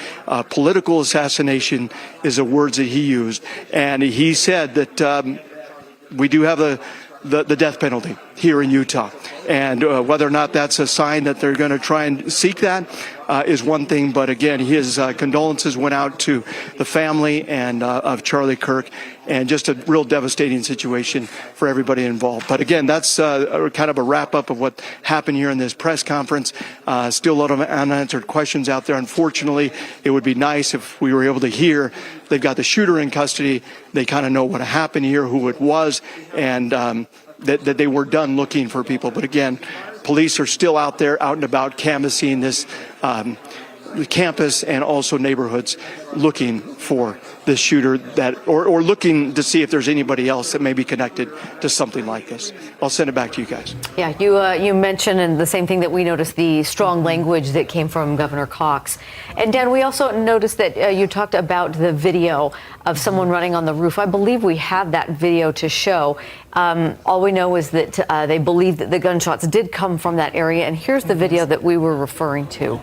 Political assassination is the words that he used. And he said that we do have the death penalty here in Utah. And whether or not that's a sign that they're going to try and seek that is one thing. But again, his condolences went out to the family and of Charlie Kirk, and just a real devastating situation for everybody involved. But again, that's kind of a wrap up of what happened here in this press conference. Still a lot of unanswered questions out there. Unfortunately, it would be nice if we were able to hear they've got the shooter in custody. They kind of know what happened here, who it was, and that they were done looking for people. But again, police are still out there, out and about, canvassing this campus and also neighborhoods, looking for this shooter or looking to see if there's anybody else that may be connected to something like this. I'll send it back to you guys.
Yeah, you mentioned, and the same thing that we noticed, the strong language that came from Governor Cox. And Dan, we also noticed that you talked about the video of someone running on the roof. I believe we have that video to show. All we know is that they believe that the gunshots did come from that area. And here's the video that we were referring to.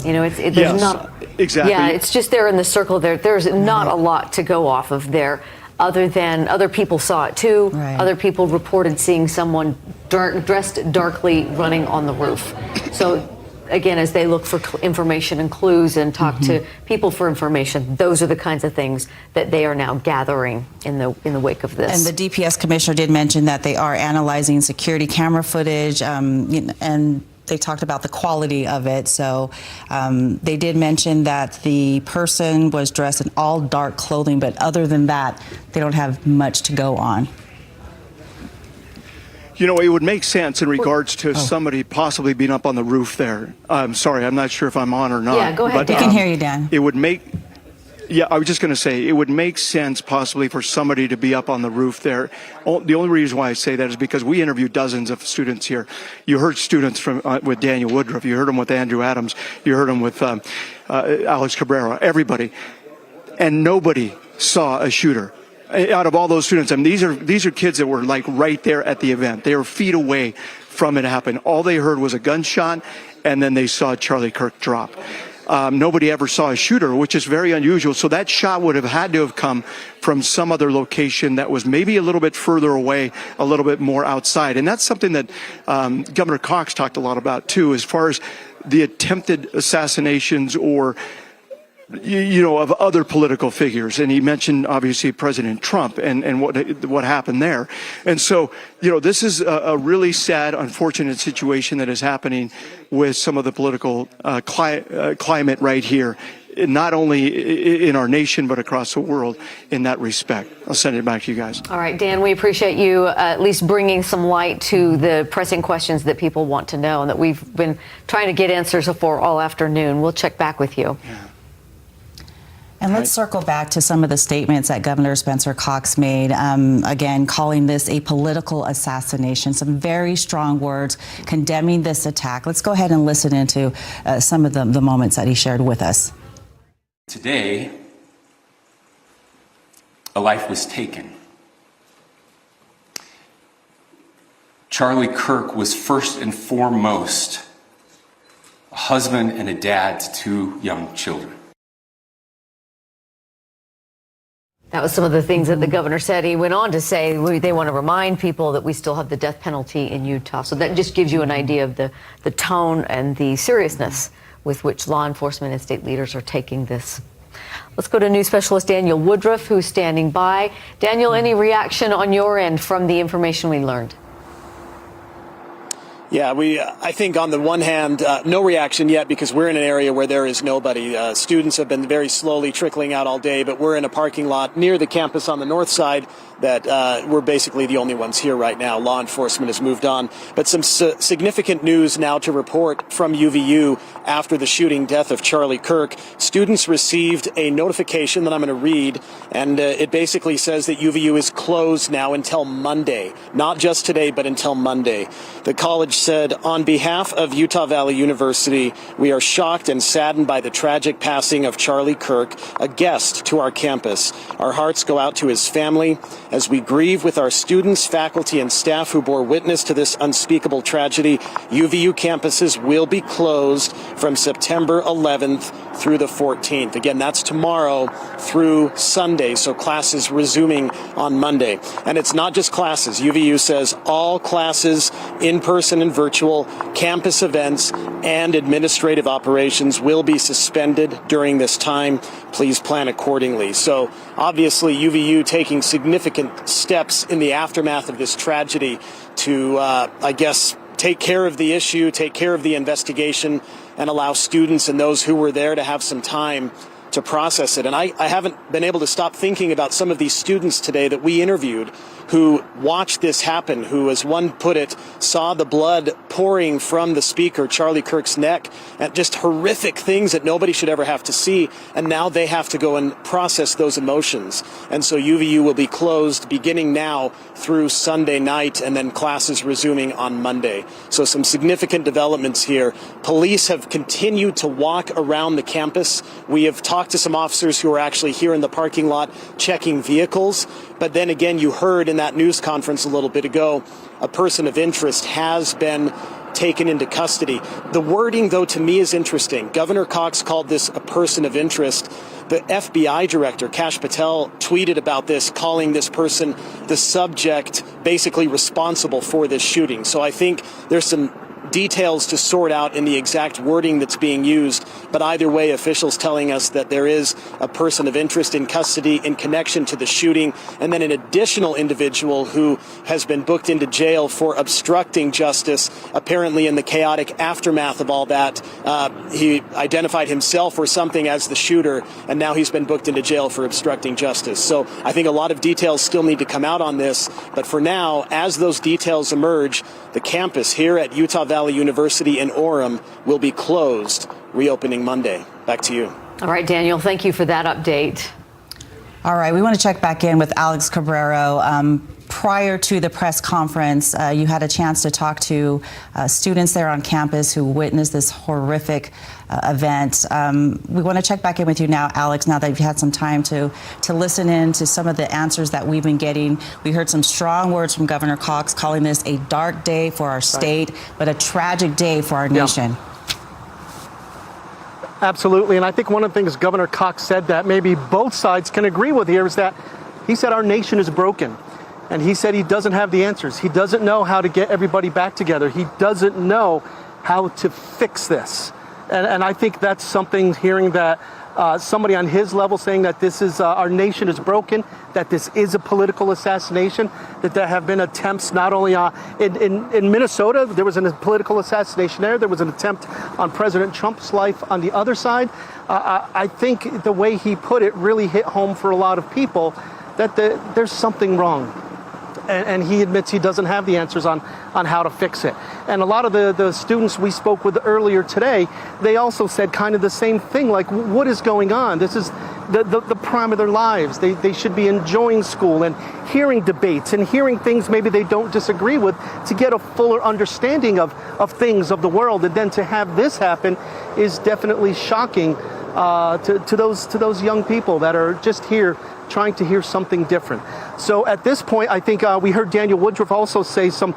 You know, there's
yes,
not
exactly.
Yeah, it's just there in the circle there. There's not a lot to go off of there, other than other people saw it too. Right. Other people reported seeing someone dressed darkly running on the roof. So again, as they look for information and clues and talk to people for information, those are the kinds of things that they are now gathering in the wake of this.
And the DPS commissioner did mention that they are analyzing security camera footage, and they talked about the quality of it. So they did mention that the person was dressed in all dark clothing, but other than that, they don't have much to go on.
You know, it would make sense in regards to somebody possibly being up on the roof there. I'm sorry, I'm not sure if I'm on or not.
Yeah, go ahead. We can hear you, Dan.
It would make... Yeah, I was just going to say, it would make sense possibly for somebody to be up on the roof there. The only reason why I say that is because we interviewed dozens of students here. You heard students from with Daniel Woodruff. You heard them with Andrew Adams. You heard them with Alex Cabrera, everybody. And nobody saw a shooter. Out of all those students, I mean, these are kids that were like right there at the event. They were feet away from it happening. All they heard was a gunshot, and then they saw Charlie Kirk drop. Nobody ever saw a shooter, which is very unusual. So that shot would have had to have come from some other location that was maybe a little bit further away, a little bit more outside. And that's something that Governor Cox talked a lot about, too, as far as the attempted assassinations or of other political figures. And he mentioned, obviously, President Trump and what happened there. And so, this is a really sad, unfortunate situation that is happening with some of the political climate right here, not only in our nation, but across the world in that respect. I'll send it back to you guys.
All right, Dan, we appreciate you at least bringing some light to the pressing questions that people want to know and that we've been trying to get answers for all afternoon. We'll check back with you.
Yeah.
And let's circle back to some of the statements that Governor Spencer Cox made, again, calling this a political assassination, some very strong words condemning this attack. Let's go ahead and listen into some of the moments that he shared with us.
Today, a life was taken. Charlie Kirk was first and foremost a husband and a dad to two young children.
That was some of the things that the governor said. He went on to say they want to remind people that we still have the death penalty in Utah. So that just gives you an idea of the tone and the seriousness with which law enforcement and state leaders are taking this. Let's go to news specialist Daniel Woodruff, who's standing by. Daniel, any reaction on your end from the information we learned?
Yeah, I think on the one hand, no reaction yet because we're in an area where there is nobody. Students have been very slowly trickling out all day, but we're in a parking lot near the campus on the north side that we're basically the only ones here right now. Law enforcement has moved on. But some significant news now to report from UVU after the shooting death of Charlie Kirk. Students received a notification that I'm going to read, and it basically says that UVU is closed now until Monday. Not just today, but until Monday. The college said, on behalf of Utah Valley University, we are shocked and saddened by the tragic passing of Charlie Kirk, a guest to our campus. Our hearts go out to his family as we grieve with our students, faculty, and staff who bore witness to this unspeakable tragedy. UVU campuses will be closed from September 11th through the 14th. Again, that's tomorrow through Sunday, so classes resuming on Monday. And it's not just classes. UVU says all classes, in-person and virtual, campus events, and administrative operations will be suspended during this time. Please plan accordingly. So obviously UVU taking significant steps in the aftermath of this tragedy to, take care of the issue, take care of the investigation, and allow students and those who were there to have some time to process it. And I haven't been able to stop thinking about some of these students today that we interviewed who watched this happen, who, as one put it, saw the blood pouring from the speaker, Charlie Kirk's neck, and just horrific things that nobody should ever have to see. And now they have to go and process those emotions. And so UVU will be closed beginning now through Sunday night, and then classes resuming on Monday. So some significant developments here. Police have continued to walk around the campus. We have talked to some officers who are actually here in the parking lot checking vehicles. But then again, you heard in that news conference a little bit ago, a person of interest has been taken into custody. The wording, though, to me is interesting. Governor Cox called this a person of interest. The FBI director, Kash Patel, tweeted about this, calling this person the subject, basically responsible for this shooting. So I think there's some details to sort out in the exact wording that's being used, but either way, officials telling us that there is a person of interest in custody in connection to the shooting, and then an additional individual who has been booked into jail for obstructing justice, apparently in the chaotic aftermath of all that. He identified himself or something as the shooter, and now he's been booked into jail for obstructing justice. So I think a lot of details still need to come out on this, but for now, as those details emerge, the campus here at Utah Valley University in Orem will be closed, reopening Monday. Back to you.
All right, Daniel, thank you for that update.
All right, we want to check back in with Alex Cabrero. Prior to the press conference, you had a chance to talk to students there on campus who witnessed this horrific event. We want to check back in with you now, Alex, now that you've had some time to listen in to some of the answers that we've been getting. We heard some strong words from Governor Cox calling this a dark day for our state, but a tragic day for our nation.
Absolutely, and I think one of the things Governor Cox said that maybe both sides can agree with here is that he said our nation is broken. And he said he doesn't have the answers. He doesn't know how to get everybody back together. He doesn't know how to fix this. And I think that's something, hearing that somebody on his level saying that this is our nation is broken, that this is a political assassination, that there have been attempts not only in Minnesota, there was a political assassination there. There was an attempt on President Trump's life on the other side. I think the way he put it really hit home for a lot of people that there's something wrong. And he admits he doesn't have the answers on how to fix it. And a lot of the students we spoke with earlier today, they also said kind of the same thing, like, what is going on? This is the prime of their lives. They should be enjoying school and hearing debates and hearing things maybe they don't disagree with to get a fuller understanding of things of the world. And then to have this happen is definitely shocking to those young people that are just here trying to hear something different. So at this point, I think we heard Daniel Woodruff also say some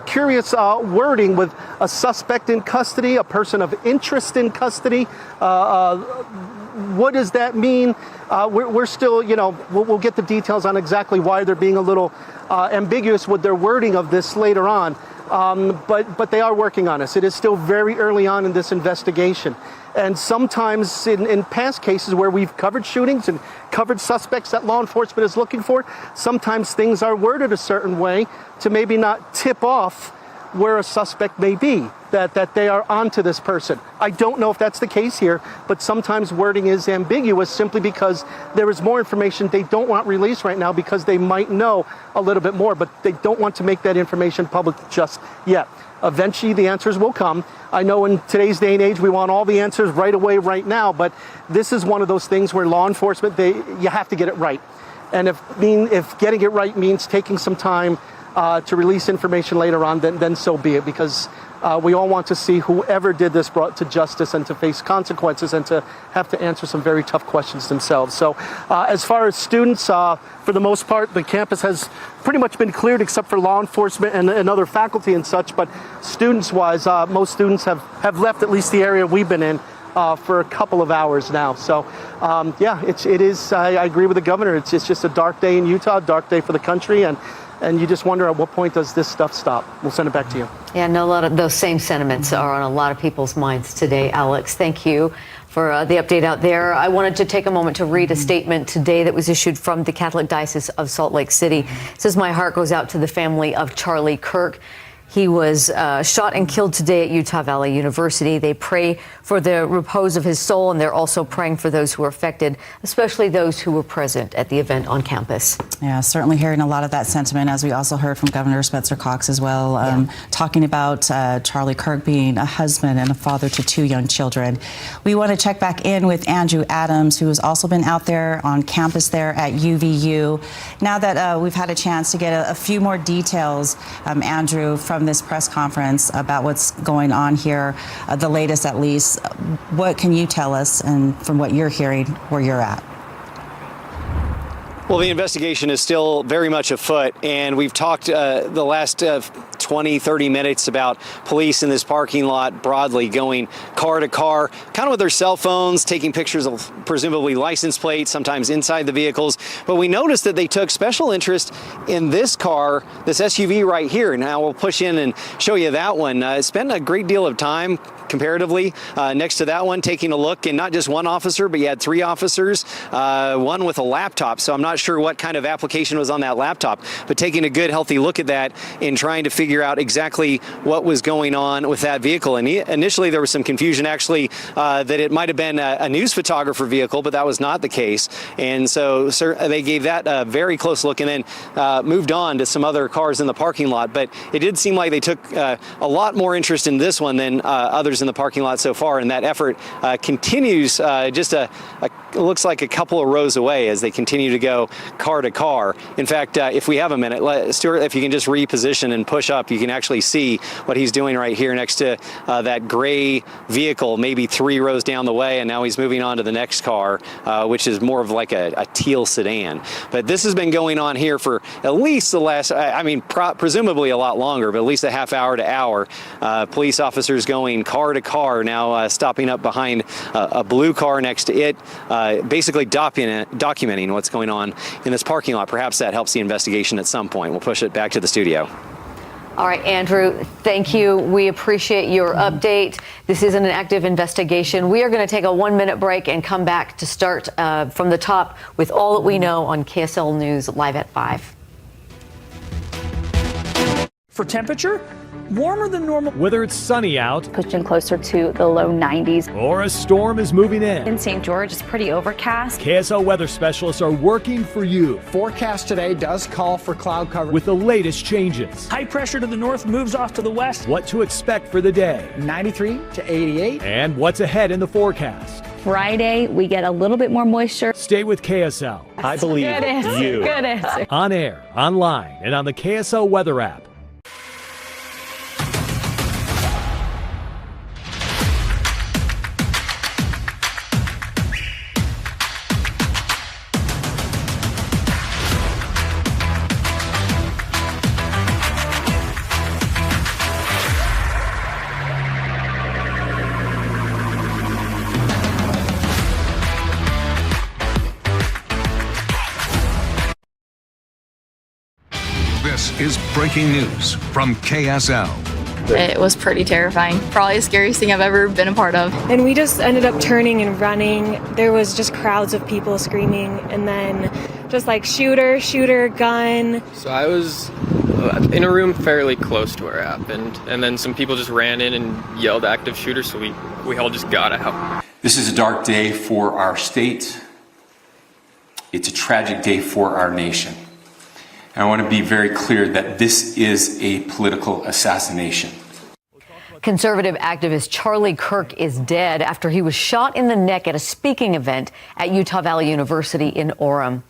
curious wording with a suspect in custody, a person of interest in custody. What does that mean? We're still, we'll get the details on exactly why they're being a little ambiguous with their wording of this later on. But they are working on us. It is still very early on in this investigation. And sometimes in past cases where we've covered shootings and covered suspects that law enforcement is looking for, sometimes things are worded a certain way to maybe not tip off where a suspect may be, that they are onto this person. I don't know if that's the case here, but sometimes wording is ambiguous simply because there is more information they don't want released right now because they might know a little bit more, but they don't want to make that information public just yet. Eventually, the answers will come. I know in today's day and age, we want all the answers right away, right now, but this is one of those things where law enforcement, you have to get it right. And if getting it right means taking some time to release information later on, then so be it, because we all want to see whoever did this brought to justice and to face consequences and to have to answer some very tough questions themselves. So as far as students, for the most part, the campus has pretty much been cleared except for law enforcement and other faculty and such. But students-wise, most students have left at least the area we've been in for a couple of hours now. So yeah, it is, I agree with the governor. It's just a dark day in Utah, a dark day for the country. And you just wonder at what point does this stuff stop? We'll send it back to you.
Yeah, no, a lot of those same sentiments are on a lot of people's minds today, Alex. Thank you for the update out there. I wanted to take a moment to read a statement today that was issued from the Catholic Diocese of Salt Lake City. It says, "My heart goes out to the family of Charlie Kirk. He was shot and killed today at Utah Valley University. They pray for the repose of his soul, and they're also praying for those who were affected, especially those who were present at the event on campus."
Yeah, certainly hearing a lot of that sentiment, as we also heard from Governor Spencer Cox as well, talking about Charlie Kirk being a husband and a father to 2 young children. We want to check back in with Andrew Adams, who has also been out there on campus there at UVU. Now that we've had a chance to get a few more details, Andrew, from this press conference about what's going on here, the latest at least, what can you tell us, and from what you're hearing, where you're at?
Well, the investigation is still very much afoot, and we've talked the last 20, 30 minutes about police in this parking lot broadly going car to car, kind of with their cell phones, taking pictures of presumably license plates, sometimes inside the vehicles. But we noticed that they took special interest in this car, this SUV right here. Now we'll push in and show you that one. Spent a great deal of time comparatively next to that one, taking a look, and not just one officer, but you had 3 officers, one with a laptop. So I'm not sure what kind of application was on that laptop, but taking a good, healthy look at that and trying to figure out exactly what was going on with that vehicle. And initially there was some confusion actually that it might have been a news photographer vehicle, but that was not the case. And so they gave that a very close look and then moved on to some other cars in the parking lot. But it did seem like they took a lot more interest in this one than others in the parking lot so far. And that effort continues just it looks like a couple of rows away as they continue to go car to car. In fact, if we have a minute, Stuart, if you can just reposition and push up, you can actually see what he's doing right here next to that gray vehicle, maybe 3 rows down the way, and now he's moving on to the next car, which is more of like a teal sedan. But this has been going on here for at least the last, presumably a lot longer, but at least a half hour to hour. Police officers going car to car, now stopping up behind a blue car next to it, basically documenting what's going on in this parking lot. Perhaps that helps the investigation at some point. We'll push it back to the studio.
All right, Andrew, thank you. We appreciate your update. This is an active investigation. We are going to take a 1-minute break and come back to start from the top with all that we know on KSL News live at 5.
For temperature, warmer than normal. Whether it's sunny out,
pushing closer to the low 90s,
or a storm is moving in.
In St. George, it's pretty overcast.
KSL weather specialists are working for you.
Forecast today does call for cloud cover
with the latest changes.
High pressure to the north moves off to the west.
What to expect for the day.
93 to 88.
And what's ahead in the forecast.
Friday, we get a little bit more moisture.
Stay with KSL. I believe you.
Good answer.
On air, online, and on the KSL weather app.
This is breaking news from KSL.
It was pretty terrifying. Probably the scariest thing I've ever been a part of.
And we just ended up turning and running. There was just crowds of people screaming, and then just like shooter, gun.
So I was in a room fairly close to where it happened, and then some people just ran in and yelled active shooter, so we all just got out.
This is a dark day for our state. It's a tragic day for our nation. And I want to be very clear that this is a political assassination.
Conservative activist Charlie Kirk is dead after he was shot in the neck at a speaking event at Utah Valley University in Orem.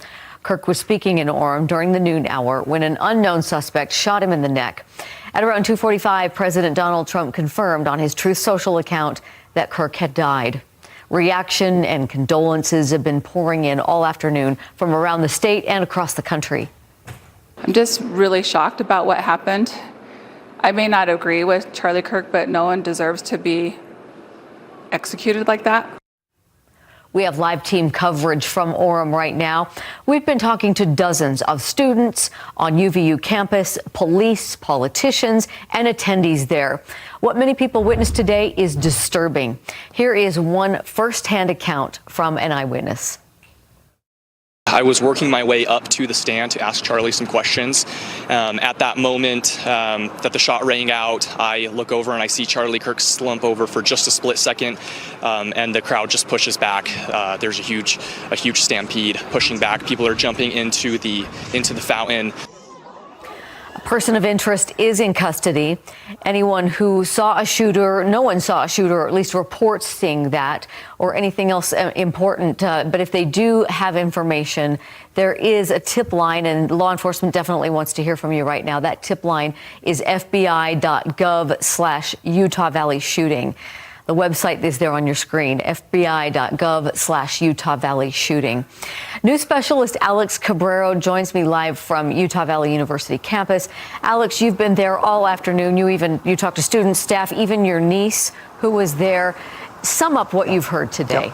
Kirk was speaking in Orem during the noon hour when an unknown suspect shot him in the neck. At around 2:45, President Donald Trump confirmed on his Truth Social account that Kirk had died. Reaction and condolences have been pouring in all afternoon from around the state and across the country.
I'm just really shocked about what happened. I may not agree with Charlie Kirk, but no one deserves to be executed like that.
We have live team coverage from Orem right now. We've been talking to dozens of students on UVU campus, police, politicians, and attendees there. What many people witnessed today is disturbing. Here is one firsthand account from an eyewitness.
I was working my way up to the stand to ask Charlie some questions. At that moment that the shot rang out, I look over and I see Charlie Kirk slump over for just a split second, and the crowd just pushes back. There's a huge stampede pushing back. People are jumping into the fountain.
A person of interest is in custody. Anyone who saw a shooter, no one saw a shooter, or at least reports seeing that, or anything else important. But if they do have information, there is a tip line, and law enforcement definitely wants to hear from you right now. That tip line is fbi.gov/Utah Valley shooting. The website is there on your screen, fbi.gov/Utah Valley shooting. News specialist Alex Cabrero joins me live from Utah Valley University campus. Alex, you've been there all afternoon. You talked to students, staff, even your niece who was there. Sum up what you've heard today.
Yep.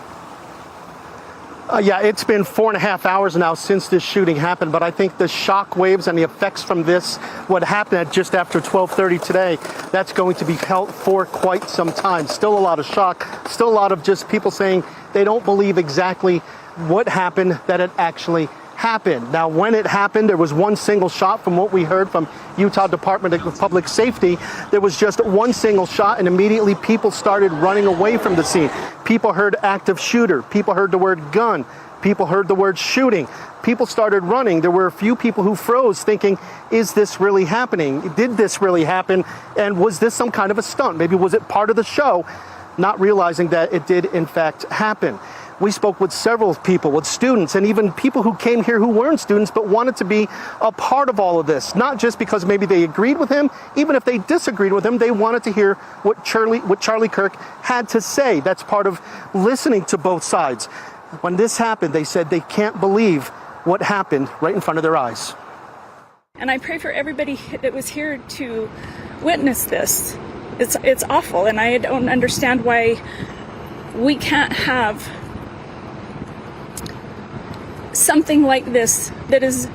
Yeah, it's been 4.5 hours now since this shooting happened, but I think the shock waves and the effects from this, what happened at just after 12:30 today, that's going to be felt for quite some time. Still a lot of shock, still a lot of just people saying they don't believe exactly what happened, that it actually happened. Now, when it happened, there was one single shot from what we heard from Utah Department of Public Safety. There was just one single shot, and immediately people started running away from the scene. People heard active shooter. People heard the word gun. People heard the word shooting. People started running. There were a few people who froze thinking, is this really happening? Did this really happen? And was this some kind of a stunt? Maybe was it part of the show? Not realizing that it did in fact happen. We spoke with several people, with students, and even people who came here who weren't students but wanted to be a part of all of this. Not just because maybe they agreed with him, even if they disagreed with him, they wanted to hear what Charlie Kirk had to say. That's part of listening to both sides. When this happened, they said they can't believe what happened right in front of their eyes.
And I pray for everybody that was here to witness this. It's awful, and I don't understand why we can't have something like this that is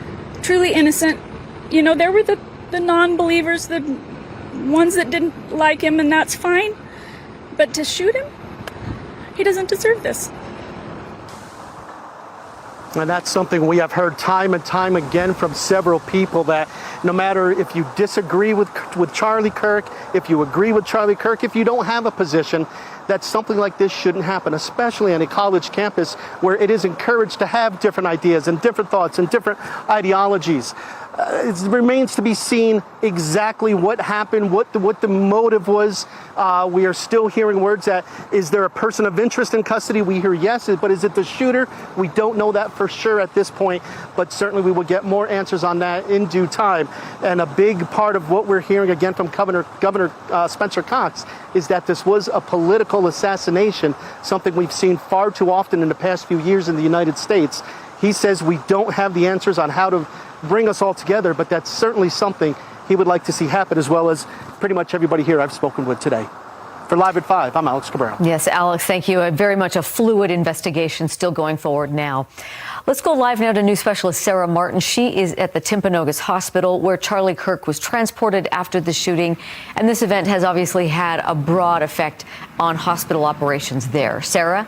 truly innocent. You know, there were the non-believers, the ones that didn't like him, and that's fine. But to shoot him, he doesn't deserve this.
And that's something we have heard time and time again from several people, that no matter if you disagree with Charlie Kirk, if you agree with Charlie Kirk, if you don't have a position, that something like this shouldn't happen, especially on a college campus where it is encouraged to have different ideas and different thoughts and different ideologies. It remains to be seen exactly what happened, what the motive was. We are still hearing words that, is there a person of interest in custody? We hear yes, but is it the shooter? We don't know that for sure at this point, but certainly we will get more answers on that in due time. And a big part of what we're hearing again from Governor Spencer Cox is that this was a political assassination, something we've seen far too often in the past few years in the United States. He says we don't have the answers on how to bring us all together, but that's certainly something he would like to see happen, as well as pretty much everybody here I've spoken with today. For Live at 5, I'm Alex Cabrera.
Yes, Alex, thank you. Very much a fluid investigation still going forward now. Let's go live now to news specialist Sarah Martin. She is at the Timpanogos Hospital, where Charlie Kirk was transported after the shooting. And this event has obviously had a broad effect on hospital operations there. Sarah?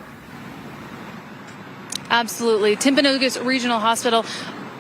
Absolutely. Timpanogos Regional Hospital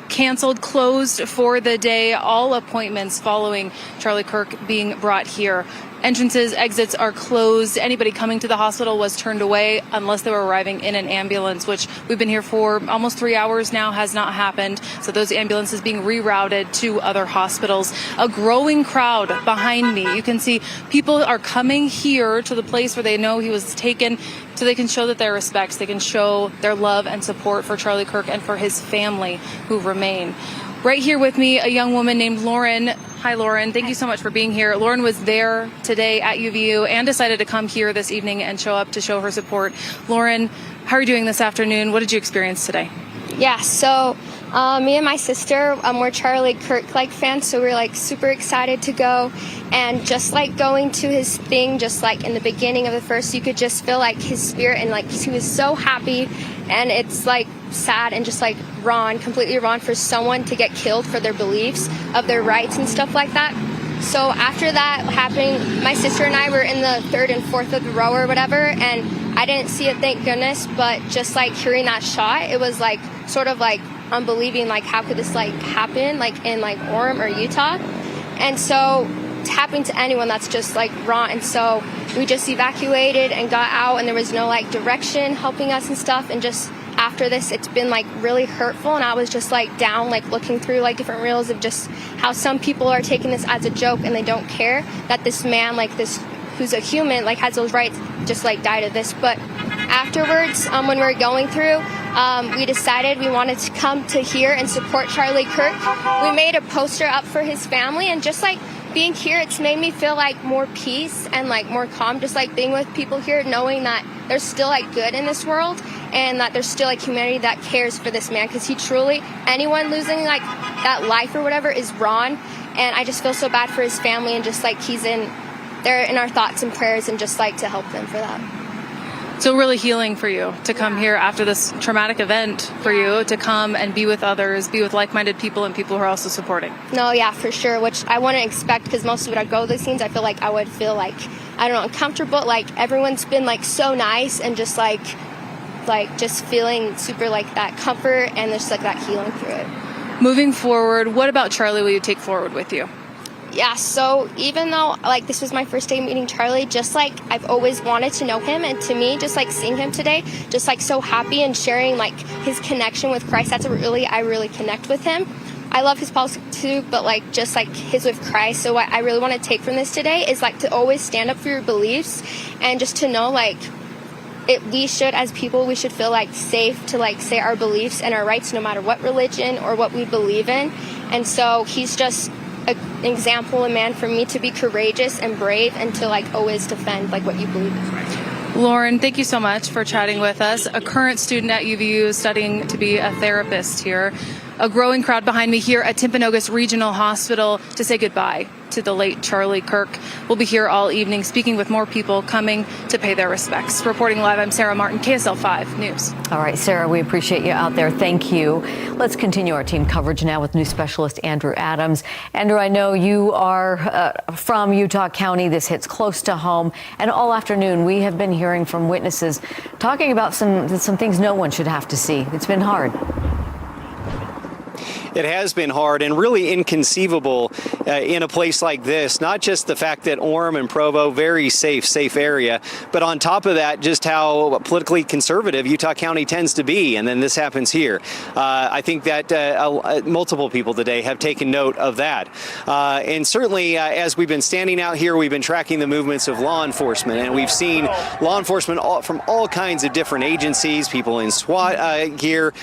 canceled, closed for the day. All appointments following Charlie Kirk being brought here. Entrances, exits are closed. Anybody coming to the hospital was turned away unless they were arriving in an ambulance, which we've been here for almost 3 hours now, has not happened. So those ambulances being rerouted to other hospitals. A growing crowd behind me. You can see people are coming here to the place where they know he was taken so they can show that their respects, they can show their love and support for Charlie Kirk and for his family who remain. Right here with me, a young woman named Lauren. Hi, Lauren. Thank you so much for being here. Lauren was there today at UVU and decided to come here this evening and show up to show her support. Lauren, how are you doing this afternoon? What did you experience today?
Yeah, so me and my sister, we're Charlie Kirk fans, so we're super excited to go. And just going to his thing, just in the beginning of the first, you could just feel his spirit, and he was so happy. And it's sad and just wrong, completely wrong for someone to get killed for their beliefs of their rights and stuff like that. So after that happening, my sister and I were in the third and fourth of the row or whatever, and I didn't see it, thank goodness, but just hearing that shot, it was sort of unbelieving, how could this happen in Orem or Utah. And so it's happening to anyone, that's just wrong. And so we just evacuated and got out, and there was no direction helping us and stuff. And just after this, it's been really hurtful, and I was just down looking through different reels of just how some people are taking this as a joke and they don't care that this man this who's a human has those rights just died of this. But afterwards, when we were going through, we decided we wanted to come to here and support Charlie Kirk. We made a poster up for his family, and just being here, it's made me feel more peace and more calm, just being with people here, knowing that there's still good in this world, and that there's still humanity that cares for this man, because he truly, anyone losing that life or whatever is wrong. And I just feel so bad for his family, and just he's they're in our thoughts and prayers, and just to help them for that.
So really healing for you to come here after this traumatic event, for you to come and be with others, be with like-minded people and people who are also supporting.
No, yeah, for sure, which I wouldn't expect, because most of it, I'd go to these scenes, I feel I would feel I don't know, uncomfortable. Everyone's been so nice, and just just feeling super that comfort and just that healing through it.
Moving forward, what about Charlie will you take forward with you?
Yeah, so even though this was my first day meeting Charlie, just I've always wanted to know him, and to me, just seeing him today, just so happy and sharing his connection with Christ, I really connect with him. I love his politics too, but just his with Christ. So what I really want to take from this today is to always stand up for your beliefs, and just to know we should, as people, we should feel safe to say our beliefs and our rights, no matter what religion or what we believe in. And so he's just an example, a man for me to be courageous and brave, and to always defend what you believe is right.
Lauren, thank you so much for chatting with us. A current student at UVU studying to be a therapist here. A growing crowd behind me here at Timpanogos Regional Hospital to say goodbye to the late Charlie Kirk. We'll be here all evening speaking with more people coming to pay their respects. Reporting live, I'm Sarah Martin, KSL 5 News.
All right, Sarah, we appreciate you out there. Thank you. Let's continue our team coverage now with news specialist Andrew Adams. Andrew, I know you are from Utah County. This hits close to home. And all afternoon, we have been hearing from witnesses talking about some things no one should have to see. It's been hard.
It has been hard and really inconceivable in a place like this. Not just the fact that Orem and Provo, very safe area, but on top of that, just how politically conservative Utah County tends to be. And then this happens here. I think that multiple people today have taken note of that. And certainly, as we've been standing out here, we've been tracking the movements of law enforcement, and we've seen law enforcement from all kinds of different agencies, people in SWAT gear,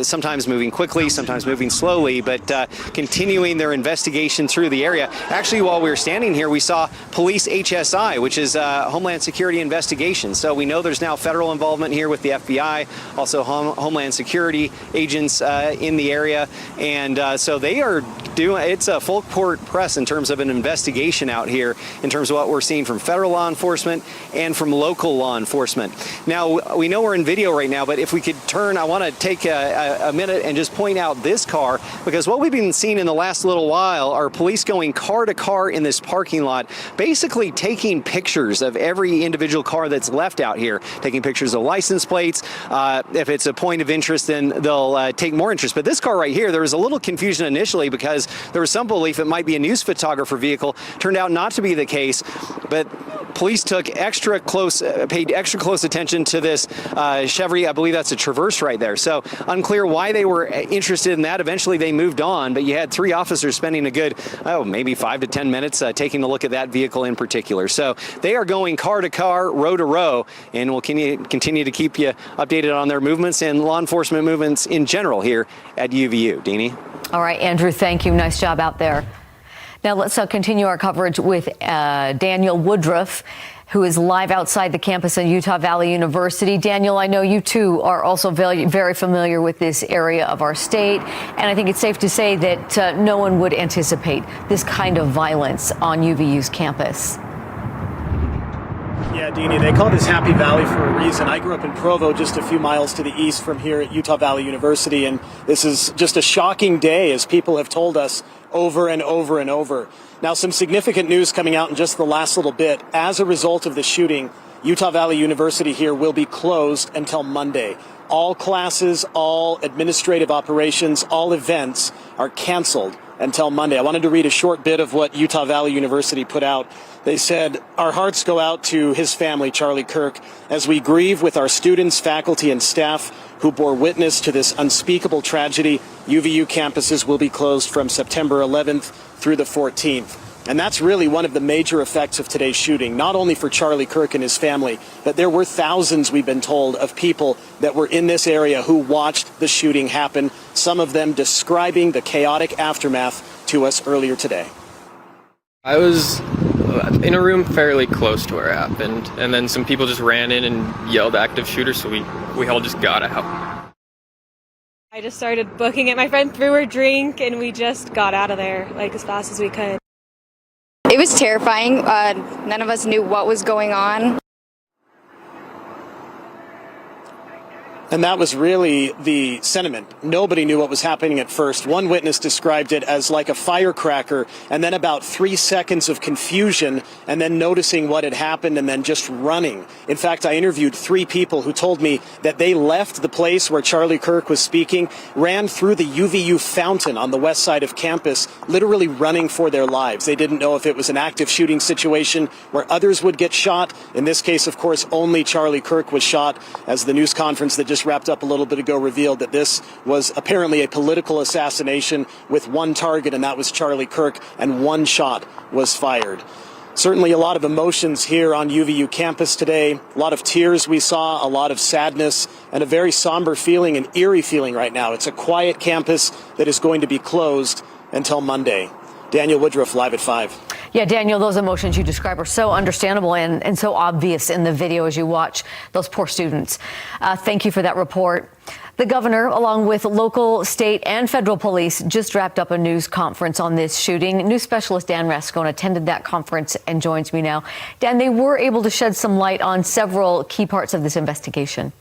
sometimes moving quickly, sometimes moving slowly, but continuing their investigation through the area. Actually, while we were standing here, we saw police HSI, which is Homeland Security Investigation. So we know there's now federal involvement here with the FBI, also Homeland Security agents in the area. And so they are doing, it's a full court press in terms of an investigation out here, in terms of what we're seeing from federal law enforcement and from local law enforcement. Now, we know we're in video right now, but if we could turn, I want to take a minute and just point out this car, because what we've been seeing in the last little while are police police going car to car in this parking lot, basically taking pictures of every individual car that's left out here, taking pictures of license plates. If it's a point of interest, then they'll take more interest. But this car right here, there was a little confusion initially because there was some belief it might be a news photographer vehicle. Turned out not to be the case, but police took paid extra close attention to this Chevy. I believe that's a Traverse right there. So unclear why they were interested in that. Eventually they moved on, but you had 3 officers spending a good, maybe 5 to 10 minutes taking a look at that vehicle in particular. So they are going car to car, row to row, and we'll continue to keep you updated on their movements and law enforcement movements in general here at UVU. Deanie?
All right, Andrew, thank you. Nice job out there. Now let's continue our coverage with Daniel Woodruff, who is live outside the campus of Utah Valley University. Daniel, I know you too are also very, very familiar with this area of our state, and I think it's safe to say that no one would anticipate this kind of violence on UVU's campus.
Yeah, Deanie, they call this Happy Valley for a reason. I grew up in Provo, just a few miles to the east from here at Utah Valley University, and this is just a shocking day, as people have told us over and over and over. Now, some significant news coming out in just the last little bit. As a result of the shooting, Utah Valley University here will be closed until Monday. All classes, all administrative operations, all events are canceled until Monday. I wanted to read a short bit of what Utah Valley University put out. They said, "Our hearts go out to his family, Charlie Kirk, as we grieve with our students, faculty, and staff who bore witness to this unspeakable tragedy. UVU campuses will be closed from September 11th through the 14th. And that's really one of the major effects of today's shooting, not only for Charlie Kirk and his family, but there were thousands, we've been told, of people that were in this area who watched the shooting happen, some of them describing the chaotic aftermath to us earlier today.
I was in a room fairly close to where it happened, and then some people just ran in and yelled active shooter, so we all just got out.
I just started booking it. My friend threw her drink, and we just got out of there like as fast as we could.
It was terrifying. None of us knew what was going on.
And that was really the sentiment. Nobody knew what was happening at first. One witness described it as like a firecracker, and then about 3 seconds of confusion, and then noticing what had happened, and then just running. In fact, I interviewed 3 people who told me that they left the place where Charlie Kirk was speaking, ran through the UVU fountain on the west side of campus, literally running for their lives. They didn't know if it was an active shooting situation where others would get shot. In this case, of course, only Charlie Kirk was shot, as the news conference that just wrapped up a little bit ago revealed that this was apparently a political assassination with one target, and that was Charlie Kirk, and 1 shot was fired. Certainly a lot of emotions here on UVU campus today, a lot of tears we saw, a lot of sadness, and a very somber feeling, an eerie feeling right now. It's a quiet campus that is going to be closed until Monday. Daniel Woodruff, live at 5.
Yeah, Daniel, those emotions you describe are so understandable and so obvious in the video as you watch those poor students. Thank you for that report. The governor, along with local, state, and federal police, just wrapped up a news conference on this shooting. News specialist Dan Rascone attended that conference and joins me now. Dan, they were able to shed some light on several key parts of this investigation.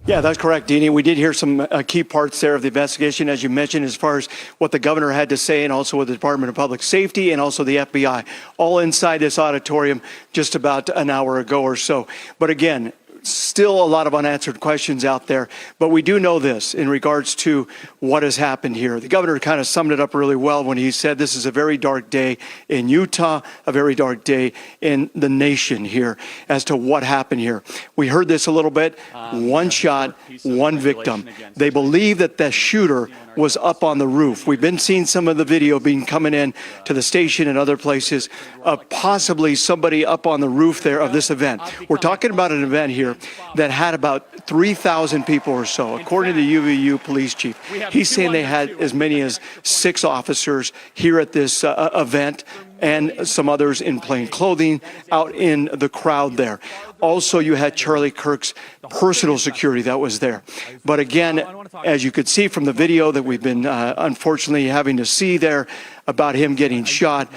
Yeah, that's correct, Deanie. We did hear some key parts there of the investigation, as you mentioned, as far as what the governor had to say, and also with the Department of Public Safety and also the FBI, all inside this auditorium just about an hour ago or so. But again, still a lot of unanswered questions out there. But we do know this in regards to what has happened here. The governor kind of summed it up really well when he said this is a very dark day in Utah, a very dark day in the nation here as to what happened here. We heard this a little bit. 1 shot, 1 victim. They believe that the shooter was up on the roof. We've been seeing some of the video being coming in to the station and other places of possibly somebody up on the roof there of this event. We're talking about an event here that had about 3,000 people or so, according to the UVU police chief. He's saying they had as many as 6 officers here at this event, and some others in plain clothing out in the crowd there. Also, you had Charlie Kirk's personal security that was there. But again, as you could see from the video that we've been unfortunately having to see there about him getting shot,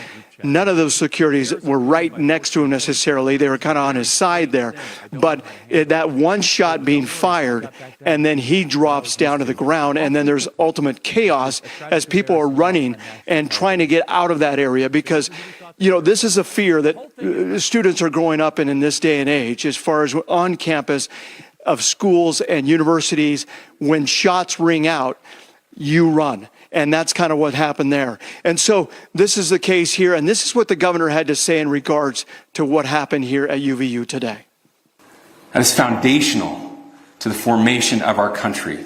None of those securities were right next to him necessarily. They were kind of on his side there. But that one shot being fired, and then he drops down to the ground, and then there's ultimate chaos as people are running and trying to get out of that area, because this is a fear that students are growing up in this day and age, as far as on campus of schools and universities. When shots ring out, you run. And that's kind of what happened there. And so this is the case here, and this is what the governor had to say in regards to what happened here at UVU today.
That is foundational to the formation of our country,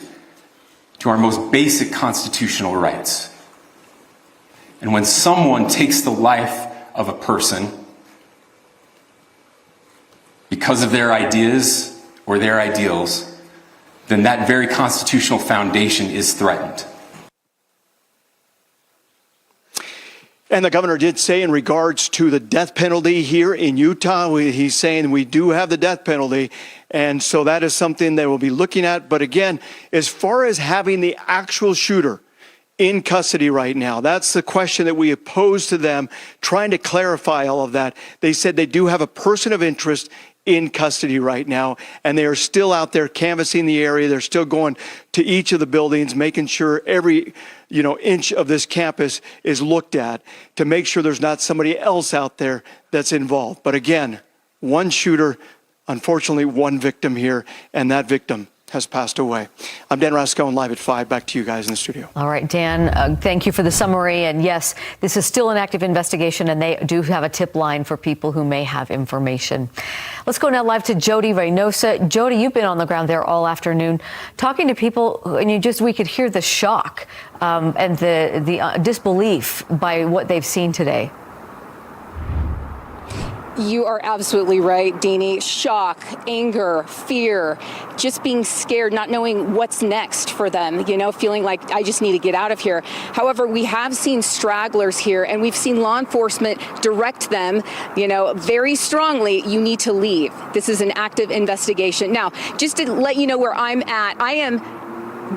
to our most basic constitutional rights. And when someone takes the life of a person because of their ideas or their ideals, then that very constitutional foundation is threatened.
And the governor did say in regards to the death penalty here in Utah, he's saying we do have the death penalty. And so that is something they will be looking at. But again, as far as having the actual shooter in custody right now, that's the question that we posed to them, trying to clarify all of that. They said they do have a person of interest in custody right now, and they are still out there canvassing the area. They're still going to each of the buildings, making sure every inch of this campus is looked at to make sure there's not somebody else out there that's involved. But again, one shooter, unfortunately one victim here, and that victim has passed away. I'm Dan Rascone, live at 5. Back to you guys in the studio.
All right, Dan, thank you for the summary. And yes, this is still an active investigation, and they do have a tip line for people who may have information. Let's go now live to Jody Reynosa. Jody, you've been on the ground there all afternoon talking to people, and we could hear the shock and the disbelief by what they've seen today.
You are absolutely right, Deanie. Shock, anger, fear, just being scared, not knowing what's next for them, feeling like I just need to get out of here. However, we have seen stragglers here, and we've seen law enforcement direct them, very strongly, you need to leave. This is an active investigation. Now, just to let you know where I'm at, I am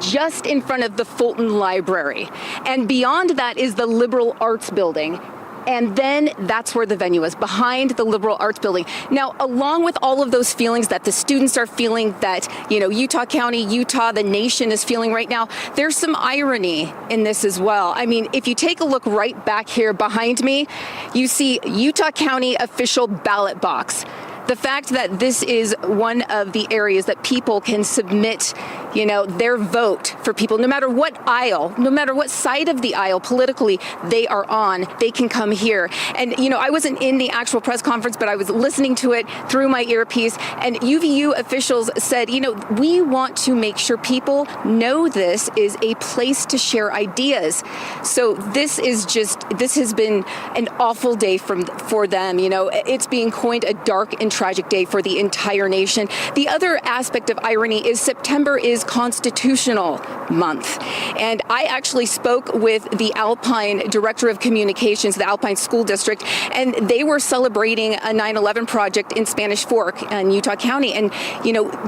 just in front of the Fulton Library. And beyond that is the Liberal Arts Building. And then that's where the venue is, behind the Liberal Arts Building. Now, along with all of those feelings that the students are feeling, that, Utah County, Utah, the nation is feeling right now, there's some irony in this as well. I mean, if you take a look right back here behind me, you see Utah County official ballot box. The fact that this is one of the areas that people can submit, their vote for people, no matter what aisle, no matter what side of the aisle politically they are on, they can come here. And, I wasn't in the actual press conference, but I was listening to it through my earpiece. And UVU officials said, we want to make sure people know this is a place to share ideas. So this has been an awful day for them. It's being coined a dark and tragic day for the entire nation. The other aspect of irony is September is Constitutional Month. And I actually spoke with the Alpine Director of Communications, the Alpine School District, and they were celebrating a 9/11 project in Spanish Fork in Utah County, and,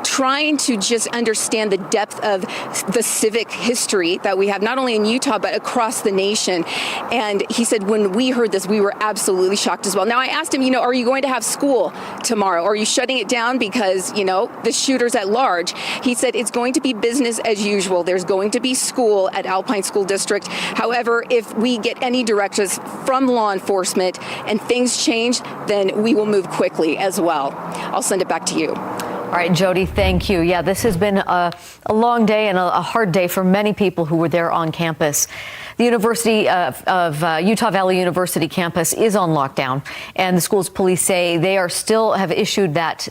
trying to just understand the depth of the civic history that we have, not only in Utah, but across the nation. And he said, when we heard this, we were absolutely shocked as well. Now, I asked him, are you going to have school tomorrow? Are you shutting it down because, the shooters at large? He said it's going to be business as usual. There's going to be school at Alpine School District. However, if we get any directives from law enforcement and things change, then we will move quickly as well. I'll send it back to you.
All right, Jody, thank you. Yeah, this has been a long day and a hard day for many people who were there on campus. The University of Utah Valley University campus is on lockdown, and the school's police say they have issued that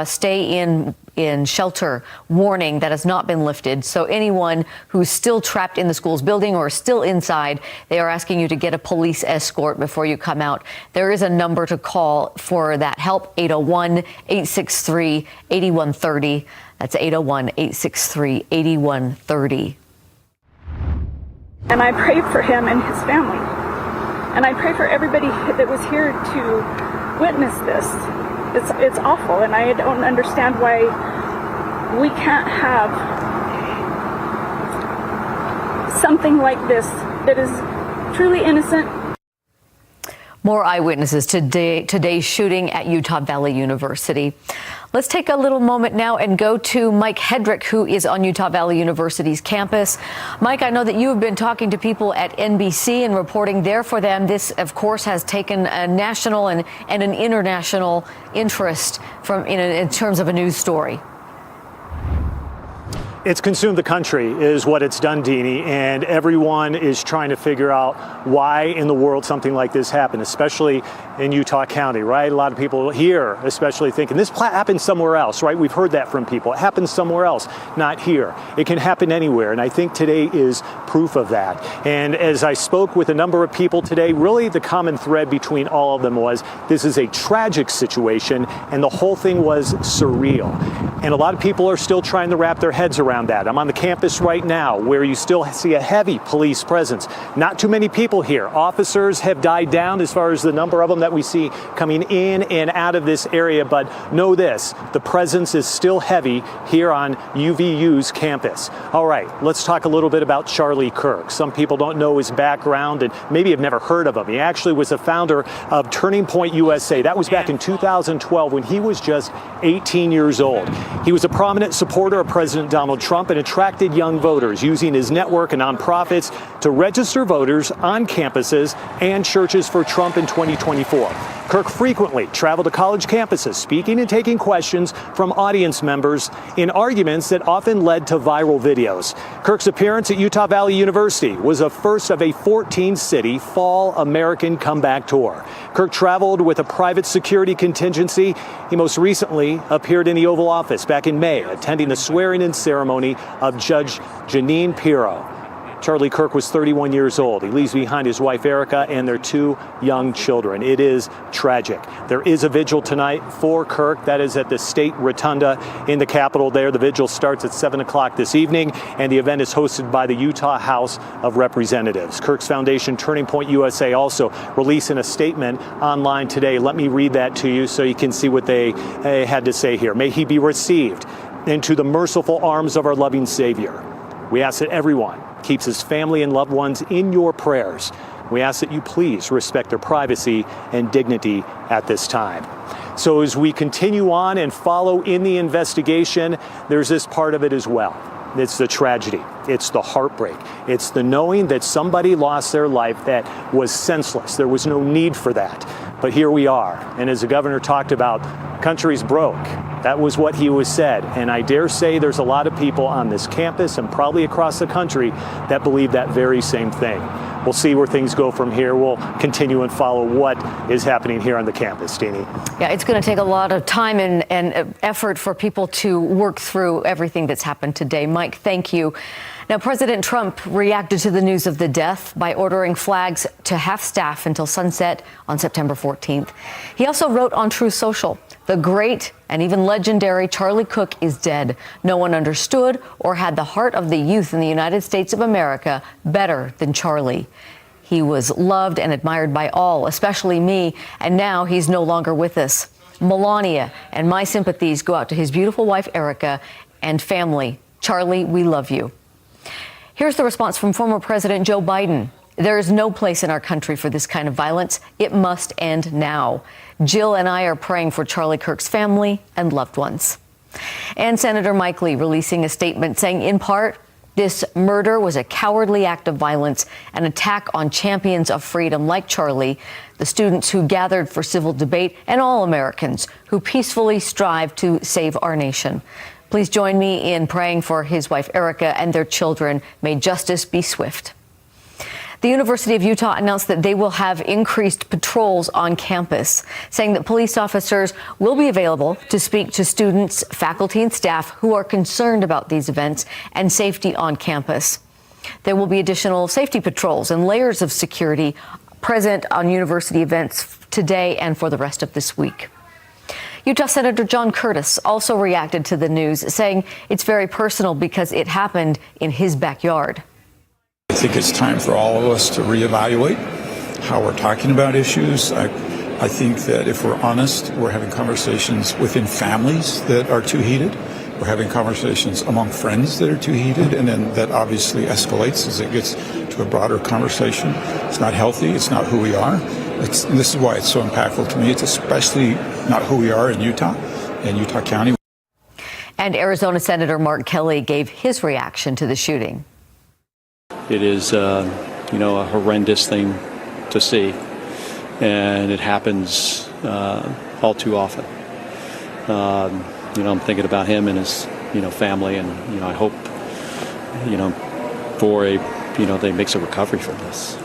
stay in shelter warning that has not been lifted. So anyone who's still trapped in the school's building or still inside, they are asking you to get a police escort before you come out. There is a number to call for that help, 801-863-8130. That's 801-863-8130.
And I pray for him and his family. And I pray for everybody that was here to witness this. It's awful, and I don't understand why we can't have something like this that is truly innocent.
More eyewitnesses to today's shooting at Utah Valley University. Let's take a little moment now and go to Mike Hedrick, who is on Utah Valley University's campus. Mike, I know that you have been talking to people at NBC and reporting there for them. This, of course, has taken a national and an international interest in terms of a news story.
It's consumed the country is what it's done, Deanie, and everyone is trying to figure out why in the world something like this happened, especially in Utah County, right? A lot of people here especially thinking this happened somewhere else, right? We've heard that from people. It happens somewhere else, not here. It can happen anywhere, and I think today is proof of that. And as I spoke with a number of people today, really the common thread between all of them was this is a tragic situation, and the whole thing was surreal. And a lot of people are still trying to wrap their heads around that. I'm on the campus right now where you still see a heavy police presence. Not too many people here. Officers have died down as far as the number of them that we see coming in and out of this area, but know this, the presence is still heavy here on UVU's campus. All right, let's talk a little bit about Charlie Kirk. Some people don't know his background and maybe have never heard of him. He actually was the founder of Turning Point USA. That was back in 2012 when he was just 18 years old. He was a prominent supporter of President Donald Trump and attracted young voters using his network of nonprofits to register voters on campuses and churches for Trump in 2024. Kirk frequently traveled to college campuses, speaking and taking questions from audience members in arguments that often led to viral videos. Kirk's appearance at Utah Valley University was the first of a 14-city fall American comeback tour. Kirk traveled with a private security contingency. He most recently appeared in the Oval Office back in May, attending the swearing-in ceremony of Judge Jeanine Pirro. Charlie Kirk was 31 years old. He leaves behind his wife, Erica, and their 2 young children. It is tragic. There is a vigil tonight for Kirk. That is at the State Rotunda in the Capitol there. The vigil starts at 7 o'clock this evening, and the event is hosted by the Utah House of Representatives. Kirk's foundation, Turning Point USA, also releasing a statement online today. Let me read that to you so you can see what they had to say here. May he be received into the merciful arms of our loving Savior. We ask that everyone keeps his family and loved ones in your prayers. We ask that you please respect their privacy and dignity at this time. So as we continue on and follow in the investigation, there's this part of it as well. It's the tragedy. It's the heartbreak. It's the knowing that somebody lost their life that was senseless. There was no need for that. But here we are. And as the governor talked about, country's broke. That was what he was said. And I dare say there's a lot of people on this campus and probably across the country that believe that very same thing. We'll see where things go from here. We'll continue and follow what is happening here on the campus, Deanie.
Yeah, it's going to take a lot of time and effort for people to work through everything that's happened today. Mike, thank you. Now, President Trump reacted to the news of the death by ordering flags to half staff until sunset on September 14th. He also wrote on Truth Social, the great and even legendary Charlie Kirk is dead. No one understood or had the heart of the youth in the United States of America better than Charlie. He was loved and admired by all, especially me, and now he's no longer with us. Melania and my sympathies go out to his beautiful wife, Erica, and family. Charlie, we love you. Here's the response from former President Joe Biden. There is no place in our country for this kind of violence. It must end now. Jill and I are praying for Charlie Kirk's family and loved ones. And Senator Mike Lee releasing a statement saying, in part, this murder was a cowardly act of violence, an attack on champions of freedom like Charlie, the students who gathered for civil debate, and all Americans who peacefully strive to save our nation. Please join me in praying for his wife, Erica, and their children. May justice be swift. The University of Utah announced that they will have increased patrols on campus, saying that police officers will be available to speak to students, faculty, and staff who are concerned about these events and safety on campus. There will be additional safety patrols and layers of security present on university events today and for the rest of this week. Utah Senator John Curtis also reacted to the news, saying it's very personal because it happened in his backyard.
I think it's time for all of us to reevaluate how we're talking about issues. I think that if we're honest, we're having conversations within families that are too heated. We're having conversations among friends that are too heated, and then that obviously escalates as it gets to a broader conversation. It's not healthy. It's not who we are. This is why it's so impactful to me. It's especially not who we are in Utah and Utah County.
And Arizona Senator Mark Kelly gave his reaction to the shooting.
It is, a horrendous thing to see, and it happens all too often. I'm thinking about him and his, family, and I hope, they makes a recovery from this.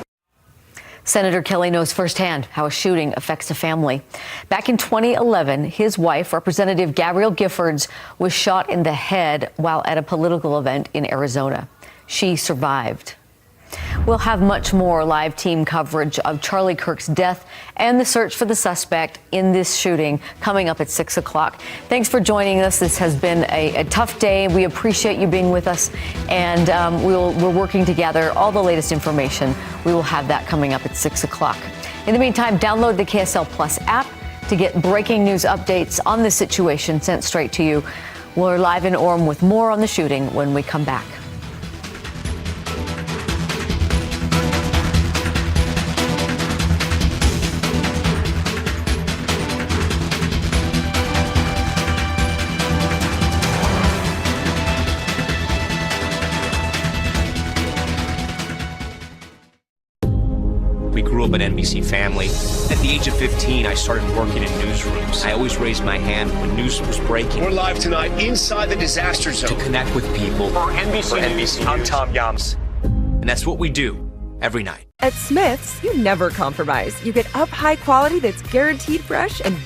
Senator Kelly knows firsthand how a shooting affects a family. Back in 2011, his wife, Representative Gabrielle Giffords, was shot in the head while at a political event in Arizona. She survived. We'll have much more live team coverage of Charlie Kirk's death and the search for the suspect in this shooting coming up at 6 o'clock. Thanks for joining us. This has been a tough day. We appreciate you being with us, and we're working together. All the latest information, we will have that coming up at 6 o'clock. In the meantime, download the KSL Plus app to get breaking news updates on this situation sent straight to you. We're live in Orem with more on the shooting when we come back.
We grew up an NBC family. At the age of 15, I started working in newsrooms. I always raised my hand when news was breaking.
We're live tonight inside the disaster zone.
To connect with people.
For NBC News, I'm Tom Yams.
And that's what we do every night.
At Smith's, you never compromise. You get up high quality that's guaranteed fresh and